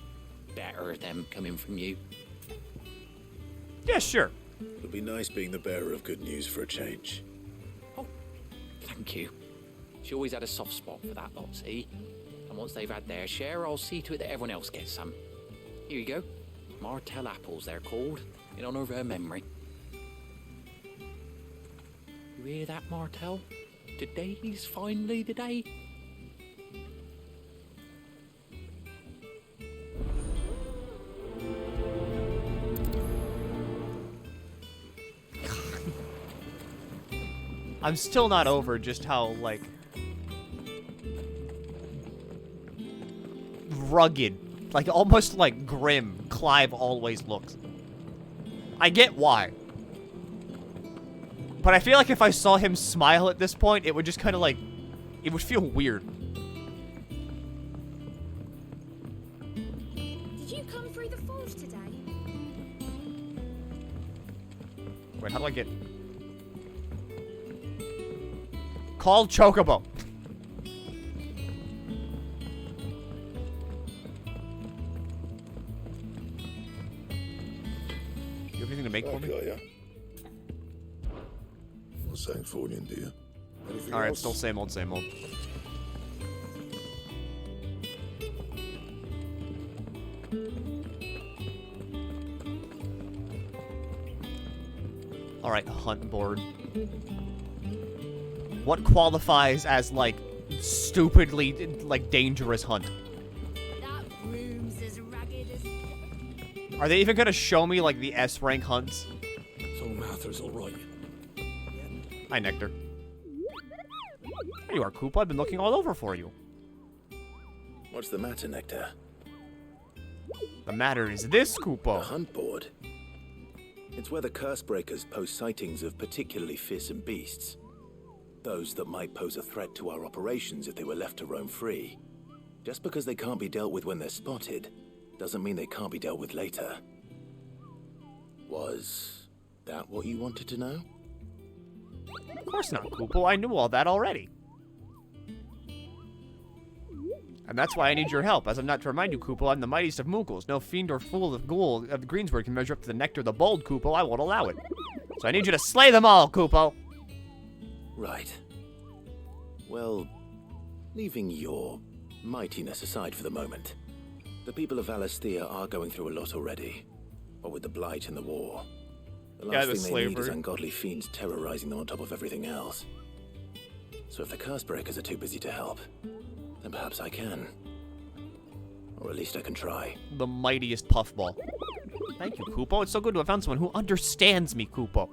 better them coming from you. Yeah, sure. It'll be nice being the bearer of good news for a change. Thank you. She always had a soft spot for that lot, see? And once they've had their share, I'll see to it that everyone else gets some. Here you go. Martel apples, they're called, in honor of her memory. You hear that, Martel? Today's finally the day. I'm still not over just how, like, rugged, like, almost, like, grim Clive always looks. I get why. But I feel like if I saw him smile at this point, it would just kind of, like, it would feel weird. Did you come through the forge today? Wait, how do I get... Call Chocobo. You have anything to make for me? Yeah. Well, thanks for you, dear. Anything All right, else? still same old, same old. All right, hunt board. What qualifies as, like, stupidly, like, dangerous hunt? That room's as ragged as... Are they even gonna show me, like, the S-rank hunts? So Martha's all right. Hi, Nectar. There you are, Koopa. I've been looking all over for you. What's the matter, Nectar? The matter is this, Koopa. A hunt board? It's where the curse breakers post sightings of particularly fearsome beasts. Those that might pose a threat to our operations if they were left to roam free. Just because they can't be dealt with when they're spotted, doesn't mean they can't be dealt with later. Was that what you wanted to know? Of course not, Koopa. I knew all that already. And that's why I need your help, as I'm not to remind you, Koopa, I'm the mightiest of Moogles. No fiend or fool of ghoul of the Greensburg can measure up to the Nectar the Bold, Koopa. I won't allow it. So I need you to slay them all, Koopa. Right. Well, leaving your mightiness aside for the moment, the people of Valisthea are going through a lot already. What with the Blight and the war. The last thing they need is ungodly fiends terrorizing them on top of everything else. So if the curse breakers are too busy to help, then perhaps I can. Or at least I can try. The mightiest puffball. Thank you, Koopa. It's so good to have found someone who understands me, Koopa.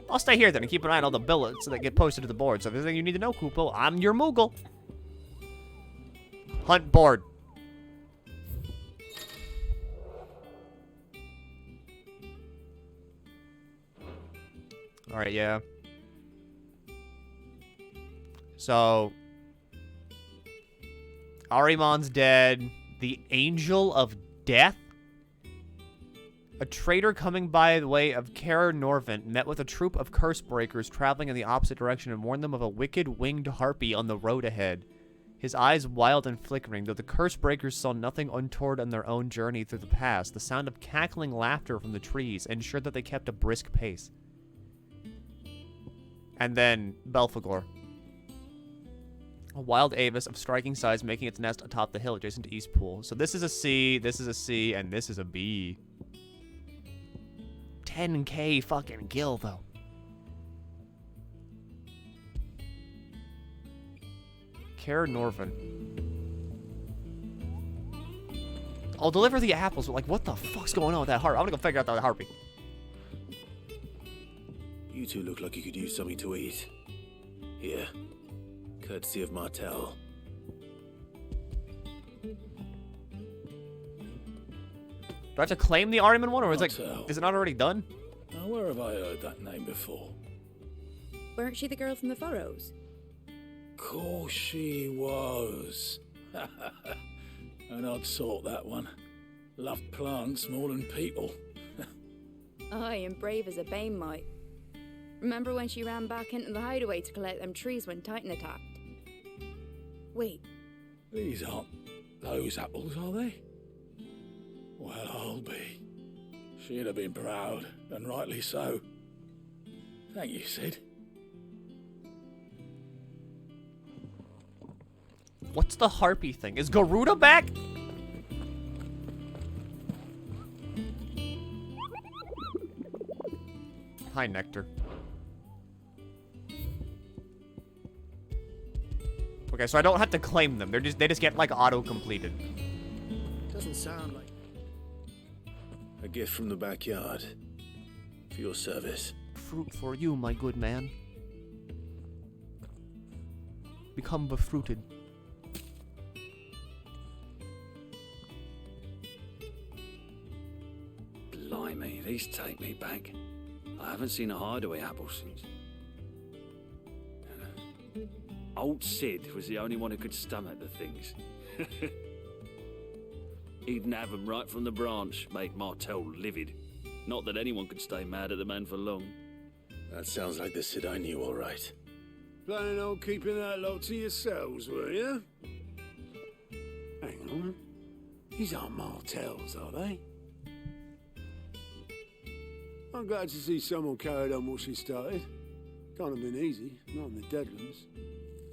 I'll stay here then and keep an eye on all the billets that get posted to the board. So if there's anything you need to know, Koopa, I'm your Moogle. Hunt board. Alright, yeah. So, Ahriman's dead. The Angel of Death? A trader coming by the way of Kaer Norvent met with a troop of curse breakers traveling in the opposite direction and warned them of a wicked winged harpy on the road ahead. His eyes wild and flickering, though the curse breakers saw nothing untoward on their own journey through the pass, the sound of cackling laughter from the trees ensured that they kept a brisk pace. And then Belphegor. A wild avis of striking size making its nest atop the hill adjacent to East Pool. So this is a C, this is a C, and this is a B. 10k fucking gil, though. Care Norvin. I'll deliver the apples. We're like, what the fuck's going on with that harp? I'm gonna go figure out that harpy. You two look like you could use something to eat. Here. Courtesy of Martel. Do I have to claim the Arnhem one, or is it not already done? Now, where have I heard that name before? Weren't she the girl from the Furrows? Course she was. An odd sort, that one. Loved plants more than people. Aye, and brave as a bane might. Remember when she ran back into the hideaway to collect them trees when Titan attacked? Wait. These aren't those apples, are they? Well, I'll be. She'd have been proud, and rightly so. Thank you, Sid. What's the harpy thing? Is Garuda back? Hi, Nectar. Okay, so I don't have to claim them. They just get like auto-completed. Doesn't sound like a gift from the backyard. For your service. Fruit for you, my good man. Become befruited. Blimey, these take me back. I haven't seen a hideaway apple since. Old Sid was the only one who could stomach the things. He'd nab them right from the branch, made Martel livid. Not that anyone could stay mad at the man for long. That sounds like the Sid I knew, all right. Planning on keeping that lot to yourselves, were you? Hang on. These aren't Martels, are they? I'm glad to see someone carried on what she started. Can't have been easy, not in the Deadlands.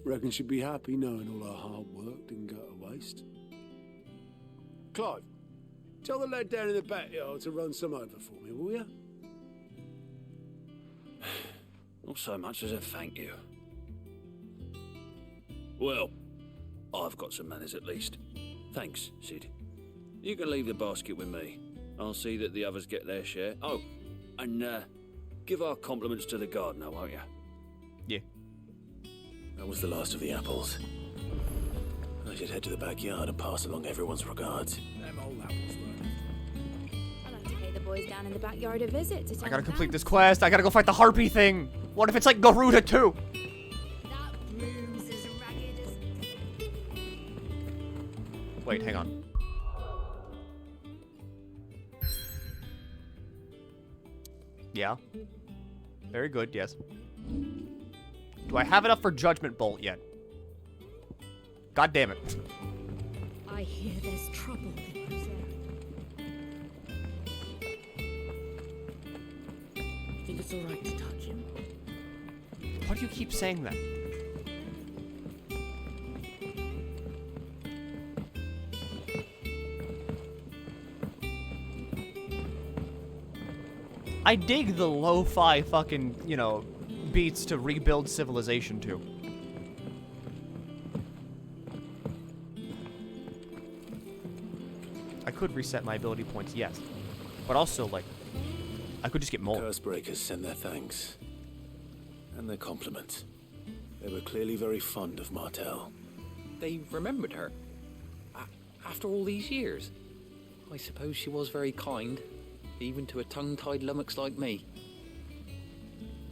Reckon she'd be happy knowing all her hard work didn't go to waste. Clive, tell the lad down in the backyard to run some over for me, will you? Not so much as a thank you. Well, I've got some manners at least. Thanks, Sid. You can leave the basket with me. I'll see that the others get their share. Oh, and give our compliments to the gardener, won't you? Yeah. That was the last of the apples. I should head to the backyard and pass along everyone's regards. Them old apples were. I'll have to pay the boys down in the backyard a visit to tell I gotta them complete this quest. I gotta go fight the harpy thing. What if it's like Garuda too? That room's as ragged as... Wait, hang on. Yeah. Very good, yes. Do I have enough for Judgment Bolt yet? God damn it. I hear there's trouble in those Think it's alright to touch him? Why do you keep saying that? I dig the lo-fi fucking, you know, beats to rebuild civilization to. I could reset my ability points, yes. But also, like, I could just get more. Cursebreakers send their thanks. And their compliments. They were clearly very fond of Martel. They remembered her. After all these years. I suppose she was very kind, even to a tongue-tied lummox like me.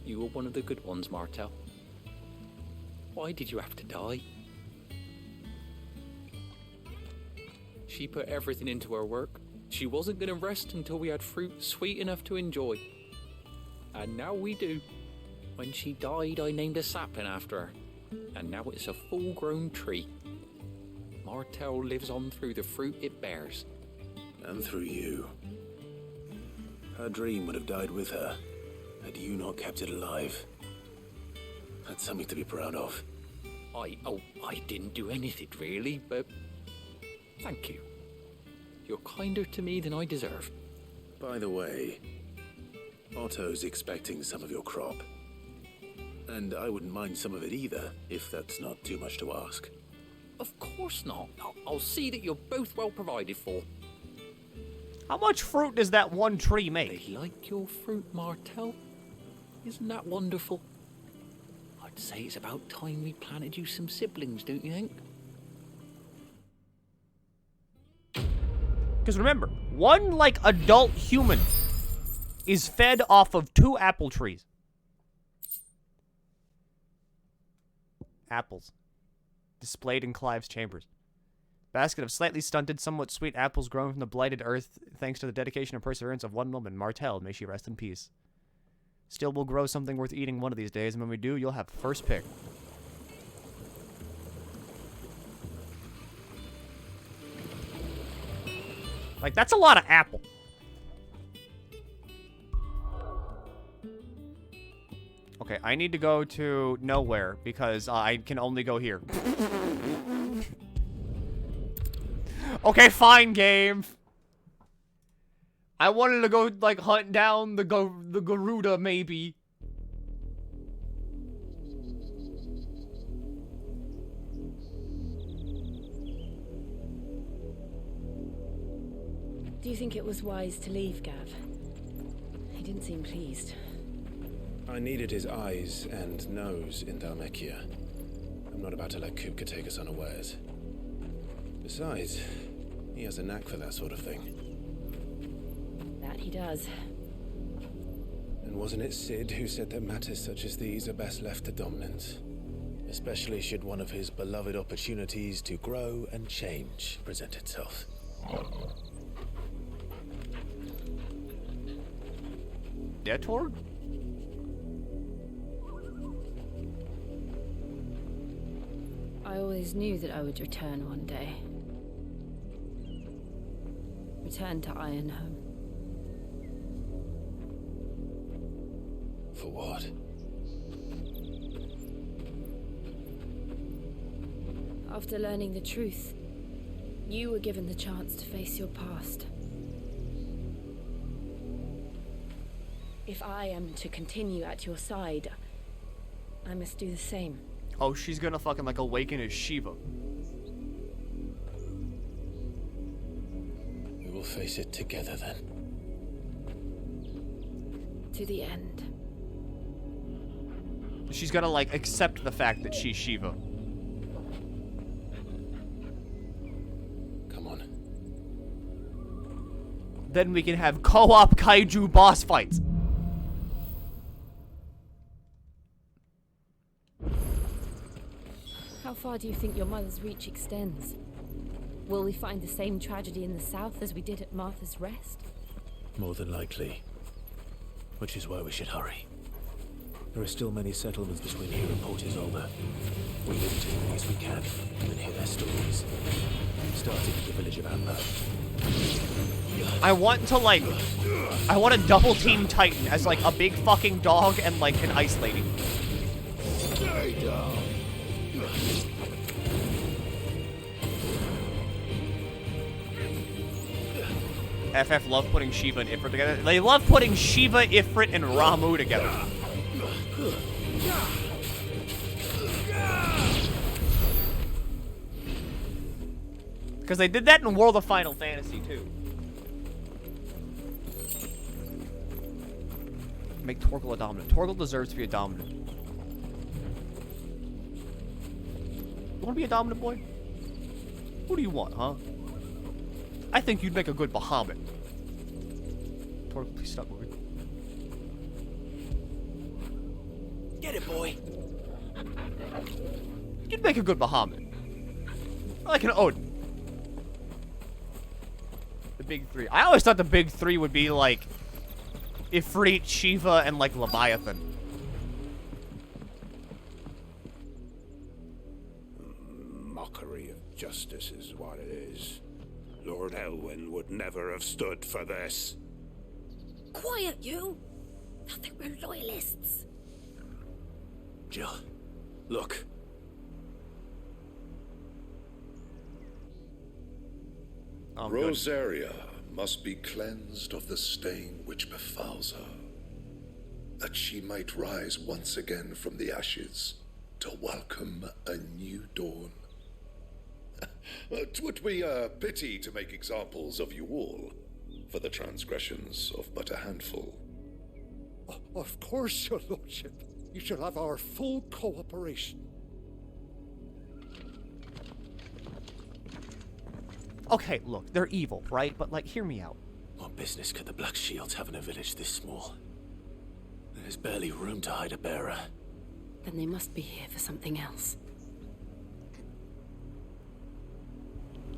You were one of the good ones, Martel. Why did you have to die? She put everything into her work. She wasn't going to rest until we had fruit sweet enough to enjoy. And now we do. When she died, I named a sapling after her. And now it's a full-grown tree. Martel lives on through the fruit it bears. And through you. Her dream would have died with her, had you not kept it alive. That's something to be proud of. I didn't do anything really, but thank you. You're kinder to me than I deserve. By the way, Otto's expecting some of your crop. And I wouldn't mind some of it either, if that's not too much to ask. Of course not. I'll see that you're both well provided for. How much fruit does that one tree make? They like your fruit, Martel. Isn't that wonderful? I'd say it's about time we planted you some siblings, don't you think? Because remember, one, like, adult human is fed off of 2 apple trees. Apples. Displayed in Clive's chambers. Basket of slightly stunted, somewhat sweet apples grown from the blighted earth thanks to the dedication and perseverance of one woman, Martel. May she rest in peace. Still, we'll grow something worth eating one of these days, and when we do, you'll have first pick. Like, that's a lot of apple. Okay, I need to go to nowhere because I can only go here. Okay, fine, game. I wanted to go, like, hunt down the Garuda, maybe. Do you think it was wise to leave, Gav? He didn't seem pleased. I needed his eyes and nose in Dhalmekia. I'm not about to let Kupka take us unawares. Besides, he has a knack for that sort of thing. That he does. And wasn't it Sid who said that matters such as these are best left to dominance? Especially should one of his beloved opportunities to grow and change present itself. Yeah, Torg? I always knew that I would return one day. Return to Ironhome. For what? After learning the truth, you were given the chance to face your past. If I am to continue at your side, I must do the same. Oh, she's gonna fucking, like, awaken as Shiva. We will face it together then. To the end. She's gonna, like, accept the fact that she's Shiva. Come on. Then we can have co-op kaiju boss fights. How far do you think your mother's reach extends? Will we find the same tragedy in the south as we did at Martha's Rest? More than likely. Which is why we should hurry. There are still many settlements between here and Port Isolde. We visit as many as we can, and then hear their stories. Starting at the village of Amber. I want to, like... I want to double team Titan as, like, a big fucking dog and, like, an ice lady. Stay down. FF love putting Shiva and Ifrit together. They love putting Shiva, Ifrit, and Ramu together. Because they did that in World of Final Fantasy too. Make Torgal a dominant. Torgal deserves to be a dominant. You want to be a dominant boy? What do you want, huh? I think you'd make a good Bahamut. Torgal, please stop moving. Get it, boy. You'd make a good Bahamut. Like an Odin. The big three. I always thought the big three would be like Ifrit, Shiva, and like Leviathan. Mockery of justice is what it is. Lord Elwyn would never have stood for this. Quiet, you! Thought they were loyalists. Jill, Look. Rosaria must be cleansed of the stain which befouls her, that she might rise once again from the ashes to welcome a new dawn. 'Twould be a pity to make examples of you all, for the transgressions of but a handful. Of course, your lordship. You shall have our full cooperation. Okay, look, they're evil, right? But, like, hear me out. What business could the Black Shields have in a village this small? There's barely room to hide a bearer. Then they must be here for something else.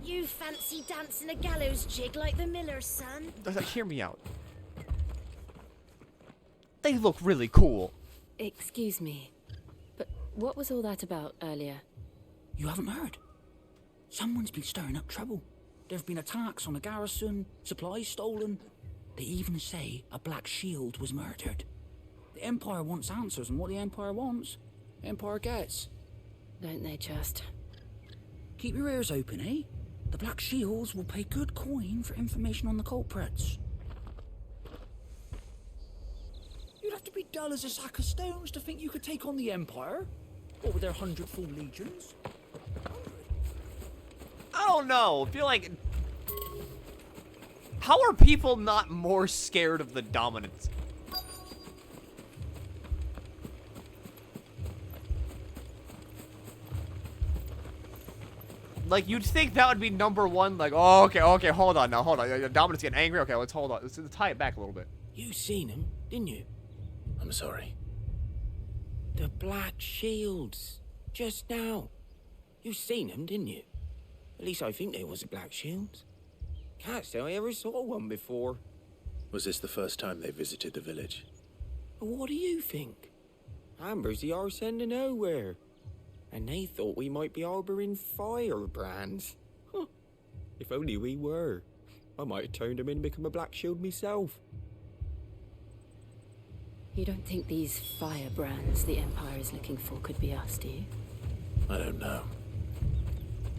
You fancy dancing a gallows jig like the miller's son? Hear me out. They look really cool. Excuse me, but what was all that about earlier? You haven't heard? Someone's been stirring up trouble. There have been attacks on the garrison, supplies stolen. They even say a Black Shield was murdered. The Empire wants answers, and what the Empire wants, the Empire gets. Don't they just? Keep your ears open, eh? The Black Shields will pay good coin for information on the culprits. You'd have to be dull as a sack of stones to think you could take on the Empire. What with their 100-full legions? I don't know. I feel like... How are people not more scared of the dominance? Like, you'd think that would be number one. Like, oh, okay, hold on now, hold on. The dominance getting angry. Okay, let's hold on. Let's tie it back a little bit. You seen him, didn't you? I'm sorry. The Black Shields. Just now. You seen him, didn't you? At least I think there was a Black Shields. Can't say I ever saw one before. Was this the first time they visited the village? What do you think? Amber's the arse end of nowhere. And they thought we might be harboring firebrands. Huh. If only we were. I might have turned him in and become a Black Shield myself. You don't think these firebrands the Empire is looking for could be us, do you? I don't know.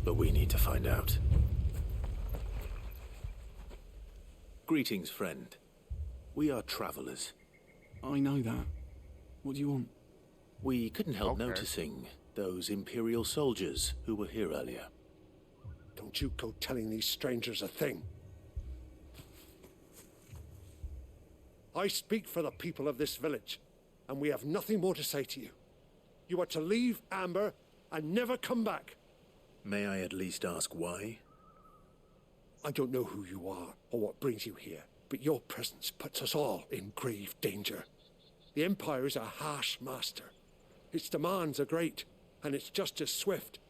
But we need to find out. Greetings, friend. We are travelers. I know that. What do you want? We couldn't help noticing those Imperial soldiers who were here earlier. Don't you go telling these strangers a thing. I speak for the people of this village, and we have nothing more to say to you. You are to leave Amber and never come back. May I at least ask why? I don't know who you are or what brings you here, but your presence puts us all in grave danger. The Empire is a harsh master. Its demands are great, and its justice swift.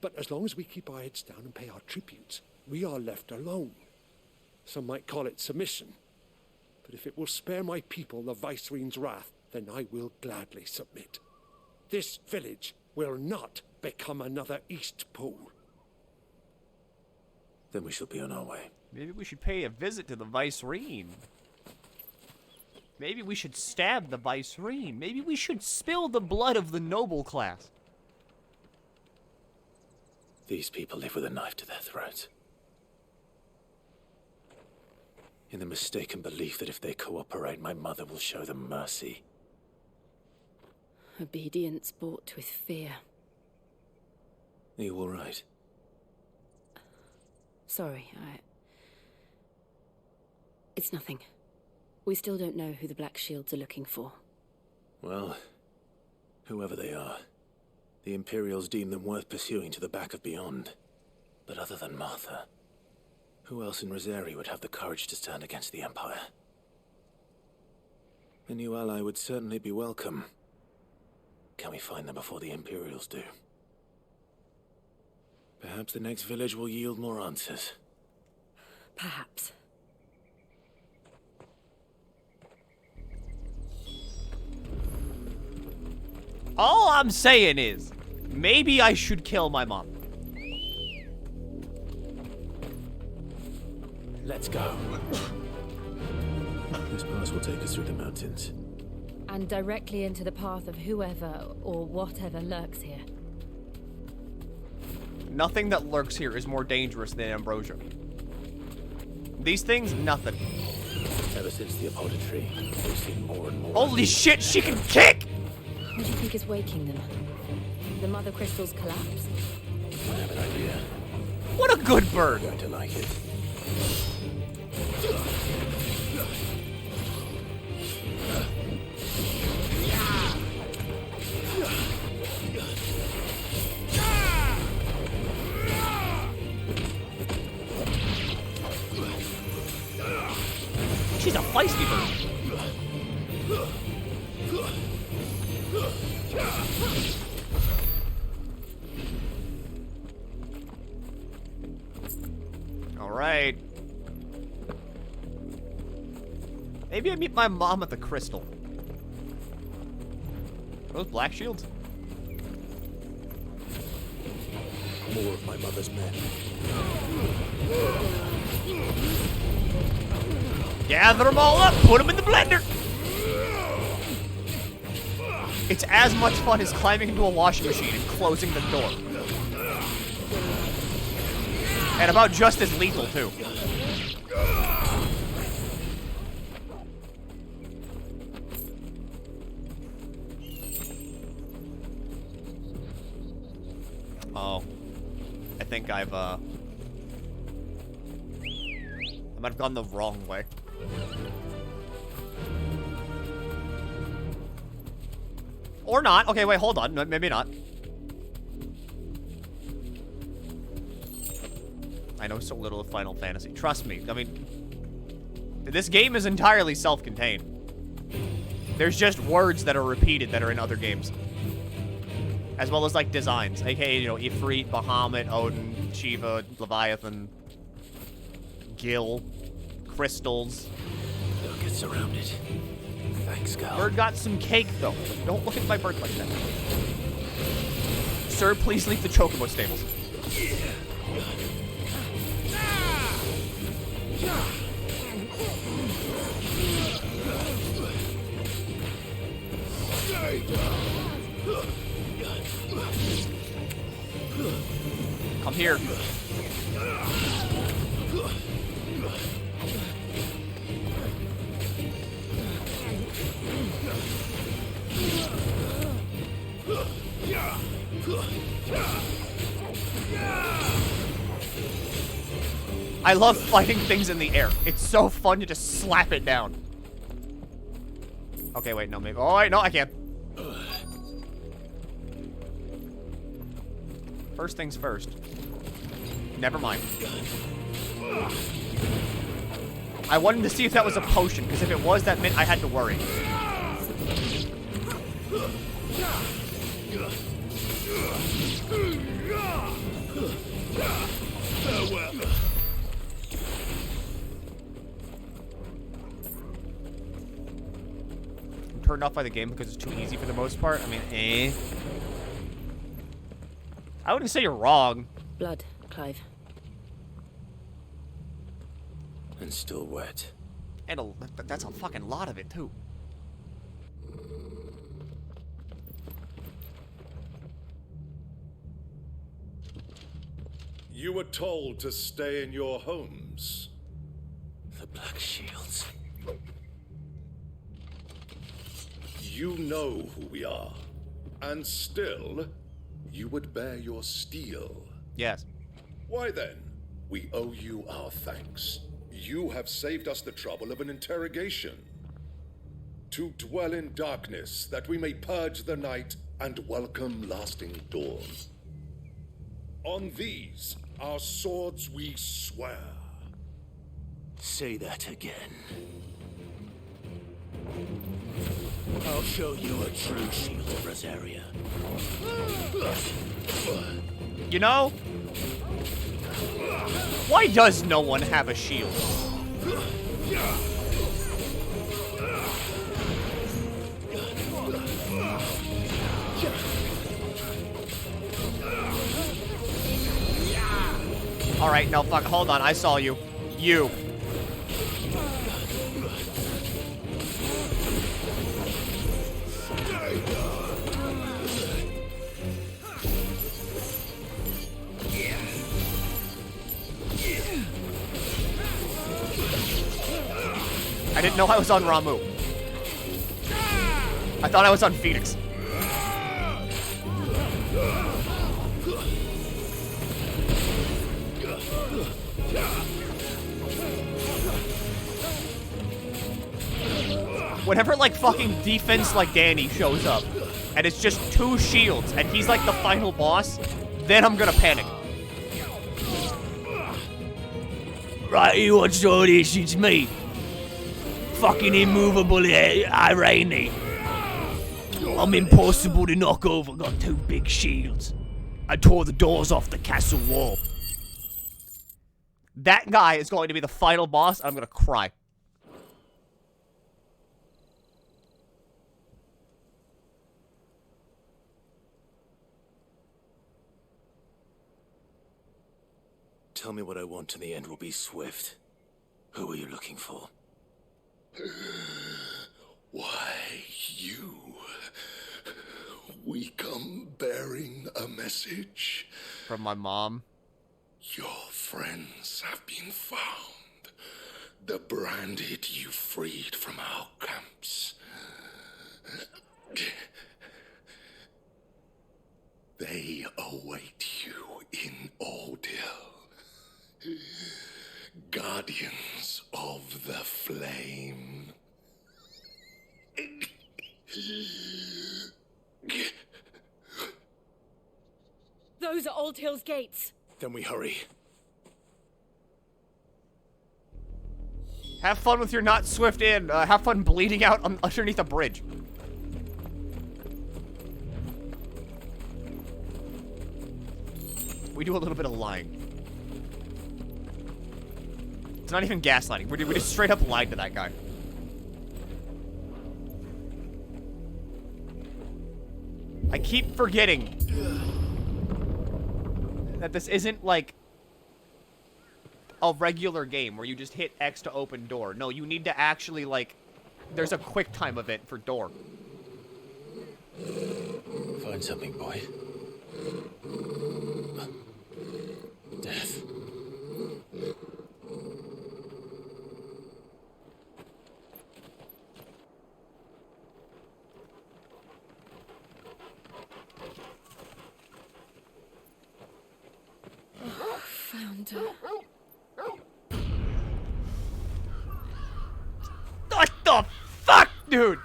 But as long as we keep our heads down and pay our tributes, we are left alone. Some might call it submission. But if it will spare my people the Viceroy's wrath, then I will gladly submit. This village will not become another East Pole. Then we shall be on our way. Maybe we should pay a visit to the Viceroy. Maybe we should stab the Viceroy. Maybe we should spill the blood of the noble class. These people live with a knife to their throats. In the mistaken belief that if they cooperate, my mother will show them mercy. Obedience bought with fear. Are you all right? Sorry, It's nothing. We still don't know who the Black Shields are looking for. Well, whoever they are, the Imperials deem them worth pursuing to the back of beyond. But other than Martha, who else in Rosaria would have the courage to stand against the Empire? A new ally would certainly be welcome. Can we find them before the Imperials do? Perhaps the next village will yield more answers. Perhaps. All I'm saying is, maybe I should kill my mom. Let's go. This pass will take us through the mountains. and directly into the path of whoever or whatever lurks here. Nothing that lurks here is more dangerous than ambrosia. These things, nothing. Ever since the apothecary, we've seen more and more. Holy shit, she can kick! What do you think is waking them? The mother crystal's collapse? I have an idea. What a good bird! You're going to like it. She's a feisty bird. All right. Maybe I meet my mom at the crystal. Those black shields? More of my mother's men. Gather them all up, put them in the blender. It's as much fun as climbing into a washing machine and closing the door. And about just as lethal, too. Oh. I think I might have gone the wrong way. Or not. Okay, wait, hold on. No, maybe not. I know so little of Final Fantasy. Trust me. I mean, this game is entirely self-contained. There's just words that are repeated that are in other games. As well as, like, designs. AKA, you know, Ifrit, Bahamut, Odin, Shiva, Leviathan, Gil, crystals. Don't get surrounded. Thanks, Gal. Bird got some cake, though. Don't look at my bird like that. Sir, please leave the Chocobo stables. Come here. I love fighting things in the air. It's so fun to just slap it down. Okay, wait, no, maybe. Oh, wait, no, I can't. First things first. Never mind. I wanted to see if that was a potion, because if it was, that meant I had to worry. I'm turned off by the game because it's too easy for the most part. I mean, I wouldn't say you're wrong. Blood, Clive. And still wet. And that's a fucking lot of it, too. You were told to stay in your homes. The Black Shields. You know who we are. And still, you would bear your steel. Yes. Why then? We owe you our thanks. You have saved us the trouble of an interrogation. To dwell in darkness, that we may purge the night and welcome lasting dawn. On these, our swords we swear. Say that again. I'll show you a true shield of Rosaria. You know? Why does no one have a shield? Alright, no, fuck, hold on, I saw you. You. I didn't know I was on Ramu. I thought I was on Phoenix. Whenever, like, fucking defense like Danny shows up, and it's just 2 shields, and he's like the final boss, then I'm gonna panic. Right, you watch all this, it's me. Fucking immovable Irene. I'm impossible to knock over, got 2 big shields. I tore the doors off the castle wall. That guy is going to be the final boss, and I'm gonna cry. Tell me what I want and the end will be swift. Who are you looking for? Why, you. We come bearing a message. From my mom. Your friends have been found. The branded you freed from our camps. They await you in Ordeal. Guardians of the Flame. Those are Old Hill's gates. Then we hurry. Have fun with your not swift in. Have fun bleeding out underneath a bridge. We do a little bit of lying. It's not even gaslighting. We just straight up lied to that guy. I keep forgetting that this isn't like a regular game where you just hit X to open door. No, you need to actually, like, there's a quick time event for door. Find something, boy. Death. Found her. What the fuck, dude?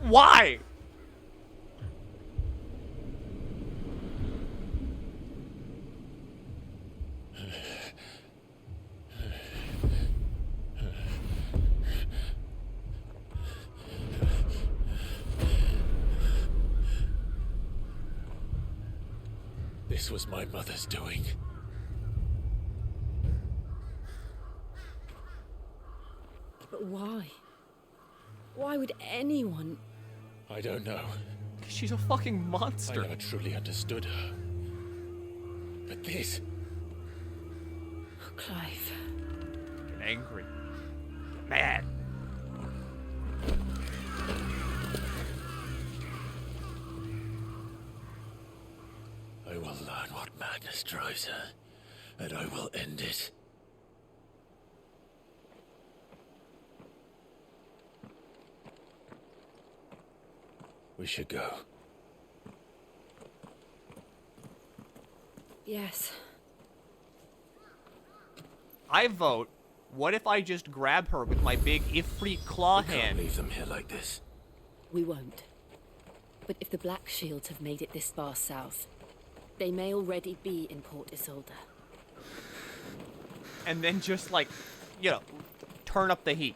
Why? This was my mother's doing. But why? Why would anyone... I don't know. She's a fucking monster. I never truly understood her. But this... Oh, Clive. Get angry. Get mad. I will learn what madness drives her, and I will end it. We should go. Yes. I vote, what if I just grab her with my big Ifrit claw We can't hand? leave them here like this. We won't. But if the Black Shields have made it this far south, they may already be in Port Isolde. And then just, like, you know, turn up the heat.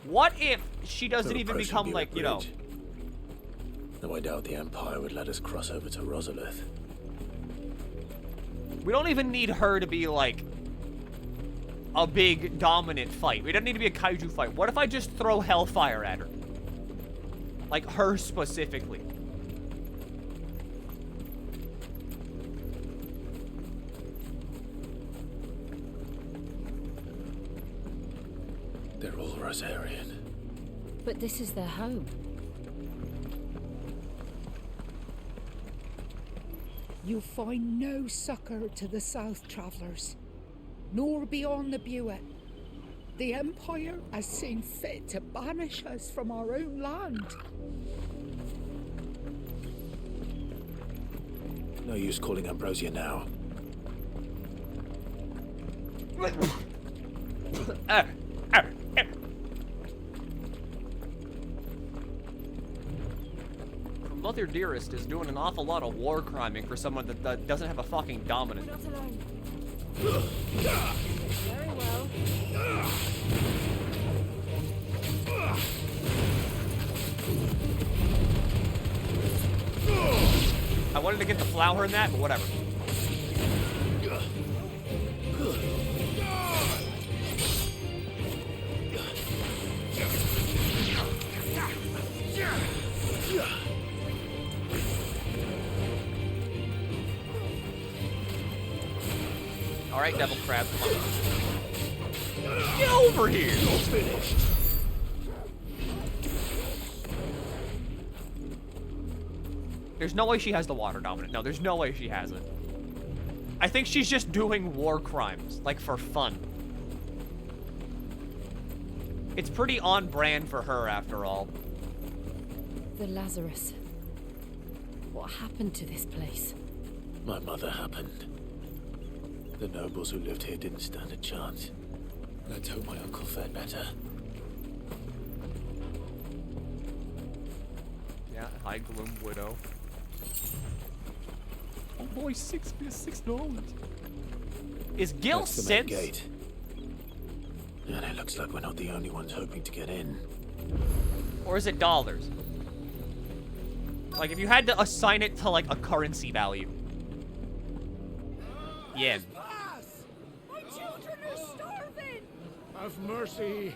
What if she doesn't They're even approaching become, Buick like, you know... Bridge. Though I doubt the Empire would let us cross over to Rosalith. We don't even need her to be, like, a big, dominant fight. We don't need to be a kaiju fight. What if I just throw Hellfire at her? Like, her specifically. They're all Rosarian. But this is their home. You'll find no succor to the south travellers, nor beyond the Buet. The Empire has seen fit to banish us from our own land. No use calling Ambrosia now. Mother Dearest is doing an awful lot of war criming for someone that doesn't have a fucking dominant. Not alone. Very well. I wanted to get the flower in that, but whatever. All right, Devil Crab, come on. Get over here! Finished. There's no way she has the water dominant. No, there's no way she has it. I think she's just doing war crimes, like for fun. It's pretty on brand for her, after all. The Lazarus. What happened to this place? My mother happened. The nobles who lived here didn't stand a chance. Let's hope my uncle fared better. Yeah, High Gloom Widow. Oh boy, $6. Is Gil That's the main since? gate. And it looks like we're not the only ones hoping to get in. Or is it dollars? Like, if you had to assign it to, like, a currency value. Yen. My children are starving! Have mercy.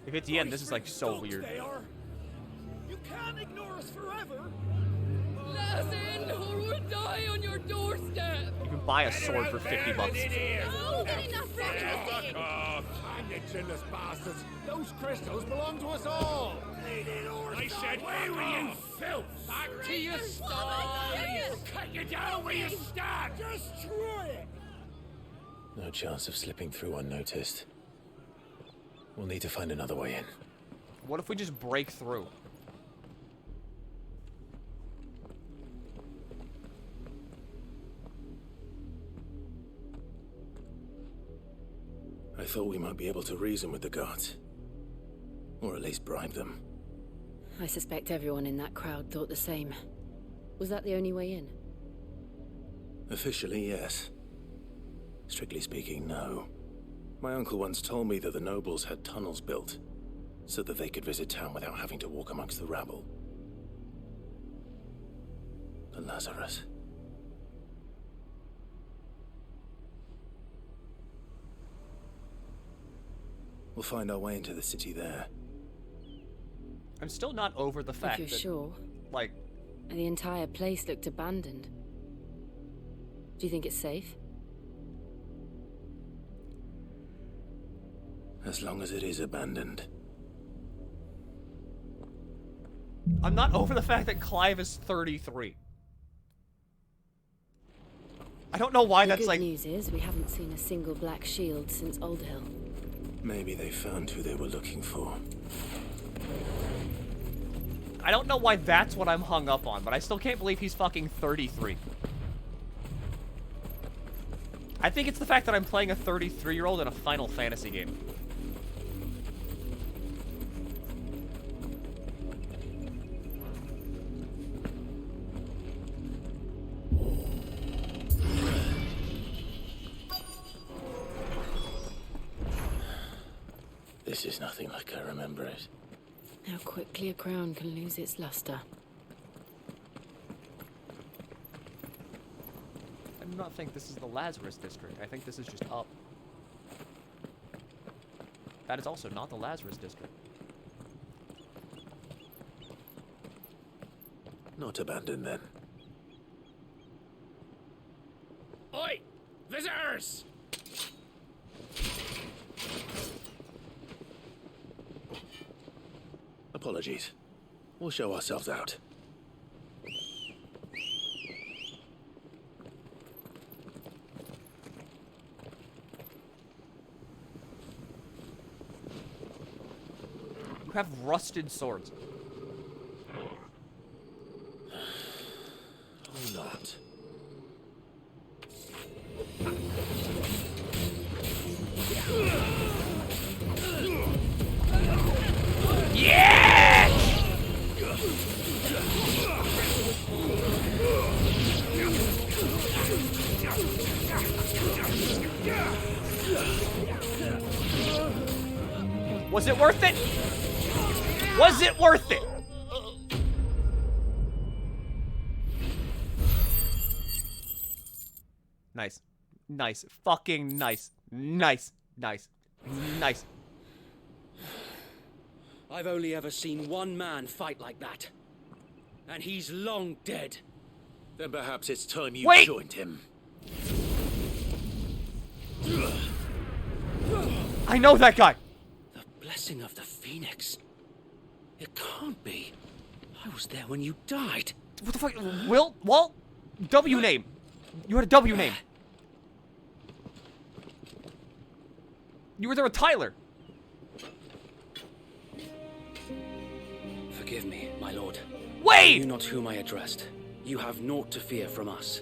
If it's yen, this is, like, so weird. You can't ignore us forever. Let us in, or we'll die on your doorstep. You can buy a sword for $50. No, get enough Fuck off! Hang it, chinless bastards! Those crystals belong to us all! I said, away with you, filth! Back to your stall! Cut you down where you stand! Just try it! No chance of slipping through unnoticed. We'll need to find another way in. What if we just break through? I thought we might be able to reason with the guards. Or at least bribe them. I suspect everyone in that crowd thought the same. Was that the only way in? Officially, yes. Strictly speaking, no. My uncle once told me that the nobles had tunnels built, so that they could visit town without having to walk amongst the rabble. The Lazarus. We'll find our way into the city there. I'm still not over the fact if you're that, sure. like... The entire place looked abandoned. Do you think it's safe? As long as it is abandoned. I'm not over the fact that Clive is 33. I don't know why that's like... The good news is we haven't seen a single black shield since Old Hill. Maybe they found who they were looking for. I don't know why that's what I'm hung up on, but I still can't believe he's fucking 33. I think it's the fact that I'm playing a 33-year-old in a Final Fantasy game. This is nothing like I remember it. How quickly a crown can lose its luster. I do not think this is the Lazarus district. I think this is just up. That is also not the Lazarus district. Not abandoned, then. Oi! Visitors! apologies. We'll show ourselves out. You have rusted swords. Or not. Yeah! Was it worth it? Was it worth it? Nice. Nice. Fucking nice. Nice. Nice. Nice. I've only ever seen one man fight like that. And he's long dead. Then perhaps it's time you Wait! joined him. I know that guy. The blessing of the Phoenix. It can't be. I was there when you died. What the fuck? Walt? W name. You had a W name. You were there with Tyler. Forgive me, my lord. Wait! I knew not whom I addressed. You have naught to fear from us.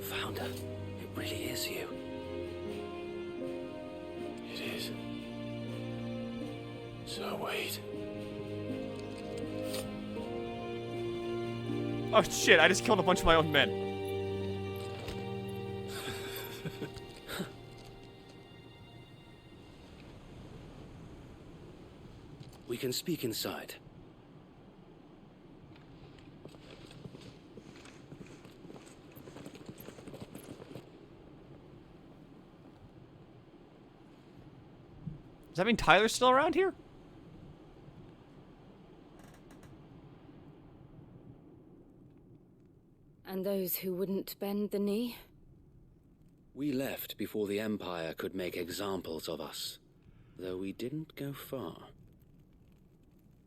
Founder, it really is you. It is. So wait. Oh shit, I just killed a bunch of my own men. We can speak inside. Does that mean Tyler's still around here? And those who wouldn't bend the knee? We left before the Empire could make examples of us, though we didn't go far.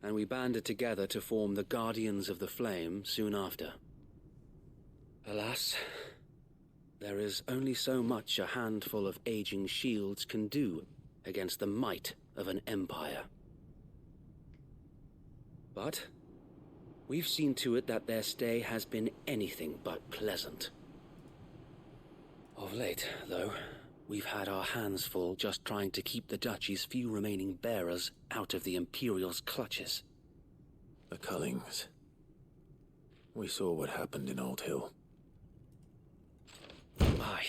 And we banded together to form the Guardians of the Flame soon after. Alas, there is only so much a handful of aging shields can do against the might of an empire. But we've seen to it that their stay has been anything but pleasant. Of late, though, we've had our hands full just trying to keep the Duchy's few remaining bearers out of the Imperial's clutches. The Cullings. We saw what happened in Old Hill. Aye,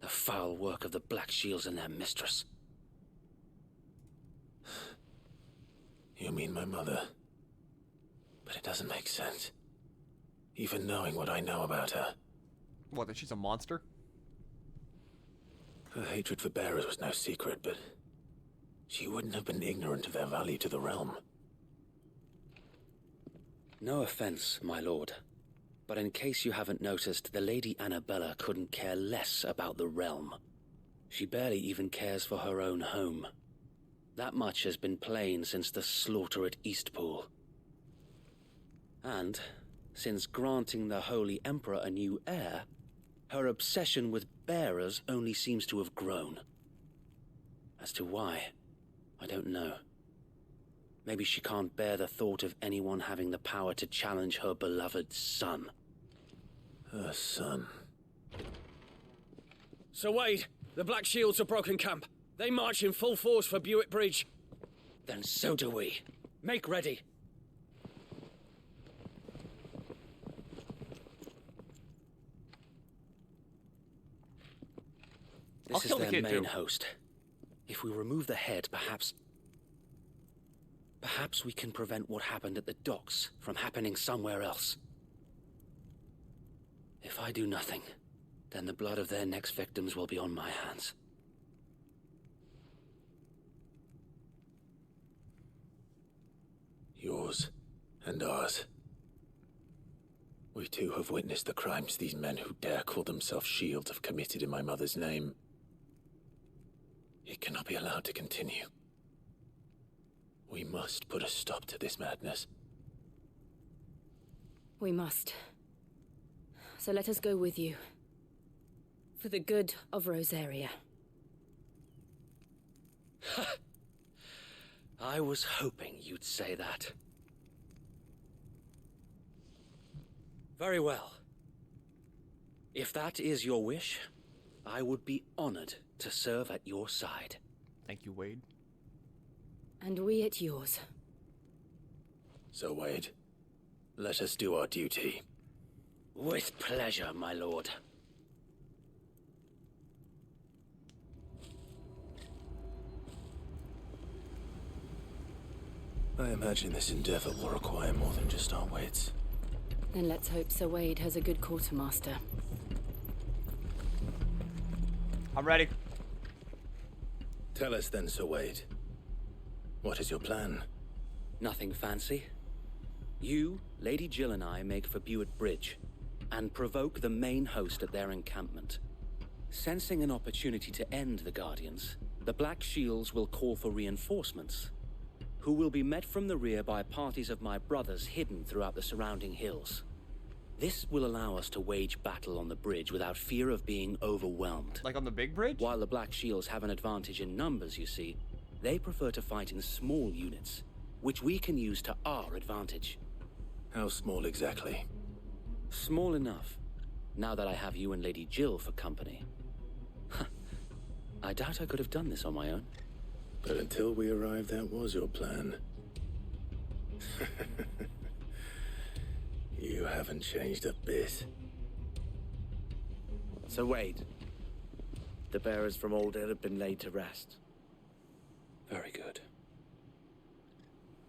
the foul work of the Black Shields and their mistress. You mean my mother? But it doesn't make sense. Even knowing what I know about her. What, that she's a monster? Her hatred for bearers was no secret, but she wouldn't have been ignorant of their value to the realm. No offense, my lord, but in case you haven't noticed, the Lady Annabella couldn't care less about the realm. She barely even cares for her own home. That much has been plain since the slaughter at Eastpool. And, since granting the Holy Emperor a new heir, her obsession with bearers only seems to have grown. As to why, I don't know. Maybe she can't bear the thought of anyone having the power to challenge her beloved son. Her son. Sir Wade, the Black Shields have broken camp. They march in full force for Buick Bridge. Then so do we. Make ready. This is their main host. If we remove the head, perhaps we can prevent what happened at the docks from happening somewhere else. If I do nothing, then the blood of their next victims will be on my hands. Yours and ours. We too have witnessed the crimes these men who dare call themselves shields have committed in my mother's name. It cannot be allowed to continue. We must put a stop to this madness. We must. So let us go with you. For the good of Rosaria. I was hoping you'd say that. Very well. If that is your wish, I would be honored to serve at your side. Thank you, Wade. And we at yours. So, Wade, let us do our duty. With pleasure, my lord. I imagine this endeavor will require more than just our wits. Then let's hope Sir Wade has a good quartermaster. I'm ready. Tell us then, Sir Wade. What is your plan? Nothing fancy. You, Lady Jill and I make for Buett Bridge, and provoke the main host at their encampment. Sensing an opportunity to end the Guardians, the Black Shields will call for reinforcements, who will be met from the rear by parties of my brothers hidden throughout the surrounding hills. This will allow us to wage battle on the bridge without fear of being overwhelmed. Like on the big bridge? While the Black Shields have an advantage in numbers, you see, they prefer to fight in small units, which we can use to our advantage. How small exactly? Small enough, now that I have you and Lady Jill for company. I doubt I could have done this on my own. But until we arrived, that was your plan. You haven't changed a bit. So Wade, the bearers from Aldale have been laid to rest. Very good.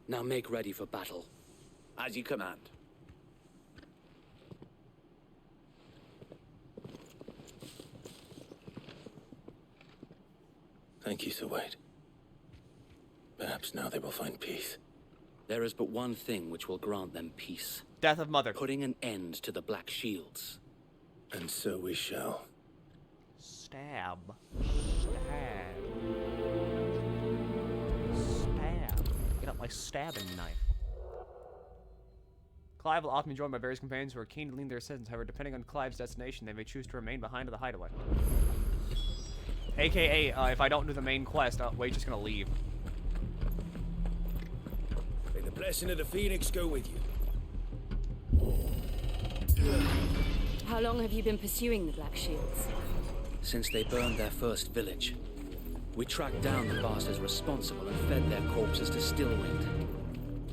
Now make ready for battle. As you command. Thank you, Sir Wade. Perhaps now they will find peace. There is but one thing which will grant them peace. Death of Mother. Putting an end to the Black Shields. And so we shall. Stab. Stab. Stab. Get up my stabbing knife. Clive will often be joined by various companions who are keen to lean their assistance. However, depending on Clive's destination, they may choose to remain behind to the hideaway. AKA, if I don't do the main quest, Wade's just gonna leave. May the blessing of the Phoenix go with you. How long have you been pursuing the Black Shields? Since they burned their first village. We tracked down the bastards responsible and fed their corpses to Stillwind.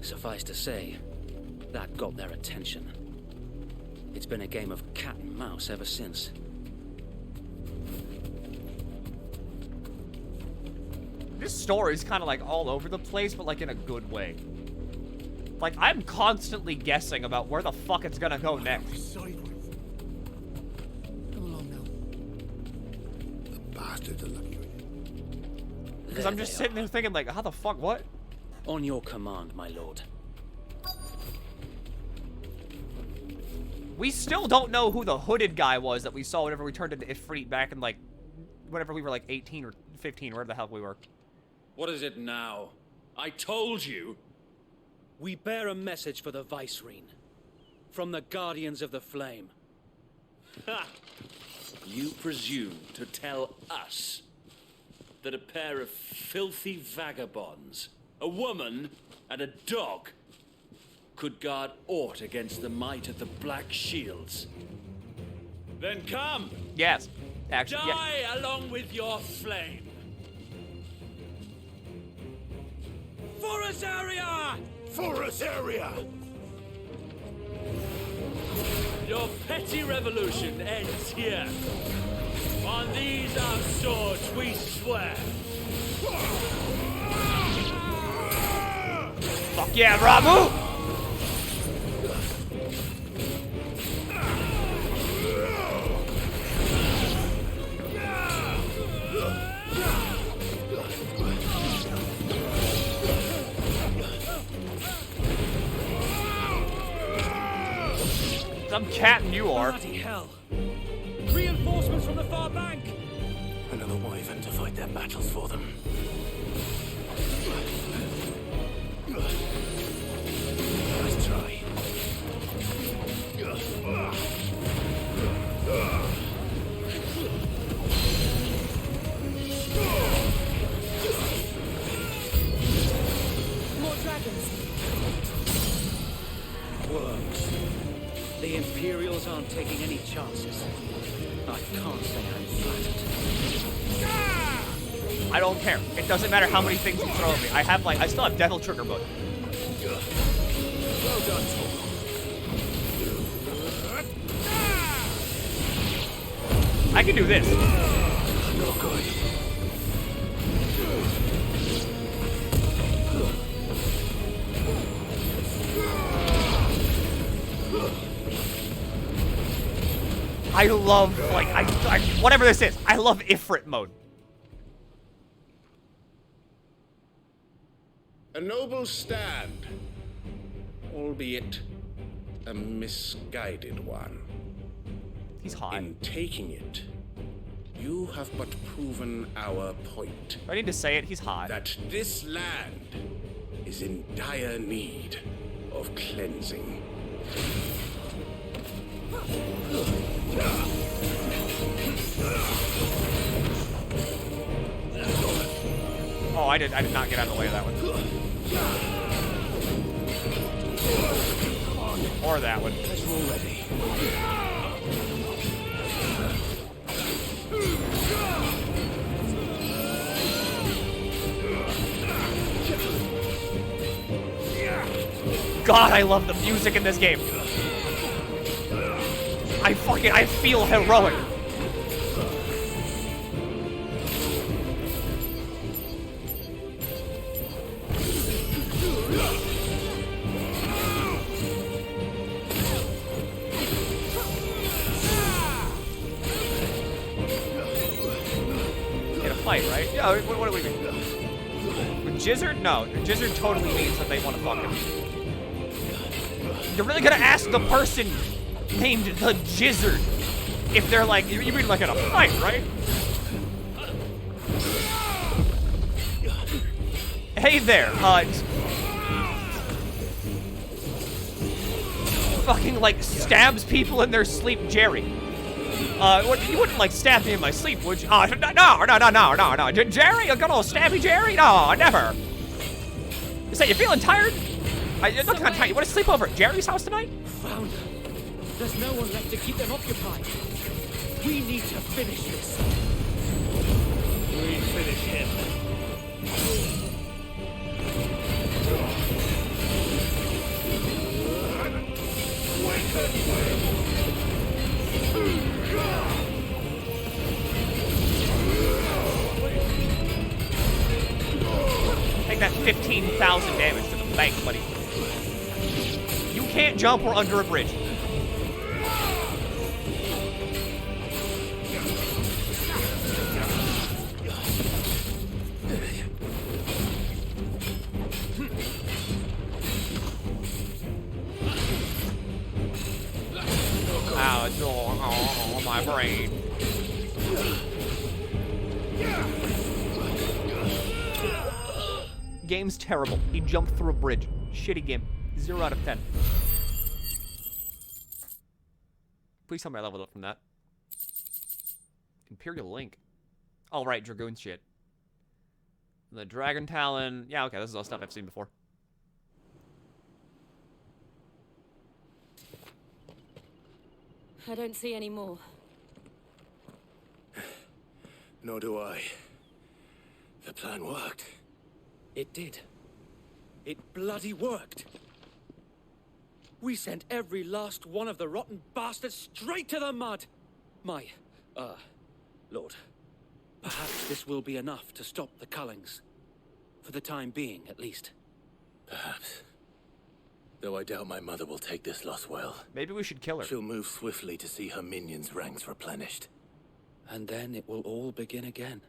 Suffice to say, that got their attention. It's been a game of cat and mouse ever since. This story's kind of like all over the place, but like in a good way. Like, I'm constantly guessing about where the fuck it's gonna go next. Come along now. The bastards are lucky with you. Because I'm just sitting there thinking, like, how the fuck, what? On your command, my lord. We still don't know who the hooded guy was that we saw whenever we turned into Ifrit back in, like, whenever we were, like, 18 or 15, wherever the hell we were. What is it now? I told you. We bear a message for the Vicereine. From the Guardians of the Flame. Ha! You presume to tell us that a pair of filthy vagabonds, a woman and a dog, could guard aught against the might of the Black Shields? Then come! Yes. Actually, die along with your flame! For Rosaria! For Rosaria! Your petty revolution ends here. On these our swords we swear. Fuck yeah, Ramu! I'm catting you are. Bloody hell! Reinforcements from the far bank! Another wyvern to fight their battles for them. Nice try. More dragons. Worms. The Imperials aren't taking any chances. I can't say I'm flattered. I don't care. It doesn't matter how many things you throw at me. I still have Devil Trigger mode. Well done, Tom. I can do this. Not good. I love, like, I whatever this is, I love Ifrit mode. A noble stand, albeit a misguided one. He's hot. In taking it, you have but proven our point. Do I need to say it? He's hot. That this land is in dire need of cleansing. Oh, I did not get out of the way of that one. Or that one. God, I love the music in this game. I feel heroic. In a fight, right? Yeah, what do we mean? With Jizzard? No, Jizzard totally means that they want to fuck him. You're really gonna ask the person named the Jizzard if they're like, you mean like in a fight, right? Hey there, fucking like stabs people in their sleep, Jerry. You wouldn't like stab me in my sleep, would you? No, Jerry, a good old stabby Jerry? No, never. Is that you feeling tired? You're looking kind of tired. You want to sleep over at Jerry's house tonight? Found her. There's no one left to keep them occupied. We need to finish this. We finish him. Take that 15,000 damage to the bank, buddy. You can't jump or under a bridge. Ow, it's oh, my brain. Game's terrible. He jumped through a bridge. Shitty game. 0 out of 10. Please tell me I leveled up from that. Imperial Link. Oh, right, Dragoon shit. The Dragon Talon. Yeah, okay, this is all stuff I've seen before. I don't see any more. Nor do I. The plan worked. It did. It bloody worked. We sent every last one of the rotten bastards straight to the mud. My, Lord, perhaps this will be enough to stop the Cullings. For the time being, at least. Perhaps. Though I doubt my mother will take this loss well. Maybe we should kill her. She'll move swiftly to see her minions' ranks replenished. And then it will all begin again.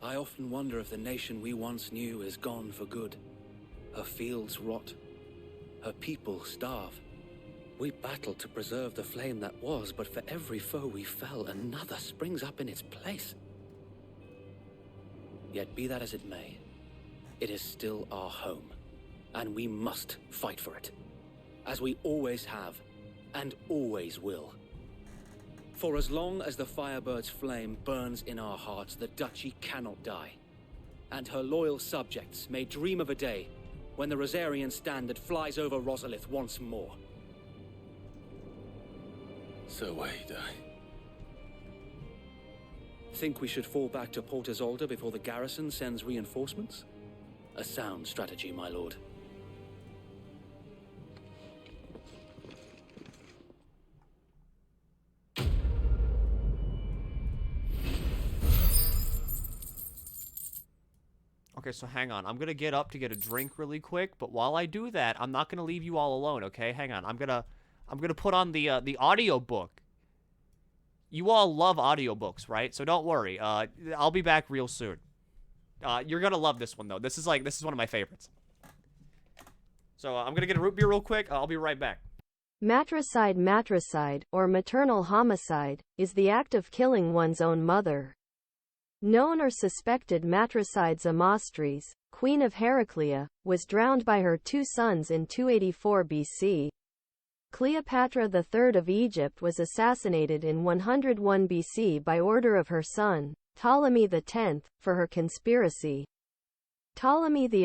I often wonder if the nation we once knew is gone for good. Her fields rot. Her people starve. We battle to preserve the flame that was, but for every foe we fell, another springs up in its place. Yet be that as it may, it is still our home, and we must fight for it, as we always have, and always will. For as long as the Firebird's flame burns in our hearts, the Duchy cannot die, and her loyal subjects may dream of a day when the Rosarian standard flies over Rosalith once more. So Wade, Think we should fall back to Port Isolde before the garrison sends reinforcements? A sound strategy, my lord. Okay, so hang on. I'm gonna get up to get a drink really quick, but while I do that, I'm not gonna leave you all alone, okay? Hang on. I'm gonna put on the audiobook. You all love audiobooks, right? So don't worry. I'll be back real soon. You're gonna love this one though. This is one of my favorites. So I'm gonna get a root beer real quick. I'll be right back. Matricide, or maternal homicide, is the act of killing one's own mother. Known or suspected matricide Zamostres, queen of Heraclea, was drowned by her 2 sons in 284 BC. Cleopatra III of Egypt was assassinated in 101 BC by order of her son, Ptolemy X, for her conspiracy. Ptolemy XI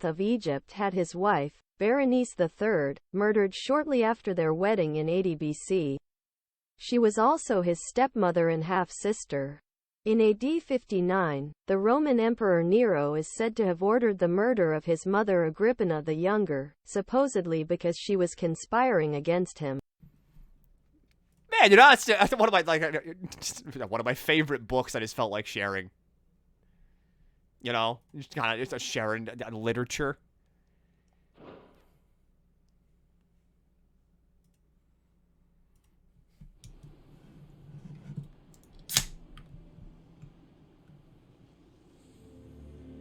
of Egypt had his wife, Berenice III, murdered shortly after their wedding in 80 BC. She was also his stepmother and half-sister. In AD 59, the Roman Emperor Nero is said to have ordered the murder of his mother Agrippina the Younger, supposedly because she was conspiring against him. Man, you know, that's one of my favorite books I just felt like sharing. You know, just a sharing literature.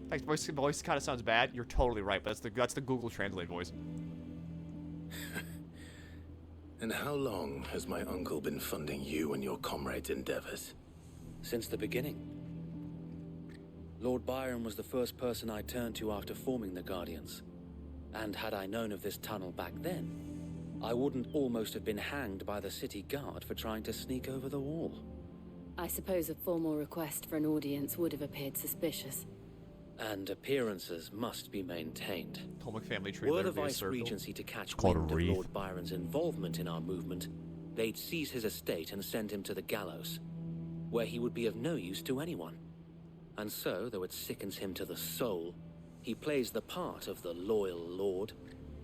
Thanks, voice kind of sounds bad. You're totally right, but that's the Google Translate voice. And how long has my uncle been funding you and your comrades' endeavors? Since the beginning. Lord Byron was the first person I turned to after forming the Guardians. And had I known of this tunnel back then, I wouldn't almost have been hanged by the city guard for trying to sneak over the wall. I suppose a formal request for an audience would have appeared suspicious. And appearances must be maintained. Potomac family tree. Were the Vice-Regency to catch wind of Lord Byron's involvement in our movement, they'd seize his estate and send him to the gallows, where he would be of no use to anyone. And so, though it sickens him to the soul, he plays the part of the loyal lord,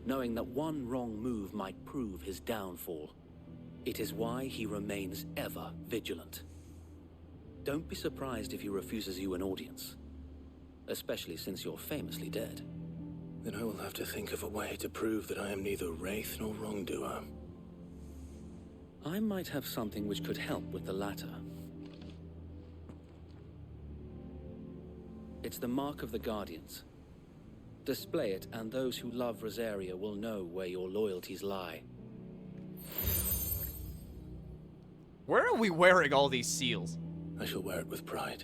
knowing that one wrong move might prove his downfall. It is why he remains ever vigilant. Don't be surprised if he refuses you an audience. Especially since you're famously dead. Then I will have to think of a way to prove that I am neither wraith nor wrongdoer. I might have something which could help with the latter. It's the mark of the Guardians. Display it, and those who love Rosaria will know where your loyalties lie. Where are we wearing all these seals? I shall wear it with pride.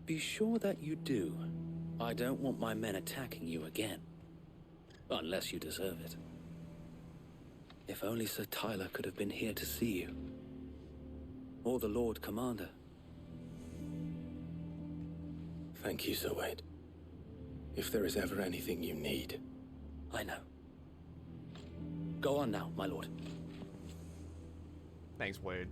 Be sure that you do. I don't want my men attacking you again. Unless you deserve it. If only Sir Tyler could have been here to see you. Or the Lord Commander. Thank you, Sir Wade. If there is ever anything you need. I know. Go on now, my lord. Thanks, Wade.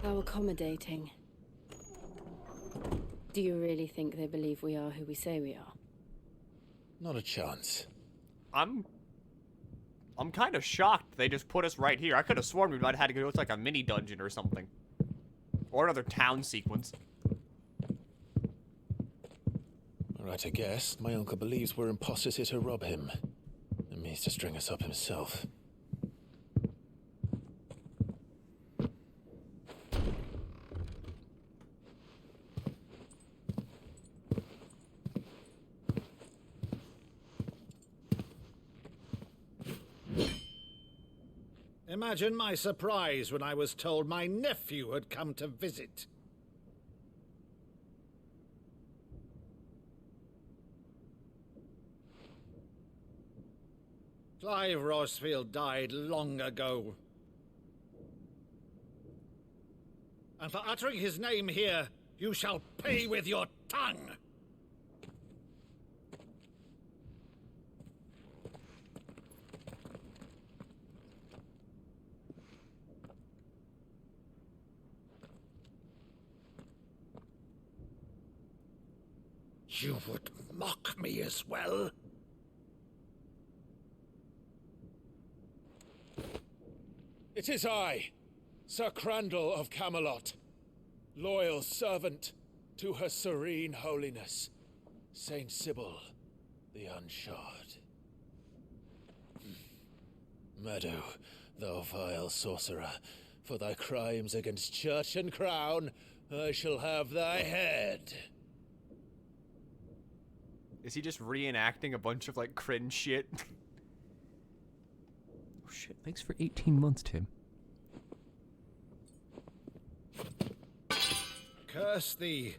How accommodating. Do you really think they believe we are who we say we are? Not a chance. I'm kind of shocked they just put us right here. I could have sworn we might have had to go to like a mini dungeon or something. Or another town sequence. Alright, I guess. My uncle believes we're imposters here to rob him. And means to string us up himself. Imagine my surprise when I was told my nephew had come to visit. Clive Rosefield died long ago. And for uttering his name here, you shall pay with your tongue! You would mock me as well? It is I, Sir Crandall of Camelot, loyal servant to Her Serene Holiness, Saint Sybil the Unshod. Meadow, thou vile sorcerer, for thy crimes against church and crown, I shall have thy head. Is he just reenacting a bunch of, like, cringe shit? Oh, shit. Thanks for 18 months, Tim. Curse thee,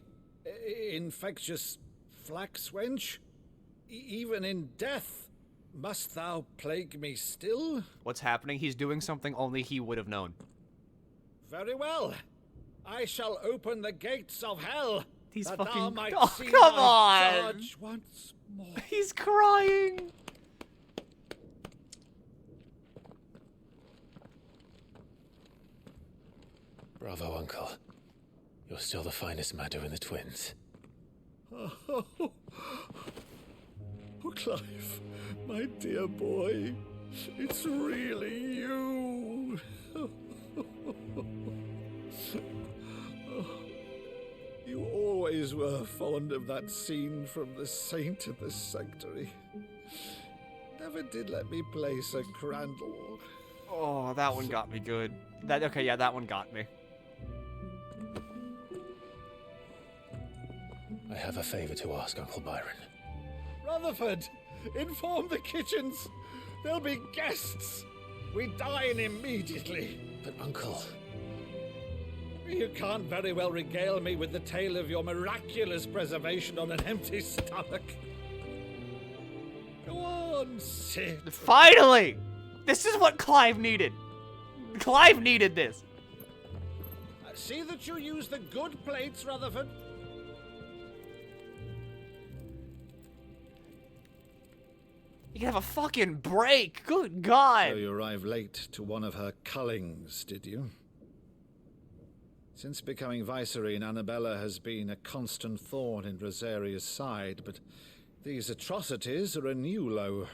infectious flax wench. Even in death, must thou plague me still? What's happening? He's doing something only he would have known. Very well. I shall open the gates of hell. He's that fucking... thou might Oh, see come thy on! judge once more. He's crying! Bravo, Uncle. You're still the finest Meadow in the twins. Oh, Clive, my dear boy, it's really you. You always were fond of that scene from The Saint of the Sanctuary. Never did let me play Sir Crandall. Oh, that one got me good. Okay, yeah, that one got me. I have a favor to ask, Uncle Byron. Rutherford, inform the kitchens. There'll be guests. We dine immediately. But, Uncle... You can't very well regale me with the tale of your miraculous preservation on an empty stomach. Go on, sit. Finally! This is what Clive needed. Clive needed this. See that you use the good plates, Rutherford. You can have a fucking break. Good God. So you arrived late to one of her cullings, did you? Since becoming Vicereine, Annabella has been a constant thorn in Rosaria's side, but these atrocities are a new low.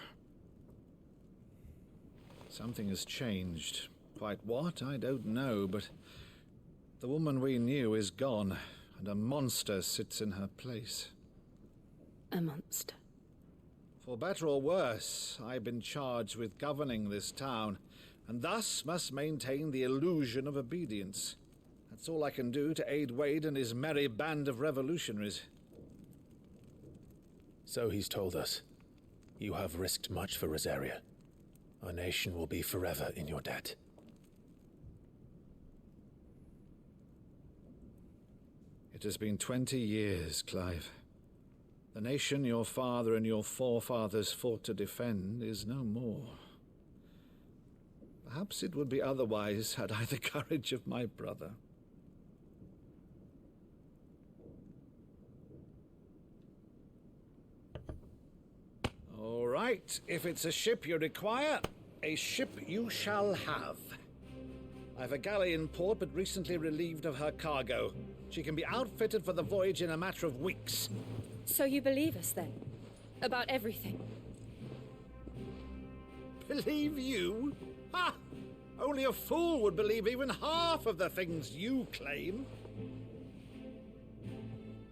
Something has changed. Quite what, I don't know, but the woman we knew is gone, and a monster sits in her place. A monster. For better or worse, I've been charged with governing this town, and thus must maintain the illusion of obedience. That's all I can do to aid Wade and his merry band of revolutionaries. So he's told us. You have risked much for Rosaria. Our nation will be forever in your debt. It has been 20 years, Clive. The nation your father and your forefathers fought to defend is no more. Perhaps it would be otherwise had I the courage of my brother. All right, if it's a ship you require, a ship you shall have. I've a galley in port, but recently relieved of her cargo. She can be outfitted for the voyage in a matter of weeks. So you believe us, then? About everything? Believe you? Ha! Only a fool would believe even half of the things you claim.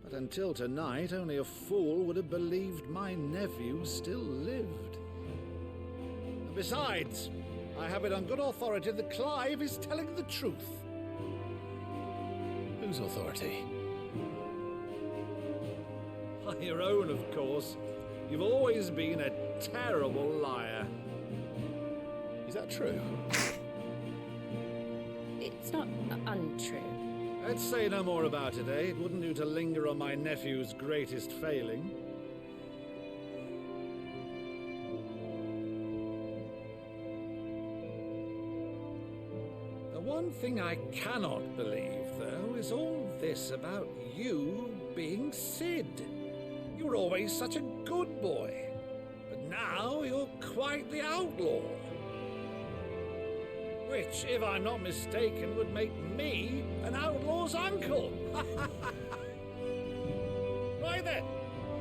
But until tonight, only a fool would have believed my nephew still lived. And besides, I have it on good authority that Clive is telling the truth. Whose authority? Your own, of course. You've always been a terrible liar. Is that true? It's not untrue. Let's say no more about it, eh? It wouldn't do to linger on my nephew's greatest failing. The one thing I cannot believe, though, is all this about you being Sid. You were always such a good boy, but now you're quite the outlaw. Which, if I'm not mistaken, would make me an outlaw's uncle. Right then,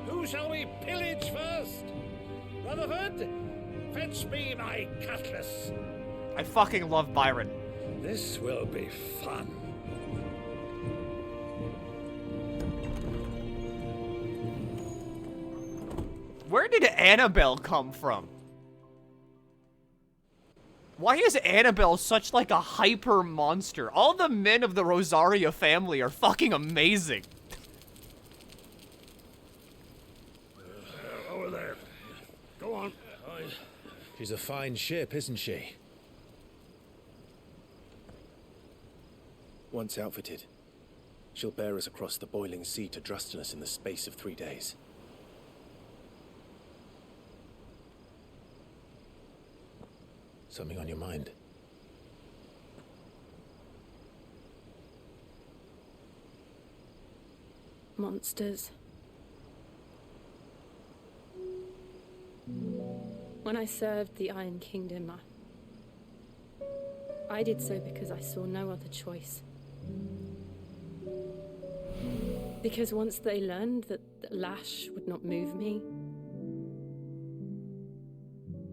who shall we pillage first? Rutherford, fetch me my cutlass. I fucking love Byron. This will be fun. Where did Annabelle come from? Why is Annabelle such like a hyper monster? All the men of the Rosaria family are fucking amazing. Over there. Go on. She's a fine ship, isn't she? Once outfitted, she'll bear us across the boiling sea to Drustinus in the space of 3 days. Something on your mind? Monsters. When I served the Iron Kingdom, I did so because I saw no other choice. Because once they learned that the lash would not move me,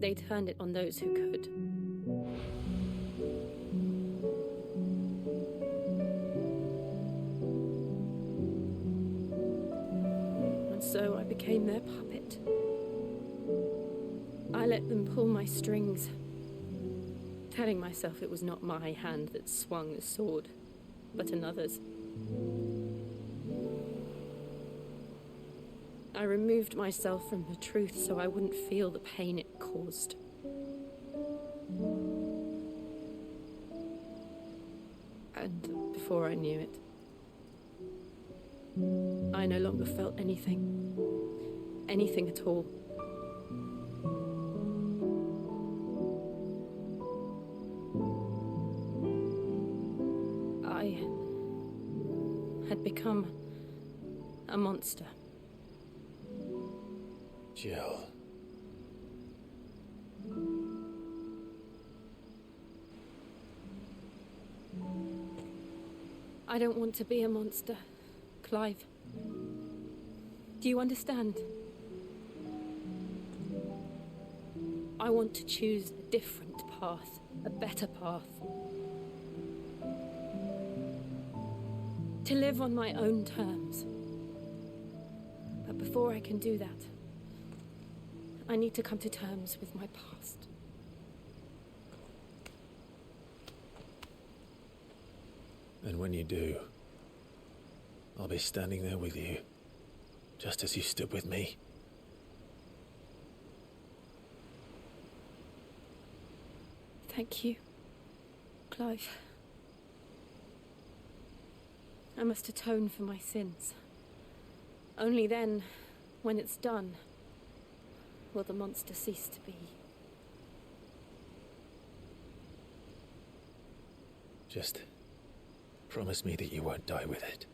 they turned it on those who could. And so I became their puppet. I let them pull my strings, telling myself it was not my hand that swung the sword, but another's. I removed myself from the truth so I wouldn't feel the pain it caused. And before I knew it, I no longer felt anything. Anything at all. I had become a monster. Jill. I don't want to be a monster, Clive. Do you understand? I want to choose a different path, a better path. To live on my own terms. But before I can do that, I need to come to terms with my past. And when you do, I'll be standing there with you, just as you stood with me. Thank you, Clive. I must atone for my sins. Only then, when it's done, will the monster cease to be. Just promise me that you won't die with it.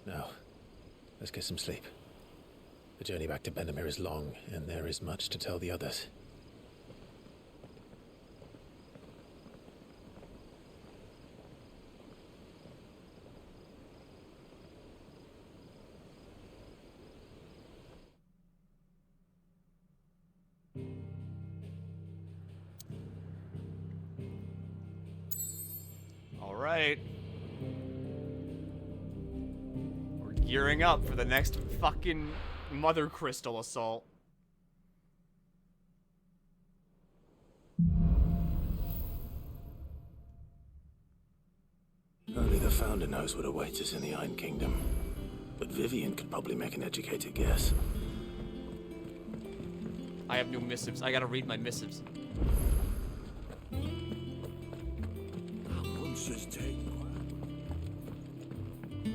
Now, let's get some sleep. The journey back to Benamir is long, and there is much to tell the others. All right. We're gearing up for the next fucking Mother Crystal assault. Only the Founder knows what awaits us in the Iron Kingdom. But Vivian could probably make an educated guess. I have new missives. I gotta read my missives.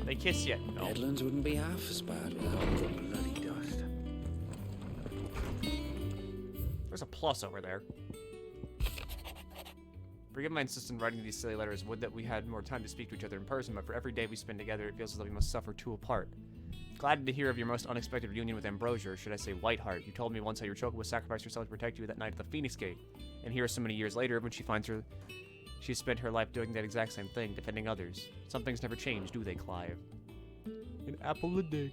They kiss yet? No. Headlands wouldn't be half as bad without all the bloody dust. There's a plus over there. Forgive my insistence in writing these silly letters. Would that we had more time to speak to each other in person, but for every day we spend together, it feels as though we must suffer two apart. Glad to hear of your most unexpected reunion with Ambrosia, or should I say Whiteheart. You told me once how your choker was sacrificed herself to protect you that night at the Phoenix Gate. And here, so many years later, when she finds her, she spent her life doing that exact same thing, defending others. Some things never change, do they, Clive? An apple a day.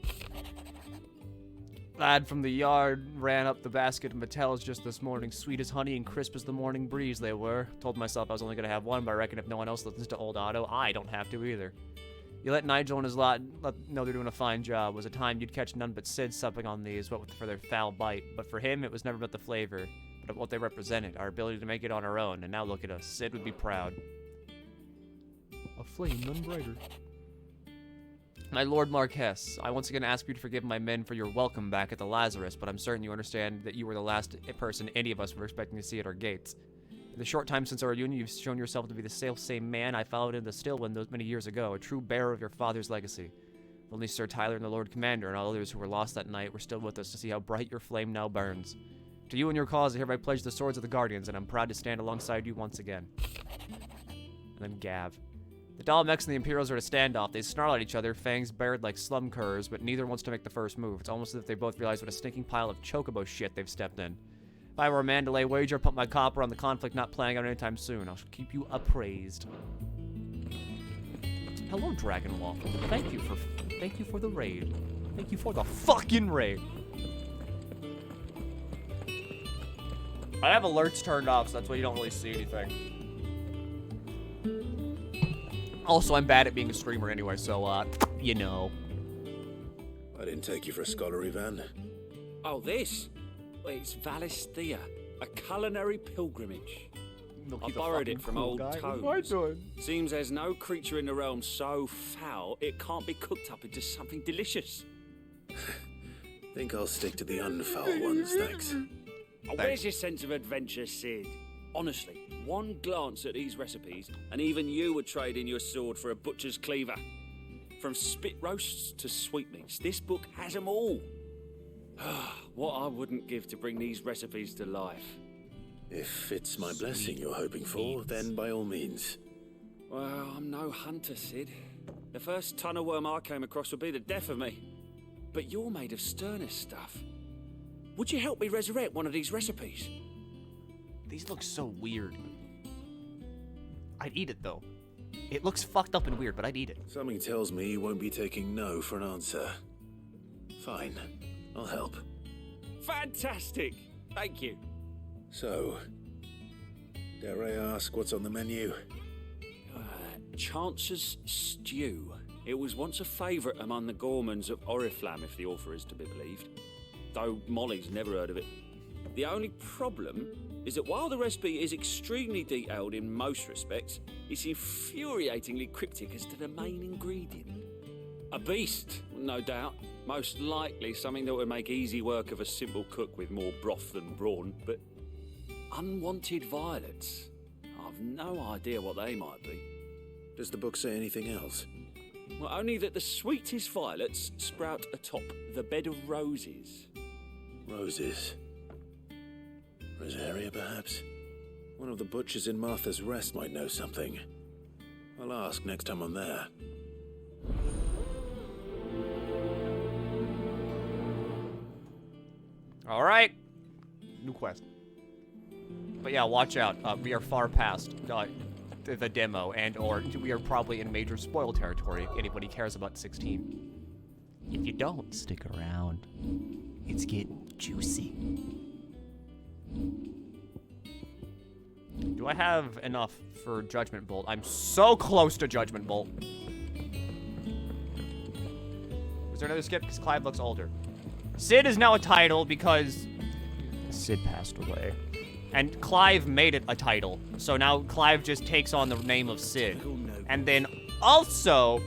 Lad from the yard ran up the basket of Mattels just this morning. Sweet as honey and crisp as the morning breeze they were. Told myself I was only going to have one, but I reckon if no one else listens to old Otto, I don't have to either. You let Nigel and his lot know they're doing a fine job. Was a time you'd catch none but Sid supping on these, what for their foul bite. But for him, it was never about the flavor, but what they represented, our ability to make it on our own. And now look at us. Sid would be proud. A flame none brighter. My Lord Marquess, I once again ask you to forgive my men for your welcome back at the Lazarus, but I'm certain you understand that you were the last person any of us were expecting to see at our gates. In the short time since our reunion, you've shown yourself to be the self-same man I followed in the Stillwind those many years ago, a true bearer of your father's legacy. If only Sir Tyler and the Lord Commander and all others who were lost that night were still with us to see how bright your flame now burns. To you and your cause, I hereby pledge the swords of the Guardians, and I'm proud to stand alongside you once again. And then Gav. The Dalmex and the Imperials are at a standoff. They snarl at each other, fangs bared like slum curs, but neither wants to make the first move. It's almost as if they both realize what a stinking pile of chocobo shit they've stepped in. If I were a man to lay wager, put my copper on the conflict not playing out anytime soon. I'll keep you appraised. Hello, Dragon Waffle. Thank you for the raid. Thank you for the fucking raid. I have alerts turned off, so that's why you don't really see anything. Also, I'm bad at being a streamer anyway, so, you know. I didn't take you for a scholarly van. Oh, this? Well, it's Valisthea, a culinary pilgrimage. I borrowed it from old Toad. What am I doing? Seems there's no creature in the realm so foul it can't be cooked up into something delicious. Think I'll stick to the unfoul ones, thanks. Oh, where's your sense of adventure, Sid? Honestly, one glance at these recipes, and even you would trade in your sword for a butcher's cleaver. From spit roasts to sweetmeats, this book has them all. What I wouldn't give to bring these recipes to life. If it's my blessing you're hoping for, then by all means. Well, I'm no hunter, Sid. The first ton of worm I came across would be the death of me. But you're made of sterner stuff. Would you help me resurrect one of these recipes? These look so weird. I'd eat it, though. It looks fucked up and weird, but I'd eat it. Something tells me you won't be taking no for an answer. Fine. I'll help. Fantastic! Thank you. So, dare I ask what's on the menu? Chance's Stew. It was once a favourite among the gourmands of Oriflamme, if the author is to be believed. Though Molly's never heard of it. The only problem is that while the recipe is extremely detailed in most respects, it's infuriatingly cryptic as to the main ingredient. A beast, no doubt. Most likely something that would make easy work of a simple cook with more broth than brawn, but unwanted violets. I've no idea what they might be. Does the book say anything else? Well, only that the sweetest violets sprout atop the bed of roses. Roses. Rosaria, perhaps? One of the butchers in Martha's Rest might know something. I'll ask next time I'm there. Alright. New quest. But yeah, watch out. We are far past the demo, and or we are probably in major spoil territory if anybody cares about 16. If you don't, stick around. It's getting juicy. Do I have enough for Judgment Bolt? I'm so close to Judgment Bolt. Was there another skip? Because Clive looks older. Sid is now a title because Sid passed away. And Clive made it a title. So now Clive just takes on the name of Sid. And then also...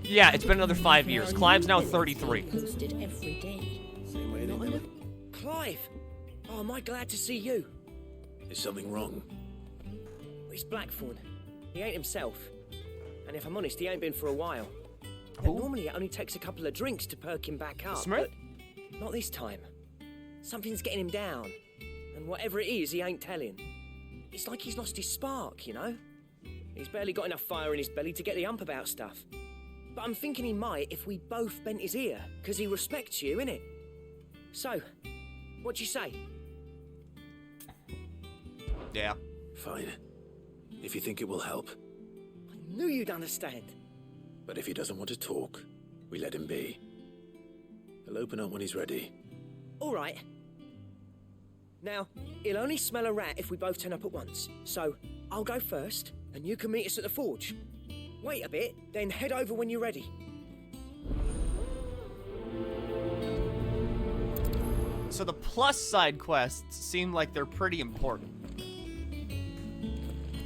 Yeah, it's been another 5 years. Clive's now 33. Posted every day. Clive! Oh, am I glad to see you? Is something wrong? It's Blackthorn. He ain't himself. And if I'm honest, he ain't been for a while. And normally it only takes a couple of drinks to perk him back up, Smith? but not this time. Something's getting him down. And whatever it is, he ain't telling. It's like he's lost his spark, you know? He's barely got enough fire in his belly to get the ump about stuff. But I'm thinking he might if we both bent his ear, because he respects you, innit? So, what do you say? Yeah. Fine. If you think it will help. I knew you'd understand. But if he doesn't want to talk, we let him be. He'll open up when he's ready. All right. Now, he'll only smell a rat if we both turn up at once. So, I'll go first, and you can meet us at the forge. Wait a bit, then head over when you're ready. So the plus side quests seem like they're pretty important.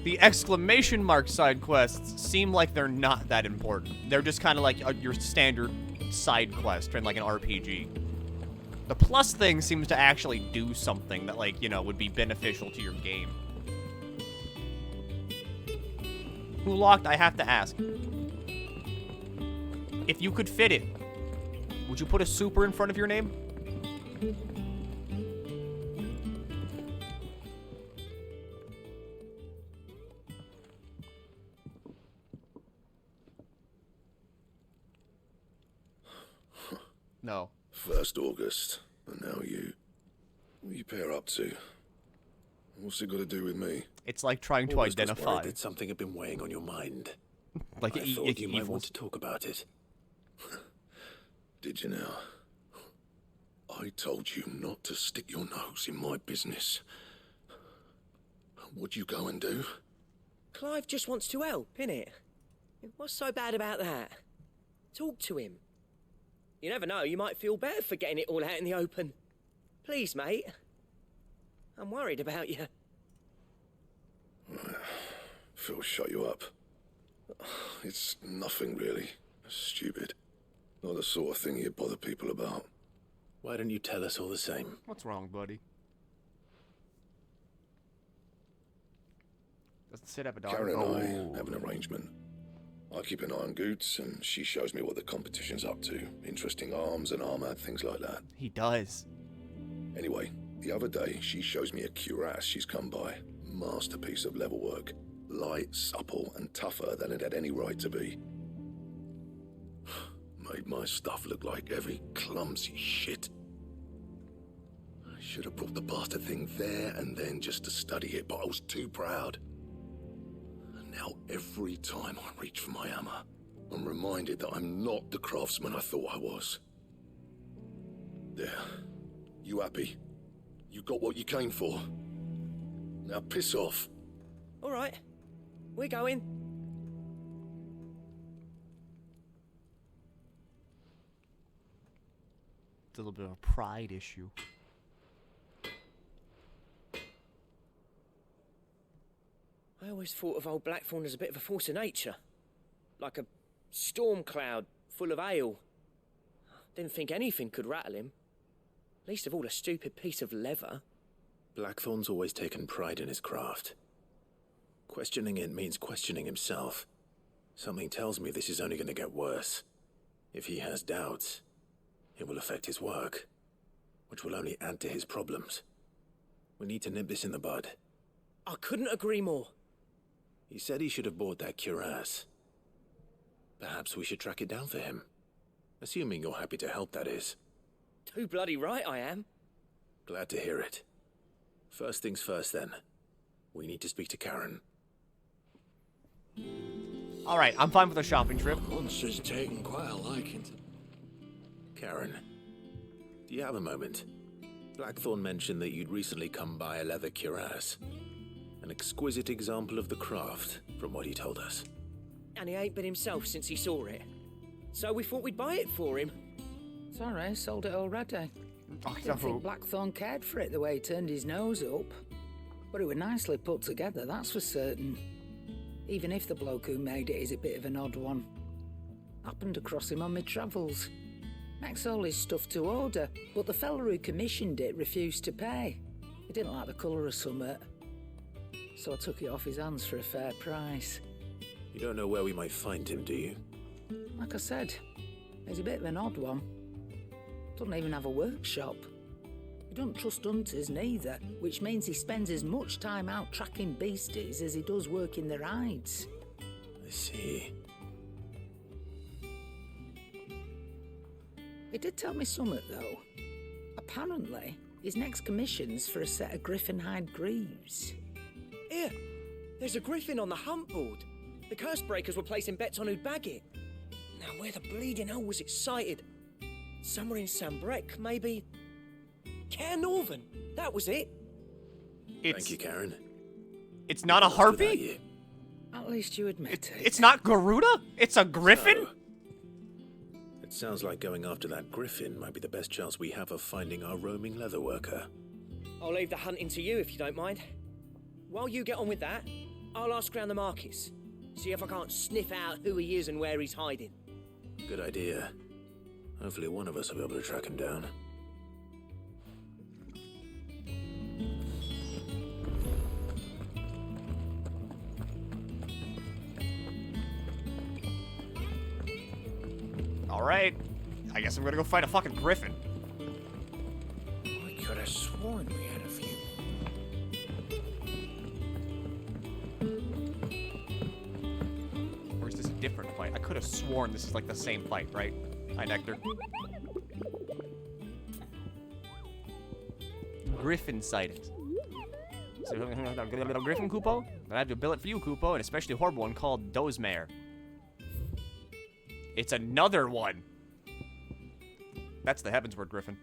The exclamation mark side quests seem like they're not that important. They're just kind of like your standard side quest in like an RPG. The plus thing seems to actually do something that, like, you know, would be beneficial to your game. Locked, I have to ask. If you could fit it, would you put a super in front of your name? No. 1st August, and now you. What are you pair up to? What's it got to do with me? It's like trying to Always identify. That something had been weighing on your mind. Like I thought you might evil. want to talk about it. Did you now? I told you not to stick your nose in my business. What'd you go and do? Clive just wants to help, innit? What's so bad about that? Talk to him. You never know, you might feel better for getting it all out in the open. Please, mate. I'm worried about you. Phil shut you up. It's nothing really. Stupid. Not the sort of thing you bother people about. Why don't you tell us all the same? What's wrong, buddy? Doesn't sit up a dog. Karen and I have an arrangement. I keep an eye on Goots, and she shows me what the competition's up to. Interesting arms and armor, things like that. He does. Anyway, the other day, she shows me a cuirass she's come by. Masterpiece of level work. Light, supple, and tougher than it had any right to be. Made my stuff look like heavy, clumsy shit. I should have brought the bastard thing there and then just to study it, but I was too proud. And now every time I reach for my hammer, I'm reminded that I'm not the craftsman I thought I was. There. You happy? You got what you came for. Now piss off. All right. We're going. It's a little bit of a pride issue. I always thought of old Blackthorn as a bit of a force of nature. Like a storm cloud full of ale. Didn't think anything could rattle him. Least of all a stupid piece of leather. Blackthorn's always taken pride in his craft. Questioning it means questioning himself. Something tells me this is only going to get worse. If he has doubts, it will affect his work, which will only add to his problems. We need to nip this in the bud. I couldn't agree more. He said he should have bought that cuirass. Perhaps we should track it down for him. Assuming you're happy to help, that is. Too bloody right I am. Glad to hear it. First things first, then. We need to speak to Karen. All right, I'm fine with a shopping trip. Monster's taken quite a liking to... Karen, do you have a moment? Blackthorn mentioned that you'd recently come by a leather cuirass. An exquisite example of the craft, from what he told us. And he ain't been himself since he saw it. So we thought we'd buy it for him. Sorry, sold it already. Oh, Didn't think Blackthorn cared for it the way he turned his nose up. But it was nicely put together, that's for certain. Even if the bloke who made it is a bit of an odd one. Happened across him on my travels. Makes all his stuff to order, but the fella who commissioned it refused to pay. He didn't like the colour of summit. so I took it off his hands for a fair price. You don't know where we might find him, do you? Like I said, he's a bit of an odd one. Doesn't even have a workshop. He doesn't trust hunters neither, which means he spends as much time out tracking beasties as he does working their hides. I see. He did tell me something, though. Apparently, his next commission's for a set of griffin hide greaves. Here, there's a griffin on the hunt board. The curse breakers were placing bets on who'd bag it. Now, where the bleeding hell was it sighted? Somewhere in Sambrec, maybe. Caer Northern, that was it. Thank you, Karen. It's not a harpy? At least you admit it. It's not Garuda? It's a griffin? It sounds like going after that griffin might be the best chance we have of finding our roaming leatherworker. I'll leave the hunting to you if you don't mind. While you get on with that, I'll ask around the markets. See if I can't sniff out who he is and where he's hiding. Good idea. Hopefully one of us will be able to track him down. Alright. I guess I'm gonna go fight a fucking griffin. I could have sworn we had a few. Or is this a different fight? I could have sworn this is like the same fight, right? Hi, Nectar. Griffin sightings. So, little griffin, Kupo? I have to bill it for you, Kupo, and especially a horrible one called Dozemare. It's another one. That's the Heavensward Griffin.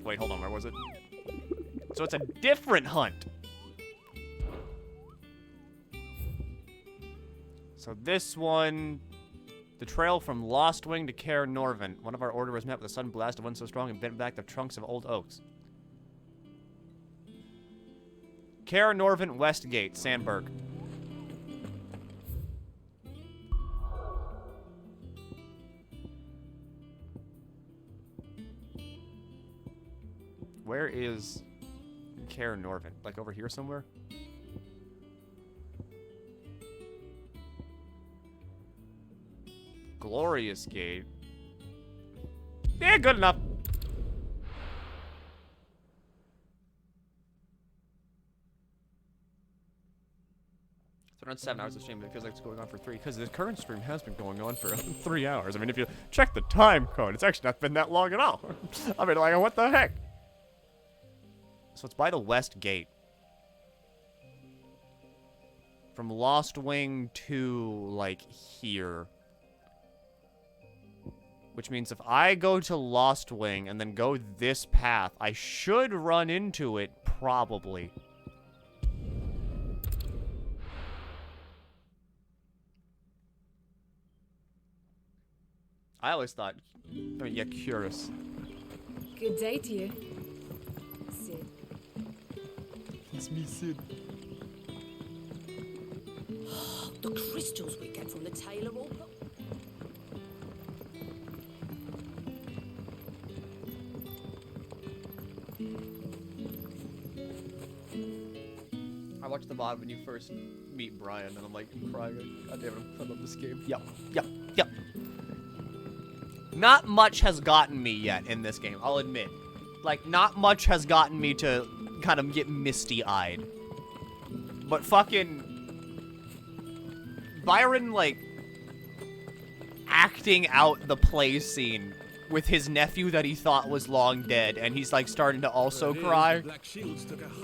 Wait, hold on, where was it? So it's a different hunt. So this one, the trail from Lost Wing to Caer Norvin. One of our order was met with a sudden blast of wind so strong and bent back the trunks of old oaks. Caer Norvin West Gate, Sandberg. Where is Caer Norvin? Like over here somewhere? Glorious Gate. Yeah, good enough. It's around 7 hours. It's a shame, but it feels like it's going on for 3, because the current stream has been going on for 3 hours. I mean, if you check the time code, it's actually not been that long at all. I mean, like, what the heck? So it's by the West Gate. From Lost Wing to, like, here. Which means if I go to Lost Wing and then go this path, I should run into it, probably. I always thought, I mean, yeah, curious. Good day to you, Sid. It's me, Sid. The crystals we get from the tailor all... I watched the VOD when you first meet Brian, and I'm like crying. God damn it, I love this game. Yep. Not much has gotten me yet in this game, I'll admit. Like, not much has gotten me to kind of get misty-eyed. But fucking... Byron, like, acting out the play scene with his nephew that he thought was long dead, and he's, like, starting to also cry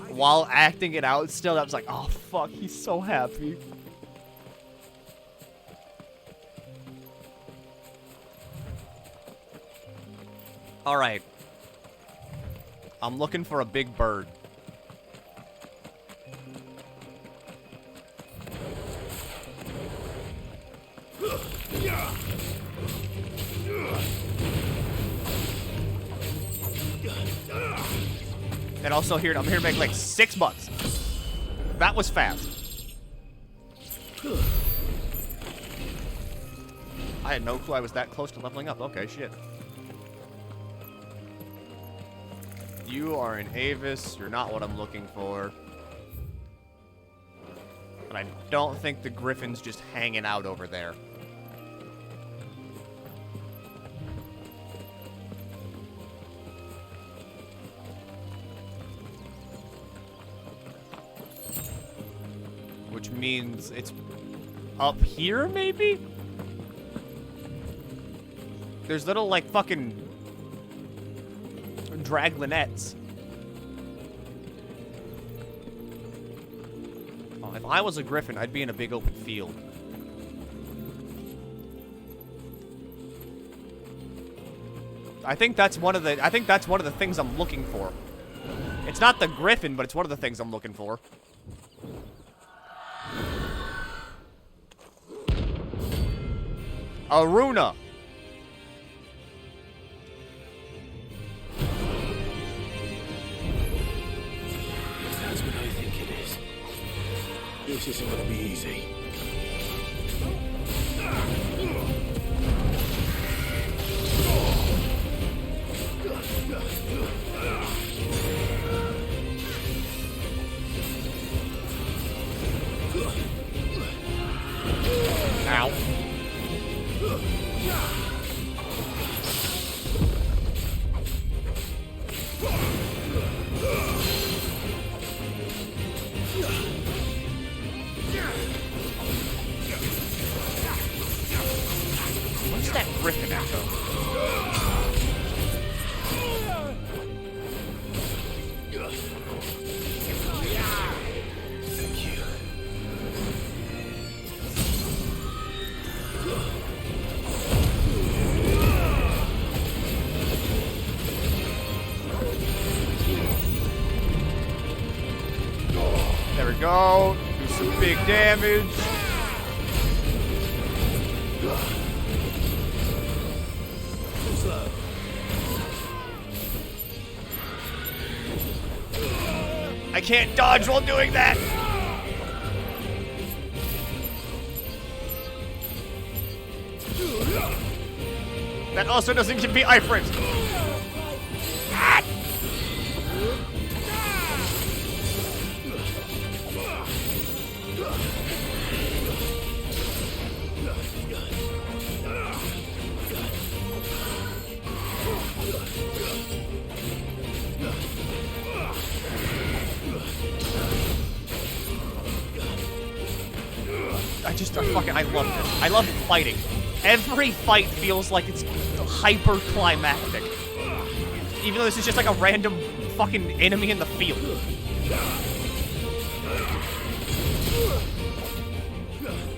while acting it out still. I was like, oh, fuck, he's so happy. Alright. I'm looking for a big bird. And also here, I'm here to make like $6. That was fast. I had no clue I was that close to leveling up. Okay, shit. You are an Avis. You're not what I'm looking for. And I don't think the Griffin's just hanging out over there. Which means it's up here, maybe? There's little, like, fucking draglinettes. Oh, if I was a griffin, I'd be in a big open field. I think that's one of the things I'm looking for. It's not the griffin, but it's one of the things I'm looking for. Aruna. That's what I think it is. This isn't gonna be easy. Ow. What's that griffin echo? Thank you. There we go. Do some big damage. I can't dodge while doing that. That also doesn't give me iframes. Ah! I love this. I love fighting. Every fight feels like it's hyper climactic. Even though this is just like a random fucking enemy in the field.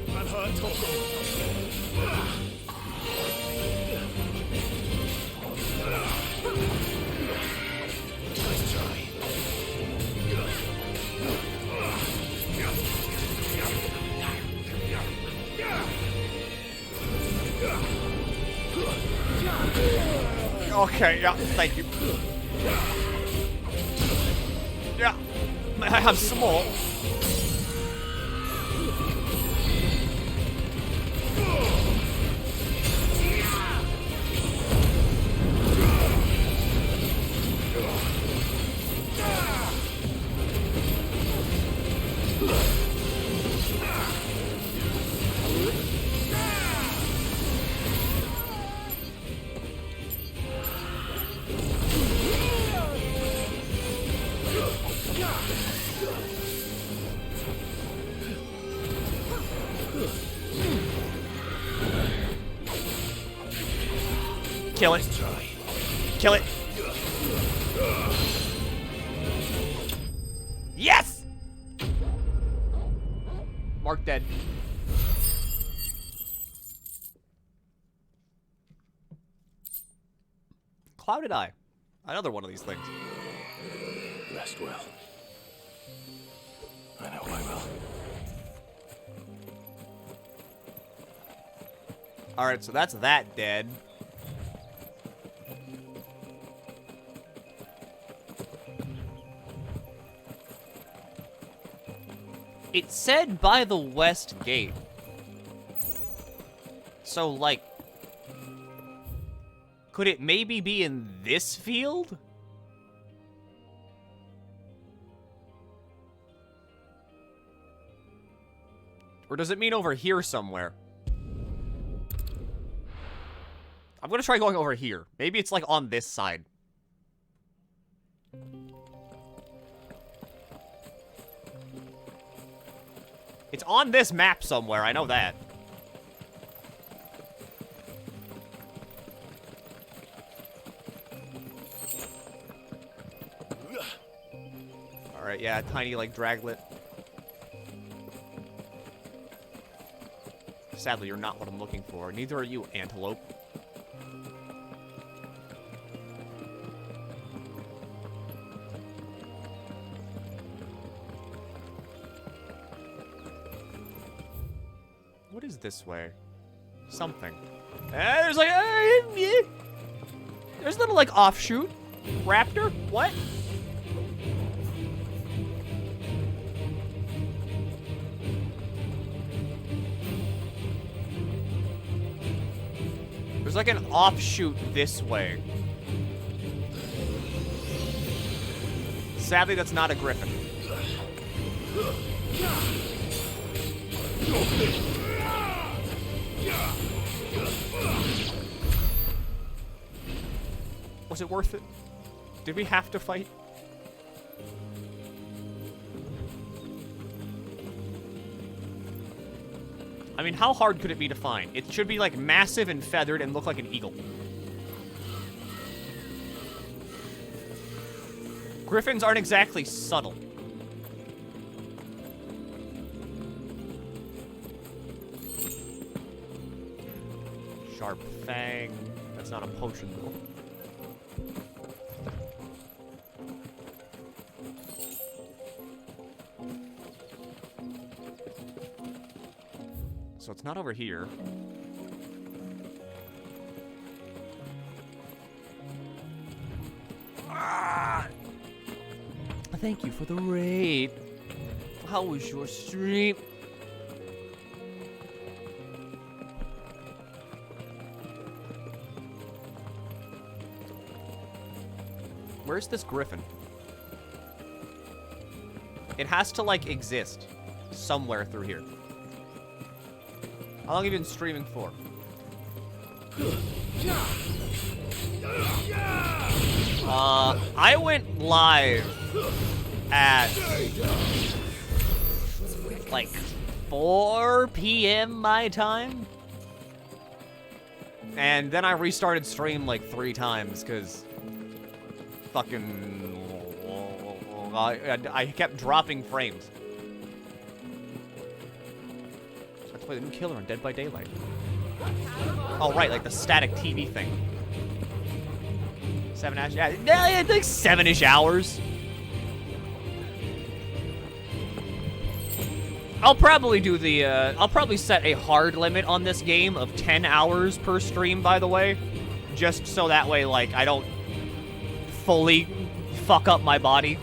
I'm hurt, Torgo. Nice try. Okay, yeah, thank you. Yeah, may I have some more? Kill it. Kill it. Yes! Mark dead. Clouded Eye. Another one of these things. Rest well. I know I will. Alright, so that's that dead. It said by the west gate. So, like, could it maybe be in this field? Or does it mean over here somewhere? I'm gonna try going over here. Maybe it's like on this side. It's on this map somewhere, I know that. Alright, yeah, tiny, like, draglet. Sadly, you're not what I'm looking for. Neither are you, antelope. What is this way? Something. There's like... there's a little, like, offshoot. Raptor? What? There's like an offshoot this way. Sadly, that's not a griffin. Was it worth it? Did we have to fight? I mean, how hard could it be to find? It should be, like, massive and feathered and look like an eagle. Griffins aren't exactly subtle. Sharp Fang. That's not a potion, though. So it's not over here. Ah! Thank you for the raid. How was your stream? Where's this griffin? It has to, like, exist somewhere through here. How long have you been streaming for? I went live at like 4 p.m. my time. And then I restarted stream like 3 times because fucking I kept dropping frames. Play the new killer on Dead by Daylight. Oh, right, like the static TV thing. 7-ish? Yeah, like 7-ish hours. I'll probably do the, I'll probably set a hard limit on this game of 10 hours per stream, by the way. Just so that way, like, I don't fully fuck up my body.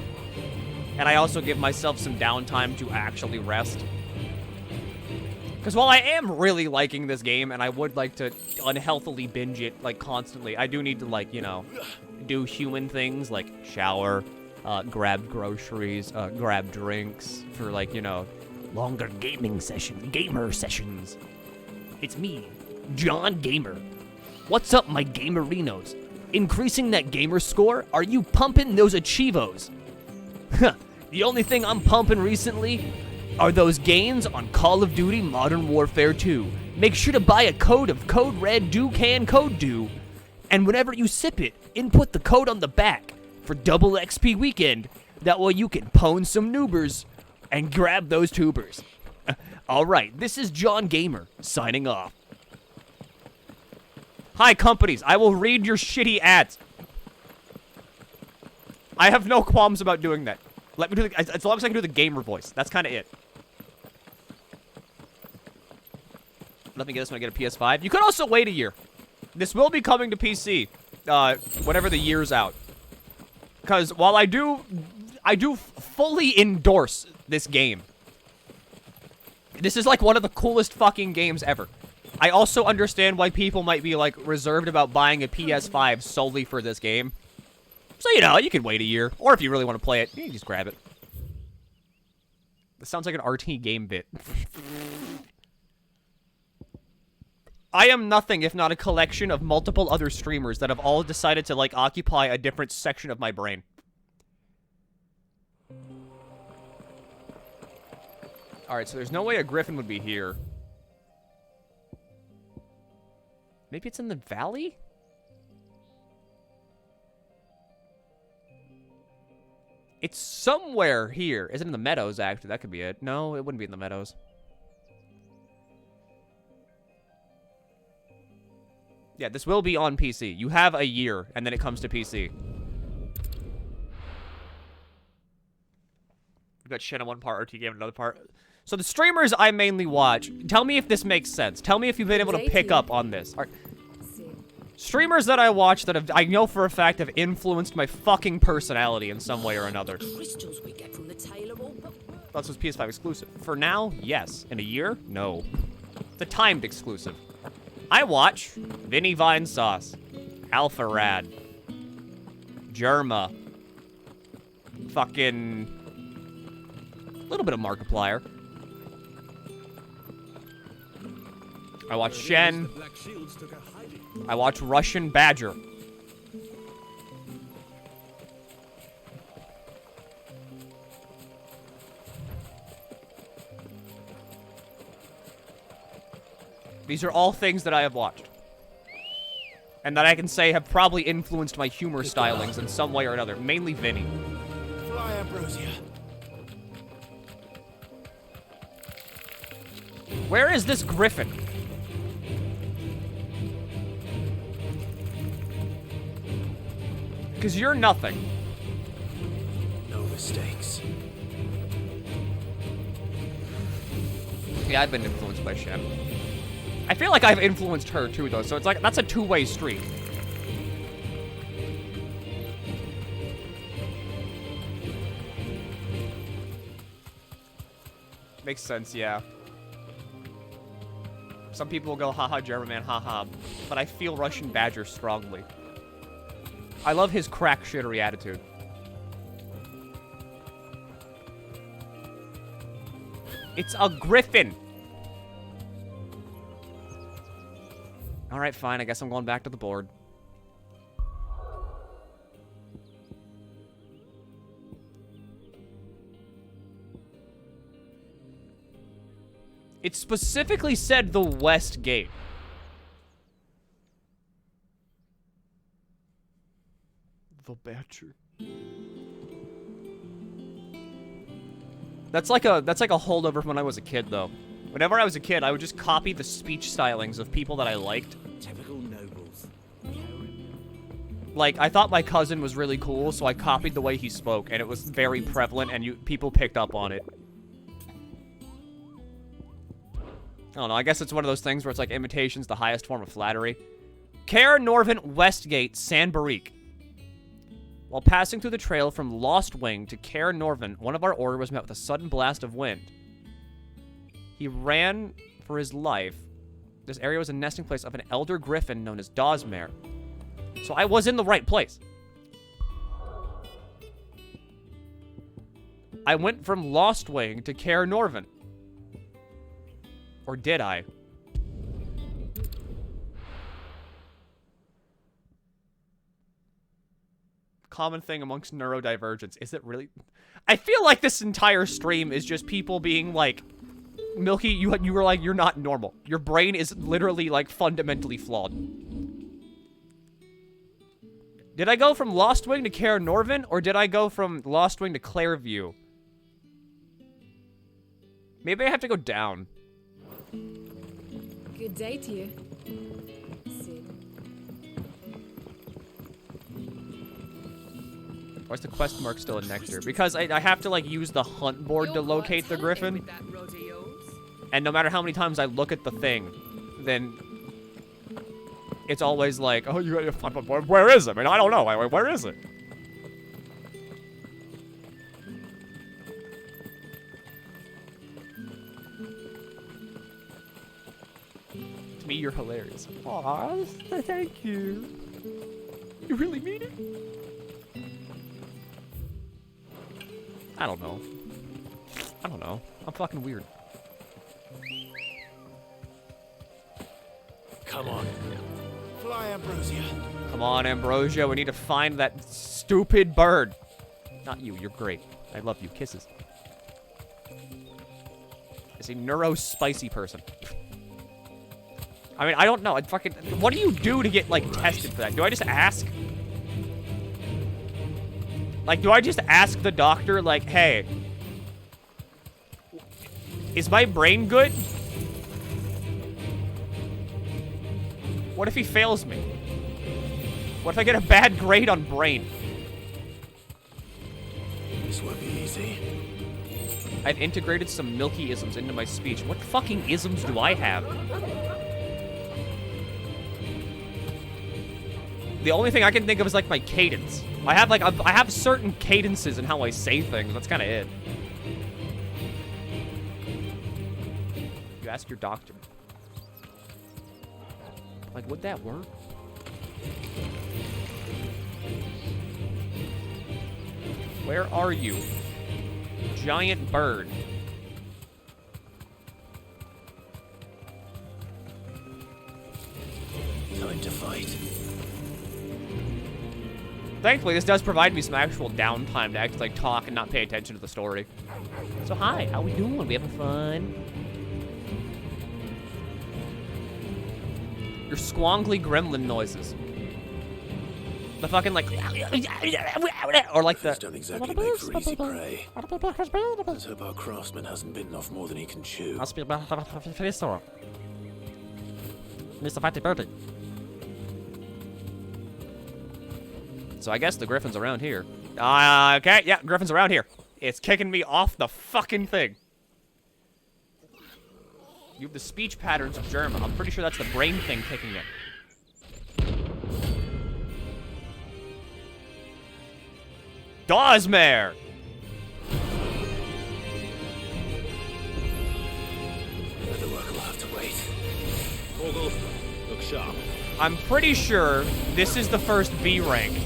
And I also give myself some downtime to actually rest. Because while I am really liking this game, and I would like to unhealthily binge it, like, constantly, I do need to, like, you know, do human things, like shower, grab groceries, grab drinks, for, like, you know, longer gamer sessions. It's me, John Gamer. What's up, my gamerinos? Increasing that gamer score? Are you pumping those achievos? The only thing I'm pumping recently are those gains on Call of Duty Modern Warfare 2. Make sure to buy a code of Code Red Do Can Code Do, and whenever you sip it, input the code on the back for double XP weekend. That way you can pwn some noobers and grab those tubers. Alright, this is John Gamer, signing off. Hi, companies, I will read your shitty ads. I have no qualms about doing that. Let me do the, as long as I can do the gamer voice. That's kind of it. Let me get this when I get a PS5. You could also wait a year. This will be coming to PC, whenever the year's out. Because while I do fully endorse this game. This is like one of the coolest fucking games ever. I also understand why people might be like reserved about buying a PS5 solely for this game. So, you know, you can wait a year. Or if you really want to play it, you can just grab it. This sounds like an RT game bit. I am nothing if not a collection of multiple other streamers that have all decided to, like, occupy a different section of my brain. Alright, so there's no way a griffin would be here. Maybe it's in the valley? It's somewhere here. Is it in the meadows, actually? That could be it. No, it wouldn't be in the meadows. Yeah, this will be on PC. You have a year, and then it comes to PC. We've got Shen on one part, RT game on another part. So the streamers I mainly watch, tell me if this makes sense. Tell me if you've been able to pick up on this. Streamers that I watch that have, I know for a fact, have influenced my fucking personality in some way or another. Crystals we get from the tail are all... That's what's PS5 exclusive. For now, yes. In a year, no. It's a timed exclusive. I watch Vinny Vine Sauce, Alpha Rad, Germa, fucking a little bit of Markiplier. I watch Shen. I watch Russian Badger. These are all things that I have watched. And that I can say have probably influenced my humor stylings in some way or another. Mainly Vinny. Fly, Ambrosia. Where is this griffin? Because you're nothing. No mistakes. Yeah, I've been influenced by Shen. I feel like I've influenced her too, though, so it's like, that's a two-way street. Makes sense, yeah. Some people will go, haha, German man, haha, but I feel Russian Badger strongly. I love his crack shittery attitude. It's a griffin! Alright, fine. I guess I'm going back to the board. It specifically said the west gate. The Badger. That's like a holdover from when I was a kid, though. Whenever I was a kid, I would just copy the speech stylings of people that I liked. Typical nobles. Like, I thought my cousin was really cool, so I copied the way he spoke, and it was very prevalent, and people picked up on it. I don't know, I guess it's one of those things where it's like imitation's the highest form of flattery. Kaer Norvin Westgate, San Barik. While passing through the trail from Lost Wing to Kaer Norvin, one of our order was met with a sudden blast of wind. He ran for his life. This area was a nesting place of an elder griffin known as Dawsmare. So I was in the right place. I went from Lost Wing to Kaer Norvin. Or did I? Common thing amongst neurodivergents. Is it really? I feel like this entire stream is just people being like, Milky, you were like, you're not normal. Your brain is literally, like, fundamentally flawed. Did I go from Lost Wing to Kaer Norvin, or did I go from Lost Wing to Clairview? Maybe I have to go down. Good day to you. Why is the quest mark still in Nectar? Because I have to, like, use the hunt board to locate the griffin. And no matter how many times I look at the thing, then it's always like, oh, where is it? I mean, I don't know. Where is it? To me, you're hilarious. Aw, thank you. You really mean it? I don't know. I don't know. I'm fucking weird. Come on. Fly, Ambrosia. Come on, Ambrosia. We need to find that stupid bird. Not you. You're great. I love you. Kisses. Is a neuro-spicy person. I mean, I don't know. What do you do to get, like, tested for that? Do I just ask? Like, do I just ask the doctor, like, hey, is my brain good? What if he fails me? What if I get a bad grade on brain? This won't be easy. I've integrated some Milky-isms into my speech. What fucking isms do I have? The only thing I can think of is, like, my cadence. I have certain cadences in how I say things. That's kind of it. You ask your doctor. Like, would that work? Where are you? Giant bird. Time to fight. Thankfully, this does provide me some actual downtime to actually, like, talk and not pay attention to the story. So, hi, how we doing? We having fun? Your squongly gremlin noises. The fucking, like... Or, like, the... Don't exactly make for easy prey. Let's hope our craftsman hasn't bitten off more than he can chew. Must be Mr. Fatty Birdie. So I guess the griffin's around here. Okay, yeah, griffin's around here. It's kicking me off the fucking thing. You have the speech patterns of German. I'm pretty sure that's the brain thing kicking it. Dawsmare! The work will have to wait. Torgal, look sharp. I'm pretty sure this is the first B rank.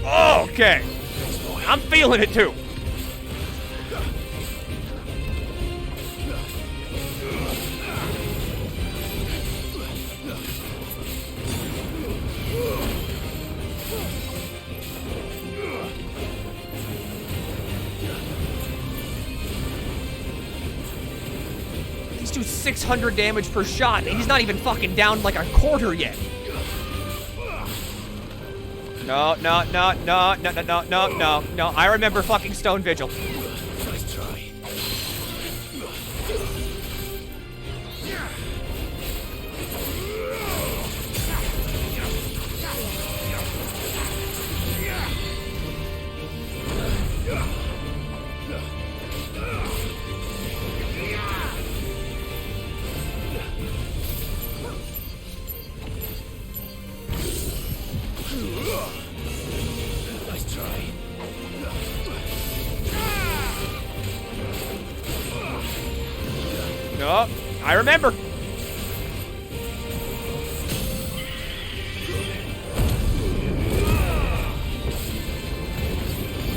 Okay. I'm feeling it too. These do 600 damage per shot, and he's not even fucking down like a quarter yet. No. I remember fucking Stone Vigil. Nice try. Nice try. No, I remember.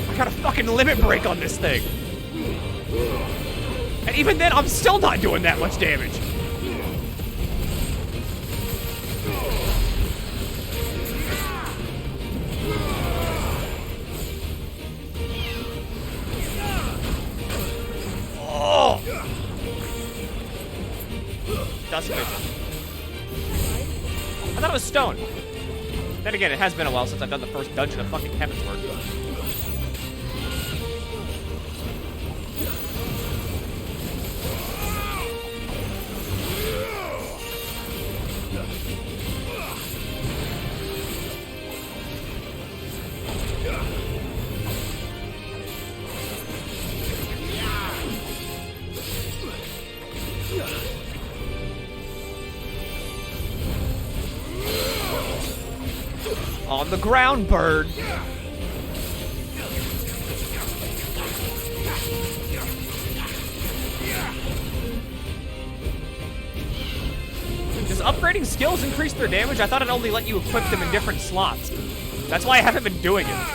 I got a fucking limit break on this thing. And even then, I'm still not doing that much damage. Oh! Dust vision. I thought it was stone. Then again, it has been a while since I've done the first dungeon of fucking Heavensward. On the ground, bird. Does upgrading skills increase their damage? I thought it only let you equip them in different slots. That's why I haven't been doing it.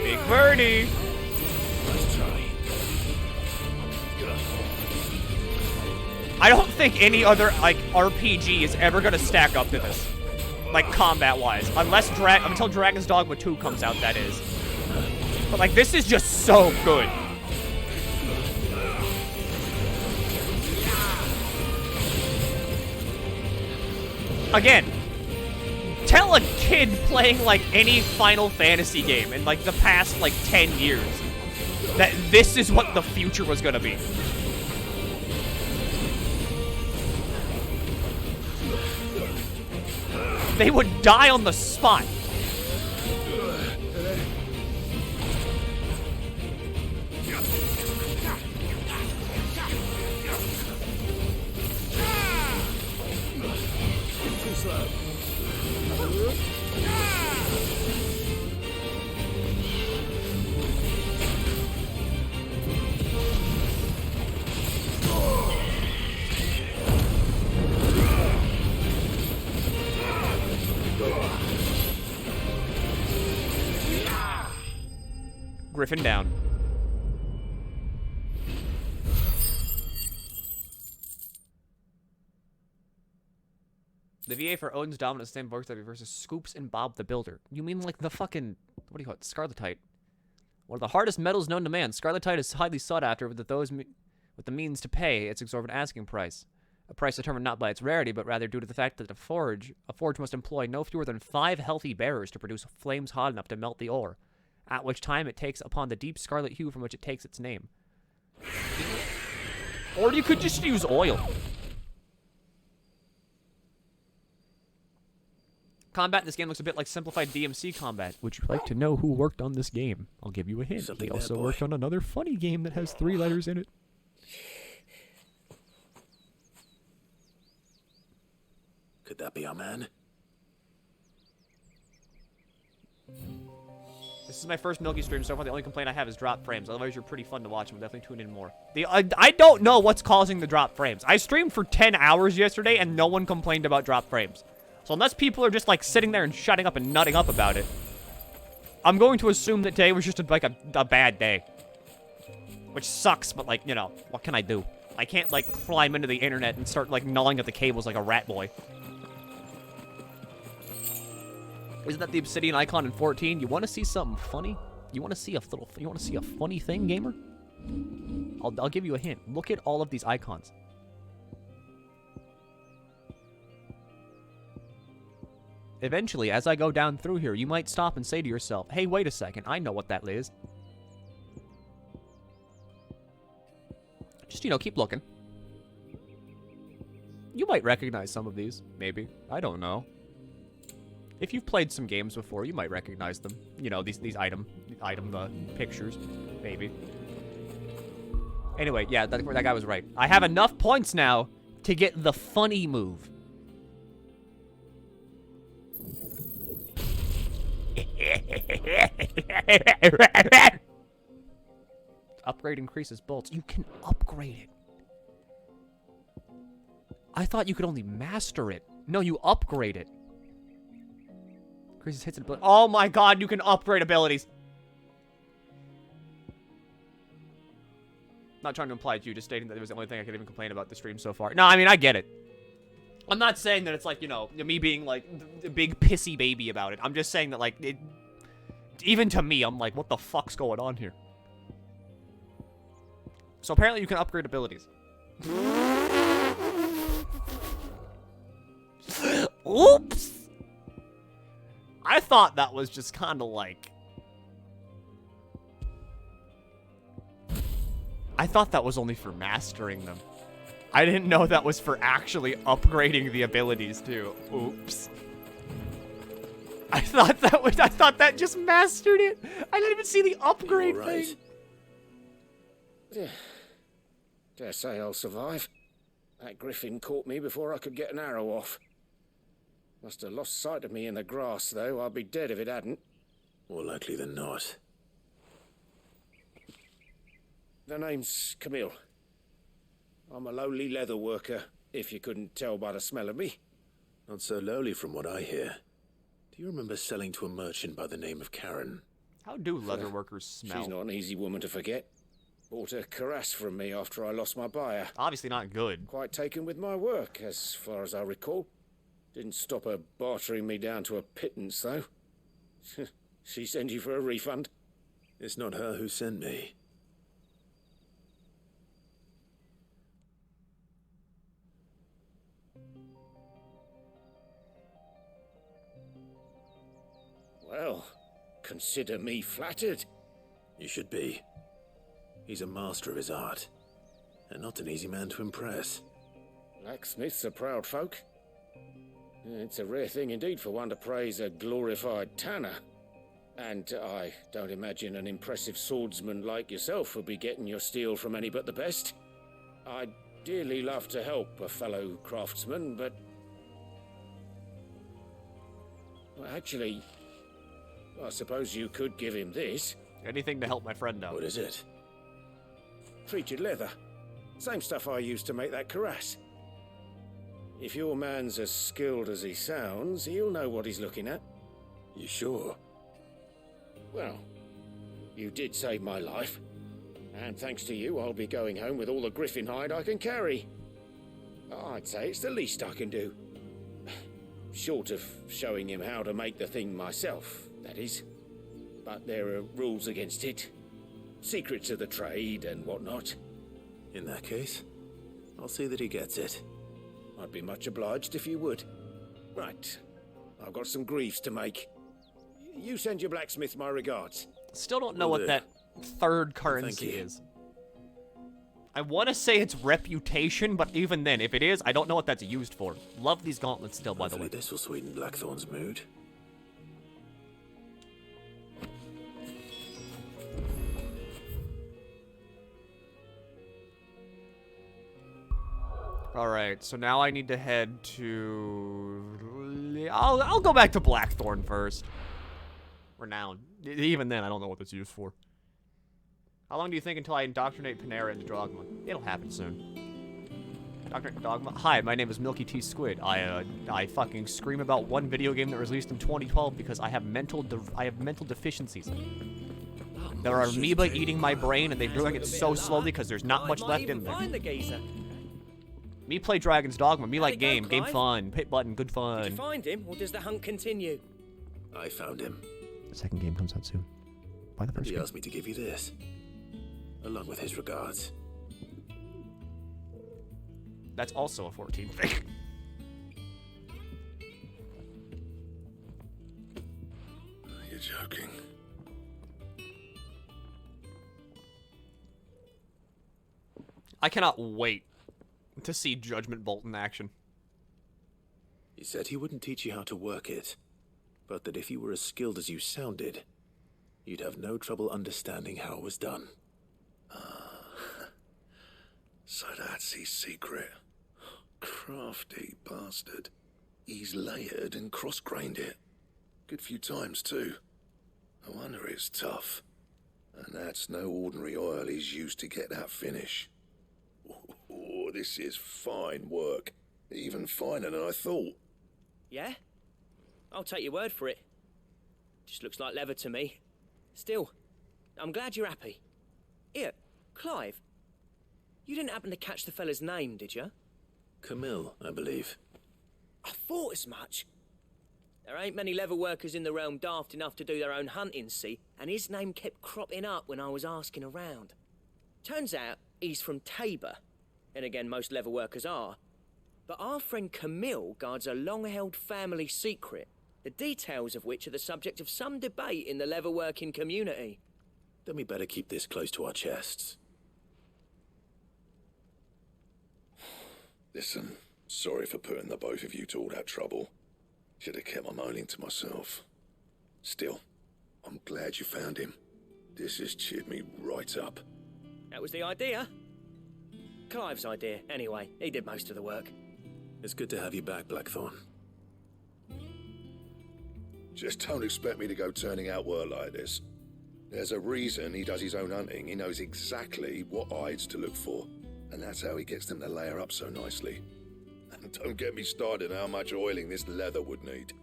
Big birdie. Let's try. I don't think any other like RPG is ever gonna stack up to this, like combat-wise, until Dragon's Dogma 2 comes out. That is, but like this is just so good. Again, tell a kid playing like any Final Fantasy game in like the past like 10 years that this is what the future was gonna be. They would die on the spot. Griffin down. The VA for Odin's Dominant Stand versus Scoops and Bob the Builder. You mean like the fucking, what do you call it, Scarletite? One of the hardest metals known to man, Scarletite is highly sought after with those with the means to pay its exorbitant asking price. A price determined not by its rarity, but rather due to the fact that a forge must employ no fewer than 5 healthy bearers to produce flames hot enough to melt the ore, at which time it takes upon the deep scarlet hue from which it takes its name. Or you could just use oil. Combat in this game looks a bit like simplified DMC combat. Would you like to know who worked on this game? I'll give you a hint. He also worked on another funny game that has 3 letters in it. Could that be our man? This is my first Milky stream so far. The only complaint I have is drop frames. Otherwise, you're pretty fun to watch, and we'll definitely tune in more. I don't know what's causing the drop frames. I streamed for 10 hours yesterday, and no one complained about drop frames. So unless people are just, like, sitting there and shutting up and nutting up about it, I'm going to assume that today was just, a bad day. Which sucks, but, like, you know, what can I do? I can't, like, climb into the internet and start, like, gnawing at the cables like a rat boy. Isn't that the obsidian icon in 14? You want to see something funny? You want to see a funny thing, gamer? I'll give you a hint. Look at all of these icons. Eventually, as I go down through here, you might stop and say to yourself, hey, wait a second, I know what that is. Just, you know, keep looking. You might recognize some of these, maybe. I don't know. If you've played some games before, you might recognize them. You know, these item pictures, maybe. Anyway, yeah, that guy was right. I have enough points now to get the funny move. Upgrade increases bolts. You can upgrade it. I thought you could only master it. No, you upgrade it. Increases hits and ability. Oh my god, you can upgrade abilities. Not trying to imply it's you, just stating that it was the only thing I could even complain about the stream so far. No, I mean, I get it. I'm not saying that it's like, you know, me being like a big pissy baby about it. I'm just saying that, like, even to me, I'm like, what the fuck's going on here? So apparently you can upgrade abilities. Oops! I thought that was just kind of like... I thought that was only for mastering them. I didn't know that was for actually upgrading the abilities, too. Oops. I thought that just mastered it. I didn't even see the upgrade thing. Dare say I'll survive. That griffin caught me before I could get an arrow off. Must have lost sight of me in the grass, though. I'd be dead if it hadn't. More likely than not. The name's Camille. I'm a lowly leather worker, if you couldn't tell by the smell of me. Not so lowly from what I hear. Do you remember selling to a merchant by the name of Karen? How do leather workers smell? She's not an easy woman to forget. Bought a cuirass from me after I lost my buyer. Obviously not good. Quite taken with my work, as far as I recall. Didn't stop her bartering me down to a pittance, though. She sent you for a refund? It's not her who sent me. Well, consider me flattered. You should be. He's a master of his art, and not an easy man to impress. Blacksmiths are proud folk. It's a rare thing indeed for one to praise a glorified tanner. And I don't imagine an impressive swordsman like yourself would be getting your steel from any but the best. I'd dearly love to help a fellow craftsman, but... Well, actually, I suppose you could give him this. Anything to help my friend out. What is it? Treated leather. Same stuff I used to make that cuirass. If your man's as skilled as he sounds, he'll know what he's looking at. You sure? Well, you did save my life. And thanks to you, I'll be going home with all the griffin hide I can carry. I'd say it's the least I can do. Short of showing him how to make the thing myself, that is. But there are rules against it. Secrets of the trade and whatnot. In that case, I'll see that he gets it. I'd be much obliged if you would. Right. I've got some greaves to make. You send your blacksmith my regards. Still don't know what that third currency is. I want to say it's reputation, but even then, if it is, I don't know what that's used for. Love these gauntlets still, by the way. This will sweeten Blackthorn's mood. Alright, so now I need to head to... I'll go back to Blackthorn first. Renown. Even then, I don't know what that's used for. How long do you think until I indoctrinate Panera into dogma? It'll happen soon. Indoctrinate dogma? Hi, my name is MilkyTheSquid. I fucking scream about one video game that was released in 2012 because I have mental deficiencies. There are amoeba eating my brain, and they're doing it so slowly because there's not much left in there. Find the geezer. Me play Dragon's Dogma. Me like game. Game fun. Hit button. Good fun. Did you find him, or does the hunt continue? I found him. The second game comes out soon. Buy the first He game. asked me to give you this, along with his regards. That's also a 14 thing. You're joking. I cannot wait to see Judgment Bolt in action. He said he wouldn't teach you how to work it, but that if you were as skilled as you sounded, you'd have no trouble understanding how it was done. So that's his secret. Crafty bastard. He's layered and cross-grained it. Good few times, too. No wonder it's tough. And that's no ordinary oil he's used to get that finish. Oh, this is fine work. Even finer than I thought. Yeah? I'll take your word for it. Just looks like leather to me. Still, I'm glad you're happy. Here, Clive. You didn't happen to catch the fella's name, did you? Camille, I believe. I thought as much. There ain't many leather workers in the realm daft enough to do their own hunting, see? And his name kept cropping up when I was asking around. Turns out he's from Tabor. And again, most leather workers are. But our friend Camille guards a long-held family secret, the details of which are the subject of some debate in the leather-working community. Then we better keep this close to our chests. Listen, sorry for putting the both of you to all that trouble. Should have kept my moaning to myself. Still, I'm glad you found him. This has cheered me right up. That was the idea. Clive's idea, anyway. He did most of the work. It's good to have you back, Blackthorn. Just don't expect me to go turning out work like this. There's a reason he does his own hunting. He knows exactly what hides to look for. And that's how he gets them to layer up so nicely. And don't get me started on how much oiling this leather would need.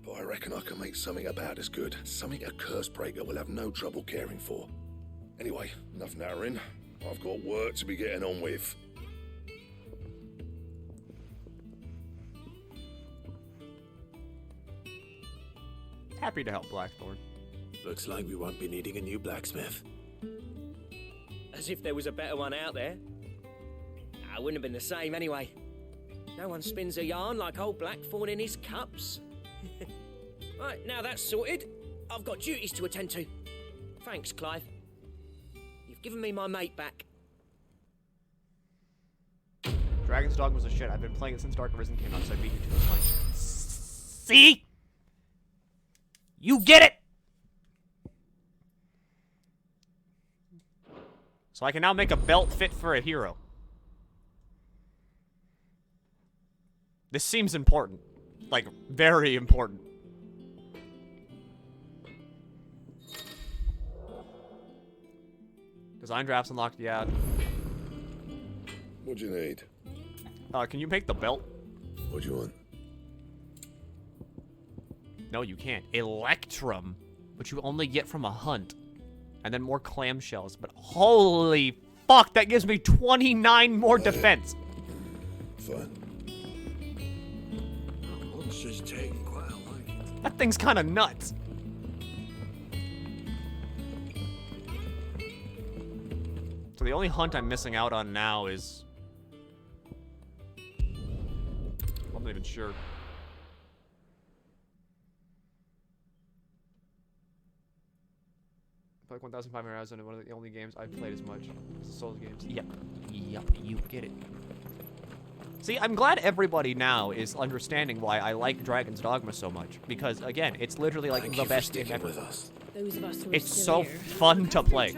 But I reckon I can make something about as good. Something a Cursebreaker will have no trouble caring for. Anyway, enough nattering. I've got work to be getting on with. Happy to help, Blackthorn. Looks like we won't be needing a new blacksmith. As if there was a better one out there. I wouldn't have been the same anyway. No one spins a yarn like old Blackthorn in his cups. Right, now that's sorted, I've got duties to attend to. Thanks, Clive. You've given me my mate back. Dragon's Dogma was a shit. I've been playing it since Dark Arisen came out, so I beat you to the punch. See? You get it! So I can now make a belt fit for a hero. This seems important. Like, very important. Design drafts unlocked, yeah. What do you need? Can you make the belt? What do you want? No, you can't. Electrum, which you only get from a hunt. And then more clamshells, but holy fuck, that gives me 29 more defense. Fine. Monster's taking quite a liking. That thing's kind of nuts. So the only hunt I'm missing out on now is... I'm not even sure. Like 1,500 hours into one of the only games I've played as much as the Souls games. Yep, you get it. See, I'm glad everybody now is understanding why I like Dragon's Dogma so much. Because, again, it's literally like the best game ever. Those of us who are It's still so here fun to play.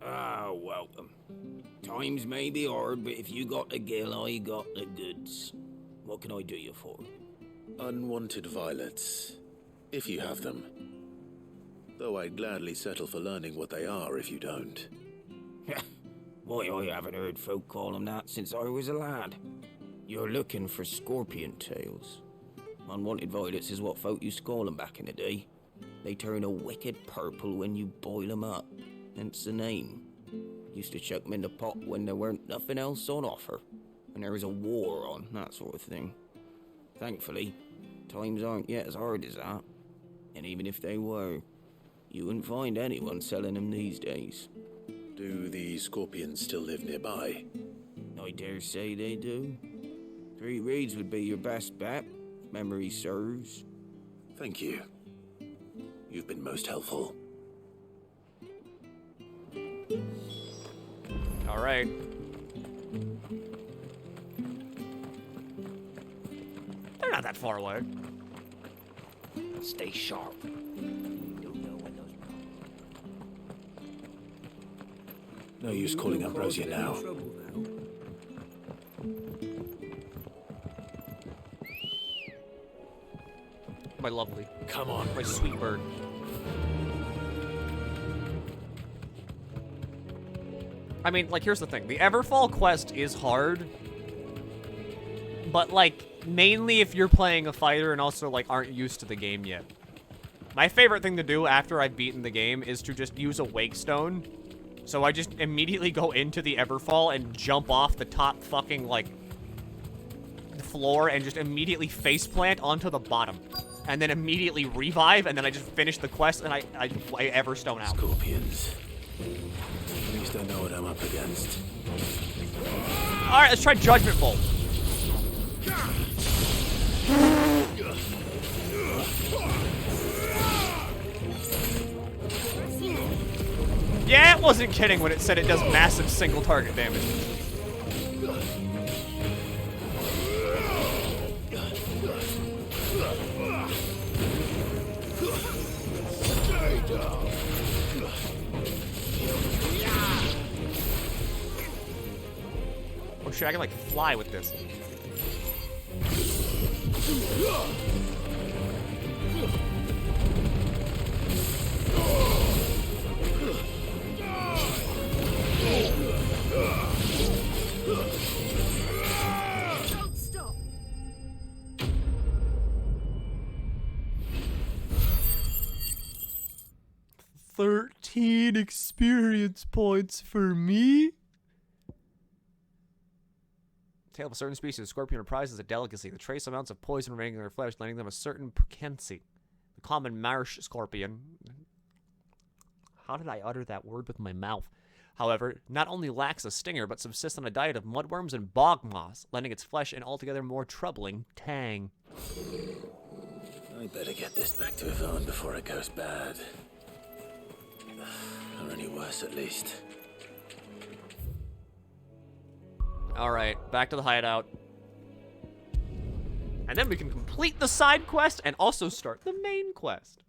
Ah, welcome. Times may be hard, but if you got the gill, I got the goods. What can I do you for? Unwanted violets, if you have them. Though I'd gladly settle for learning what they are if you don't. Why, I haven't heard folk call them that since I was a lad. You're looking for scorpion tails. Unwanted violets is what folk used to call them back in the day. They turn a wicked purple when you boil them up. Hence the name. Used to chuck them in the pot when there weren't nothing else on offer. And there was a war on, that sort of thing. Thankfully, times aren't yet as hard as that. And even if they were, you wouldn't find anyone selling them these days. Do the scorpions still live nearby? I dare say they do. 3 Reeds would be your best bet, if memory serves. Thank you. You've been most helpful. All right. They're not that far away. Stay sharp. No use calling Ambrosia now. My lovely. Come on. My sweet bird. I mean, like, here's the thing. The Everfall quest is hard. But, like, mainly if you're playing a fighter and also, like, aren't used to the game yet. My favorite thing to do after I've beaten the game is to just use a Wake Stone. So I just immediately go into the Everfall and jump off the top fucking, like, floor and just immediately faceplant onto the bottom. And then immediately revive, and then I just finish the quest, and I Everstone out. Scorpions. At least I know what I'm up against. Alright, let's try Judgment Bolt. Yeah, it wasn't kidding when it said it does massive single target damage. shit, I can like fly with this. Don't stop. 13 experience points for me. Tail of a certain species of scorpion are prized as a delicacy. The trace amounts of poison remaining in their flesh, lending them a certain piquancy. The common marsh scorpion. How did I utter that word with my mouth? However, not only lacks a stinger, but subsists on a diet of mudworms and bog moss, lending its flesh an altogether more troubling tang. I better get this back to Yvonne before it goes bad. Or any worse, at least. Alright, back to the hideout. And then we can complete the side quest and also start the main quest.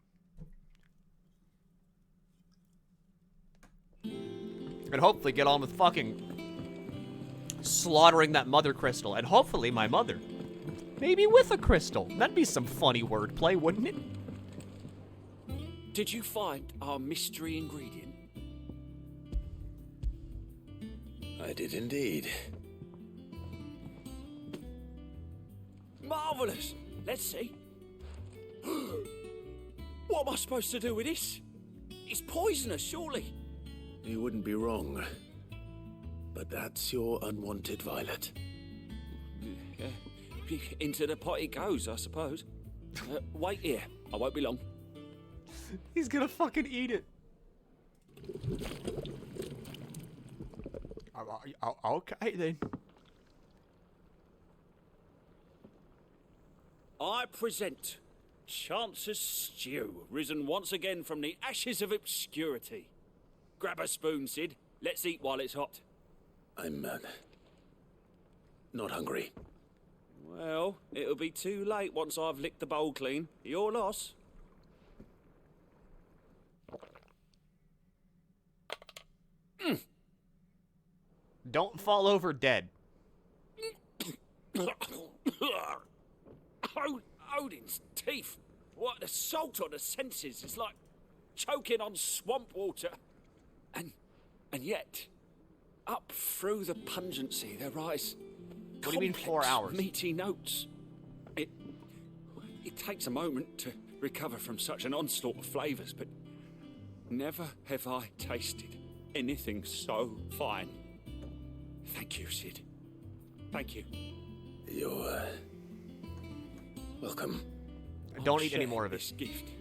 And hopefully get on with fucking slaughtering that mother crystal. And hopefully my mother. Maybe with a crystal. That'd be some funny wordplay, wouldn't it? Did you find our mystery ingredient? I did indeed. Marvellous! Let's see. What am I supposed to do with this? It's poisonous, surely. You wouldn't be wrong. But that's your unwanted violet. Into the pot it goes, I suppose. Wait here. I won't be long. He's gonna fucking eat it. Okay, then. I present Chance's Stew, risen once again from the ashes of obscurity. Grab a spoon, Sid. Let's eat while it's hot. I'm, not hungry. Well, it'll be too late once I've licked the bowl clean. Your loss. Don't fall over dead. Odin's teeth. What assault on the senses. It's like choking on swamp water. And yet, up through the pungency, there rise What do you mean 4 hours? meaty notes. It takes a moment to recover from such an onslaught of flavours, but never have I tasted anything so fine. Thank you, Sid. Thank you. You're, welcome. Don't eat any more of it. This gift.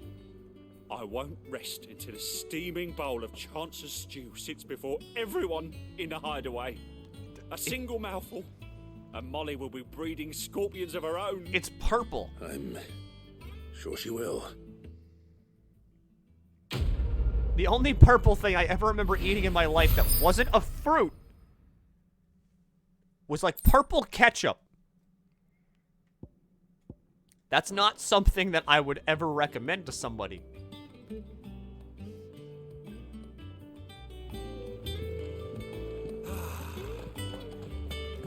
I won't rest until a steaming bowl of Chance's stew sits before everyone in the hideaway. A single mouthful, and Molly will be breeding scorpions of her own. It's purple. I'm sure she will. The only purple thing I ever remember eating in my life that wasn't a fruit was like purple ketchup. That's not something that I would ever recommend to somebody.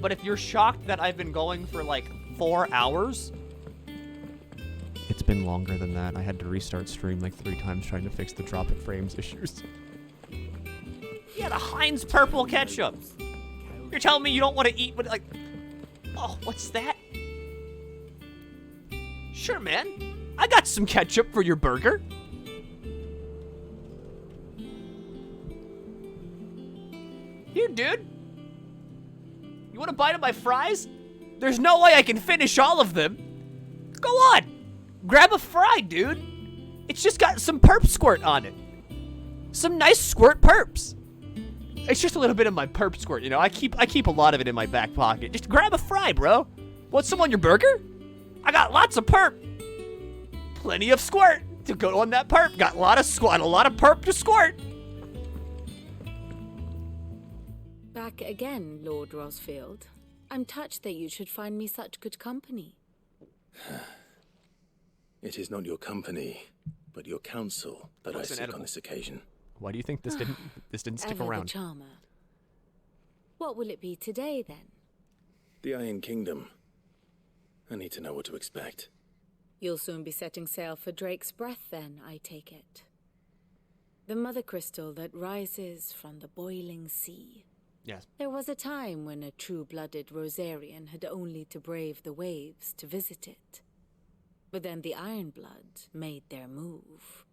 But if you're shocked that I've been going for like 4 hours, it's been longer than that. I had to restart stream like 3 times trying to fix the drop in frames issues. Yeah, the Heinz purple ketchup. You're telling me you don't want to eat with like... Oh, what's that? Sure, man. I got some ketchup for your burger. Here, dude. You want a bite of my fries? There's no way I can finish all of them. Go on. Grab a fry, dude. It's just got some perp squirt on it. Some nice squirt perps. It's just a little bit of my perp squirt, you know. I keep a lot of it in my back pocket. Just grab a fry, bro. Want some on your burger? I got lots of perp. Plenty of squirt to go on that perp. Got a lot of perp to squirt. Back again, Lord Rosfield. I'm touched that you should find me such good company. It is not your company, but your counsel that I seek on this occasion. Why do you think this didn't stick Ever around? the charmer. What will it be today, then? The Iron Kingdom. I need to know what to expect. You'll soon be setting sail for Drake's Breath then, I take it. The mother crystal that rises from the boiling sea. Yes. There was a time when a true-blooded Rosarian had only to brave the waves to visit it. But then the Ironblood made their move.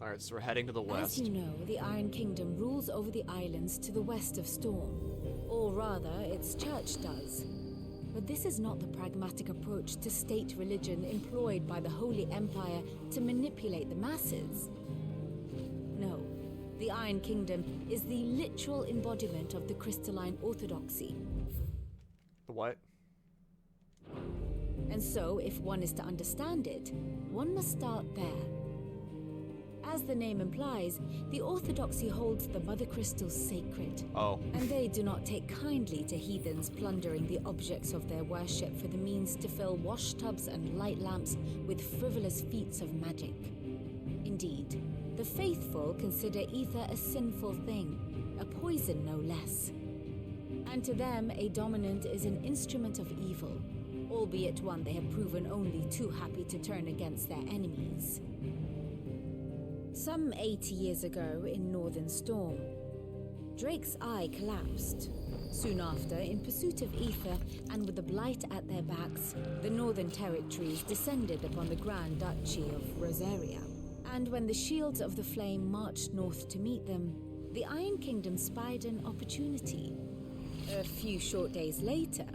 Alright, so we're heading to the west. As you know, the Iron Kingdom rules over the islands to the west of Storm. Or rather, its church does. But this is not the pragmatic approach to state religion employed by the Holy Empire to manipulate the masses. No, the Iron Kingdom is the literal embodiment of the crystalline orthodoxy. The what? And so, if one is to understand it, one must start there. As the name implies, the orthodoxy holds the mother crystals sacred. Oh. And they do not take kindly to heathens plundering the objects of their worship for the means to fill washtubs and light lamps with frivolous feats of magic. Indeed, the faithful consider ether a sinful thing, a poison no less. And to them, a dominant is an instrument of evil, albeit one they have proven only too happy to turn against their enemies. Some 80 years ago in Northern Storm, Drake's eye collapsed. Soon after, in pursuit of ether and with the blight at their backs, the Northern Territories descended upon the Grand Duchy of Rosaria. And when the Shields of the Flame marched north to meet them, the Iron Kingdom spied an opportunity. A few short days later,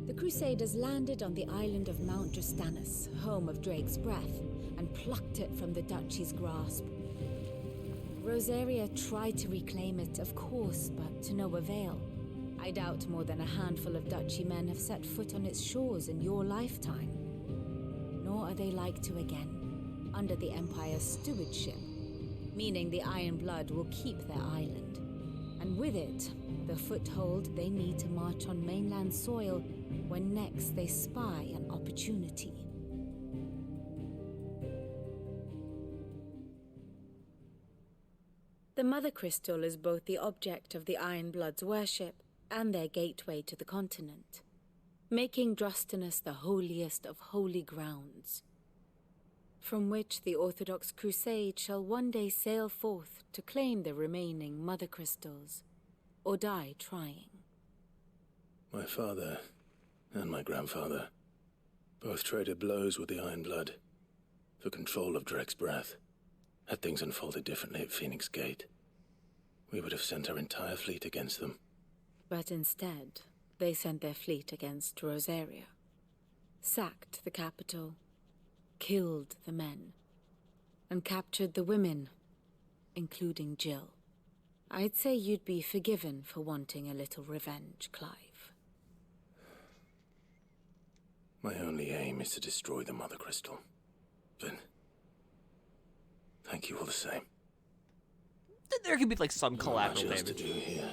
the Crusaders landed on the island of Mount Drastanus, home of Drake's Breath, and plucked it from the Duchy's grasp. Rosaria tried to reclaim it, of course, but to no avail. I doubt more than a handful of Duchy men have set foot on its shores in your lifetime. Nor are they like to again, under the Empire's stewardship, meaning the Iron Blood will keep their island. And with it, the foothold they need to march on mainland soil when next they spy an opportunity. The Mother Crystal is both the object of the Iron Blood's worship and their gateway to the continent, making Drastanus the holiest of holy grounds, from which the Orthodox Crusade shall one day sail forth to claim the remaining Mother Crystals, or die trying. My father and my grandfather both traded blows with the Iron Blood for control of Drake's Breath. Had things unfolded differently at Phoenix Gate, we would have sent our entire fleet against them. But instead, they sent their fleet against Rosaria, sacked the capital, killed the men, and captured the women, including Jill. I'd say you'd be forgiven for wanting a little revenge, Clive. My only aim is to destroy the Mother Crystal. But thank you all the same. There could be like some collateral damage to damage. do here.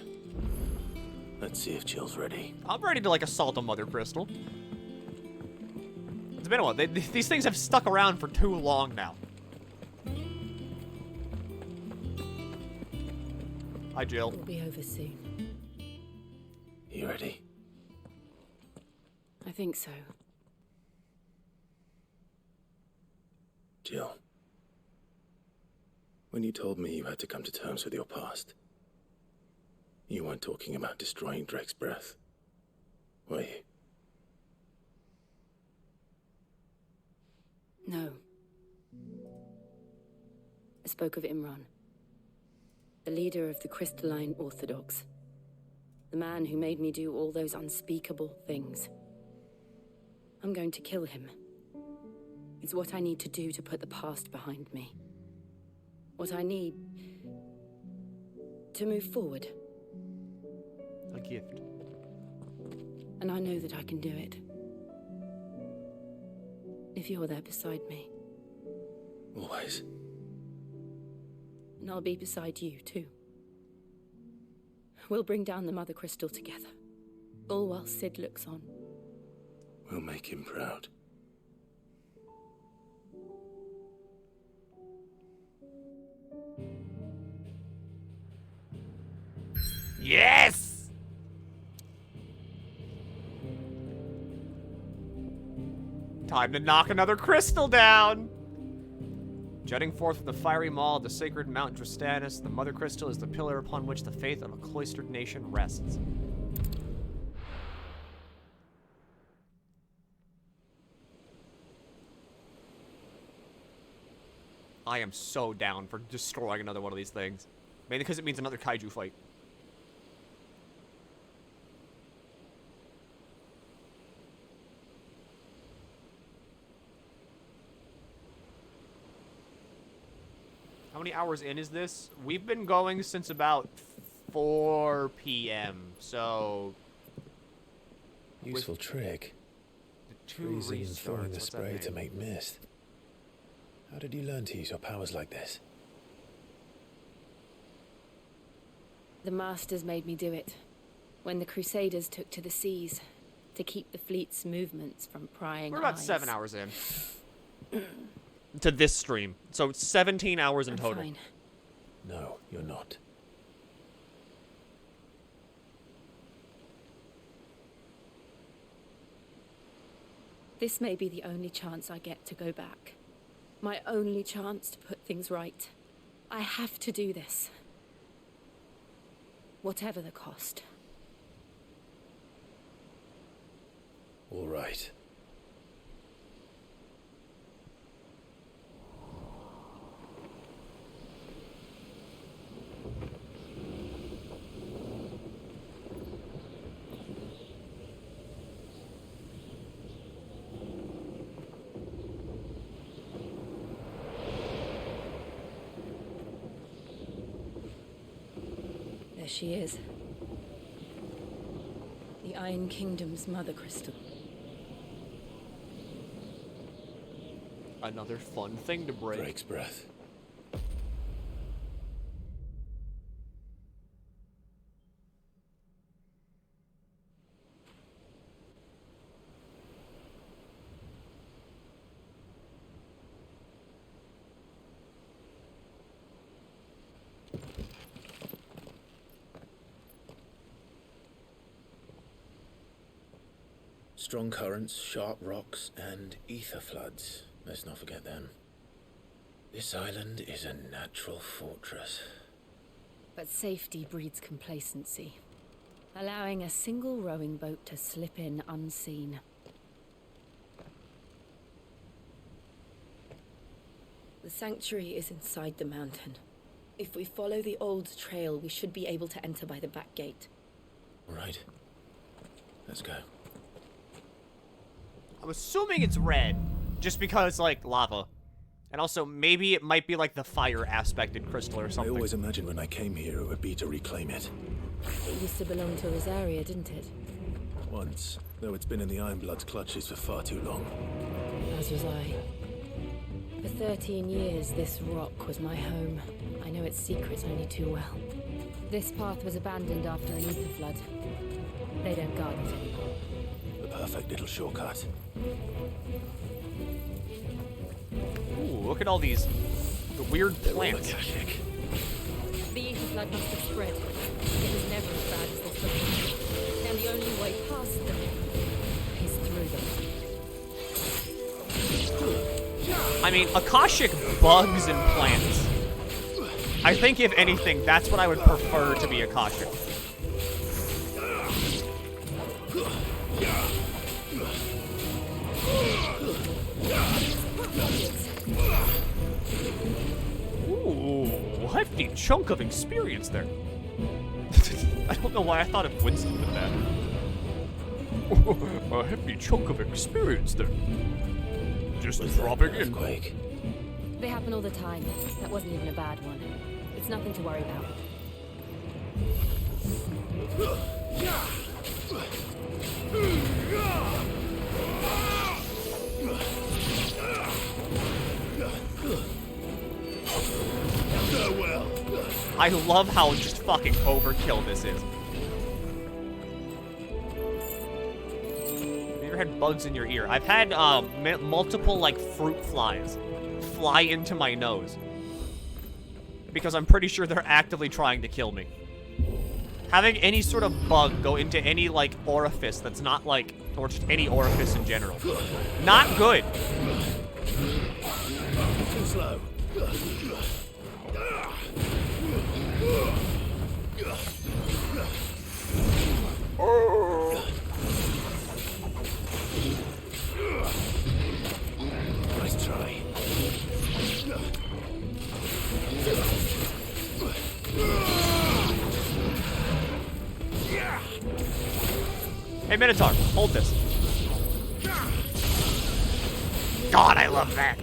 Let's see if Jill's ready. I'm ready to like assault a Mother Crystal. It's been a while. These things have stuck around for too long now. Hi, Jill. We'll be over soon. You ready? I think so. Jill. When you told me you had to come to terms with your past, you weren't talking about destroying Drake's Breath, were you? No. I spoke of Imran, the leader of the Crystalline Orthodox, the man who made me do all those unspeakable things. I'm going to kill him. It's what I need to do to put the past behind me. What I need to move forward. A gift. And I know that I can do it. If you're there beside me. Always. And I'll be beside you, too. We'll bring down the Mother Crystal together. All while Sid looks on. We'll make him proud. Yes! Time to knock another crystal down! Jutting forth from the fiery maw of the sacred Mount Drastanus, the Mother Crystal is the pillar upon which the faith of a cloistered nation rests. I am so down for destroying another one of these things. Mainly because it means another kaiju fight. How many hours in is this? We've been going since about 4 p.m. So... Useful trick. The 2 Freezing and restarts, throwing the what's that spray to mean? make mist. How did you learn to use your powers like this? The Masters made me do it. When the Crusaders took to the seas, to keep the fleet's movements from prying We're about eyes. 7 hours in. To this stream. So it's 17 hours in total. Fine. No, you're not. This may be the only chance I get to go back. My only chance to put things right. I have to do this. Whatever the cost. All right. There she is. The Iron Kingdom's Mother Crystal. Another fun thing to break. Drake's breath. Strong currents, sharp rocks, and ether floods. Let's not forget them. This island is a natural fortress. But safety breeds complacency, allowing a single rowing boat to slip in unseen. The sanctuary is inside the mountain. If we follow the old trail, we should be able to enter by the back gate. Right. Let's go. I'm assuming it's red, just because, like, lava. And also, maybe it might be, like, the fire aspected crystal or something. I always imagined when I came here it would be to reclaim it. It used to belong to Rosaria, didn't it? Once, though it's been in the Ironblood's clutches for far too long. As was I. For 13 years, this rock was my home. I know its secrets only too well. This path was abandoned after an ether flood. They don't guard it anymore. The perfect little shortcut. Ooh, look at all these weird plants. The ether flood must have spread. It was never as bad as this looked. And the only way past them is through them. I mean, Akashic bugs and plants. I think, if anything, that's what I would prefer to be Akashic. Ooh, hefty chunk of experience there. I don't know why I thought of Winston with that. A hefty chunk of experience there. Just dropping in. They happen all the time. That wasn't even a bad one. It's nothing to worry about. I love how just fucking overkill this is. Have you ever had bugs in your ear? I've had multiple, like, fruit flies fly into my nose. Because I'm pretty sure they're actively trying to kill me. Having any sort of bug go into any, like, orifice that's not, like, or just any orifice in general. Not good. Too slow. Nice try. Hey, Minotaur, hold this. God, I love that.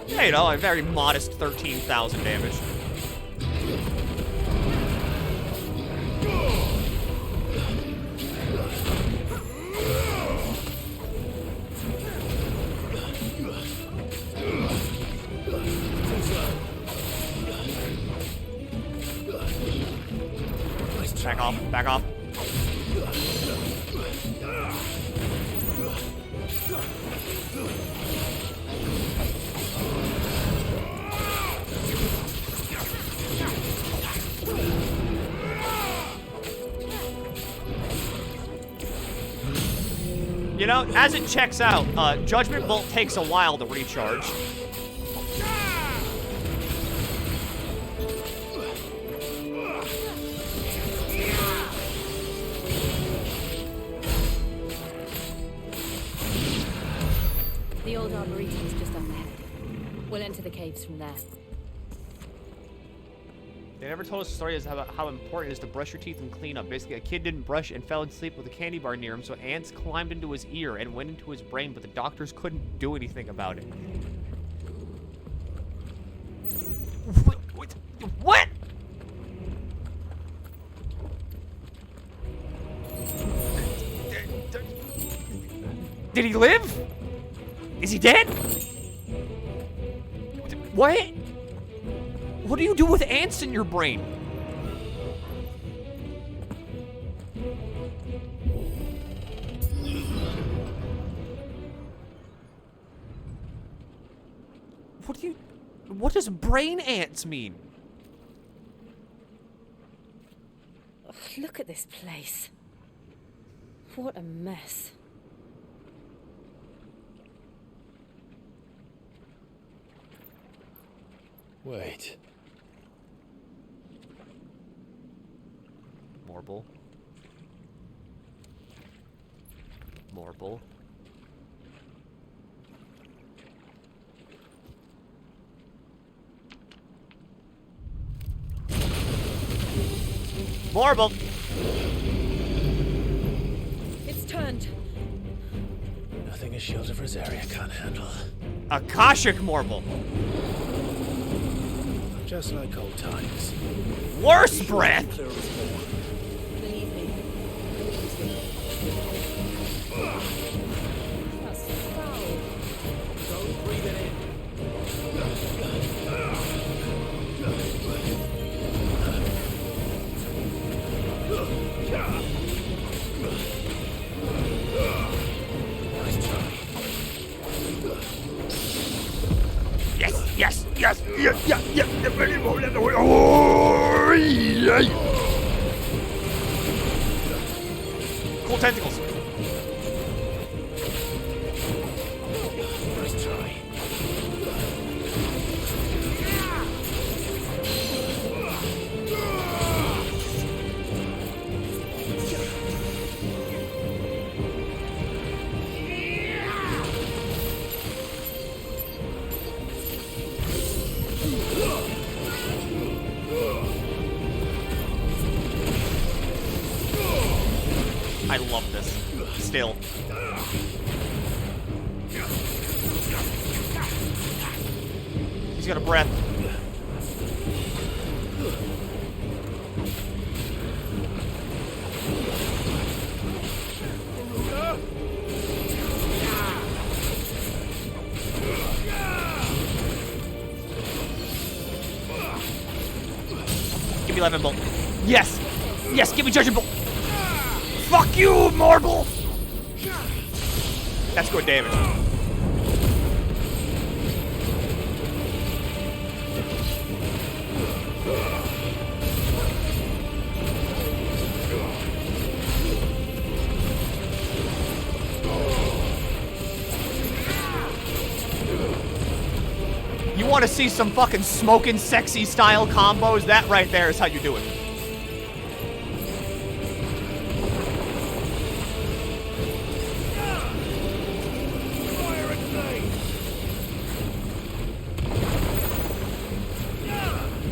Yeah, you know, a very modest 13,000 damage. Back off, back off. You know, as it checks out, Judgment Bolt takes a while to recharge. The old arboretum is just up ahead. We'll enter the caves from there. They never told us a story about how important it is to brush your teeth and clean up. Basically, a kid didn't brush and fell asleep with a candy bar near him, so ants climbed into his ear and went into his brain, but the doctors couldn't do anything about it. What? Did he live? Is he dead? What? What do you do with ants in your brain? What does brain ants mean? Ugh, look at this place. What a mess. Wait. Marble. Marble. Marble! It's turned. Nothing a shield of Rosaria can't handle. Akashic Marble! Just like old times. Worse breath! Believe me. That's foul. Don't breathe it in. Yes, yes, yeah, very well. Oh, yeah. Cool tentacles. Nice try. I love this. Still. He's got a breath. me Levin Bolt. Yes! Yes, give me Judgment Bolt! Fuck you, Marble! That's good damage. You want to see some fucking smoking sexy style combos? That right there is how you do it.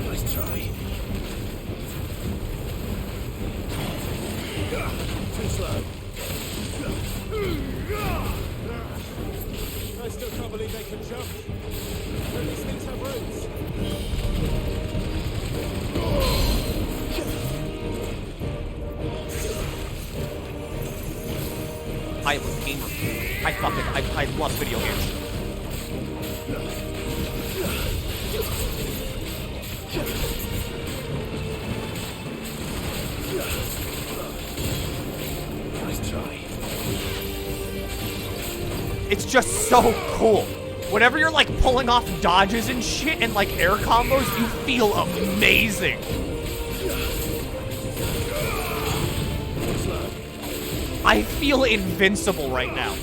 Nice try. Too slow. I still can't believe they can jump. These things have roots. I was a gamer. I love video games. Nice try. It's just so cool. Whenever you're like pulling off dodges and shit and like air combos, you feel amazing. I feel invincible right now.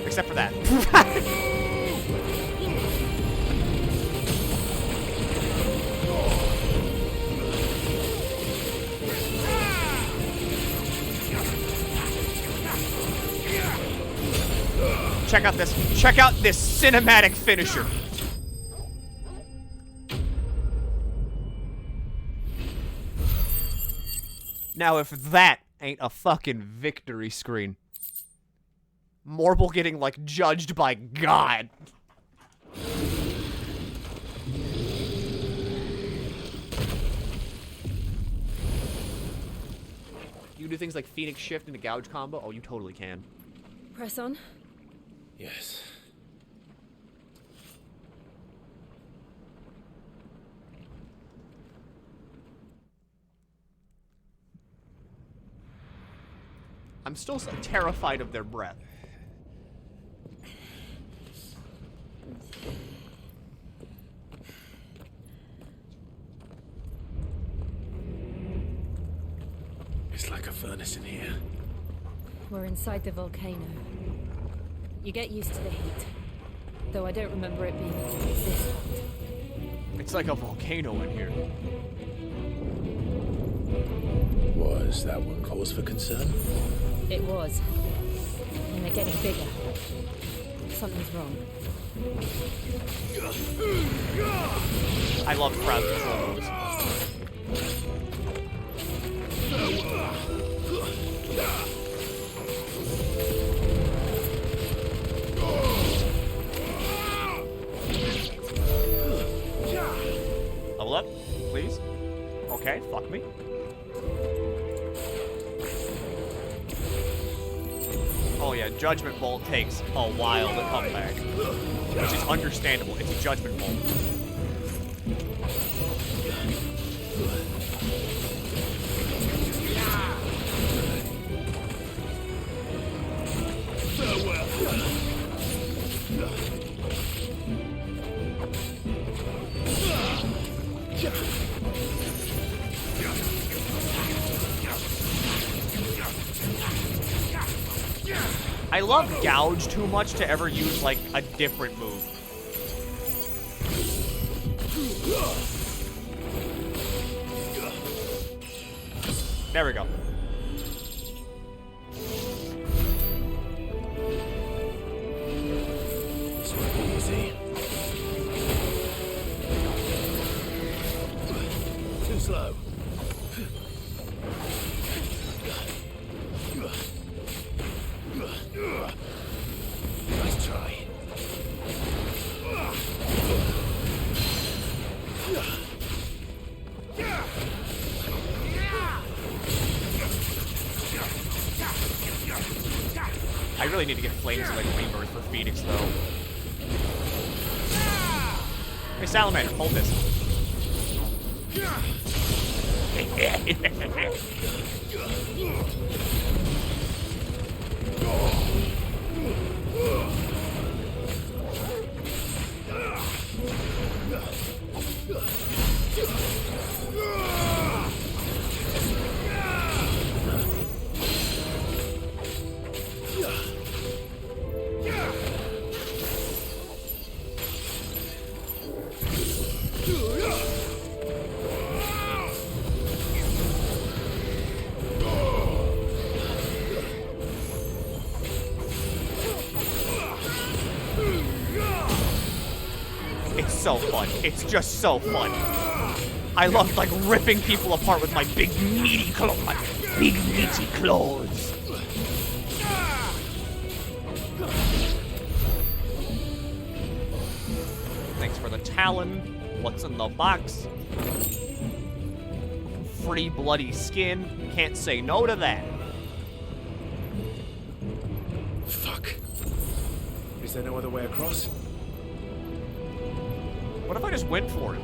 Except for that. Check out this. Check out this cinematic finisher. Now, if that ain't a fucking victory screen. Morble getting, like, judged by God. You can do things like Phoenix Shift into Gouge combo? Oh, you totally can. Press on. Yes. I'm still so terrified of their breath. It's like a furnace in here. We're inside the volcano. You get used to the heat. Though I don't remember it being this hot. It's like a volcano in here. Was that one cause for concern? It was. And they're getting bigger. Something's wrong. I love crowd control moves. Level up, please. Okay, fuck me. Oh yeah, Judgment Bolt takes a while to come back. Which is understandable. It's a Judgment Bolt. I love Gouge too much to ever use, like, a different move. There we go. This won't be easy. Too slow. Nice try. I really need to get Flames like Rebirth for Phoenix, though. Hey, Salamander, hold this. It's so fun. It's just so fun. I love, like, ripping people apart with my big meaty claws. My big meaty claws. Thanks for the talon. What's in the box? Free bloody skin. Can't say no to that. Fuck. Is there no other way across? What if I just went for it?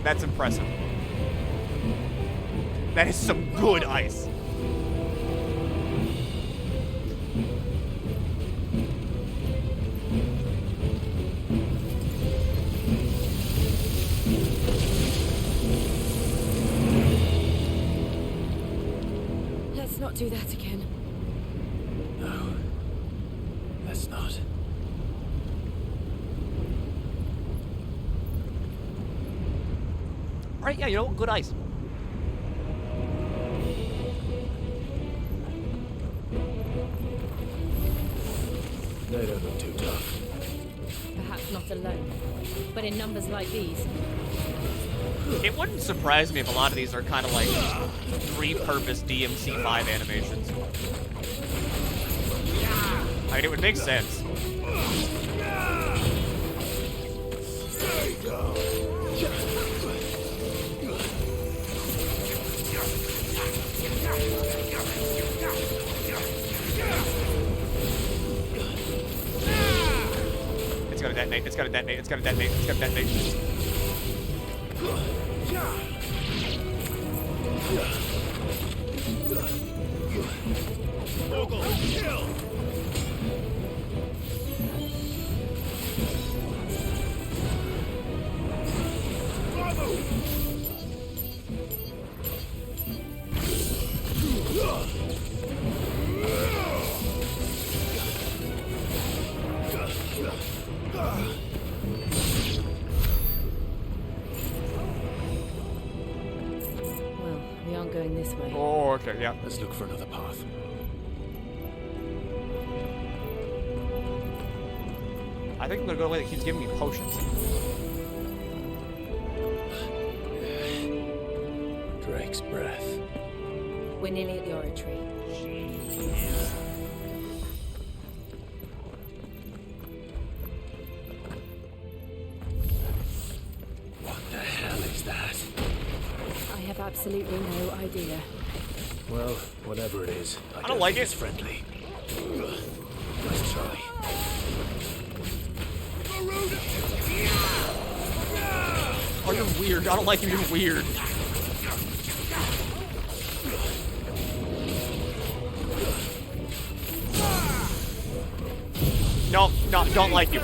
That's impressive. That is some good ice. Let's not do that again. No. Let's not. Alright, yeah, you know, good ice. They don't look too tough. Perhaps not alone, but in numbers like these. It wouldn't surprise me if a lot of these are kind of like repurposed DMC5 animations. I mean, it would make sense. There you go. It's gonna detonate, it's gonna detonate, it's gonna detonate, it's gonna detonate. Kill! Well, we aren't going this way. Oh, okay, yeah. Let's look for another path. I think I'm gonna go the way that keeps giving me potions. Drake's breath. We're nearly at the oratory. What the hell is that? I have absolutely no idea. Well, whatever it is, I don't like think it. It's friendly. Let's try. Oh, you're weird. I don't like you. You're weird. No, no, don't like you.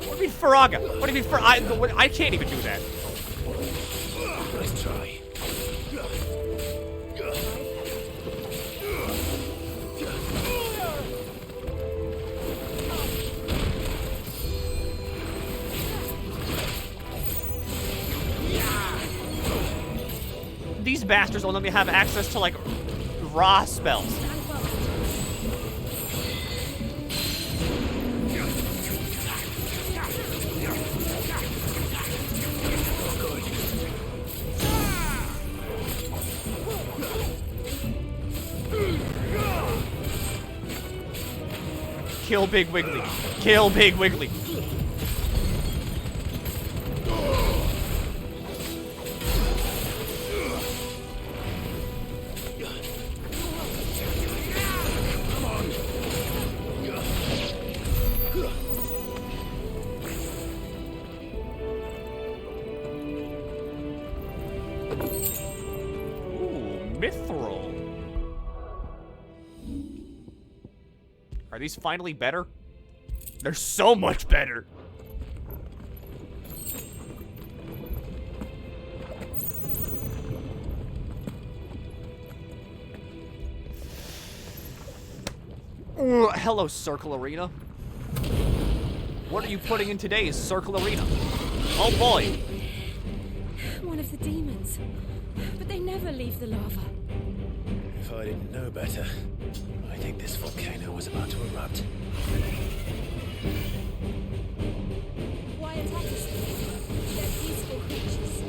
What do you mean, Faraga? What do you mean, I can't even do that. Let's try. these bastards won't let me have access to, like, raw spells. Kill Big Wiggly. Kill Big Wiggly. Mithril. Are these finally better? They're so much better. Ooh, hello, Circle Arena. What are you putting in today's Circle Arena? Oh boy. One of the demons. But they never leave the lava. If I didn't know better, I think this volcano was about to erupt. Why attack us? They're peaceful creatures.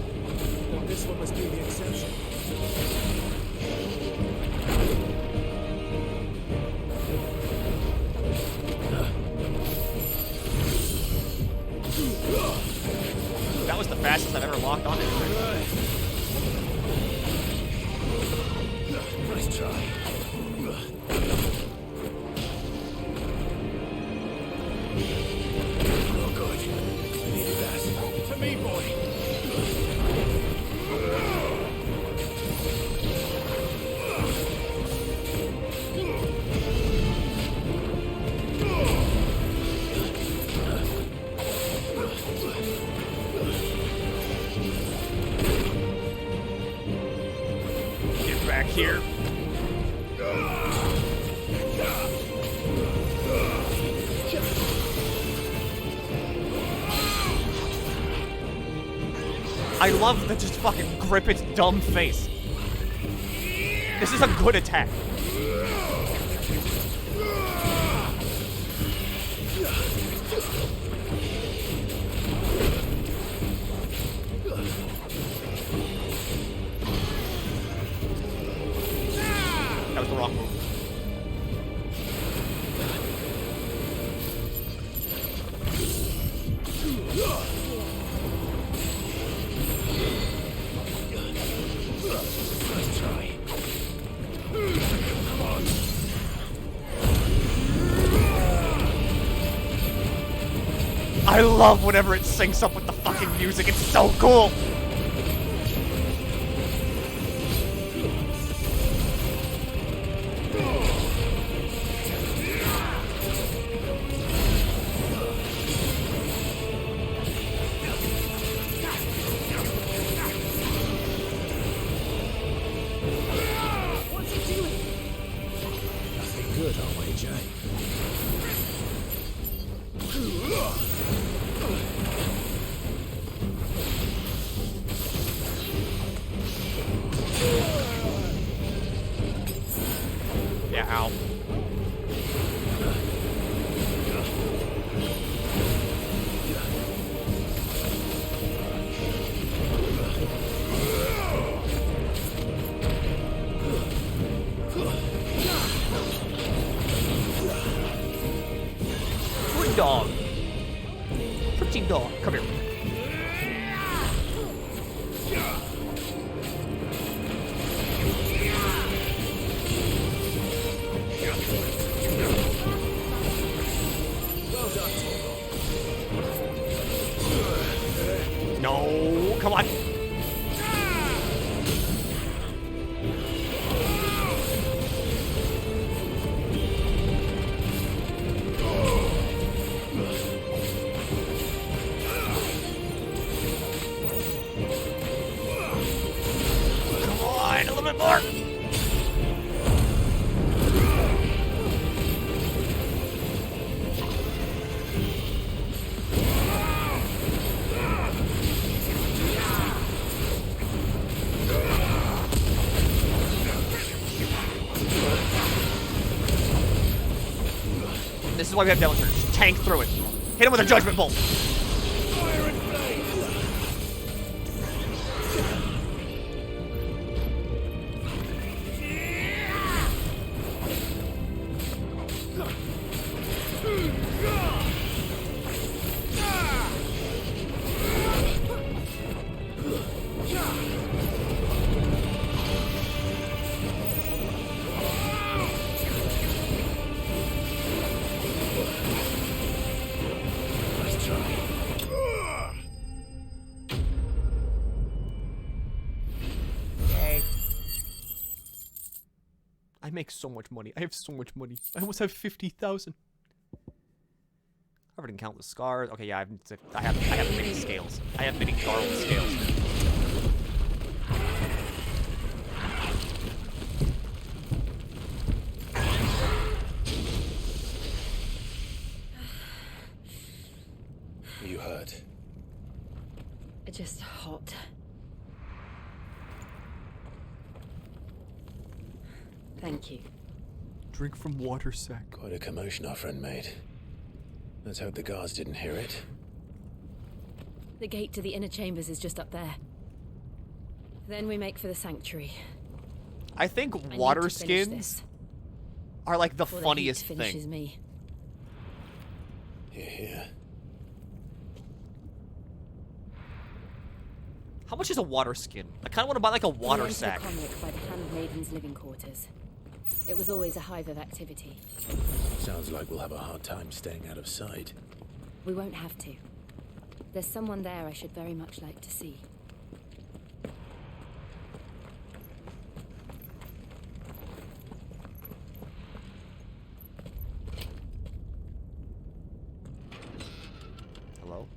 Well, this one must be the exception. That was the fastest I've ever locked on anything. Nice try. Oh, good. I needed that. To me, boy. Get back here. I love the just fucking grip its dumb face. This is a good attack. That was the wrong move. Nice try. Come on. I love whenever it syncs up with the fucking music. It's so cool. What's he doing? Nothing good, I'll wager. Yeah, ow. Pretty dog. Pretty dog. Come here. No, come on. Come on, a little bit more. This is why we have Demonstrator. Just tank through it. Hit him with a Judgment Bolt. Fire and blaze! I make so much money. I have so much money. I almost have 50,000. I didn't count the scars. Okay, yeah, I have many scales. I have many garland scales. You hurt? Just hot. Thank you. Drink from water sack. Quite a commotion our friend made. Let's hope the guards didn't hear it. The gate to the inner chambers is just up there. Then we make for the sanctuary. I think water skins are like the funniest thing. Finishes me. Here. How much is a water skin? I kind of want to buy like a water sack. The by the handmaiden's living quarters. It was always a hive of activity. Sounds like we'll have a hard time staying out of sight. We won't have to. There's someone there I should very much like to see. Hello?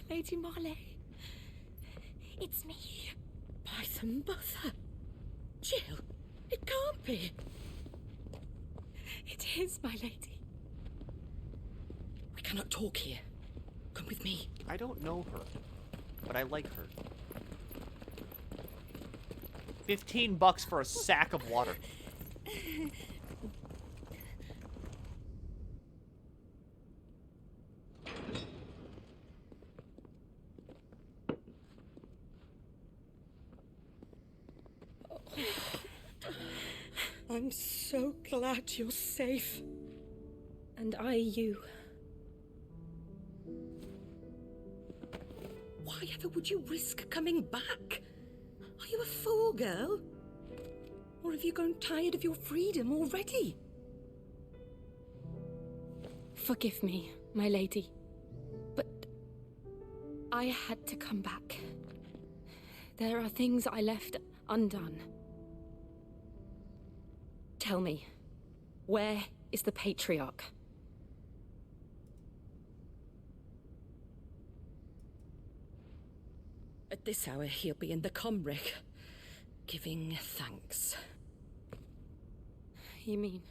Lady Marley. It's me. By the mother. Jill, it can't be. It is, my lady. We cannot talk here. Come with me. I don't know her, but I like her. $15 for a sack of water. I'm so glad you're safe. And you. Why ever would you risk coming back? Are you a fool, girl? Or have you grown tired of your freedom already? Forgive me, my lady. But I had to come back. There are things I left undone. Tell me, where is the Patriarch? At this hour, he'll be in the comrick, giving thanks. You mean...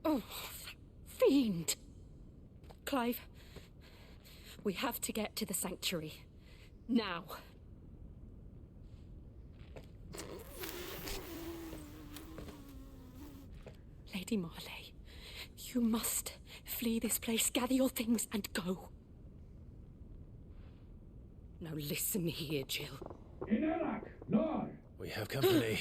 Oh, that fiend! Clive, we have to get to the sanctuary. Now. Lady Marley, you must flee this place, gather your things, and go. Now listen here, Jill. We have company.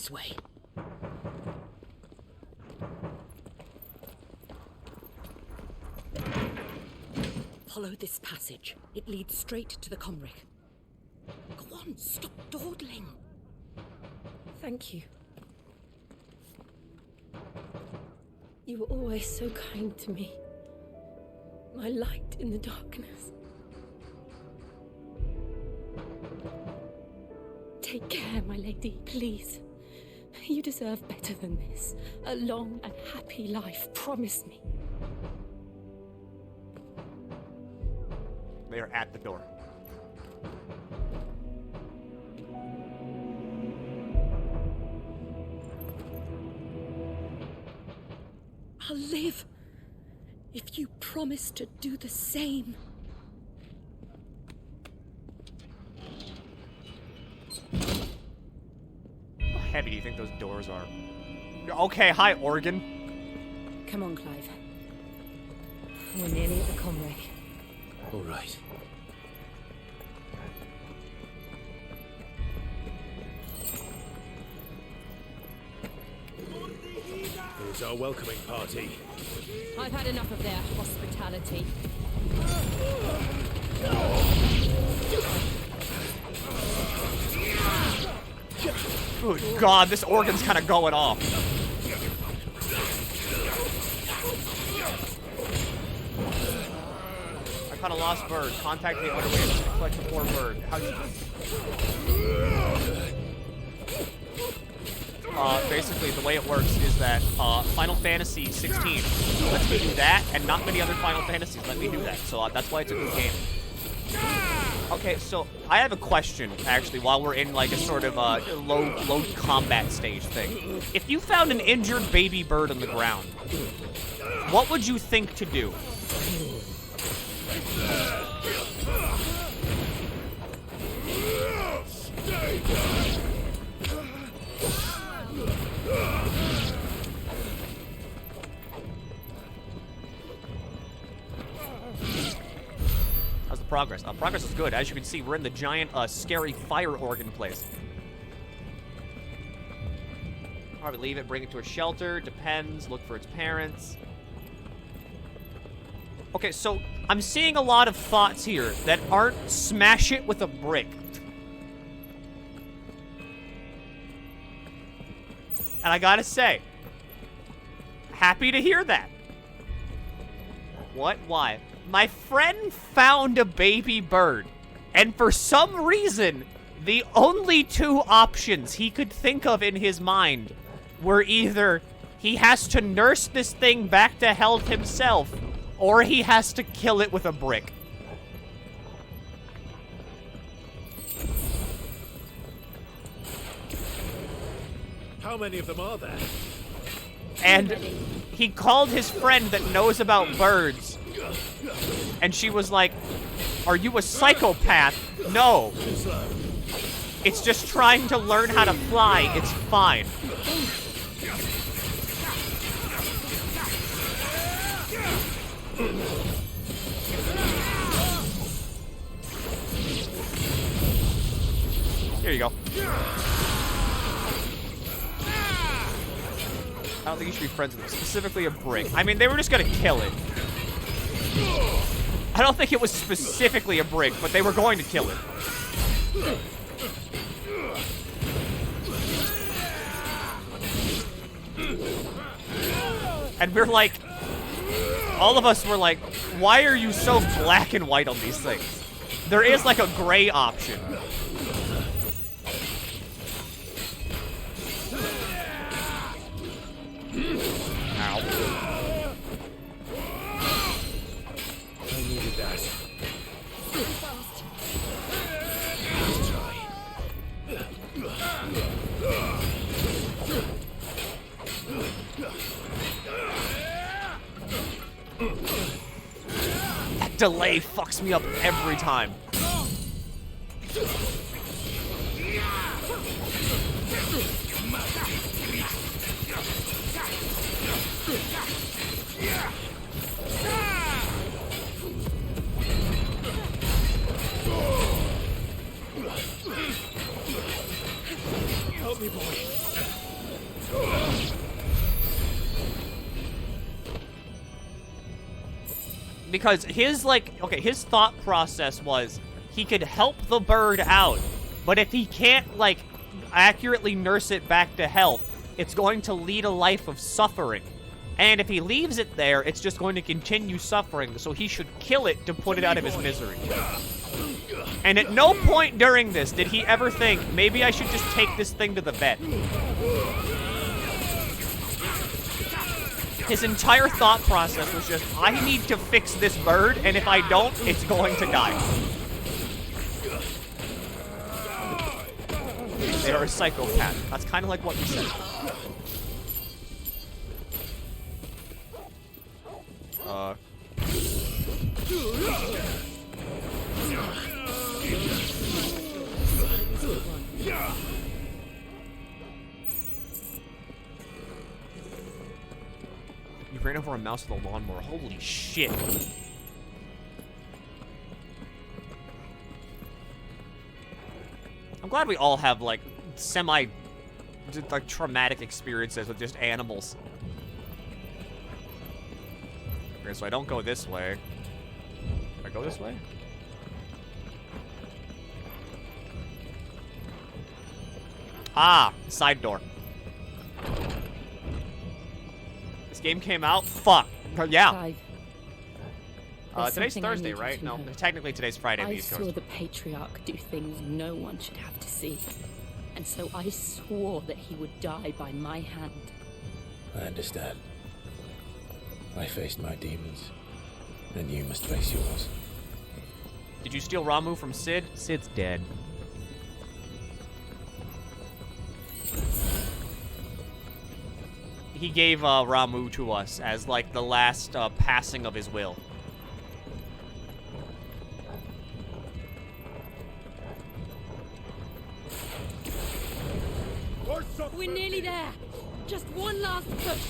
This way. Follow this passage. It leads straight to the comrick. Go on, stop dawdling. Thank you. You were always so kind to me. My light in the darkness. Take care, my lady, please. You deserve better than this. A long and happy life, promise me. They are at the door. I'll live if you promise to do the same. How heavy do you think those doors are? Okay, hi, Oregon. Come on, Clive. We're nearly at the comrick. All right. Here's our welcoming party. I've had enough of their hospitality. Good God, this organ's kind of going off. I caught a lost bird. Contact the owner to collect the poor bird. Basically, the way it works is that Final Fantasy 16 lets me do that, and not many other Final Fantasies let me do that. So that's why it's a good game. Okay, so I have a question, actually, while we're in like a sort of low combat stage thing. If you found an injured baby bird on the ground, what would you think to do? How's the progress? Progress is good. As you can see, we're in the giant, scary fire organ place. Probably leave it, bring it to a shelter. Depends. Look for its parents. Okay, so I'm seeing a lot of thoughts here that aren't smash it with a brick. And I gotta say, happy to hear that. What? Why? My friend found a baby bird, and for some reason, the only two options he could think of in his mind were either he has to nurse this thing back to health himself, or he has to kill it with a brick. How many of them are there? And he called his friend that knows about birds, and she was like, "Are you a psychopath?" No. It's just trying to learn how to fly. It's fine. Here you go. I don't think you should be friends with them. Specifically a brick. I mean, they were just gonna kill it. I don't think it was specifically a brick, but they were going to kill it. And we're like, all of us were like, why are you so black and white on these things? There is like a gray option. Ow. I needed that. Let's try. That delay fucks me up every time. Help me, boy. because his, like, okay, his thought process was he could help the bird out, but if he can't, like, accurately nurse it back to health, it's going to lead a life of suffering. And if he leaves it there, it's just going to continue suffering, so he should kill it to put it out of his misery. And at no point during this did he ever think, maybe I should just take this thing to the vet. His entire thought process was just, I need to fix this bird, and if I don't, it's going to die. They are a psychopath. That's kind of like what you said. You ran over a mouse with a lawnmower. Holy shit. I'm glad we all have, like, like, traumatic experiences with just animals. Okay, so I don't go this way. Do I go this way? Ah, side door. This game came out? Fuck. Yeah. Today's Thursday, right? No, technically today's Friday on the East Coast. I saw the Patriarch do things no one should have to see. And so I swore that he would die by my hand. I understand. I faced my demons, and you must face yours. Did you steal Ramu from Sid? Sid's dead. He gave Ramu to us as, like, the last passing of his will. We're nearly there. Just one last push.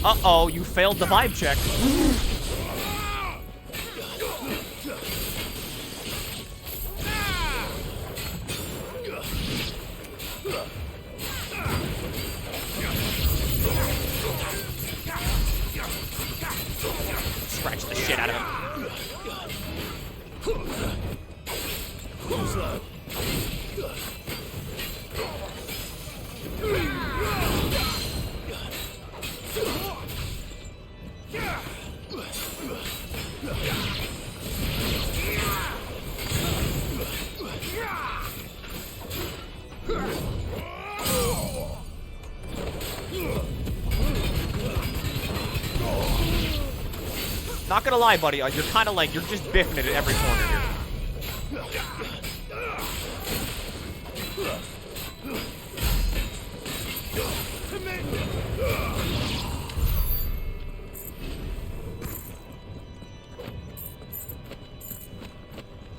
Uh-oh, you failed the vibe check. Scratch the shit out of him. Not gonna lie, buddy, you're kind of like, you're just biffing it at every corner here.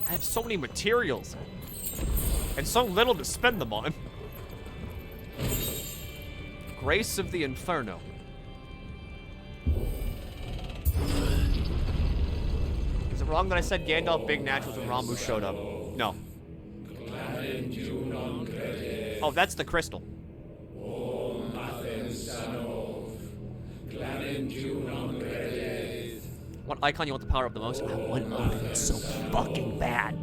I have so many materials and so little to spend them on. Grace of the Inferno. Is it wrong that I said Gandalf Big Naturals when Ramu showed up? No. Oh, that's the crystal. What icon you want the power of the most? I want Odin so fucking bad.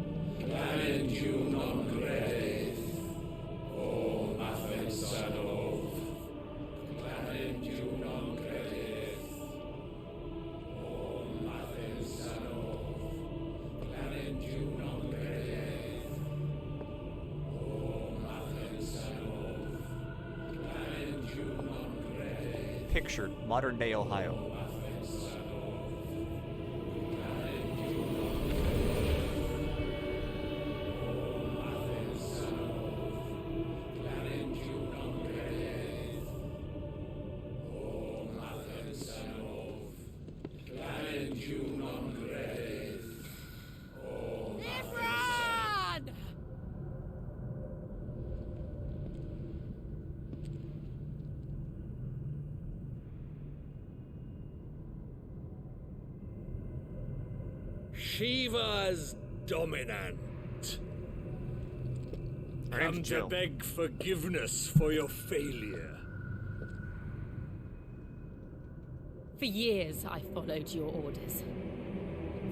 Pictured, modern-day Ohio. Shiva's dominant. Her name's Come to Jill. beg forgiveness for your failure. For years, I followed your orders,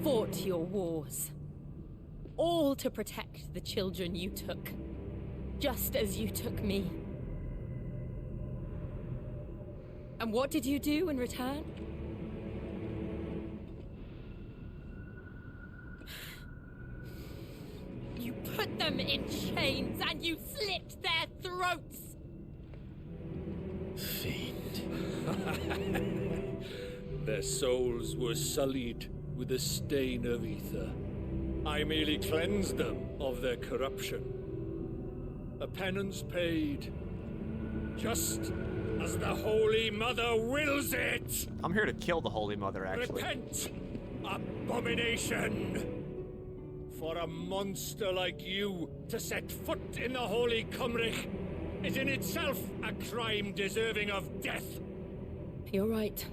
fought your wars, all to protect the children you took, just as you took me. And what did you do in return? You put them in chains and you slit their throats! Fiend. Their souls were sullied with the stain of ether. I merely cleansed them of their corruption. A penance paid, just as the Holy Mother wills it! I'm here to kill the Holy Mother, actually. Repent, abomination! For a monster like you to set foot in the Holy Cymric is in itself a crime deserving of death. You're right.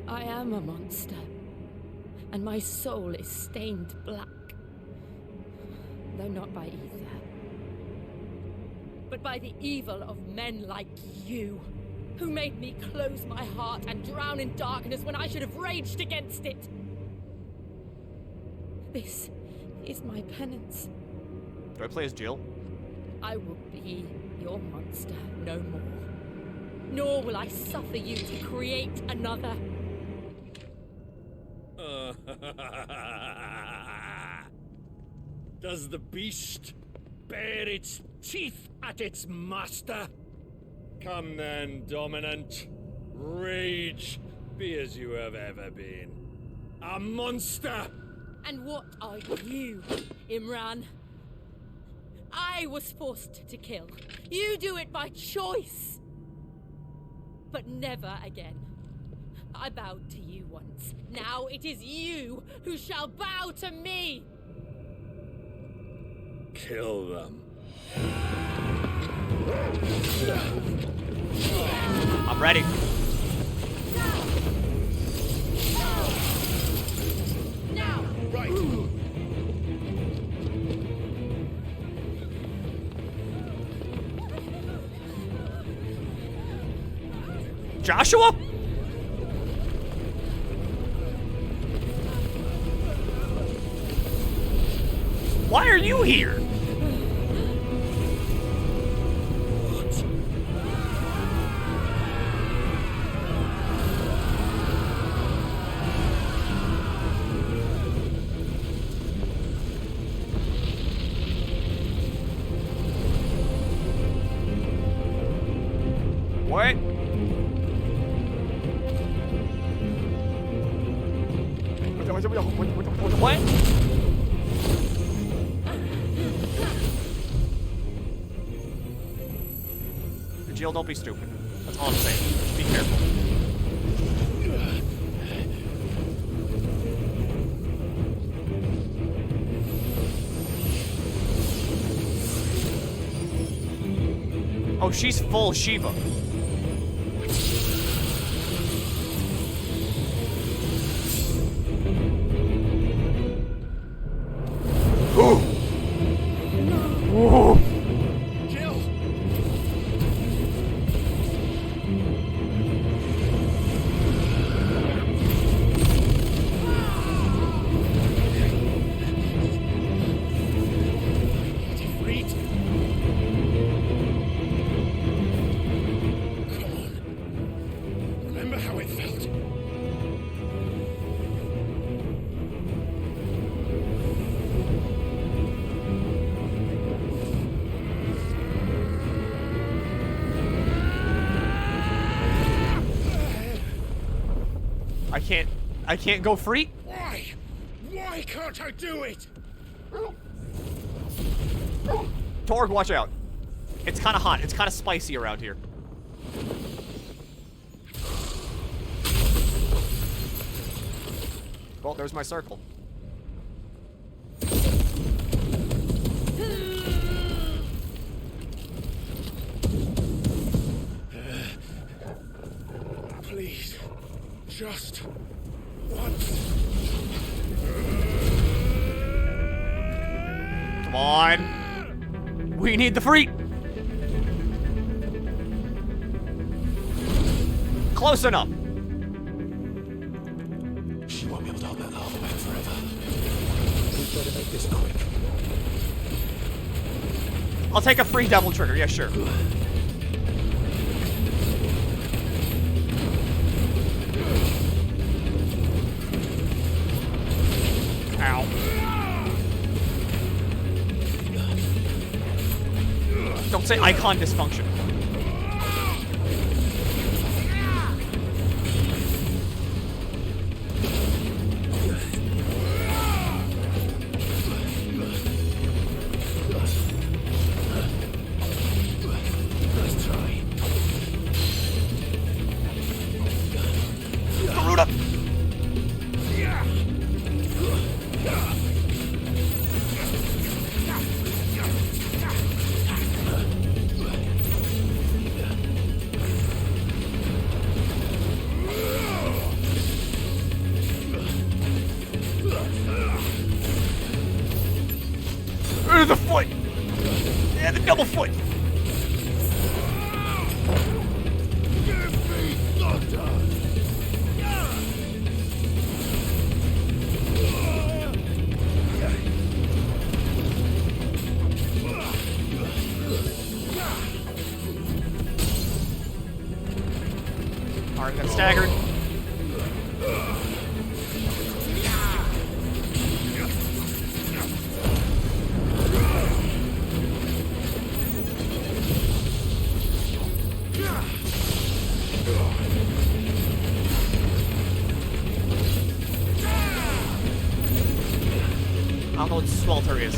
I am a monster. And my soul is stained black. Though not by ether. But by the evil of men like you, who made me close my heart and drown in darkness when I should have raged against it. This is my penance. Do I play as Jill? I will be your monster no more. Nor will I suffer you to create another. Does the beast bare its teeth at its master? Come then, dominant. Rage, be as you have ever been. A monster! And what are you, Imran? I was forced to kill. You do it by choice. But never again. I bowed to you once. Now it is you who shall bow to me! Kill them. I'm ready. Now! Right. Joshua? Why are you here? What? What? Jill, don't be stupid. That's all I'm saying. Just be careful. Oh, she's full Shiva. Whoa. Jill! Defeat! Come on. Remember how it felt? I can't go free? Why? Why can't I do it? Torg, watch out. It's kind of hot. It's kind of spicy around here. Well, there's my circle. Please, just once. fine. We need the fruit. Close enough. She won't be able to hold that lava back forever. We better make this quick. I'll take a free double trigger. Yeah, sure. Ow. Don't say icon dysfunction. Nice try. Garuda! The foot! Yeah, the double foot! Alright, got staggered. I don't know what swelter is.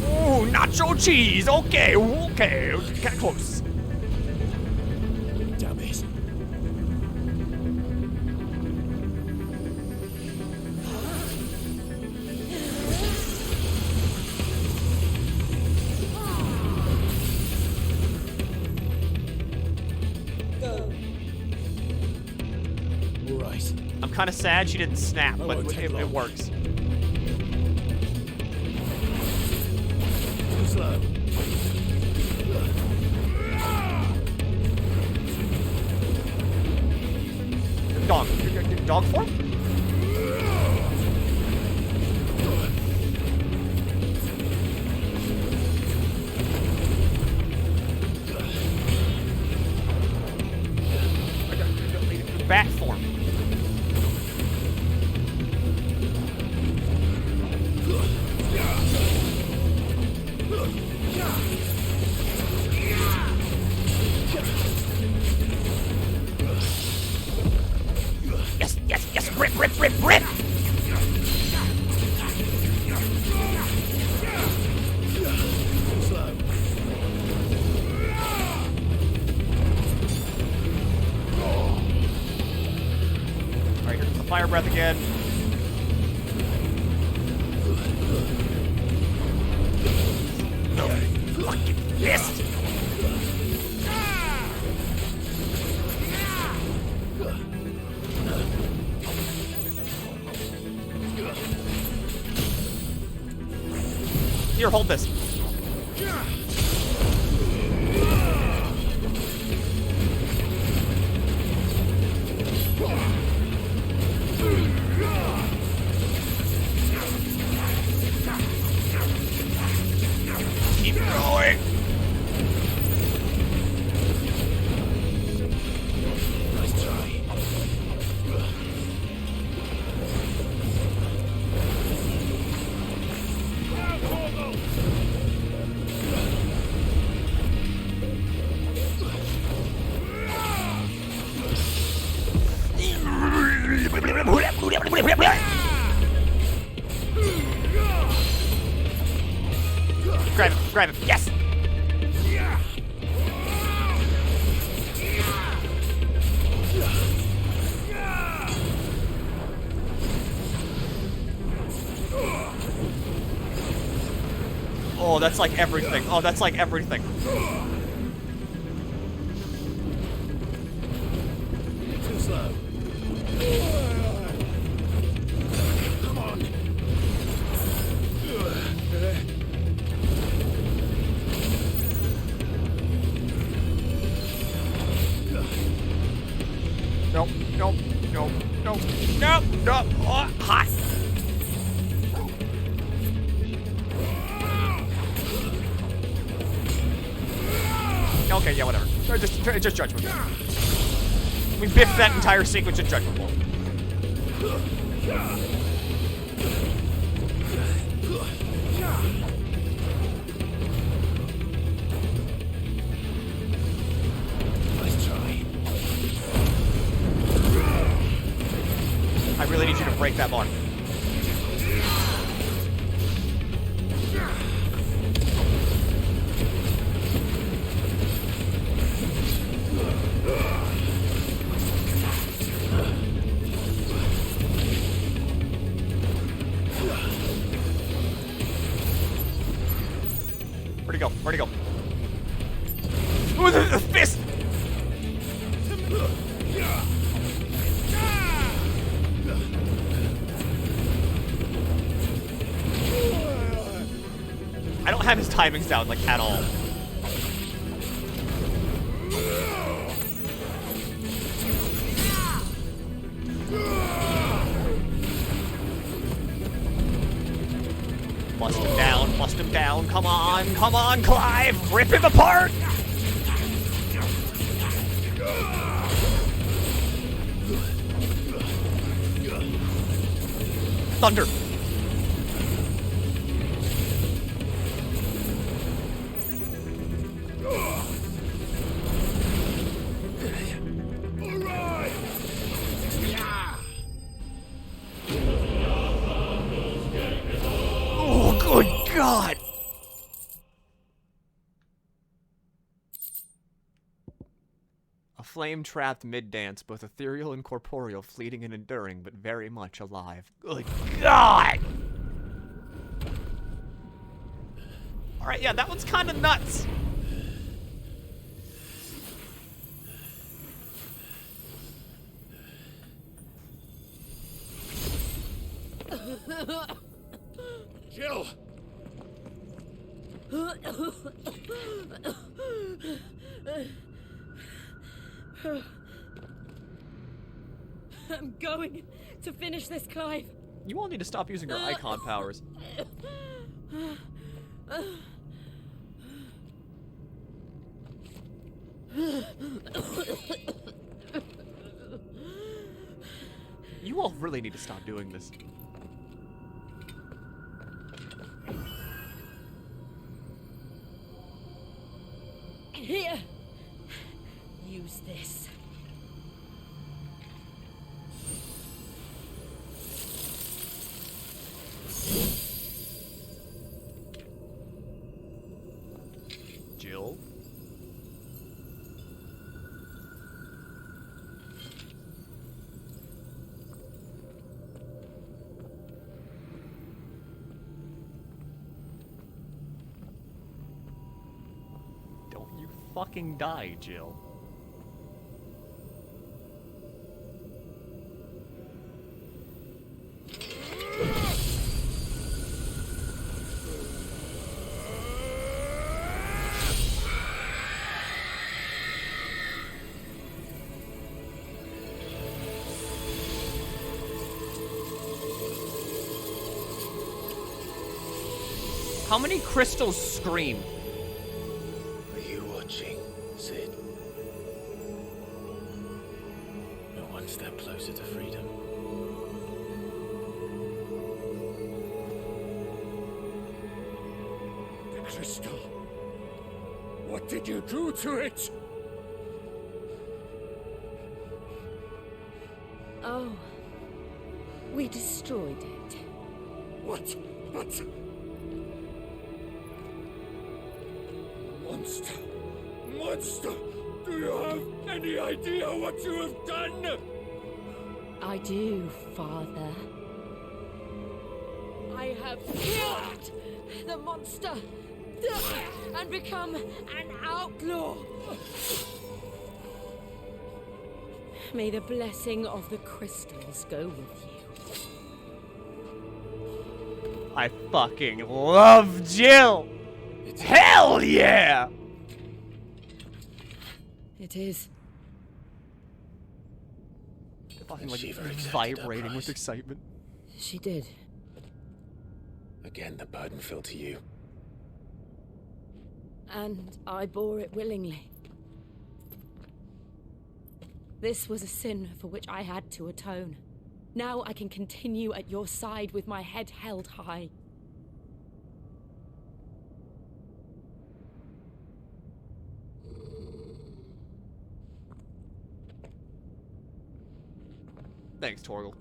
Ooh, nacho cheese. Okay, okay. Kind of close. Damn it. Right. I'm kind of sad she didn't snap, but it works. Too slow. Dog. Dog form? Bat form. Yes, yes, yes! Rip, rip, rip, rip! Slow. Alright, here's the fire breath again. No, fucking missed! Here, hold this. Keep going. Nice try. Grab it, grab it. Yes! Oh, that's like everything. Oh, that's like everything. Too slow. Nope, nope, nope, nope, nope, nope. Oh, hot. Okay, yeah, whatever. Just Judgment Bolt. We biffed that entire sequence in Judgment Bolt. Nice try. I really need you to break that bar. Where'd he go? Where'd he go? Ooh, the fist! I don't have his timings down, like, at all. Bust him down, come on, Clive! Rip him apart! Thunder! Oh, good God! A flame-trapped mid-dance, both ethereal and corporeal, fleeting and enduring, but very much alive. Good God! Alright, yeah, that one's kind of nuts. Jill! I'm going to finish this, Clive. You all need to stop using your icon powers. You all really need to stop doing this. Here. Use this. Jill? Don't you fucking die, Jill. How many crystals scream? Are you watching, Sid? We're one step closer to freedom. The crystal. What did you do to it? Oh. We destroyed it. What? Monster! Monster! Do you have any idea what you have done? I do, Father. I have killed the monster and become an outlaw. May the blessing of the crystals go with you. I fucking love Jill! Hell yeah! It is. Fucking And like Shiva accepted her vibrating with price. excitement. She did. Again, the burden fell to you. And I bore it willingly. This was a sin for which I had to atone. Now I can continue at your side with my head held high. Thanks, Torgal.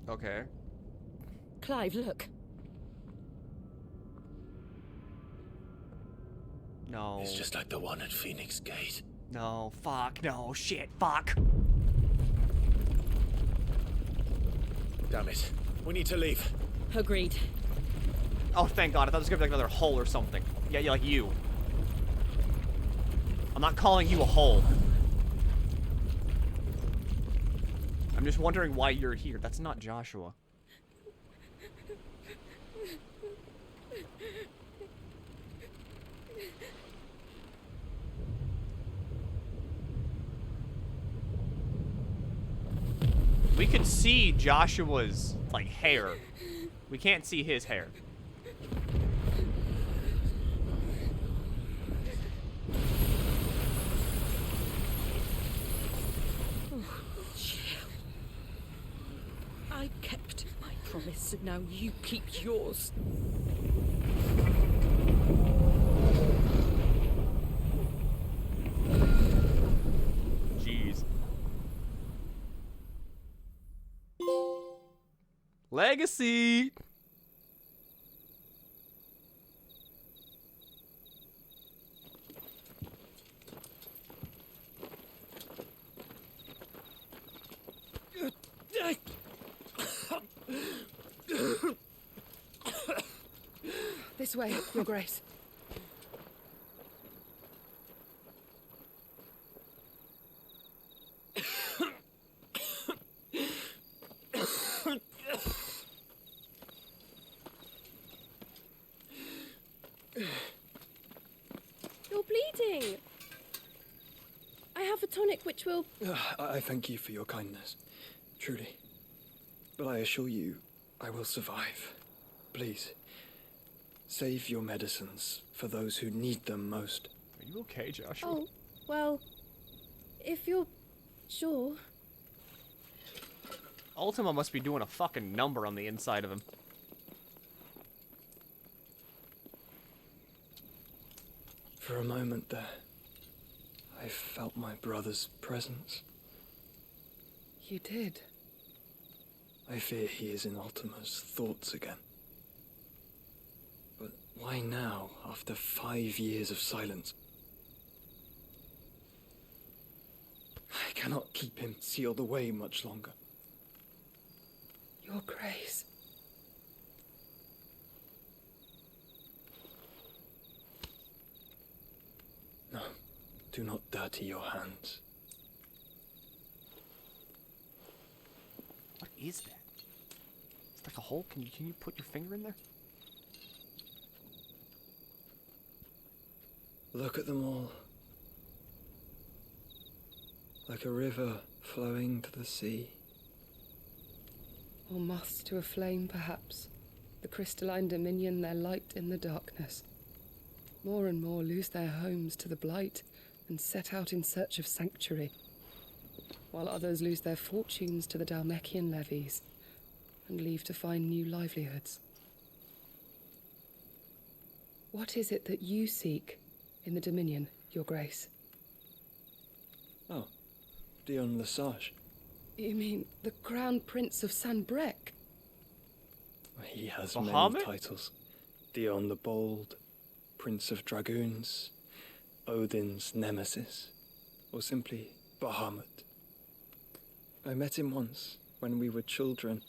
Okay. Clive, look. No. It's just like the one at Phoenix Gate. No, fuck, no, shit, fuck. Damn it. We need to leave. Agreed. Oh, thank God. I thought it was gonna be like another hole or something. Yeah, like you. I'm not calling you a hole. I'm just wondering why you're here. That's not Joshua. We could see Joshua's, like, hair. We can't see his hair. I kept my promise, and now you keep yours. Jeez. Legacy! This way, Your Grace. You're bleeding. I have a tonic which will... I thank you for your kindness, truly. But I assure you, I will survive. Please, save your medicines for those who need them most. Are you okay, Joshua? Oh, well, if you're sure. Ultima must be doing a fucking number on the inside of him. For a moment there, I felt my brother's presence. You did? I fear he is in Ultima's thoughts again. But why now, after 5 years of silence? I cannot keep him sealed away much longer. Your Grace. No, do not dirty your hands. What is that? It's like a hole. Can you put your finger in there? Look at them all. Like a river flowing to the sea. Or moths to a flame, perhaps. The crystalline dominion their light in the darkness. More and more lose their homes to the blight and set out in search of sanctuary, while others lose their fortunes to the Dalmekian levies and leave to find new livelihoods. What is it that you seek in the Dominion, Your Grace? Oh, Dion Lesage. You mean the Crown Prince of Sanbrec? He has Bahamut? many titles. Dion the Bold, Prince of Dragoons, Odin's Nemesis, or simply Bahamut. I met him once, when we were children.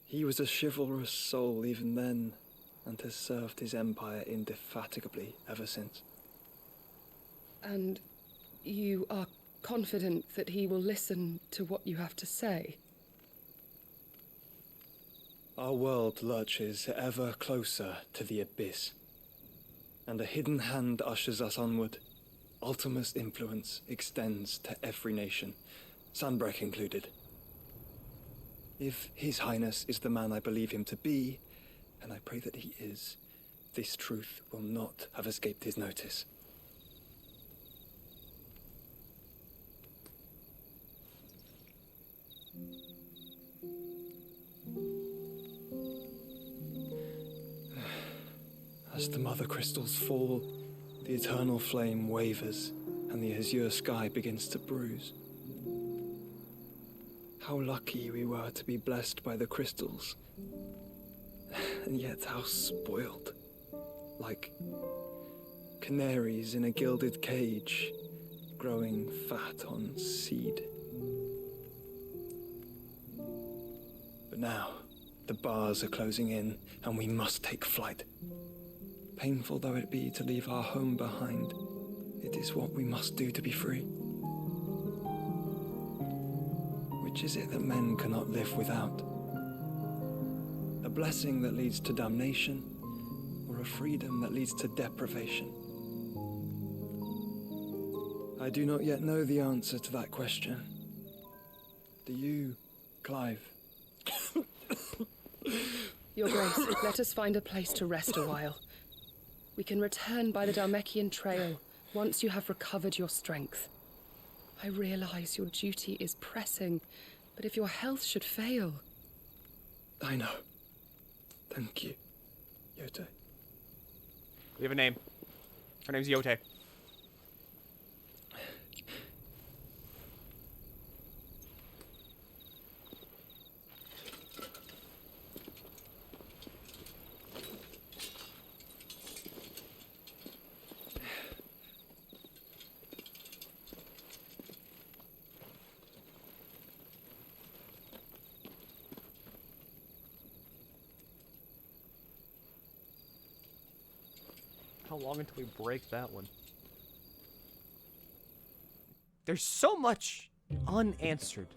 He was a chivalrous soul even then, and has served his empire indefatigably ever since. And you are confident that he will listen to what you have to say? Our world lurches ever closer to the abyss, and a hidden hand ushers us onward. Ultima's influence extends to every nation, Sanbreque included. If His Highness is the man I believe him to be, and I pray that he is, this truth will not have escaped his notice. As the mother crystals fall, the eternal flame wavers, and the azure sky begins to bruise. How lucky we were to be blessed by the crystals, and yet how spoiled. Like canaries in a gilded cage, growing fat on seed. But now, the bars are closing in, and we must take flight. Painful though it be to leave our home behind, it is what we must do to be free. Which is it that men cannot live without? A blessing that leads to damnation, or a freedom that leads to deprivation? I do not yet know the answer to that question. Do you, Clive? Your Grace, let us find a place to rest a while. We can return by the Dalmekian trail once you have recovered your strength. I realize your duty is pressing, but if your health should fail... I know. Thank you, Yote. We have a name. Her name's Yote. How long until we break that one? There's so much unanswered.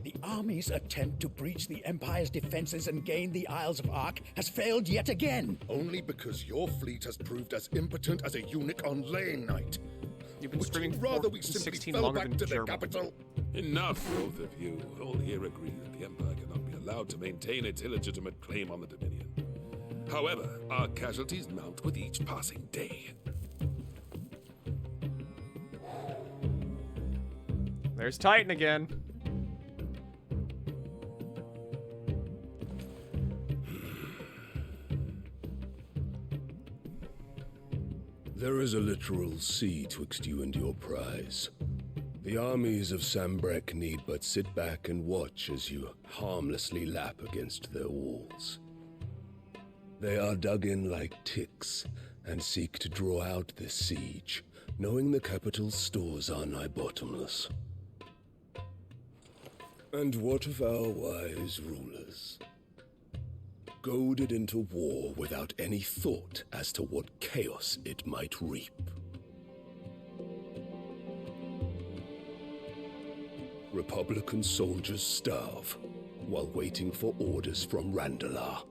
The army's attempt to breach the Empire's defenses and gain the Isles of Ark has failed yet again. Only because your fleet has proved as impotent as a eunuch on Lane Night. You've been screaming rather we simply 16 fell longer back than to the German. capital. Enough, both of you. All here agree that the Empire cannot be allowed to maintain its illegitimate claim on the Dominion. However, our casualties mount with each passing day. There's Titan again. There is a literal sea twixt you and your prize. The armies of Sanbreque need but sit back and watch as you harmlessly lap against their walls. They are dug in like ticks and seek to draw out this siege, knowing the capital's stores are nigh bottomless. And what of our wise rulers? Goaded into war without any thought as to what chaos it might reap. Republican soldiers starve while waiting for orders from Randalar.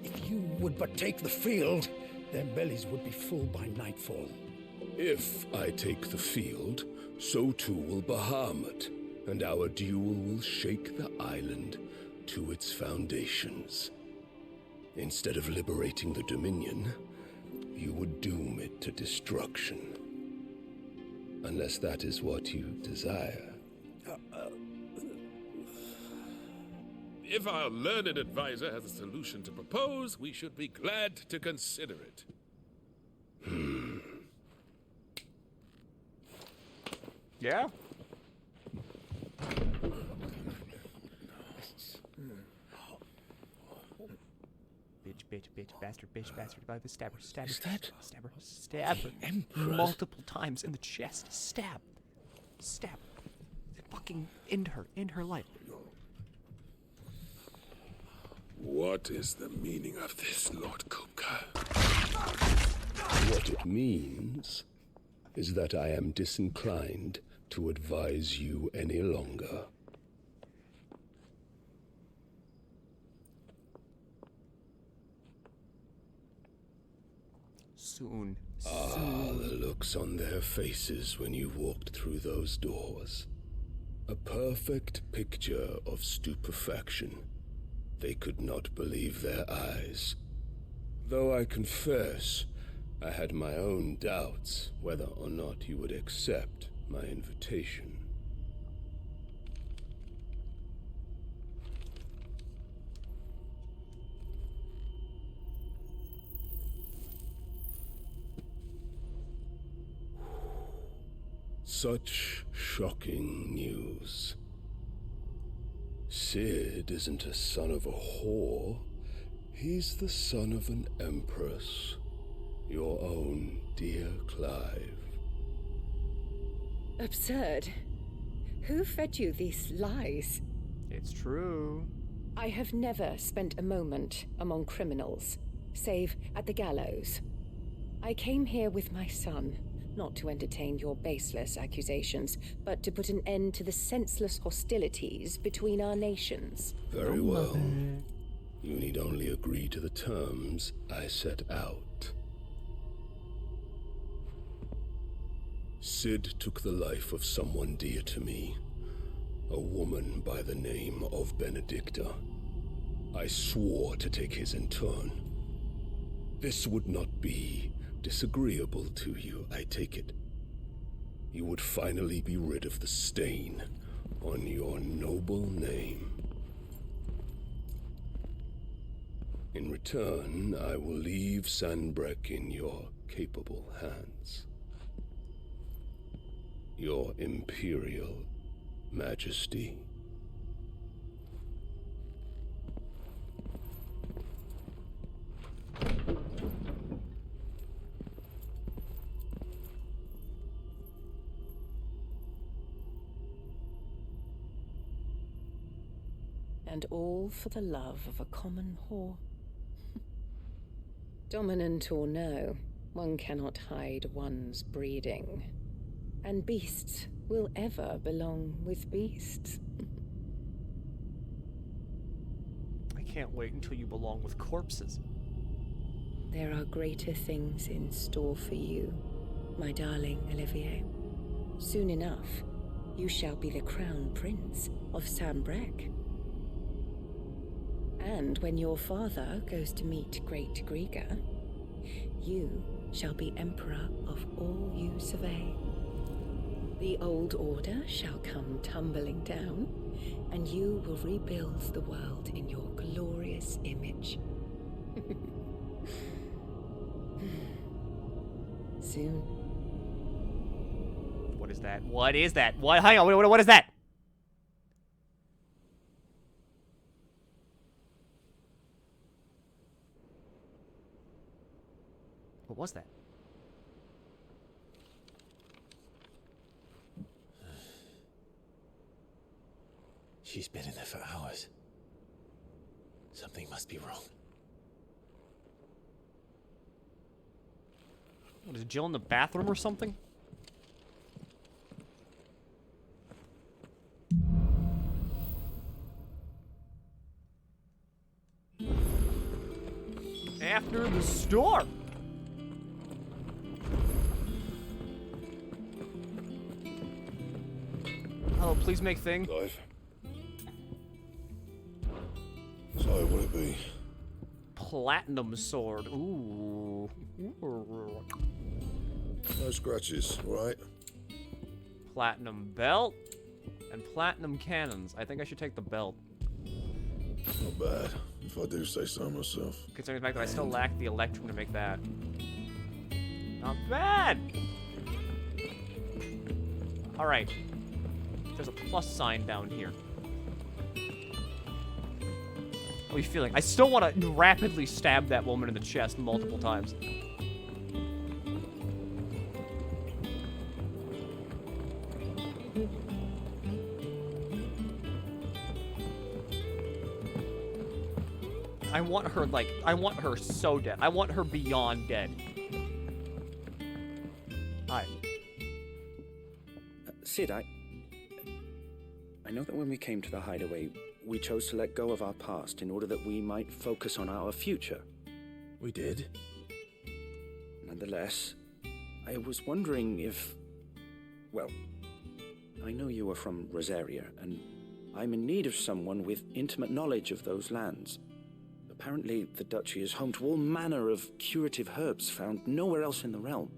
If you would but take the field, their bellies would be full by nightfall. If I take the field, so too will Bahamut, and our duel will shake the island to its foundations. Instead of liberating the Dominion, you would doom it to destruction. Unless that is what you desire. If our learned advisor has a solution to propose, we should be glad to consider it. Yeah? bastard, bitch, bastard, by the stabber, stabber, Is that- stabber, stabber, Emperor? multiple times in the chest, stab, fucking end her life. What is the meaning of this, Lord Kupka? What it means is that I am disinclined to advise you any longer. Soon. The looks on their faces when you walked through those doors. A perfect picture of stupefaction. They could not believe their eyes. Though I confess, I had my own doubts whether or not you would accept my invitation. Such shocking news. Sid isn't a son of a whore. He's the son of an empress. Your own dear Clive. Absurd. Who fed you these lies? It's true. I have never spent a moment among criminals, save at the gallows. I came here with my son, not to entertain your baseless accusations, but to put an end to the senseless hostilities between our nations. Very well. You need only agree to the terms I set out. Sid took the life of someone dear to me, a woman by the name of Benedicta. I swore to take his in turn. This would not be disagreeable to you, I take it. You would finally be rid of the stain on your noble name. In return, I will leave Sanbreque in your capable hands. Your Imperial Majesty. And all for the love of a common whore. Dominant or no, one cannot hide one's breeding. And beasts will ever belong with beasts. I can't wait until you belong with corpses. There are greater things in store for you, my darling Olivier. Soon enough, you shall be the crown prince of Sanbreque. And when your father goes to meet Great Griga, you shall be emperor of all you survey. The old order shall come tumbling down, and you will rebuild the world in your glorious image. Soon. What is that? What is that? What? Hang on, what is that? What was that? She's been in there for hours. Something must be wrong. What, is Jill in the bathroom or something? After the storm. Oh, please make thing. Clive. So, what it be? Platinum sword. Ooh. No scratches, right? Platinum belt and platinum cannons. I think I should take the belt. Not bad, if I do say so myself. Considering the fact that I still lack the electrum to make that. Not bad! Alright. There's a plus sign down here. How are you feeling? I still want to rapidly stab that woman in the chest multiple times. I want her, like, I want her so dead. I want her beyond dead. Hi. Sid, I know that when we came to the hideaway, we chose to let go of our past in order that we might focus on our future. We did? Nonetheless, I was wondering if... Well, I know you are from Rosaria, and I'm in need of someone with intimate knowledge of those lands. Apparently, the duchy is home to all manner of curative herbs found nowhere else in the realm.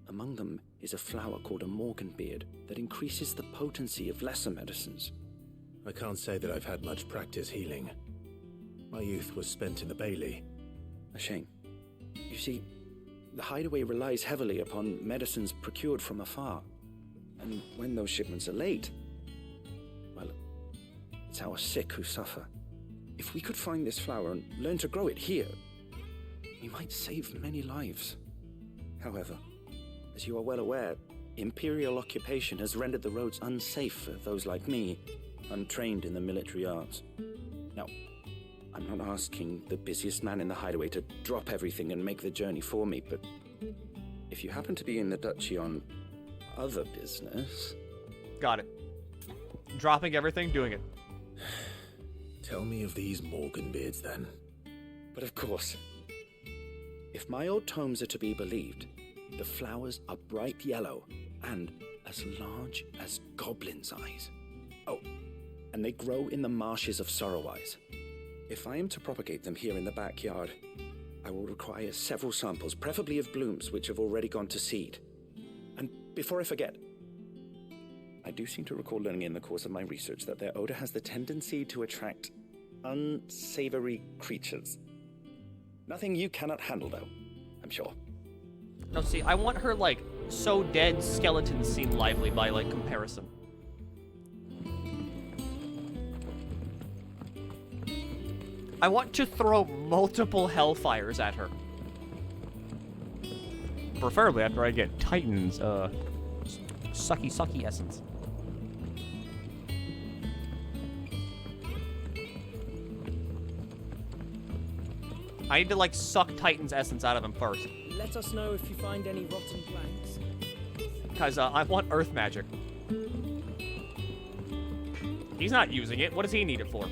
Among them is a flower called a morganbeard that increases the potency of lesser medicines. I can't say that I've had much practice healing. My youth was spent in the Bailey. A shame. You see, the hideaway relies heavily upon medicines procured from afar. And when those shipments are late, well, it's our sick who suffer. If we could find this flower and learn to grow it here, we might save many lives. However, as you are well aware, imperial occupation has rendered the roads unsafe for those like me, untrained in the military arts. Now, I'm not asking the busiest man in the hideaway to drop everything and make the journey for me, but if you happen to be in the duchy on other business... Got it. Dropping everything, doing it. Tell me of these morganbeards, then. But of course. If my old tomes are to be believed, the flowers are bright yellow and as large as goblins' eyes. Oh, and they grow in the marshes of Sorrowise. If I am to propagate them here in the backyard, I will require several samples, preferably of blooms which have already gone to seed. And before I forget, I do seem to recall learning in the course of my research that their odor has the tendency to attract unsavory creatures. Nothing you cannot handle, though, I'm sure. No, see, I want her, like, so dead skeletons seem lively by, like, comparison. I want to throw multiple hellfires at her. Preferably after I get Titan's, sucky essence. I need to, like, suck Titan's essence out of him first. Let us know if you find any rotten planks. Because, I want earth magic. He's not using it. What does he need it for?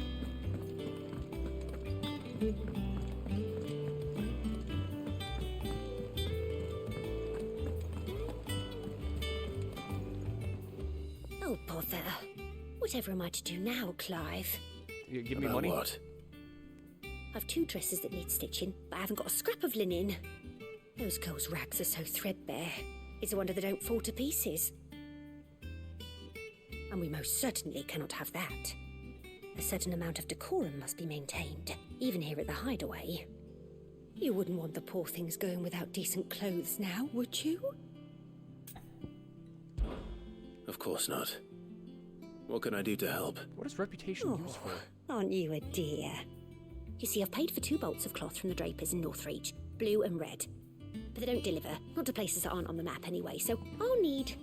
Oh, bother. Whatever am I to do now, Clive? You give me money? What? I've 2 dresses that need stitching, but I haven't got a scrap of linen. Those girls' rags are so threadbare. It's a wonder they don't fall to pieces. And we most certainly cannot have that. A certain amount of decorum must be maintained, even here at the hideaway. You wouldn't want the poor things going without decent clothes now, would you? Of course not. What can I do to help? What is reputation used for? Aren't you a dear? You see, I've paid for 2 bolts of cloth from the drapers in Northreach, blue and red. But they don't deliver, not to places that aren't on the map anyway, so I'll need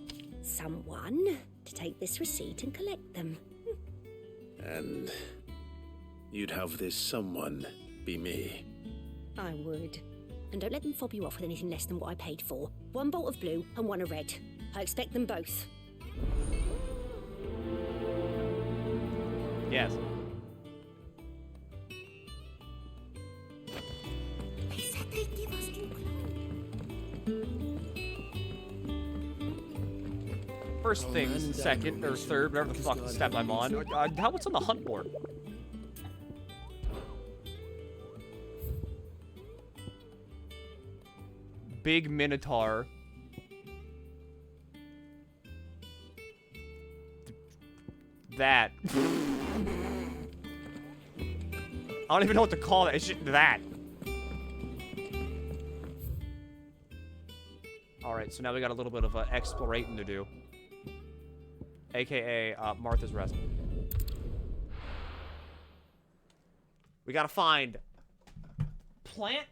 someone to take this receipt and collect them. And you'd have this someone be me? I would. And don't let them fob you off with anything less than what I paid for. 1 bolt of blue and 1 of red. I expect them both. Yes. They said they'd give us new First things, second, or third, whatever the fuck step I'm on. What's on the hunt board? Big Minotaur. That. I don't even know what to call it. It's just that. Alright, so now we got a little bit of explorating to do. AKA Martha's Rest. We gotta find plant,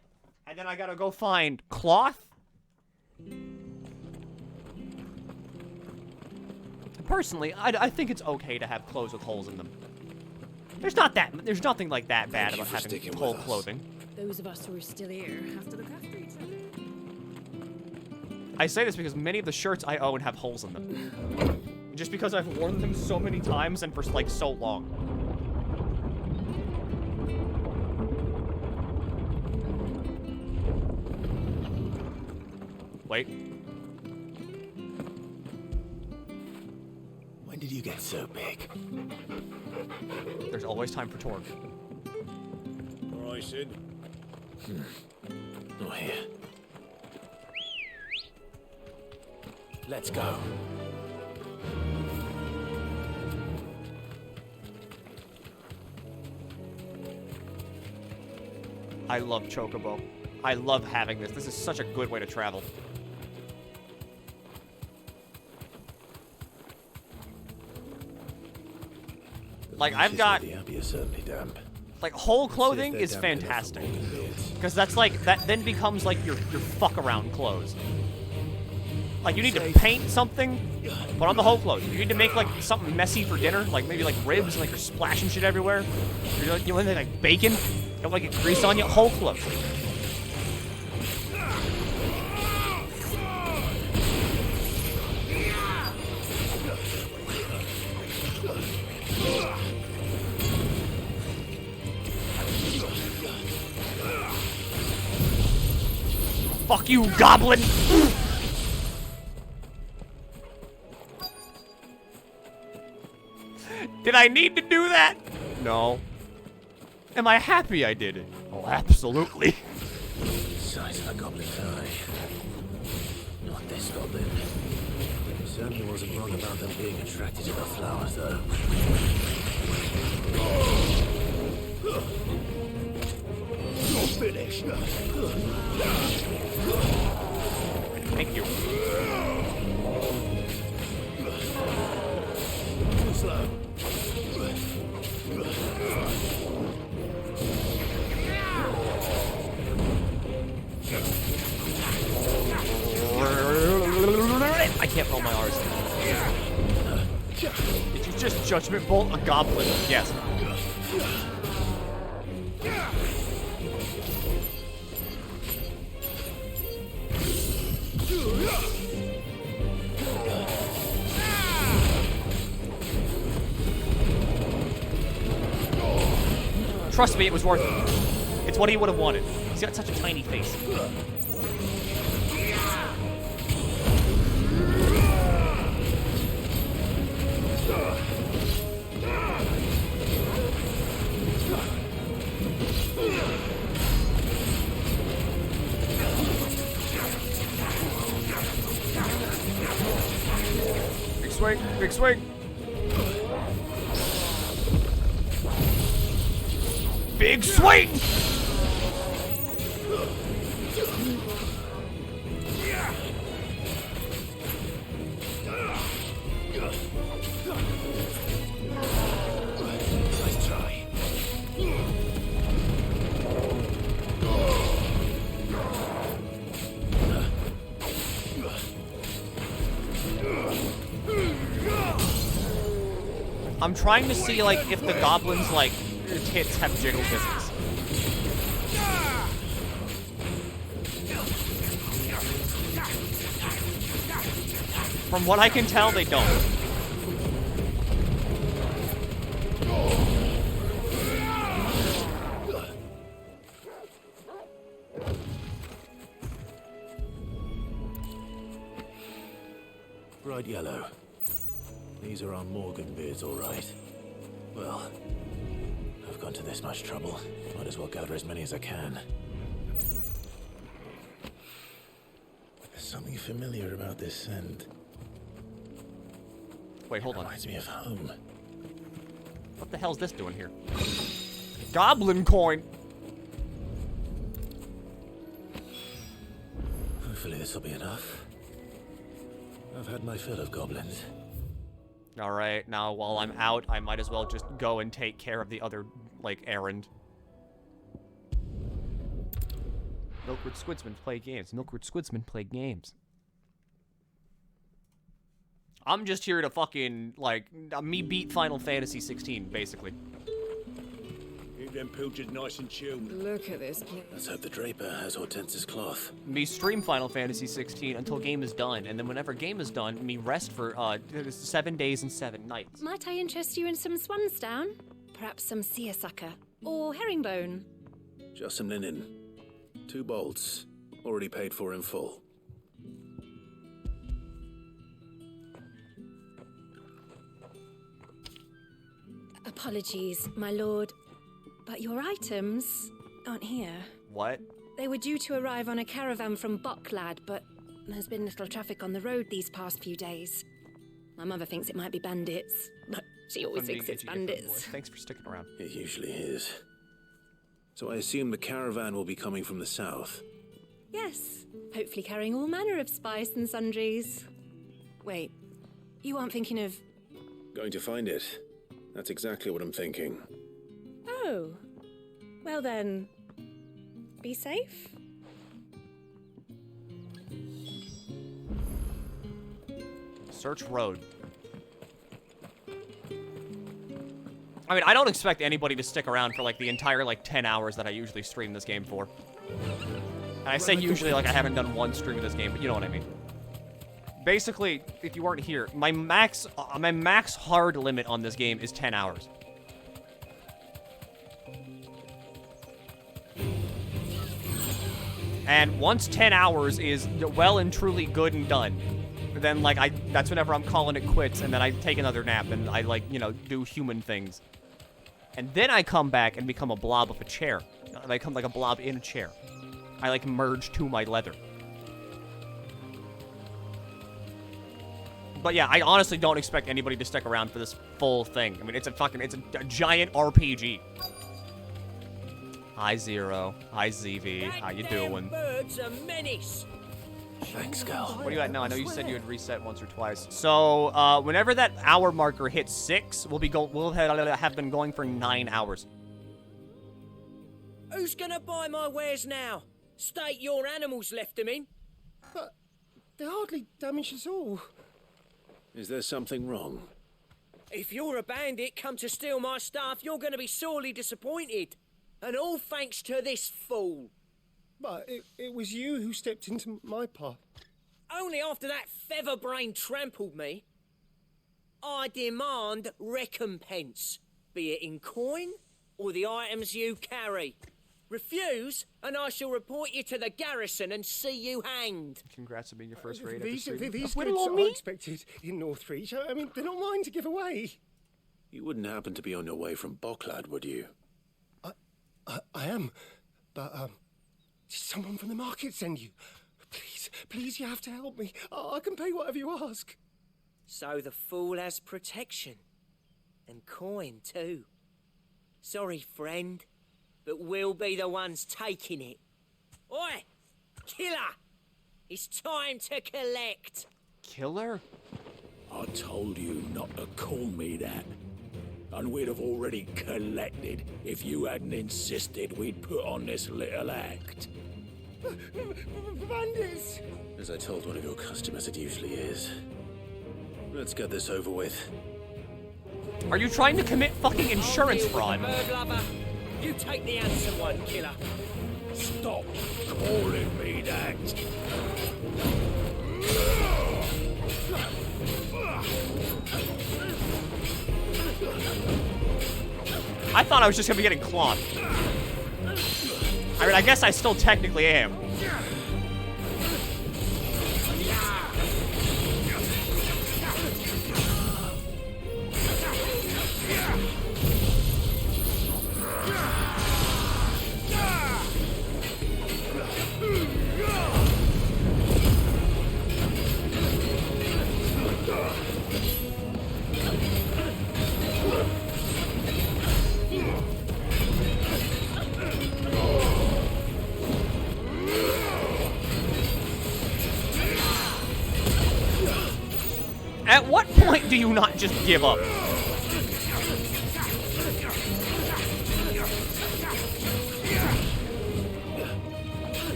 and then I gotta go find cloth. Personally, I think it's okay to have clothes with holes in them. There's nothing like that bad about having whole clothing. Those of us who are still here have to look after each other. I say this because many of the shirts I own have holes in them. Just because I've worn them so many times and for like so long. Wait. When did you get so big? There's always time for Torg. All right, Sid. Not here. Let's go. I love Chocobo. I love having this. This is such a good way to travel. Like, I've got... The abbey is certainly damp. Like, whole clothing is fantastic. Because that's like, that then becomes like your fuck around clothes. Like, you need to paint something, put on the whole clothes. You need to make like something messy for dinner, like maybe like ribs and like you're splashing shit everywhere. You want like bacon, don't like get grease on you, whole clothes. Fuck you, goblin! Did I need to do that? No. Am I happy I did it? Oh, absolutely. Size of a goblin's eye. Not this goblin. Certainly wasn't wrong about them being attracted to the flowers, though. You're finished. Thank you. Too slow. I can't roll my R's. Did you just Judgment Bolt a goblin? Yes. Trust me, it was worth it. It's what he would have wanted. He's got such a tiny face. Big swing, big swing. Big swing! Nice try. I'm trying to see, like, if the goblins, like, tits have jiggle business. From what I can tell, they don't. Bright yellow. These are our Morgan beards, all right. Well, I've gone to this much trouble. Might as well gather as many as I can. There's something familiar about this scent. Wait, hold on. Reminds me of home. What the hell's this doing here? Goblin coin! Hopefully this will be enough. I've had my fill of goblins. Alright, now while I'm out, I might as well just go and take care of the other, like, errand. Milkward Squidsman play games. Milkward Squidsman play games. I'm just here to fucking, like, me beat Final Fantasy 16, basically. Keep them pilchards nice and chilled. Look at this place. Let's hope the Draper has Hortense's cloth. Me stream Final Fantasy 16 until game is done, and then whenever game is done, me rest for 7 days and 7 nights. Might I interest you in some swansdown? Perhaps some seersucker or herringbone? Just some linen. 2 bolts. Already paid for in full. Apologies, my lord, but your items aren't here. What? They were due to arrive on a caravan from Boklad, but there's been little traffic on the road these past few days. My mother thinks it might be bandits, but she always thinks it's bandits. Thanks for sticking around. It usually is. So I assume the caravan will be coming from the south. Yes, hopefully carrying all manner of spice and sundries. Wait, you aren't thinking of... Going to find it. That's exactly what I'm thinking. Oh, well then, be safe. Search road. I mean, I don't expect anybody to stick around for, like, the entire, like, 10 hours that I usually stream this game for. And I say usually like I haven't done one stream of this game, but you know what I mean. Basically, if you weren't here, my max hard limit on this game is 10 hours. And once 10 hours is well and truly good and done, then, like, that's whenever I'm calling it quits, and then I take another nap, and I, like, you know, do human things. And then I come back and become a blob of a chair. I become like a blob in a chair. I, like, merge to my leather. But yeah, I honestly don't expect anybody to stick around for this full thing. I mean, it's a giant RPG. Hi, Zero. Hi, ZV. How you doing? Bird's a menace. Thanks, Gal. What do you got now? I know you said you had reset once or twice. So, whenever that hour marker hits 6, we'll have been going for 9 hours. Who's gonna buy my wares now? State your animals left them in. But they hardly damage us all. Is there something wrong? If you're a bandit come to steal my stuff, you're gonna be sorely disappointed. And all thanks to this fool. But it was you who stepped into my path. Only after that featherbrain trampled me. I demand recompense, be it in coin or the items you carry. Refuse, and I shall report you to the garrison and see you hanged. Congrats on being your first raid. These goods are unexpected in Northreach. I mean, they're not mine to give away. You wouldn't happen to be on your way from Boklad, would you? I am, but did someone from the market send you? Please, you have to help me. I can pay whatever you ask. So the fool has protection. And coin, too. Sorry, friend, but we'll be the ones taking it. Oi! Killer! It's time to collect! Killer? I told you not to call me that. And we'd have already collected if you hadn't insisted we'd put on this little act. Bandits! As I told one of your customers, it usually is. Let's get this over with. Are you trying to commit fucking insurance fraud? Bird lover, you take the handsome one, killer. Stop calling me that. I thought I was just gonna be getting clawed. I mean, I guess I still technically am. At what point do you not just give up?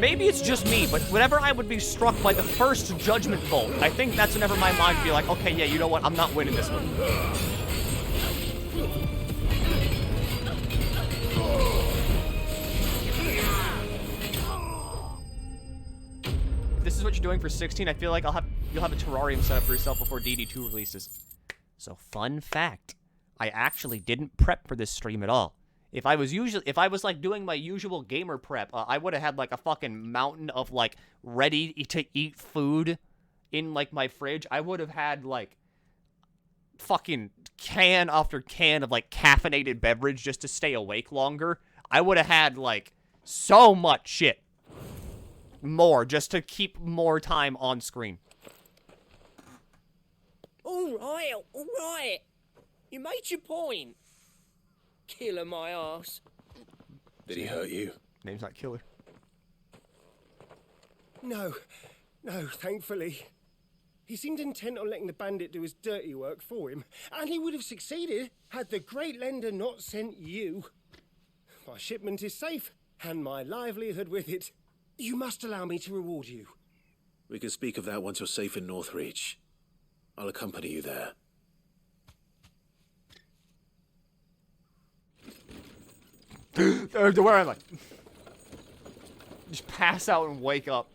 Maybe it's just me, but whenever I would be struck by the first judgment bolt, I think that's whenever my mind would be like, okay, yeah, you know what? I'm not winning this one. If this is what you're doing for 16, I feel like you'll have a terrarium set up for yourself before DD2 releases. So, fun fact, I actually didn't prep for this stream at all. If I was like doing my usual gamer prep, I would have had like a fucking mountain of like ready to eat food in like my fridge. I would have had like fucking can after can of like caffeinated beverage just to stay awake longer. I would have had like so much shit. More, just to keep more time on screen. All right. You made your point. Killer my ass. Did he hurt you? Name's not Killer. No, thankfully. He seemed intent on letting the bandit do his dirty work for him, and he would have succeeded had the great lender not sent you. My shipment is safe, and my livelihood with it. You must allow me to reward you. We can speak of that once you're safe in Northreach. I'll accompany you there. Where am I? Just pass out and wake up.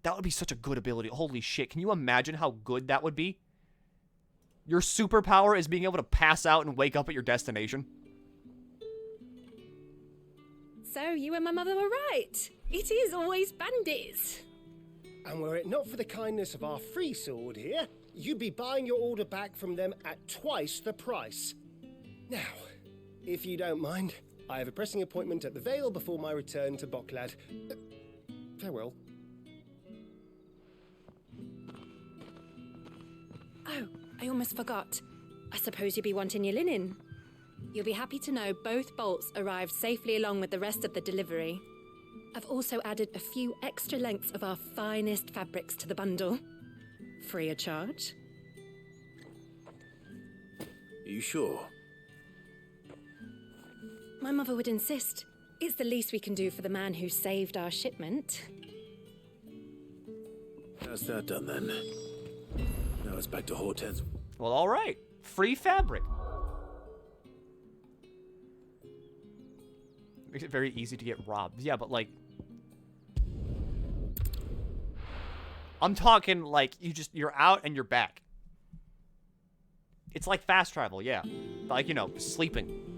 That would be such a good ability. Holy shit, can you imagine how good that would be? Your superpower is being able to pass out and wake up at your destination. So you and my mother were right. It is always bandits. And were it not for the kindness of our free sword here, you'd be buying your order back from them at twice the price. Now, if you don't mind, I have a pressing appointment at the Vale before my return to Boklad. Farewell. Oh, I almost forgot. I suppose you'll be wanting your linen. You'll be happy to know both bolts arrived safely along with the rest of the delivery. I've also added a few extra lengths of our finest fabrics to the bundle. Free of charge. Are you sure? My mother would insist. It's the least we can do for the man who saved our shipment. How's that done then? Now it's back to Hortense. Well, all right. Free fabric. Makes it very easy to get robbed. Yeah, but like... I'm talking like you're out and you're back. It's like fast travel, yeah. Like, you know, sleeping.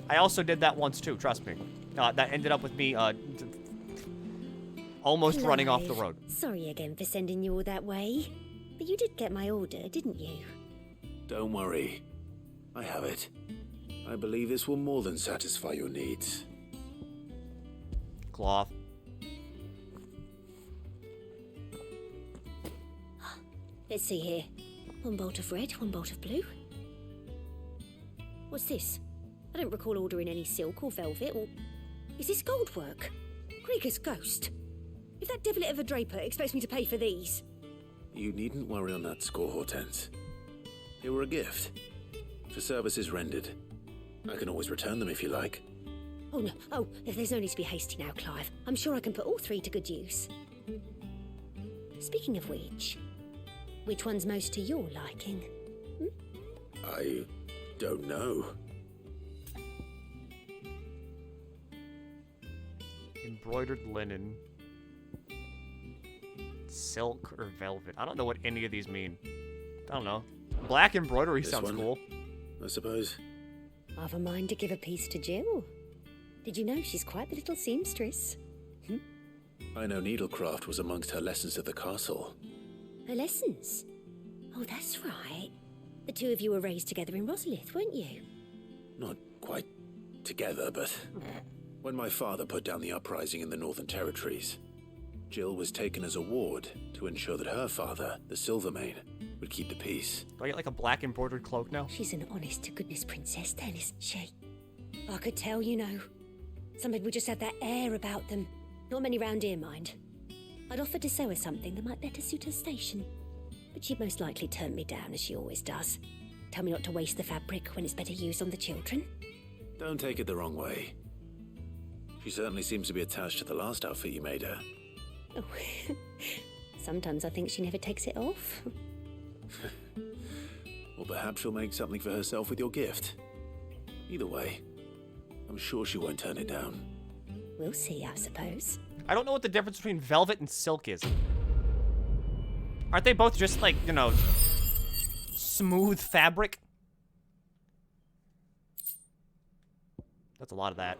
I also did that once too, trust me. That ended up with me almost running off the road. Sorry again for sending you all that way. But you did get my order, didn't you? Don't worry. I have it. I believe this will more than satisfy your needs. Cloth. Let's see here. One bolt of red, one bolt of blue. What's this? I don't recall ordering any silk or velvet, or... Is this gold work? Krieger's ghost. If that devilet of a draper expects me to pay for these... You needn't worry on that score, Hortense. They were a gift. For services rendered. I can always return them if you like. Oh, no. Oh, there's no need to be hasty now, Clive. I'm sure I can put all three to good use. Speaking of which one's most to your liking? I don't know. Embroidered linen. Silk or velvet. I don't know what any of these mean. I don't know. Black embroidery This sounds one, cool. I suppose. I've a mind to give a piece to Jill. Did you know she's quite the little seamstress? I know needlecraft was amongst her lessons at the castle. Her lessons? Oh, that's right. The two of you were raised together in Rosalith, weren't you? Not quite together, but when my father put down the uprising in the Northern Territories, Jill was taken as a ward to ensure that her father, the Silvermane, would keep the peace. Do I get like a black embroidered cloak now? She's an honest-to-goodness princess then, isn't she? I could tell, you know. Some people just have that air about them. Not many round here, mind. I'd offered to sew her something that might better suit her station. But she'd most likely turn me down, as she always does. Tell me not to waste the fabric when it's better used on the children. Don't take it the wrong way. She certainly seems to be attached to the last outfit you made her. Oh, sometimes I think she never takes it off. Or perhaps she'll make something for herself with your gift. Either way, I'm sure she won't turn it down. We'll see, I suppose. I don't know what the difference between velvet and silk is. Aren't they both just like, you know, smooth fabric? That's a lot of that.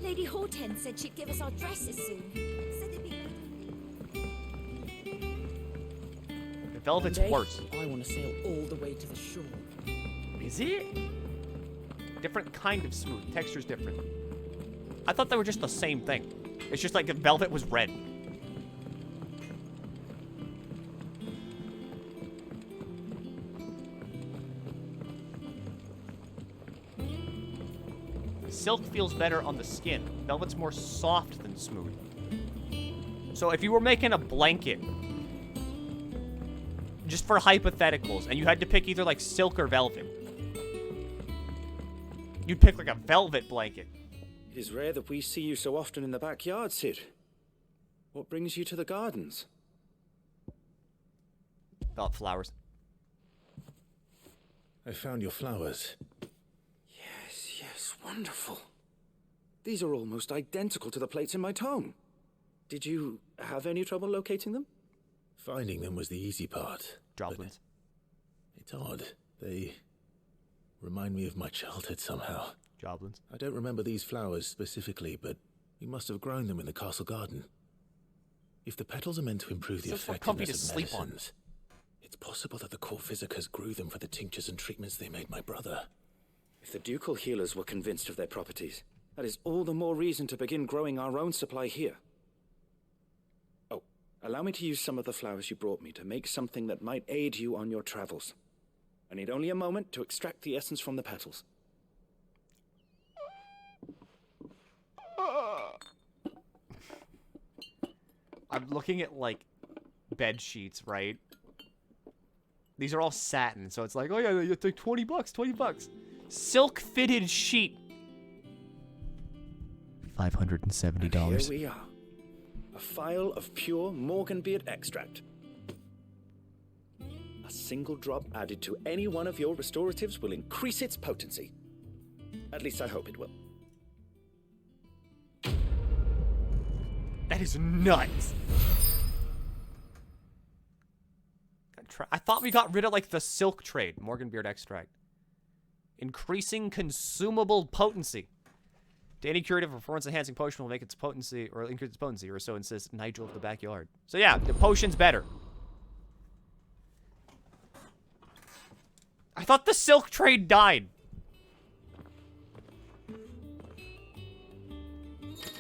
Lady Hortense said she'd give us our dresses soon. Said they'd be The velvet's One day, worse. I want to sail all the way to the shore. Is it? Different kind of smooth. Texture's different. I thought they were just the same thing. It's just like the velvet was red. Silk feels better on the skin. Velvet's more soft than smooth. So if you were making a blanket, just for hypotheticals, and you had to pick either like silk or velvet, you'd pick like a velvet blanket. It is rare that we see you so often in the backyard, Sid. What brings you to the gardens? About flowers. I found your flowers. Yes, wonderful. These are almost identical to the plates in my tome. Did you have any trouble locating them? Finding them was the easy part. Droplets. It's odd. They remind me of my childhood somehow. Joblins. I don't remember these flowers specifically, but we must have grown them in the castle garden. If the petals are meant to improve the So for company effectiveness to of sleep on. medicines, it's possible that the core physicers grew them for the tinctures and treatments they made my brother. If the ducal healers were convinced of their properties, that is all the more reason to begin growing our own supply here. Oh, allow me to use some of the flowers you brought me to make something that might aid you on your travels. I need only a moment to extract the essence from the petals. I'm looking at like bed sheets, right? These are all satin, so it's like, oh yeah, it's like $20, $20. Silk fitted sheet. $570. And here we are. A phial of pure Morganbeard extract. A single drop added to any one of your restoratives will increase its potency. At least I hope it will. That is nuts. I thought we got rid of like the silk trade. Morganbeard extract. Increasing consumable potency. Daily curative performance enhancing potion will make its potency or increase its potency, or so insists Nigel of the backyard. So yeah, the potion's better. I thought the silk trade died.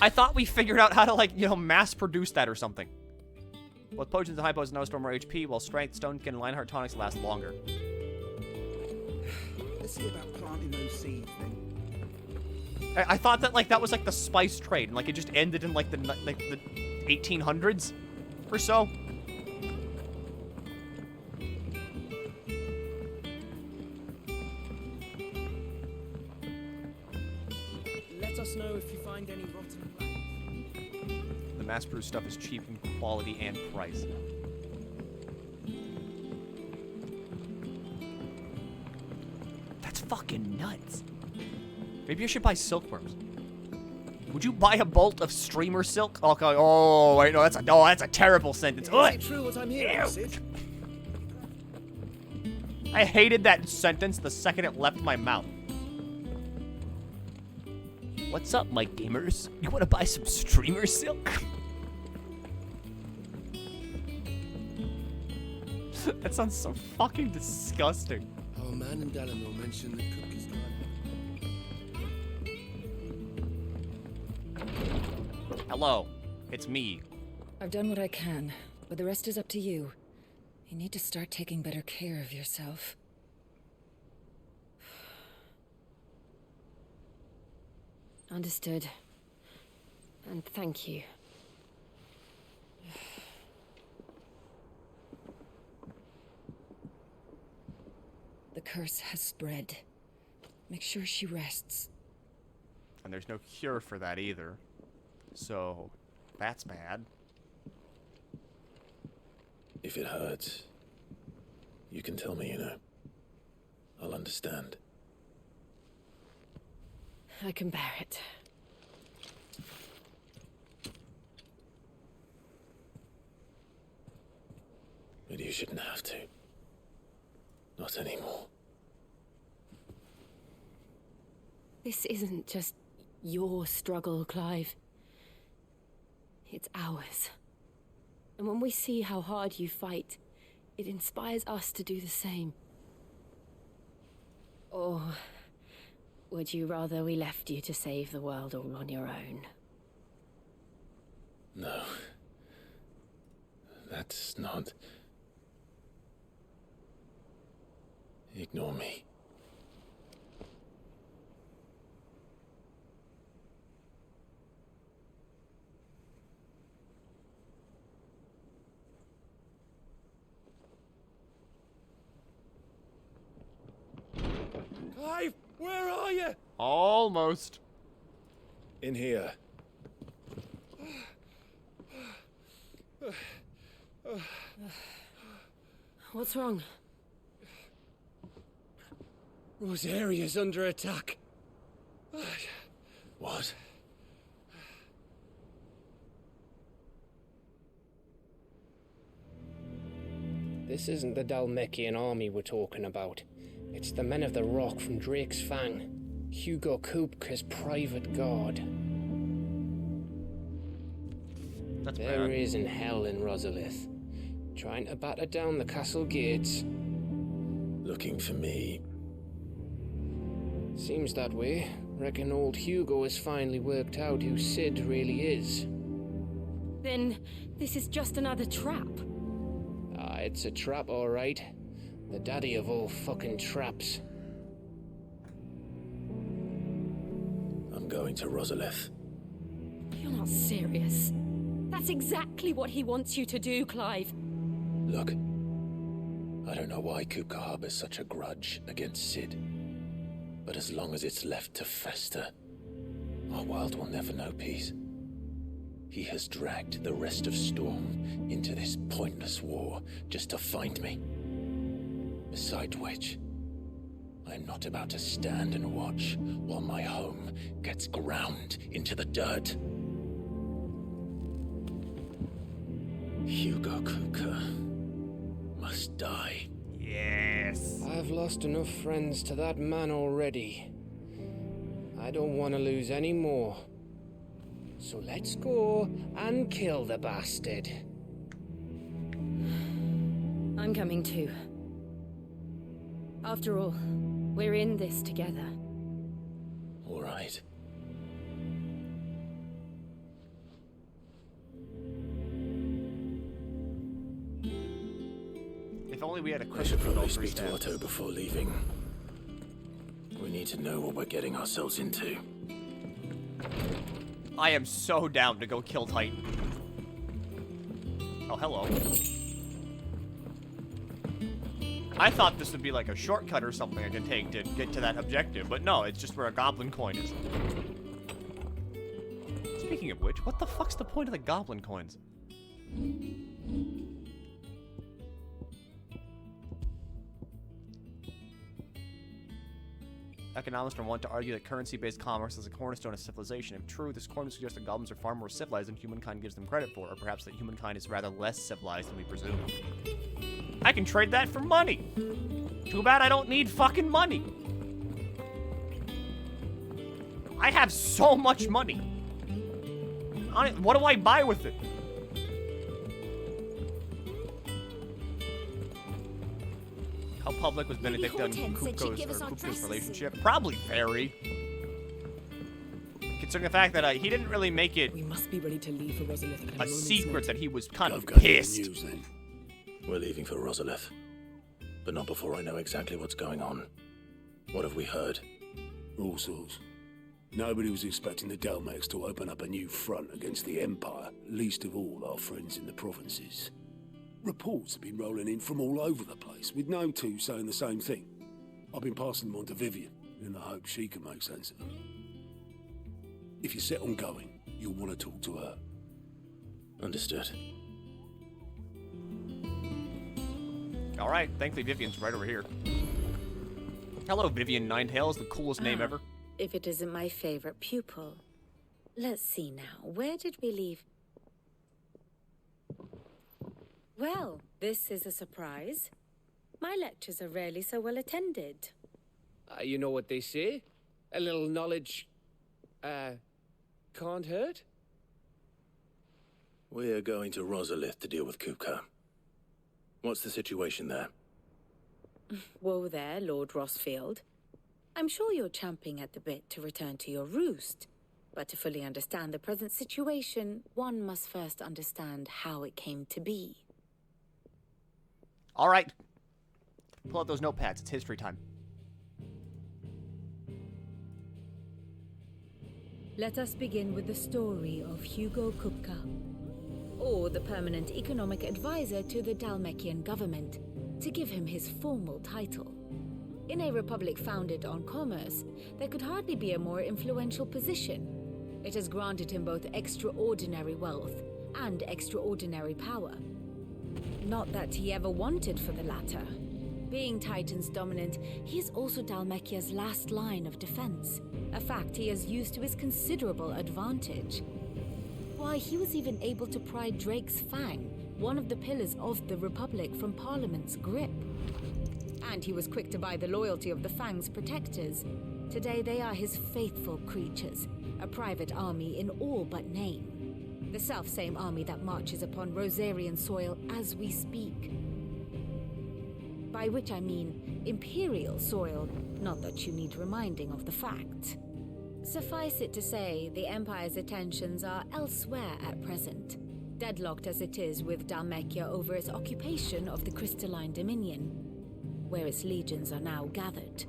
I thought we figured out how to, like, you know, mass produce that or something. Both potions and high potions now store more HP, while strength, stone skin, and Lionheart tonics last longer. Let's see about planting those seeds then. I thought that, like, that was like the spice trade, and like it just ended in like the 1800s or so. Let us know if you find any rotten plants. The mass-produced stuff is cheap in quality and price. That's fucking nuts. Maybe I should buy silkworms. Would you buy a bolt of streamer silk? Okay. Oh wait, no, that's a terrible sentence. Is Ugh. it true what I'm hearing, Sid? I hated that sentence the second it left my mouth. What's up, Mike Gamers? You want to buy some streamer silk? That sounds so fucking disgusting. Our man in Dalamore mentioned that Kupka's gone. Hello, it's me. I've done what I can, but the rest is up to you. You need to start taking better care of yourself. Understood. And thank you. The curse has spread. Make sure she rests. And there's no cure for that either. So, that's bad. If it hurts, you can tell me, you know. I'll understand. I can bear it. But you shouldn't have to. Not anymore. This isn't just your struggle, Clive. It's ours. And when we see how hard you fight, it inspires us to do the same. Or would you rather we left you to save the world all on your own? No. That's not... Ignore me. Clive, where are you? Almost. In here. What's wrong? Rosaria's under attack. What? This isn't the Dalmekian army we're talking about. It's the men of the Rock from Drake's Fang. Hugo Kupka's private guard. There is in hell in Rosalith, trying to batter down the castle gates. Looking for me. Seems that way. Reckon old Hugo has finally worked out who Sid really is. Then this is just another trap. Ah, it's a trap, all right. The daddy of all fucking traps. I'm going to Rosalith. You're not serious. That's exactly what he wants you to do, Clive. Look, I don't know why Kupka harbors such a grudge against Sid. But as long as it's left to fester, our world will never know peace. He has dragged the rest of Storm into this pointless war just to find me. Besides which, I'm not about to stand and watch while my home gets ground into the dirt. Hugo Kupka must die. Yes. I've lost enough friends to that man already. I don't want to lose any more. So let's go and kill the bastard. I'm coming too. After all, we're in this together. All right. If only we had a I should crystal probably for speak to Otto before leaving. We need to know what we're getting ourselves into. I am so down to go kill Titan. Oh, hello. I thought this would be like a shortcut or something I could take to get to that objective, but no, it's just where a goblin coin is. Speaking of which, what the fuck's the point of the goblin coins? Economists want to argue that currency-based commerce is a cornerstone of civilization. If true, this claim suggests that goblins are far more civilized than humankind gives them credit for, or perhaps that humankind is rather less civilized than we presume. I can trade that for money! Too bad I don't need fucking money! I have so much money! What do I buy with it? How public was Benedict and Kupka's relationship? Probably very. Considering the fact that he didn't really make it we must be ready to leave for Rosalith a secret that he was kind of I've got pissed. news, then. We're leaving for Rosalith, but not before I know exactly what's going on. What have we heard? All sorts. Nobody was expecting the Dalmex to open up a new front against the Empire, least of all our friends in the provinces. Reports have been rolling in from all over the place, with no two saying the same thing. I've been passing them on to Vivian, in the hope she can make sense of them. If you're set on going, you'll want to talk to her. Understood. All right, thankfully Vivian's right over here. Hello, Vivian Ninetails, the coolest name ever. If it isn't my favorite pupil. Let's see now. Where did we leave? Well, this is a surprise. My lectures are rarely so well attended. You know what they say? A little knowledge, can't hurt? We're going to Rosalith to deal with Kupka. What's the situation there? Whoa there, Lord Rossfield. I'm sure you're champing at the bit to return to your roost. But to fully understand the present situation, one must first understand how it came to be. All right. Pull out those notepads. It's history time. Let us begin with the story of Hugo Kupka, or the permanent economic advisor to the Dalmekian government, to give him his formal title. In a republic founded on commerce, there could hardly be a more influential position. It has granted him both extraordinary wealth and extraordinary power. Not that he ever wanted for the latter. Being Titan's dominant, he is also Dalmekia's last line of defense, a fact he has used to his considerable advantage. Why, he was even able to pry Drake's Fang, one of the pillars of the Republic, from Parliament's grip. And he was quick to buy the loyalty of the Fang's protectors. Today they are his faithful creatures, a private army in all but name. The self-same army that marches upon Rosarian soil as we speak. By which I mean Imperial soil, not that you need reminding of the fact. Suffice it to say, the Empire's attentions are elsewhere at present, deadlocked as it is with Dalmekia over its occupation of the Crystalline Dominion, where its legions are now gathered.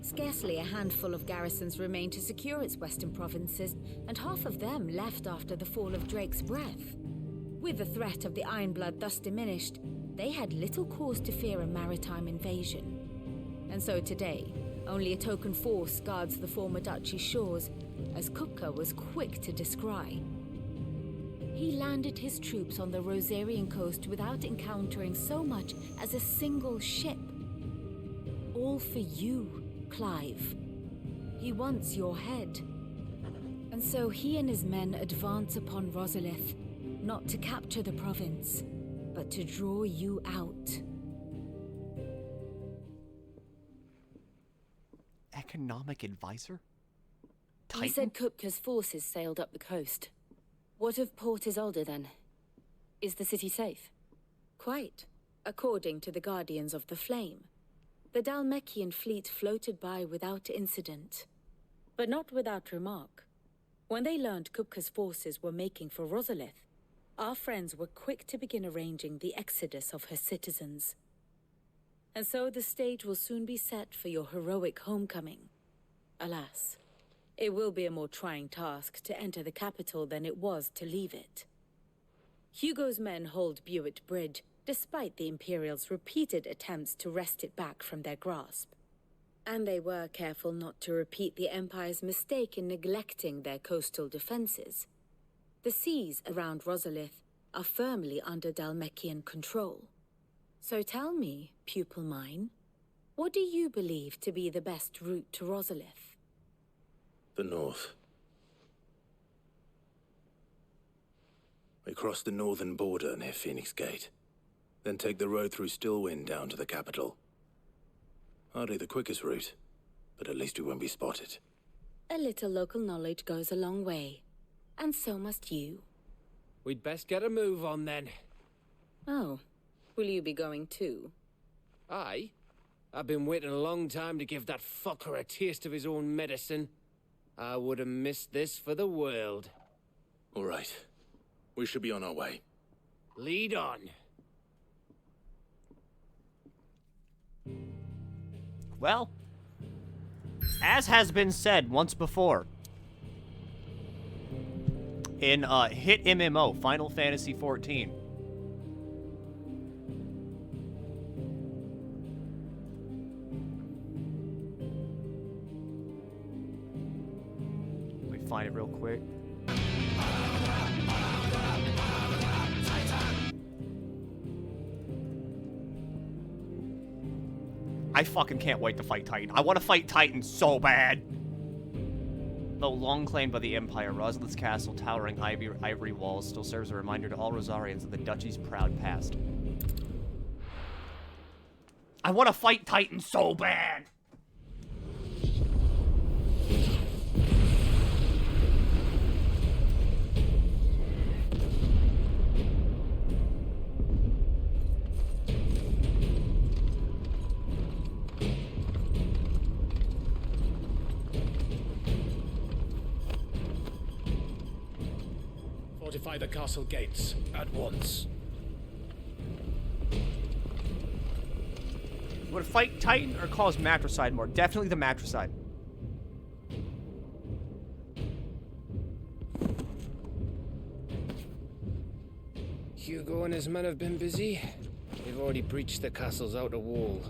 Scarcely a handful of garrisons remain to secure its western provinces, and half of them left after the fall of Drake's Breath. With the threat of the Ironblood thus diminished, they had little cause to fear a maritime invasion. And so today, only a token force guards the former duchy's shores, as Kupka was quick to descry. He landed his troops on the Rosarian coast without encountering so much as a single ship. All for you, Clive. He wants your head. And so he and his men advance upon Rosalith, not to capture the province, but to draw you out. Economic advisor? He Titan? said Kupka's forces sailed up the coast. What of Port Isolde, then? Is the city safe? Quite, according to the Guardians of the Flame. The Dalmekian fleet floated by without incident, but not without remark. When they learned Kupka's forces were making for Rosalith, our friends were quick to begin arranging the exodus of her citizens. And so the stage will soon be set for your heroic homecoming. Alas, it will be a more trying task to enter the capital than it was to leave it. Hugo's men hold Buet Bridge, despite the Imperials' repeated attempts to wrest it back from their grasp. And they were careful not to repeat the Empire's mistake in neglecting their coastal defenses. The seas around Rosalith are firmly under Dalmekian control. So tell me, pupil mine, what do you believe to be the best route to Rosalith? The north. We cross the northern border near Phoenix Gate, then take the road through Stillwind down to the capital. Hardly the quickest route, but at least we won't be spotted. A little local knowledge goes a long way, and so must you. We'd best get a move on then. Oh, will you be going too? Aye. I've been waiting a long time to give that fucker a taste of his own medicine. I would have missed this for the world. All right. We should be on our way. Lead on. Well, as has been said once before, in hit MMO, Final Fantasy XIV, find it real quick. I fucking can't wait to fight Titan. I want to fight Titan so bad. Though long claimed by the Empire, Rosalith's castle, towering ivory walls, still serves a reminder to all Rosarians of the duchy's proud past. I want to fight Titan so bad. Fortify the castle gates at once. Would fight Titan or cause matricide more? Definitely the matricide. Hugo and his men have been busy. They've already breached the castle's outer wall.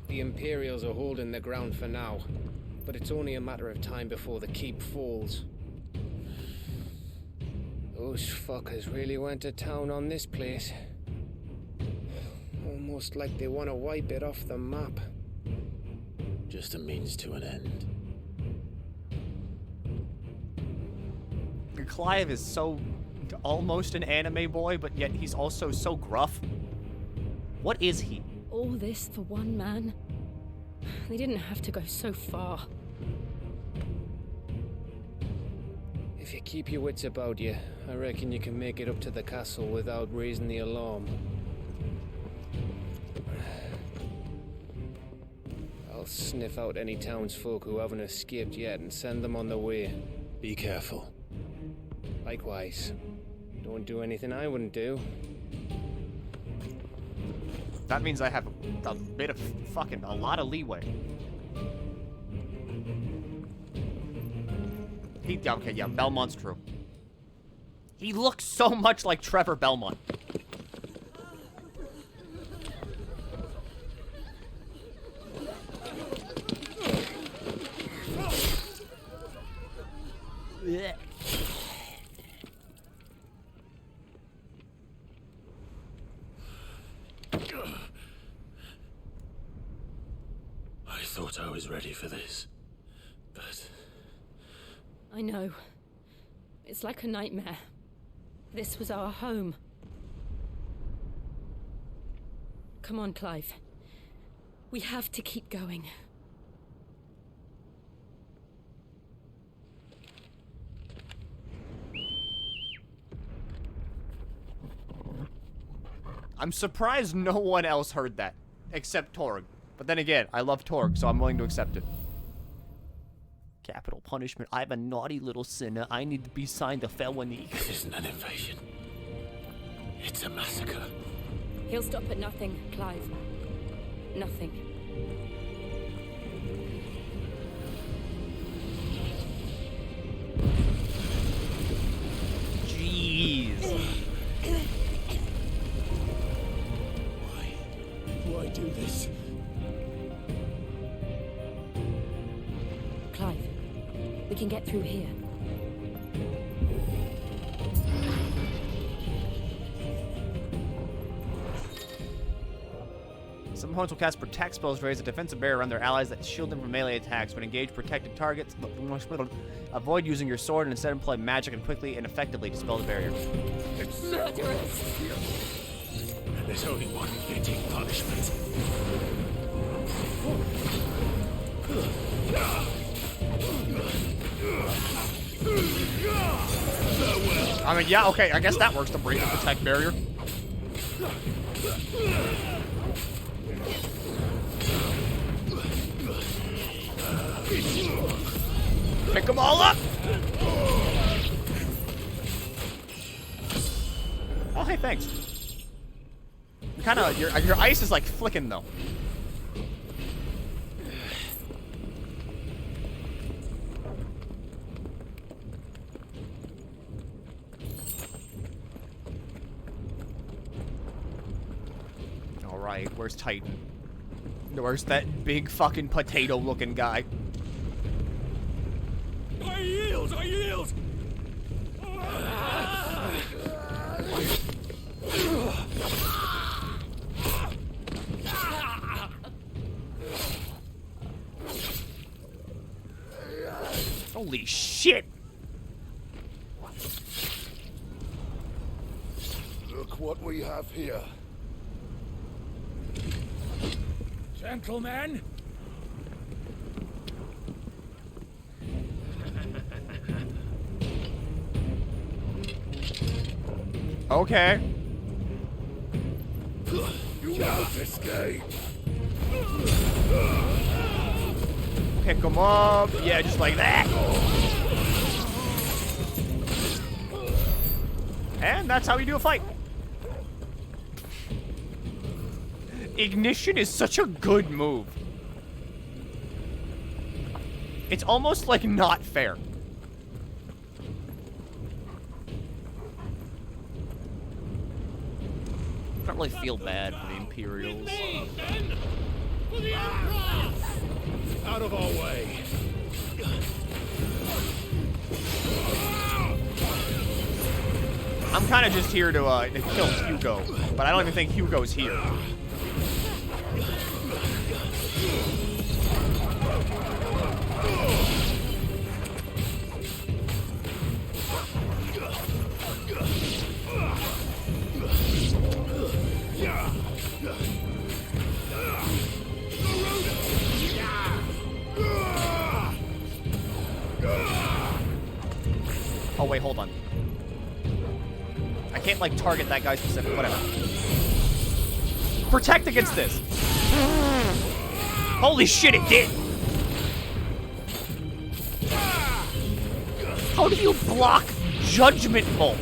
The Imperials are holding the ground for now, but it's only a matter of time before the keep falls. Those fuckers really went to town on this place. Almost like they want to wipe it off the map. Just a means to an end. Clive is so almost an anime boy, but yet he's also so gruff. What is he? All this for one man? They didn't have to go so far. If you keep your wits about you, I reckon you can make it up to the castle without raising the alarm. I'll sniff out any townsfolk who haven't escaped yet and send them on their way. Be careful. Likewise. Don't do anything I wouldn't do. That means I have a bit of a lot of leeway. Okay, yeah, Belmont's true. He looks so much like Trevor Belmont. I thought I was ready for this, but... I know. It's like a nightmare. This was our home. Come on, Clive. We have to keep going. I'm surprised no one else heard that, except Torg. But then again, I love Torg, so I'm willing to accept it. Capital punishment. I'm a naughty little sinner. I need to be signed a felony. This isn't an invasion. It's a massacre. He'll stop at nothing, Clive. Nothing. Jeez. Why do this? Clive, we can get through here. Some opponents will cast protect spells to raise a defensive barrier around their allies that shield them from melee attacks. When engage protected targets, avoid using your sword and instead employ magic and quickly and effectively dispel the barrier. It's murderous! And there's only one fitting punishment. I mean, yeah, okay, I guess that works to break the protect barrier. Pick them all up! Oh, hey, thanks. Kinda, your ice is like flicking though. Alright, where's Titan? Where's that big fucking potato looking guy? I yield! shield! Holy shit! Look what we have here. Gentlemen! Okay. You won't escape. Pick them up. Yeah, just like that. And that's how you do a fight. Ignition is such a good move. It's almost like not fair. I don't really feel bad for the Imperials. Out of our way. I'm kind of just here to kill Hugo, but I don't even think Hugo's here. Oh wait, hold on. I can't like target that guy specific. Whatever. Protect against this. Holy shit, it did. How do you block Judgment Bolt?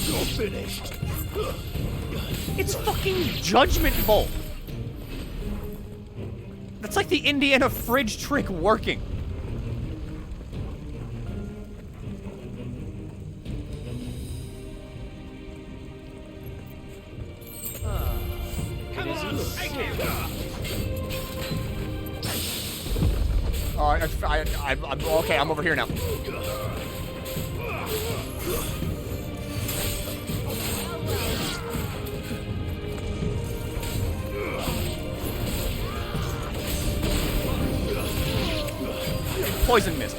You're finished. It's fucking Judgment Bolt. That's like the Indiana fridge trick working. I'm okay. I'm over here now. Poison mist.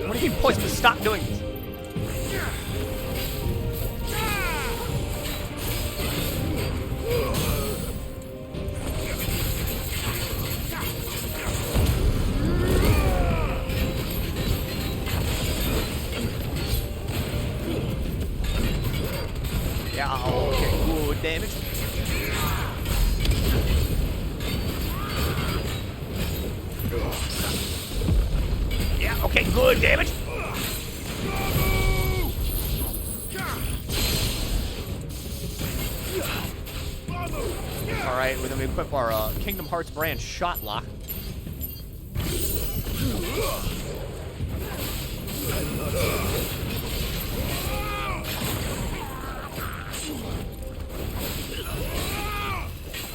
What do you mean poison mist? Stop doing this. Yeah, okay, good damage. Yeah, okay, good damage. Alright, well, then we equip our Kingdom Hearts brand shot lock.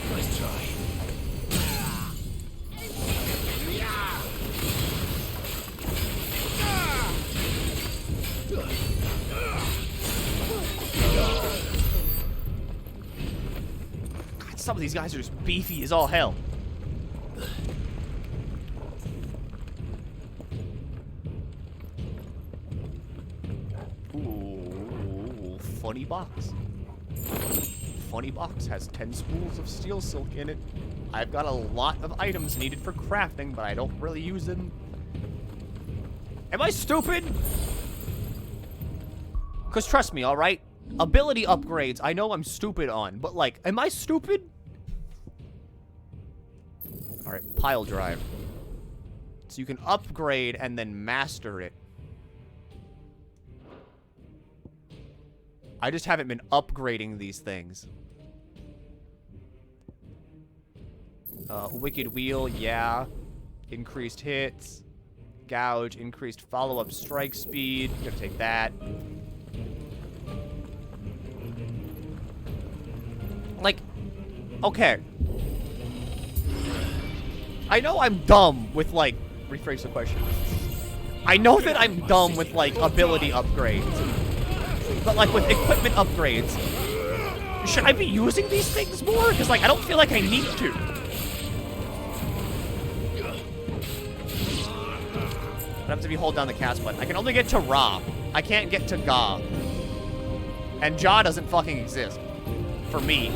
Nice try. God, some of these guys are just beefy as all hell. Ooh, funny box. Funny box has 10 spools of steel silk in it. I've got a lot of items needed for crafting, but I don't really use them. Am I stupid? Because trust me, alright? Ability upgrades, I know I'm stupid on, but like, am I stupid? Alright, pile drive. So you can upgrade and then master it. I just haven't been upgrading these things. Wicked Wheel, yeah. Increased hits. gouge, increased follow-up strike speed. Gonna take that. Like, okay. I know I'm dumb with, like, rephrase the question. I know that I'm dumb with, like, ability upgrades. But, like, with equipment upgrades, should I be using these things more? Because, like, I don't feel like I need to. What happens if you hold down the cast button? I can only get to Ra. I can't get to Ga. And Ja doesn't fucking exist. For me.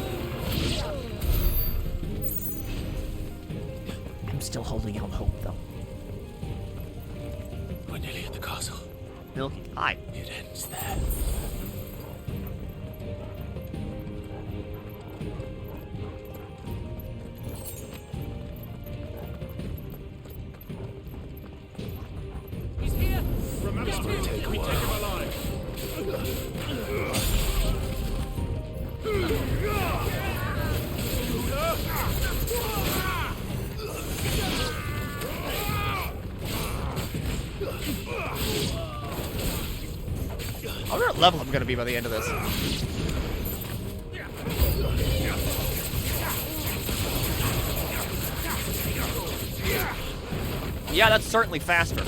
I'm still holding out hope, though. We're nearly at the castle. Milky, hi. It ends there. He's here! Remember, we take him alive. I wonder what level I'm gonna be by the end of this. Yeah, that's certainly faster.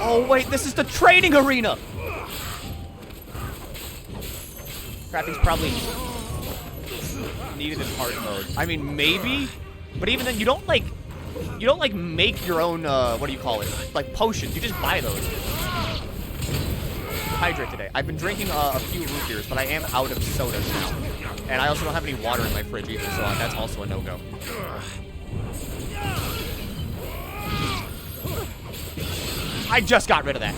Oh wait, this is the training arena! Crafting's probably needed in hard mode. I mean, maybe, but even then, you don't like make your own, what do you call it? Like potions. You just buy those. Hydrate today. I've been drinking a few root beers, but I am out of sodas now. And I also don't have any water in my fridge either, so that's also a no-go. I just got rid of that.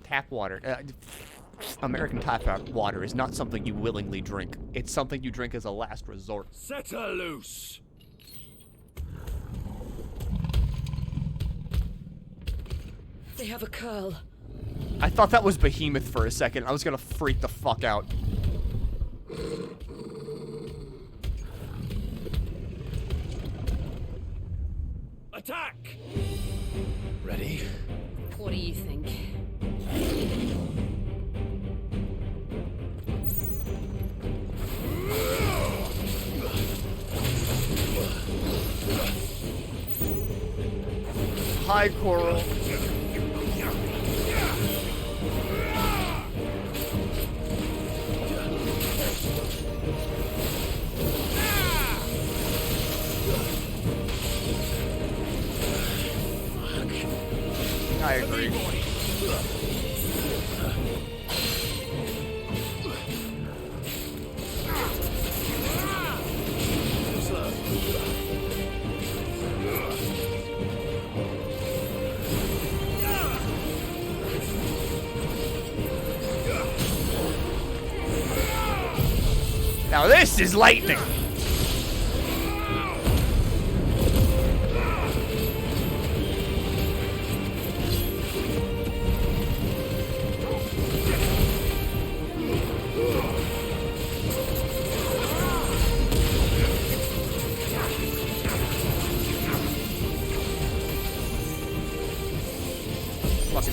Tap water. American tap water is not something you willingly drink. It's something you drink as a last resort. Set her loose! They have a curl. I thought that was Behemoth for a second. I was gonna freak the fuck out. Attack! Ready? What do you think? Hi, Coral. I agree. Now this is lightning.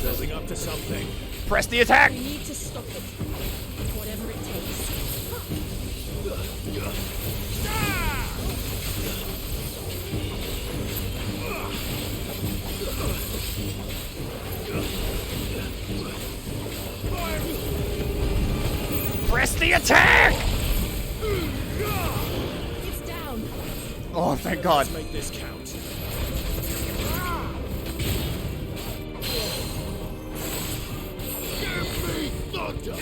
Building up to something. Press the attack. We need to stop it. Whatever it takes. Press the attack! It's down. Oh, thank God. Let's make this count. Give me thunder!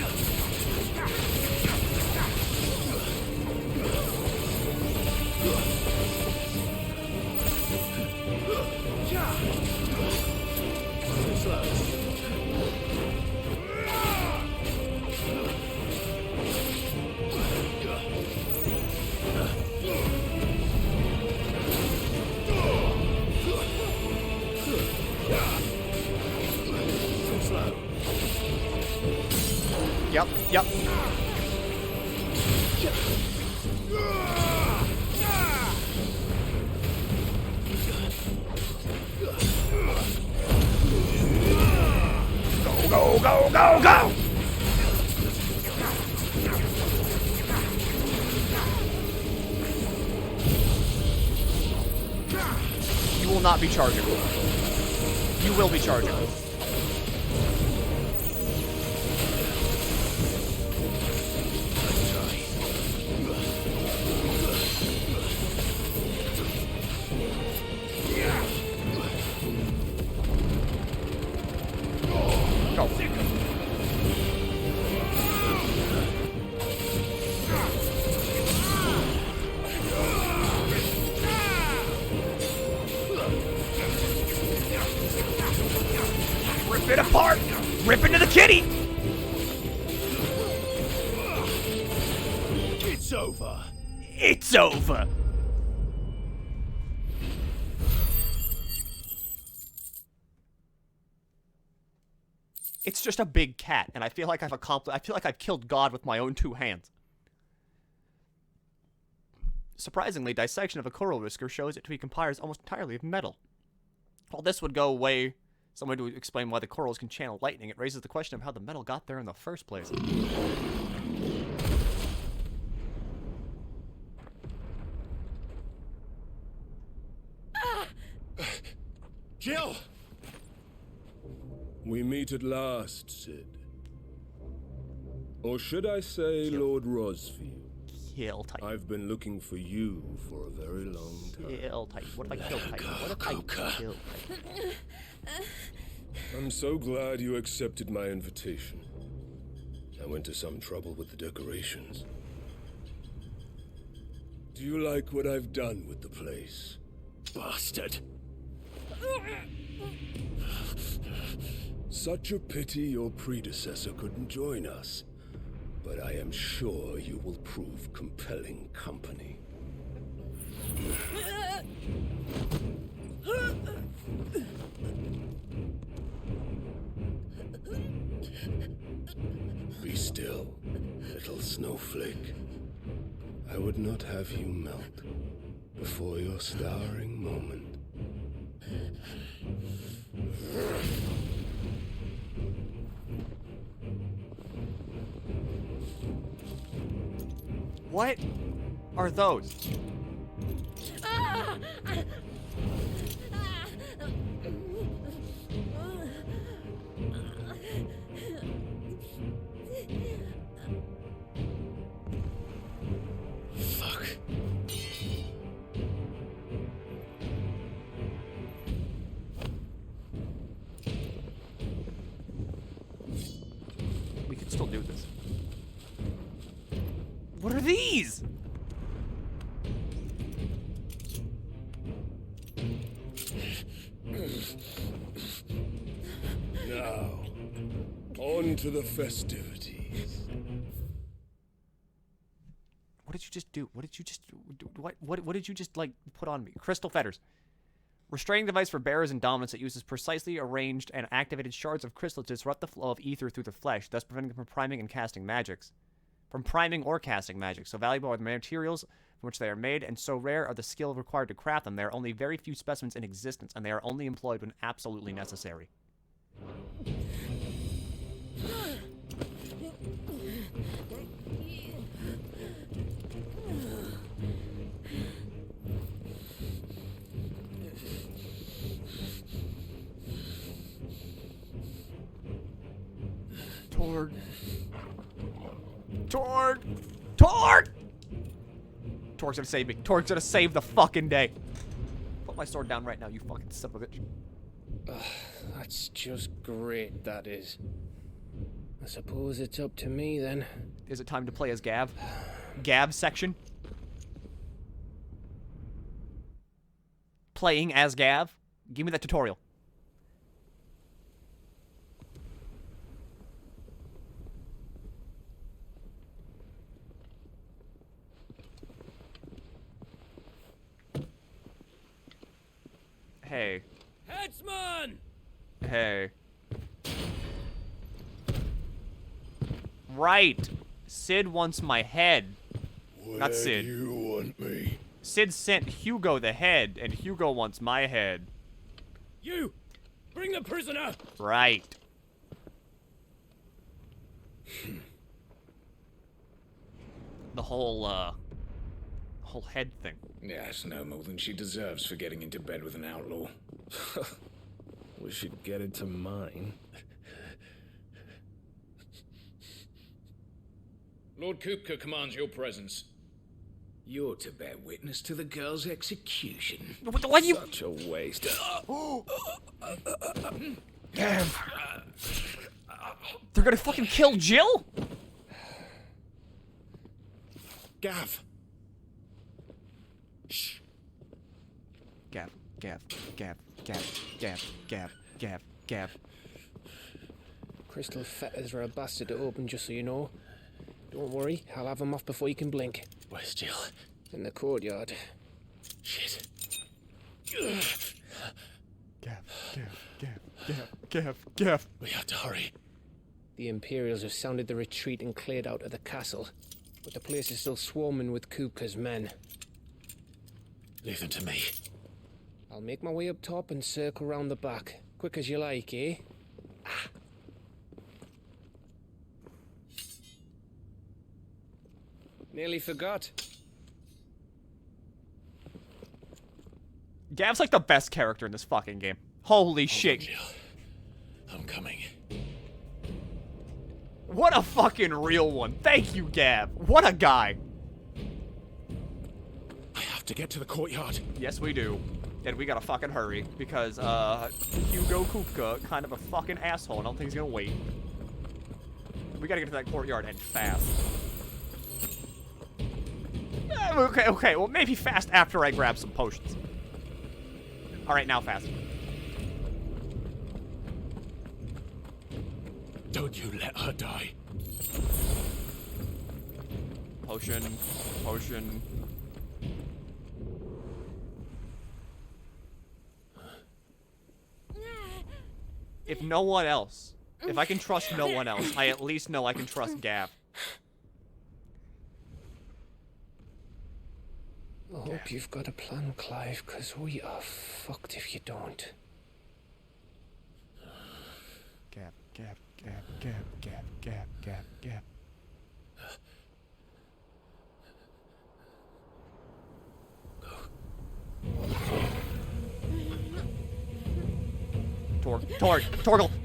Yep, yep. Go, go, go, go! You will not be charging. You will be charging. Go. Rip it apart! Rip into the kitty! It's over. It's over! It's just a big cat, and I feel like I've killed God with my own 2 hands. Surprisingly, dissection of a coral whisker shows it to be comprised almost entirely of metal. While this would go away some way to explain why the corals can channel lightning, it raises the question of how the metal got there in the first place. Jill! We meet at last, Sid. Or should I say, Lord Rosfield? Kill Titan. I've been looking for you for a very long time. Kill Titan. What if I kill Titan? What if I kill Titan? I'm so glad you accepted my invitation. I went to some trouble with the decorations. Do you like what I've done with the place? Bastard! Such a pity your predecessor couldn't join us. But I am sure you will prove compelling company. Be still, little snowflake. I would not have you melt before your starring moment. What are those? Fuck. We can still do this. What are these? Now, on to the festivities. What did you just do? What did you just do? What did you just like put on me? Crystal fetters. Restraining device for bearers and dominants that uses precisely arranged and activated shards of crystal to disrupt the flow of ether through the flesh, thus preventing them from priming and casting magics. From priming or casting magic. So valuable are the materials from which they are made, and so rare are the skill required to craft them. There are only very few specimens in existence, and they are only employed when absolutely necessary. Torg. Torg! Torg! Torg's gonna save me. Torg's gonna save the fucking day. Put my sword down right now, you fucking son of a bitch. That's just great, that is. I suppose it's up to me then. Is it time to play as Gav? Gav section? Playing as Gav? Give me that tutorial. Hey. Headsman! Hey. right. Sid wants my head. Not Sid. Where do you want me? Sid sent Hugo the head, and Hugo wants my head. You! Bring the prisoner! Right. The whole head thing. Yes, no more than she deserves for getting into bed with an outlaw. We should get into mine. Lord Kupka commands your presence. You're to bear witness to the girl's execution. What do you... Such a waste. Damn. They're gonna fucking kill Jill? Gav. Shh. Gav. Crystal fetters are a bastard to open, just so you know. Don't worry, I'll have them off before you can blink. Where's Jill? In the courtyard. Shit. Gav. We have to hurry. The Imperials have sounded the retreat and cleared out of the castle, but the place is still swarming with Kupka's men. Leave them to me. I'll make my way up top and circle round the back. Quick as you like, eh? Nearly forgot. Gav's like the best character in this fucking game. Holy shit. Jill. I'm coming. What a fucking real one. Thank you, Gav. What a guy. I have to get to the courtyard. Yes, we do. And we gotta fucking hurry, because, Hugo Kupka, kind of a fucking asshole, and I don't think he's gonna wait. We gotta get to that courtyard and fast. Okay, well, maybe fast after I grab some potions. Alright, now fast. Don't you let her die. Potion. If no one else, if I can trust no one else, I at least know I can trust Gav. I hope you've got a plan, Clive, because we are fucked if you don't. Gav.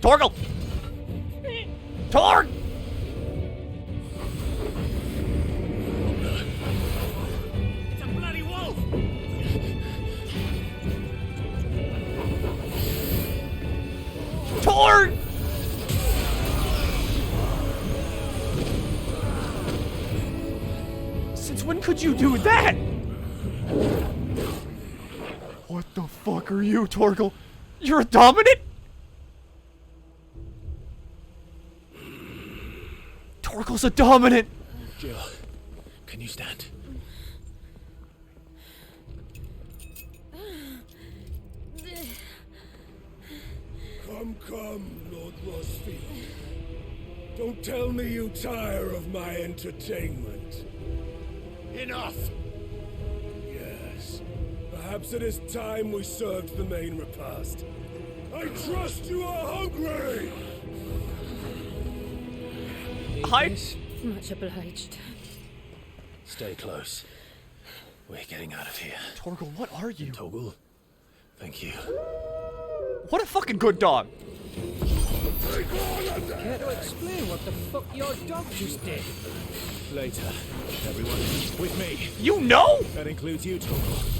Torgal! Torg! It's a bloody wolf! Torg! Since when could you do that? What the fuck are you, Torgal? You're a dominant? Torgal's a dominant! Jill, can you stand? Come, Lord Rosfield. Don't tell me you tire of my entertainment. Enough! Yes. Perhaps it is time we served the main repast. I trust you are hungry! Hi. Much obliged. Stay close. We're getting out of here. Torgal, what are you? Torgal, thank you. What a fucking good dog. Care to explain what the fuck your dog just did? Later. Everyone, with me. You know? That includes you, Torgal.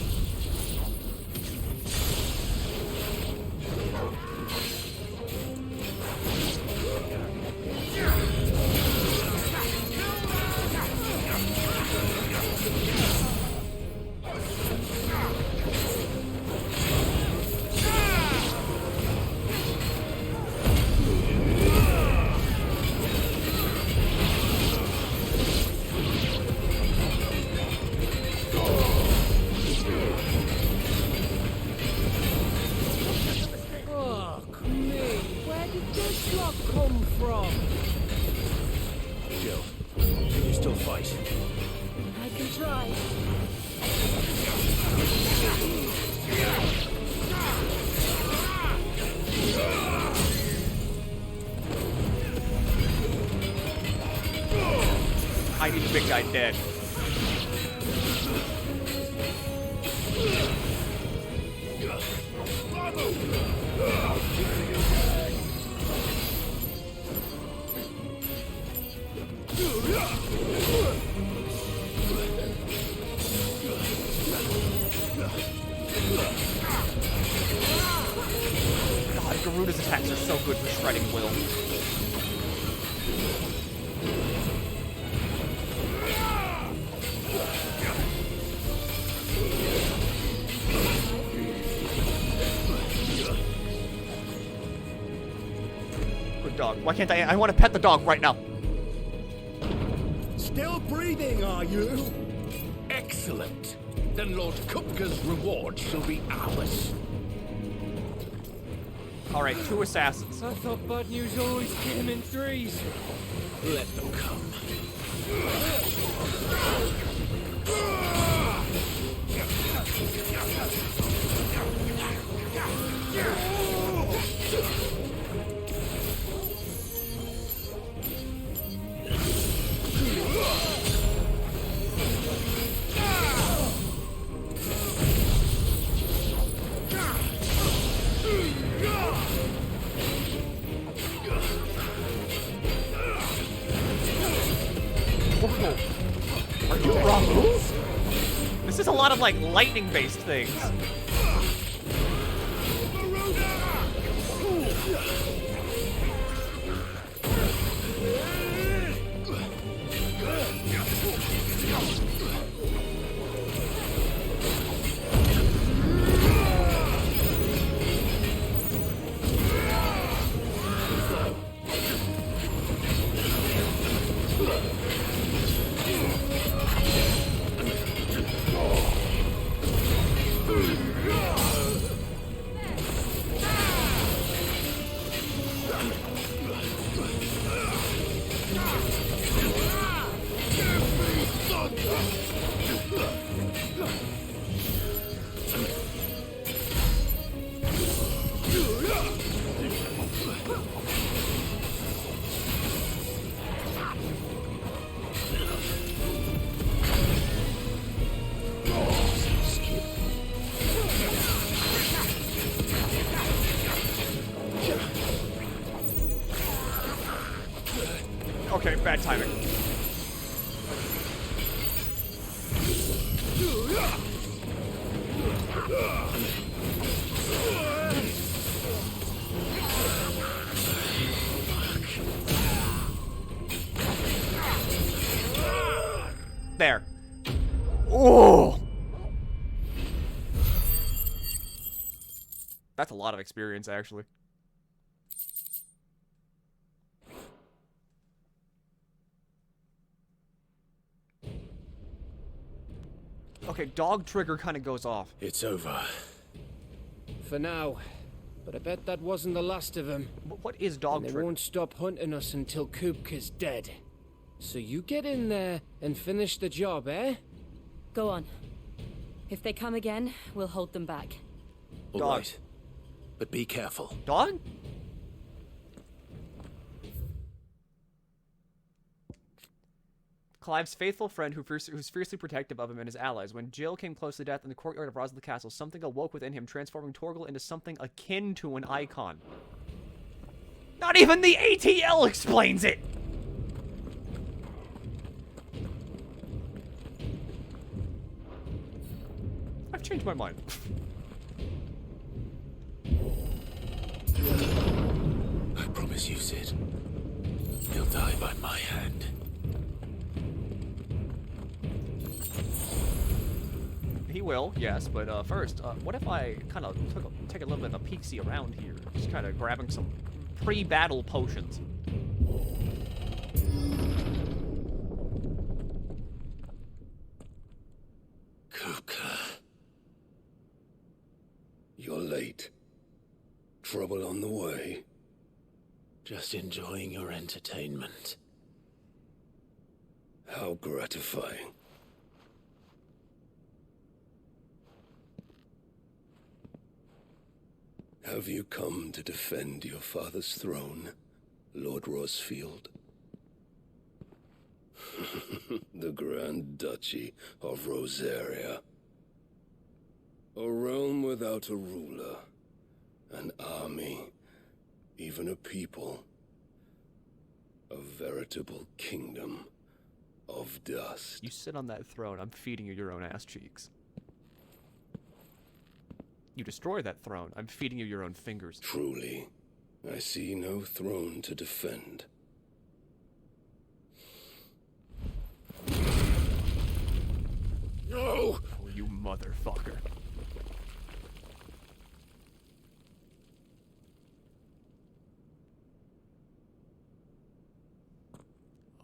Jill. Can you still fight? I can try. I need the big guy dead. God, Garuda's attacks are so good for shredding Will. Good dog. Why can't I want to pet the dog right now. Still breathing, are you? Excellent. Then Lord Kupka's reward shall be ours. Alright, 2 assassins. I thought bad news always came in threes. Let them come. Are you wrong move? This is a lot of like lightning-based things. Okay, bad timing. There. Oh! That's a lot of experience, actually. Okay, dog trigger kind of goes off. It's over. For now. But I bet that wasn't the last of them. What is dog trigger? trigger? They won't stop hunting us until Kupka's dead. So you get in there and finish the job, eh? Go on. If they come again, we'll hold them back. All right. But be careful. Dog? Clive's faithful friend who's fiercely protective of him and his allies. When Jill came close to death in the courtyard of Rosalind Castle, something awoke within him, transforming Torgal into something akin to an icon. Not even the ATL explains it! I've changed my mind. I promise you, Sid. He'll die by my hand. He will, yes, but first, what if I kind of take a little bit of a peek-see around here? Just kind of grabbing some pre-battle potions. Kupka. You're late. Trouble on the way? Just enjoying your entertainment. How gratifying. Have you come to defend your father's throne, Lord Rosfield? The Grand Duchy of Rosaria. A realm without a ruler, an army, even a people. A veritable kingdom of dust. You sit on that throne, I'm feeding you your own ass cheeks. You destroy that throne, I'm feeding you your own fingers. Truly, I see no throne to defend. No! Oh, you motherfucker.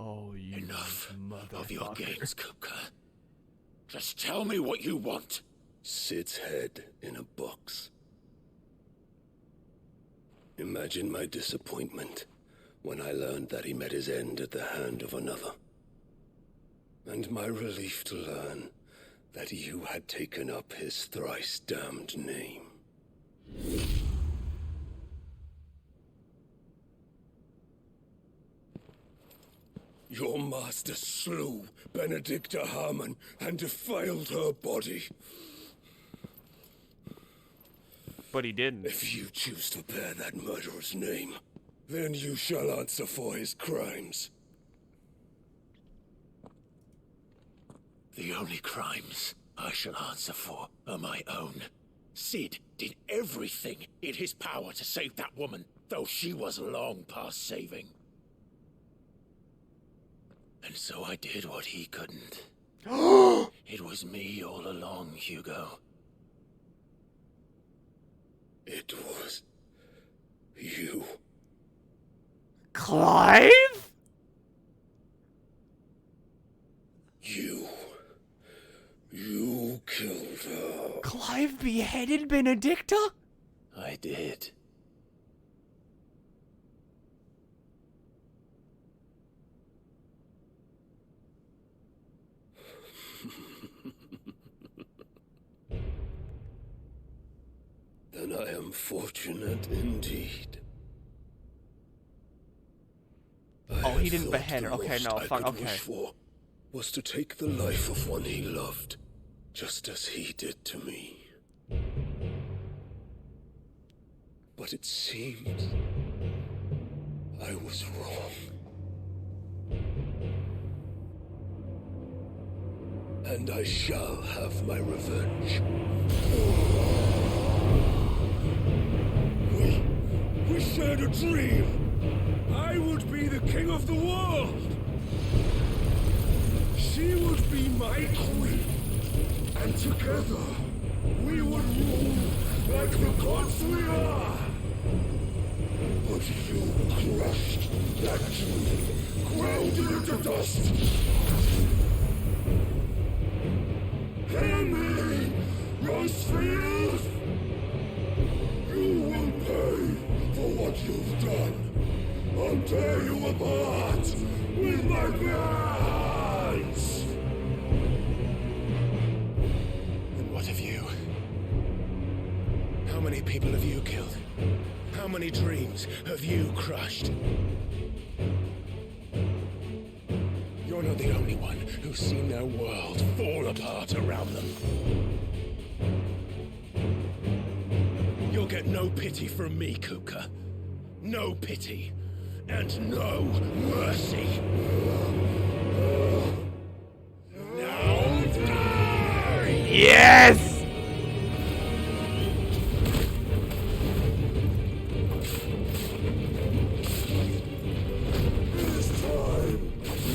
Oh, you Enough motherfucker. of your games, Kupka. Just tell me what you want. Sid's head in a box. Imagine my disappointment when I learned that he met his end at the hand of another. And my relief to learn that you had taken up his thrice damned name. Your master slew Benedicta Harmon and defiled her body. But he didn't. If you choose to bear that murderer's name, then you shall answer for his crimes. The only crimes I shall answer for are my own. Sid did everything in his power to save that woman, though she was long past saving. And so I did what he couldn't. It was me all along, Hugo. It was you. Clive? You killed her. Clive beheaded Benedicta? I did. Then I am fortunate indeed. Oh, he didn't behead her. Okay, no, fuck, okay. Wish for was to take the life of one he loved, just as he did to me. But it seems I was wrong. And I shall have my revenge. We shared a dream. I would be the king of the world. She would be my queen. And together, we would rule like the gods we are. But you crushed that dream, ground it into dust. Hear me, Rosefield! You will pay for what you've done. I'll tear you apart with my hands! And what of you? How many people have you killed? How many dreams have you crushed? You're not the only one who's seen their world fall apart around them. You'll get no pity from me, Kupka. No pity. And no mercy. Now die! Yes! This time,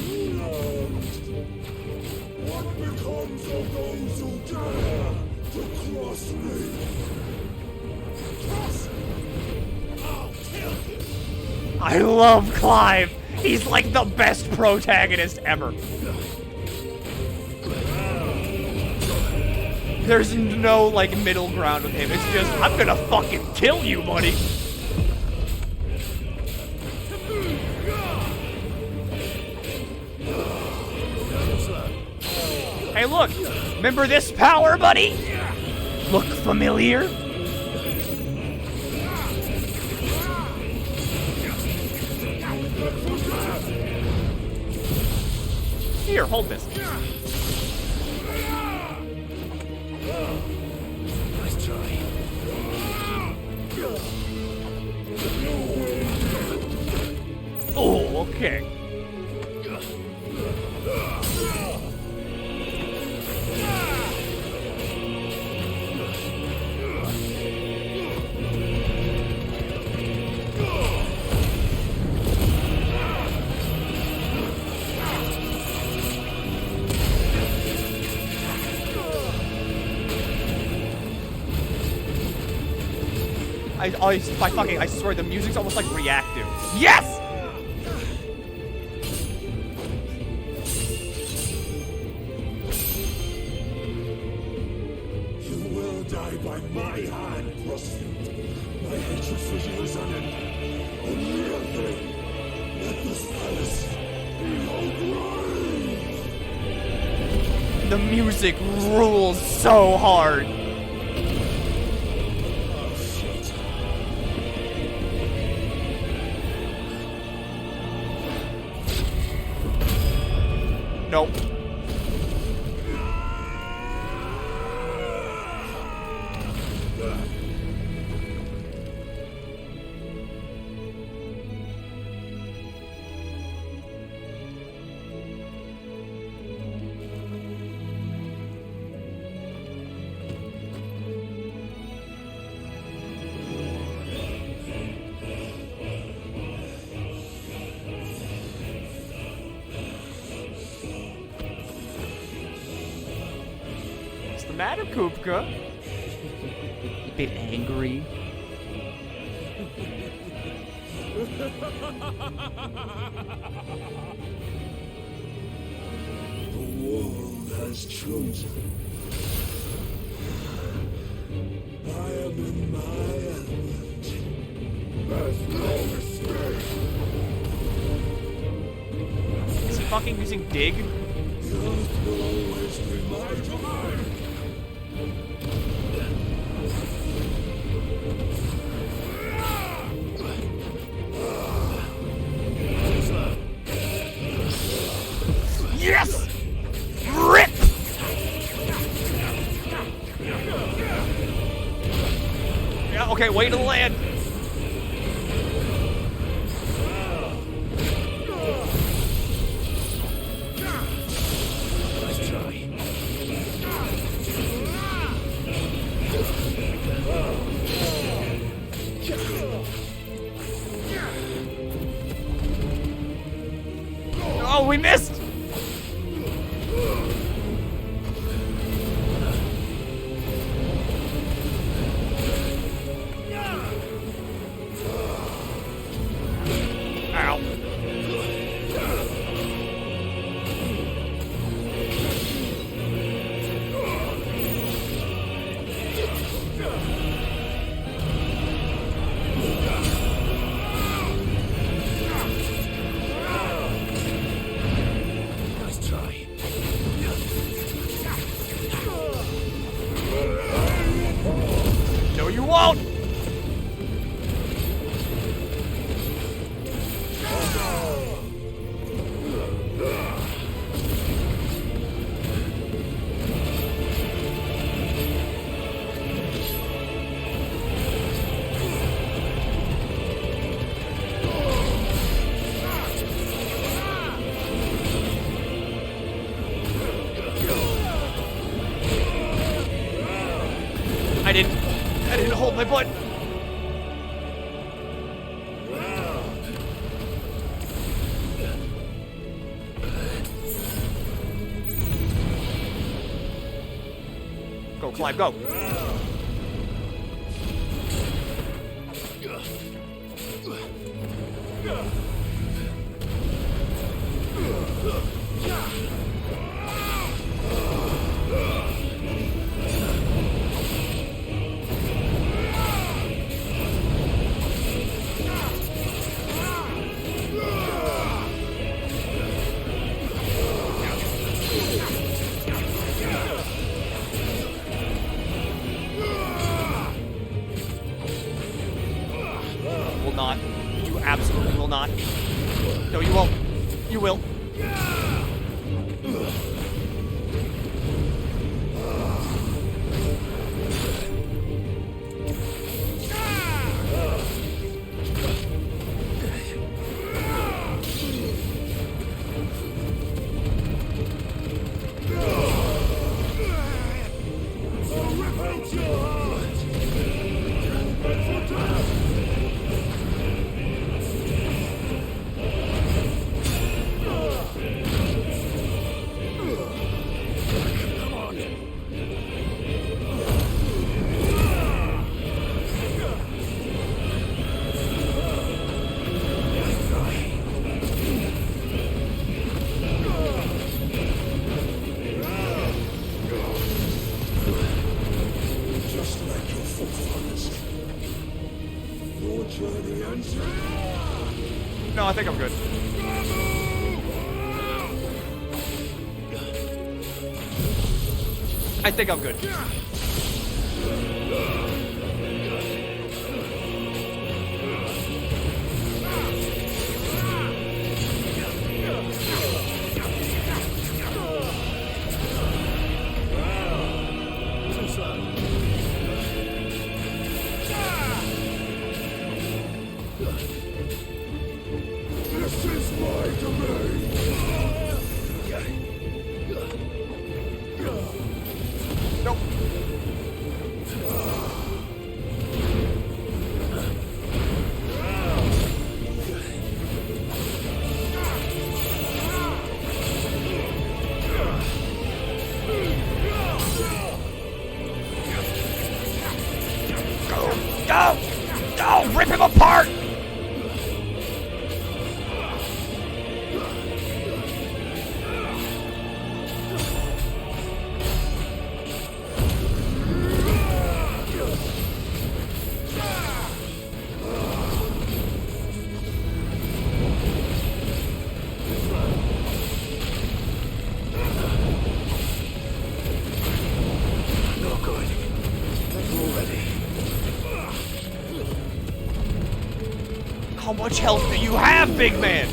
you learned what becomes of those who dare to cross me. Cross me! I'll kill you! I love Clive. He's like the best protagonist ever. There's no, like, middle ground with him. It's just, I'm gonna fucking kill you, buddy. Hey, look! Remember this power, buddy? Look familiar? Here, hold this. Nice try. Oh, okay. I swear, the music's almost like reactive. Yes! You will die by my hand, Crossfield. My hatred for you is unending. Only a thing. Let this palace be your grave. The music rules so hard. Nope. What's the matter, Kupka? A bit angry? The world has chosen. I am in my element. There's no escape. Is he fucking using dig? The earth will always be my domain. Yes! Rip! Yeah, okay, way to land. Nice try. Oh, we missed! Ow. Nice try. No, you won't! I didn't hold my butt. Go, climb, go. You will. No, I think I'm good. I think I'm good. This is my domain! Nope. Go! Go! Rip him apart! No good. Already. How much health do you have, big man?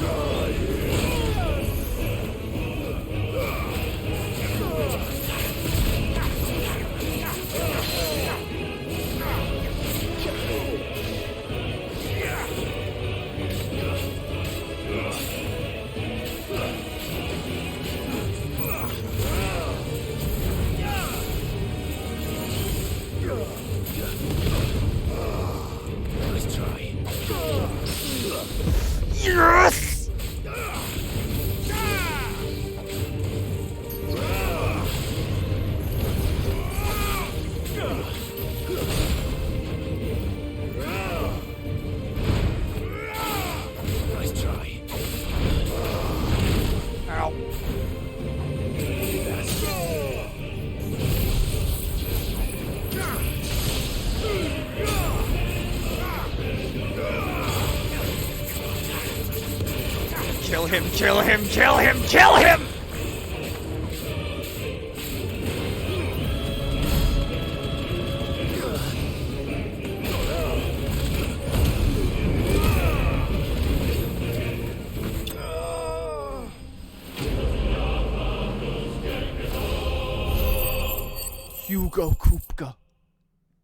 Let's try. Yes! Nice try. Ow. Kill him, kill him, kill him, kill him! Hugo Kupka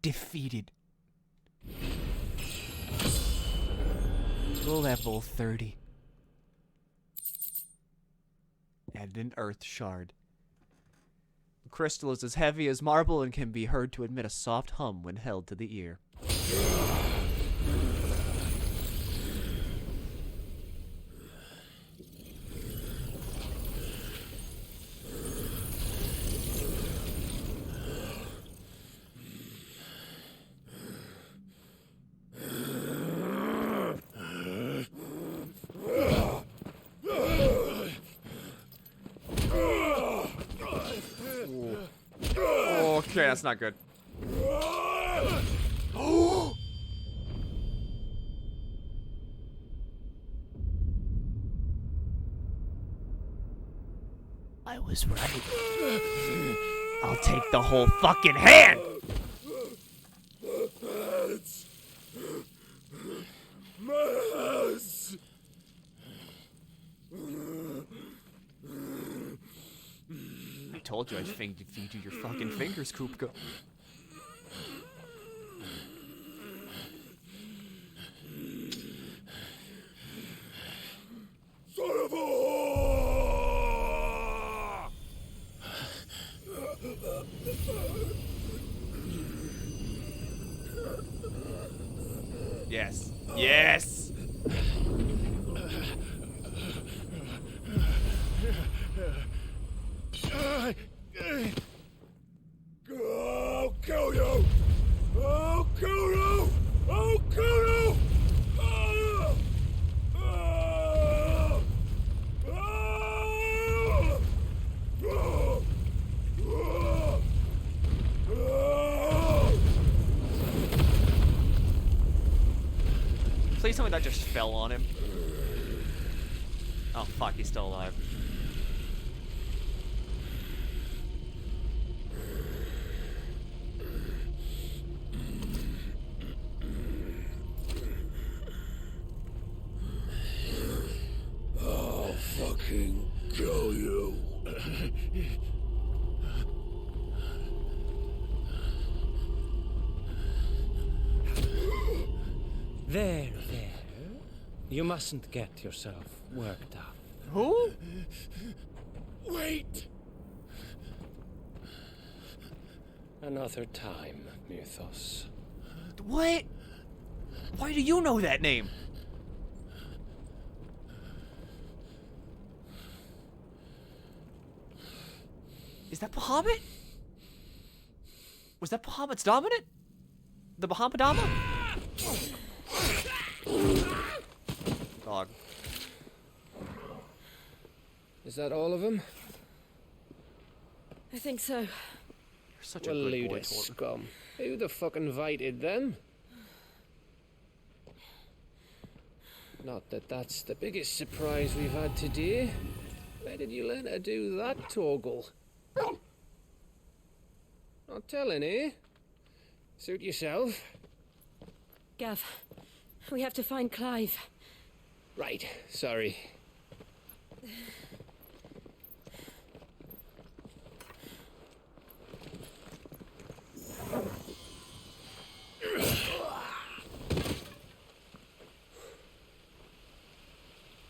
defeated. Level 30. And an earth shard. The crystal is as heavy as marble and can be heard to emit a soft hum when held to the ear. Okay, that's not good. I was right. I'll take the whole fucking hand! Mads! told you I'd feed you your fucking fingers, Kupka. Son of a whore! Yes. Yes! I'll kill you! I'll kill you! I'll kill you! Ah! Ah! Ah! Ah! Ah! Please tell me that just fell on him. Oh fuck, he's still alive. I'll fucking kill you. There. You mustn't get yourself worked up. Who? Wait! Another time, Mythos. What? Why do you know that name? Is that Bahamut? Was that Bahamut's dominant? The Bahamadama? Dog. Is that all of them? I think so. You're such a good boy, scum. Who the fuck invited them? Not that that's the biggest surprise we've had today. Where did you learn to do that, Torgal? Not telling, eh? Suit yourself. Gav, we have to find Clive. Right, sorry.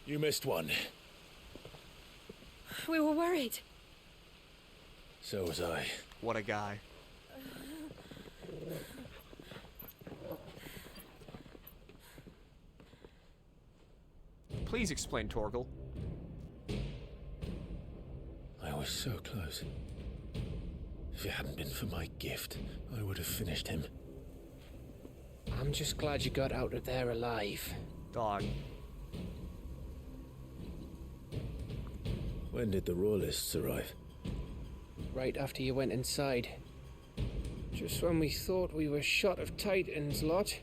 You missed one. We were worried. So was I. What a guy. Please explain, Torgal. I was so close. If it hadn't been for my gift, I would have finished him. I'm just glad you got out of there alive. Dog. When did the Royalists arrive? Right after you went inside. Just when we thought we were shot of Titans, lot.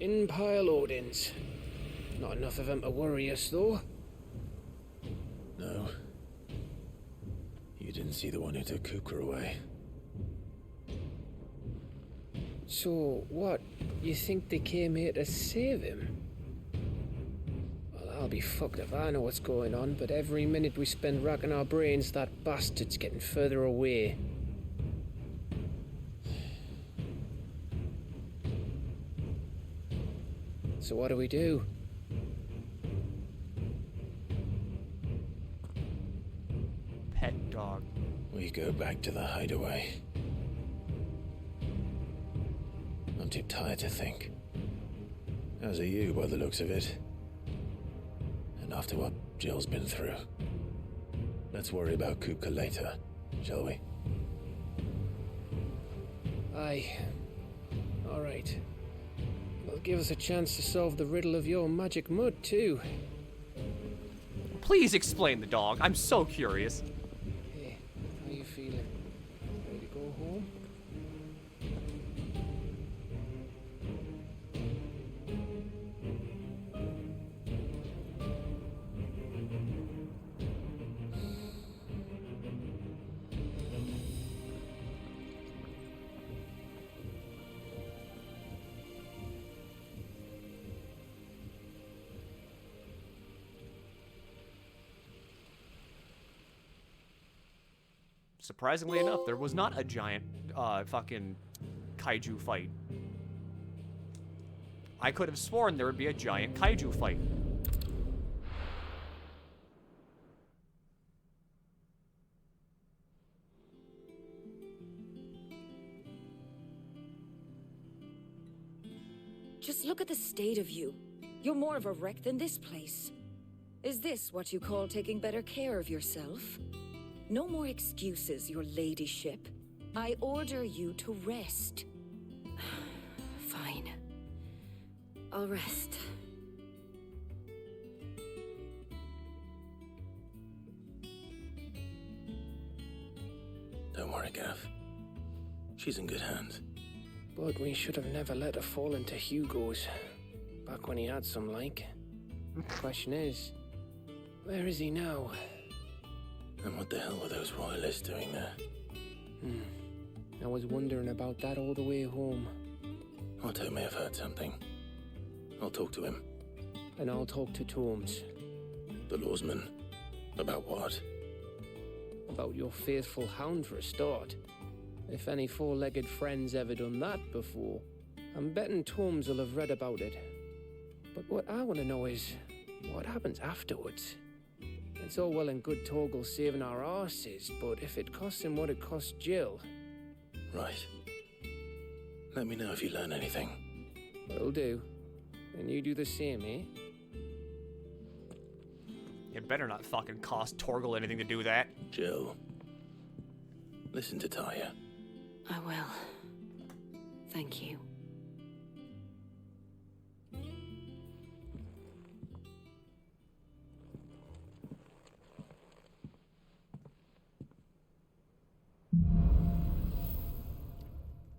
In pile Odins. Not enough of them to worry us, though. No. You didn't see the one who took Kupka away. So, what? You think they came here to save him? Well, I'll be fucked if I know what's going on, but every minute we spend racking our brains, that bastard's getting further away. So what do we do? Pet dog. We go back to the hideaway. I'm too tired to think. As are you, by the looks of it. And after what Jill's been through. Let's worry about Kupka later, shall we? Aye. All right. It'll give us a chance to solve the riddle of your magic mud, too. Please explain the dog. I'm so curious. Hey, how you feeling? Ready to go home? Surprisingly enough, there was not a giant, fucking kaiju fight. I could have sworn there would be a giant kaiju fight. Just look at the state of you. You're more of a wreck than this place. Is this what you call taking better care of yourself? No more excuses, your ladyship. I order you to rest. Fine. I'll rest. Don't worry, Gav. She's in good hands. But we should have never let her fall into Hugo's. Back when he had some like. The question is, where is he now? And what the hell were those royalists doing there? I was wondering about that all the way home. Otto may have heard something. I'll talk to him. And I'll talk to Torms. The lawsman. About what? About your faithful hound for a start. If any four-legged friend's ever done that before, I'm betting Torms will have read about it. But what I want to know is, what happens afterwards? It's all well and good Torgal saving our arses, but if it costs him what it cost Jill... Right. Let me know if you learn anything. Will do. And you do the same, eh? It better not fucking cost Torgal anything to do that. Jill. Listen to Taya. I will. Thank you.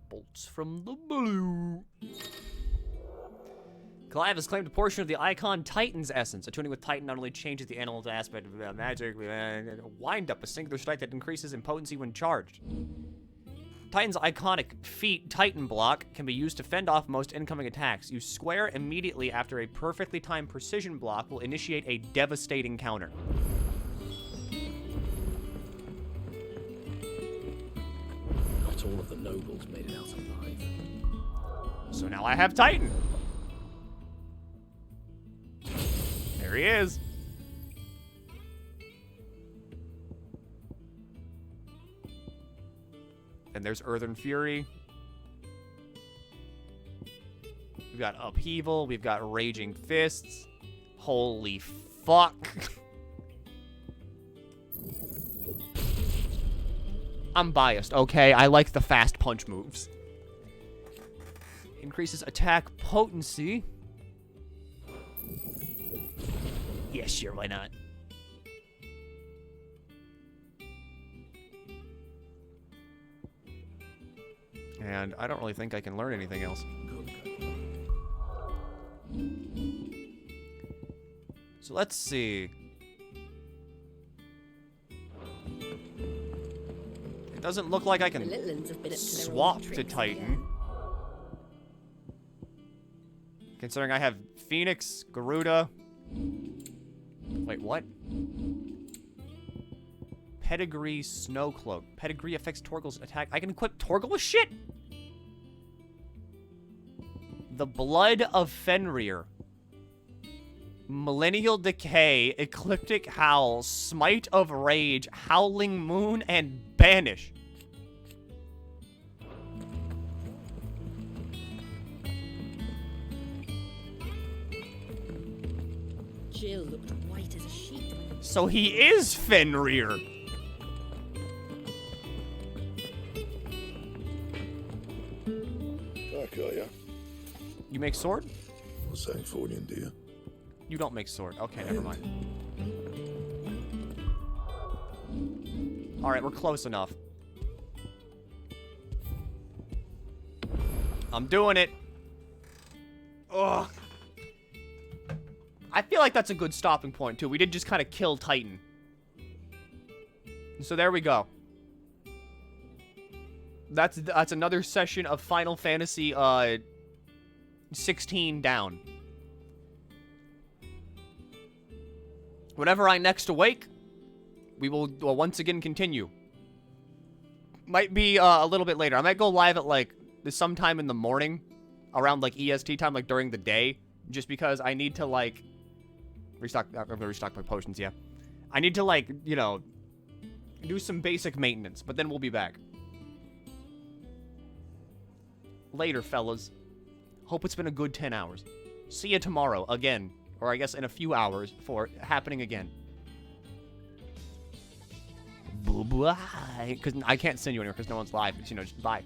Bolts from the blue. Clive has claimed a portion of the Icon Titan's essence. Attuning with Titan not only changes the animal's aspect of magic, wind up, a singular strike that increases in potency when charged. Titan's iconic feat, Titan Block, can be used to fend off most incoming attacks. Use square immediately after a perfectly timed precision block will initiate a devastating counter. Not all of the nobles made it out alive. So now I have Titan. There he is. And there's Earthen Fury. We've got Upheaval. We've got Raging Fists. Holy fuck. I'm biased, okay? I like the fast punch moves. Increases attack potency. Yeah, sure, why not? And I don't really think I can learn anything else. So let's see. It doesn't look like I can swap to Titan. Considering I have Phoenix, Garuda. Wait, what? Pedigree Snowcloak. Pedigree affects Torgal's attack. I can equip Torgal with shit? The Blood of Fenrir. Millennial Decay, Ecliptic Howl, Smite of Rage, Howling Moon, and Banish. Jill looked white as a sheet. So he is Fenrir. Back, are ya? You make sword? What's that for you, dear? You don't make sword. Okay, never mind. Alright, we're close enough. I'm doing it. Ugh. I feel like that's a good stopping point, too. We did just kind of kill Titan. So there we go. That's another session of Final Fantasy 16 down. Whenever I next awake, we will once again continue. Might be a little bit later. I might go live at, like, sometime in the morning. Around, like, EST time, like, during the day. Just because I need to, like... Restock... I'm gonna restock my potions, yeah. I need to, like, you know... do some basic maintenance. But then we'll be back. Later, fellas. Hope it's been a good 10 hours. See you tomorrow, again. Or I guess in a few hours for happening again. Bye-bye. Because I can't send you anywhere because no one's live. But, you know, just bye.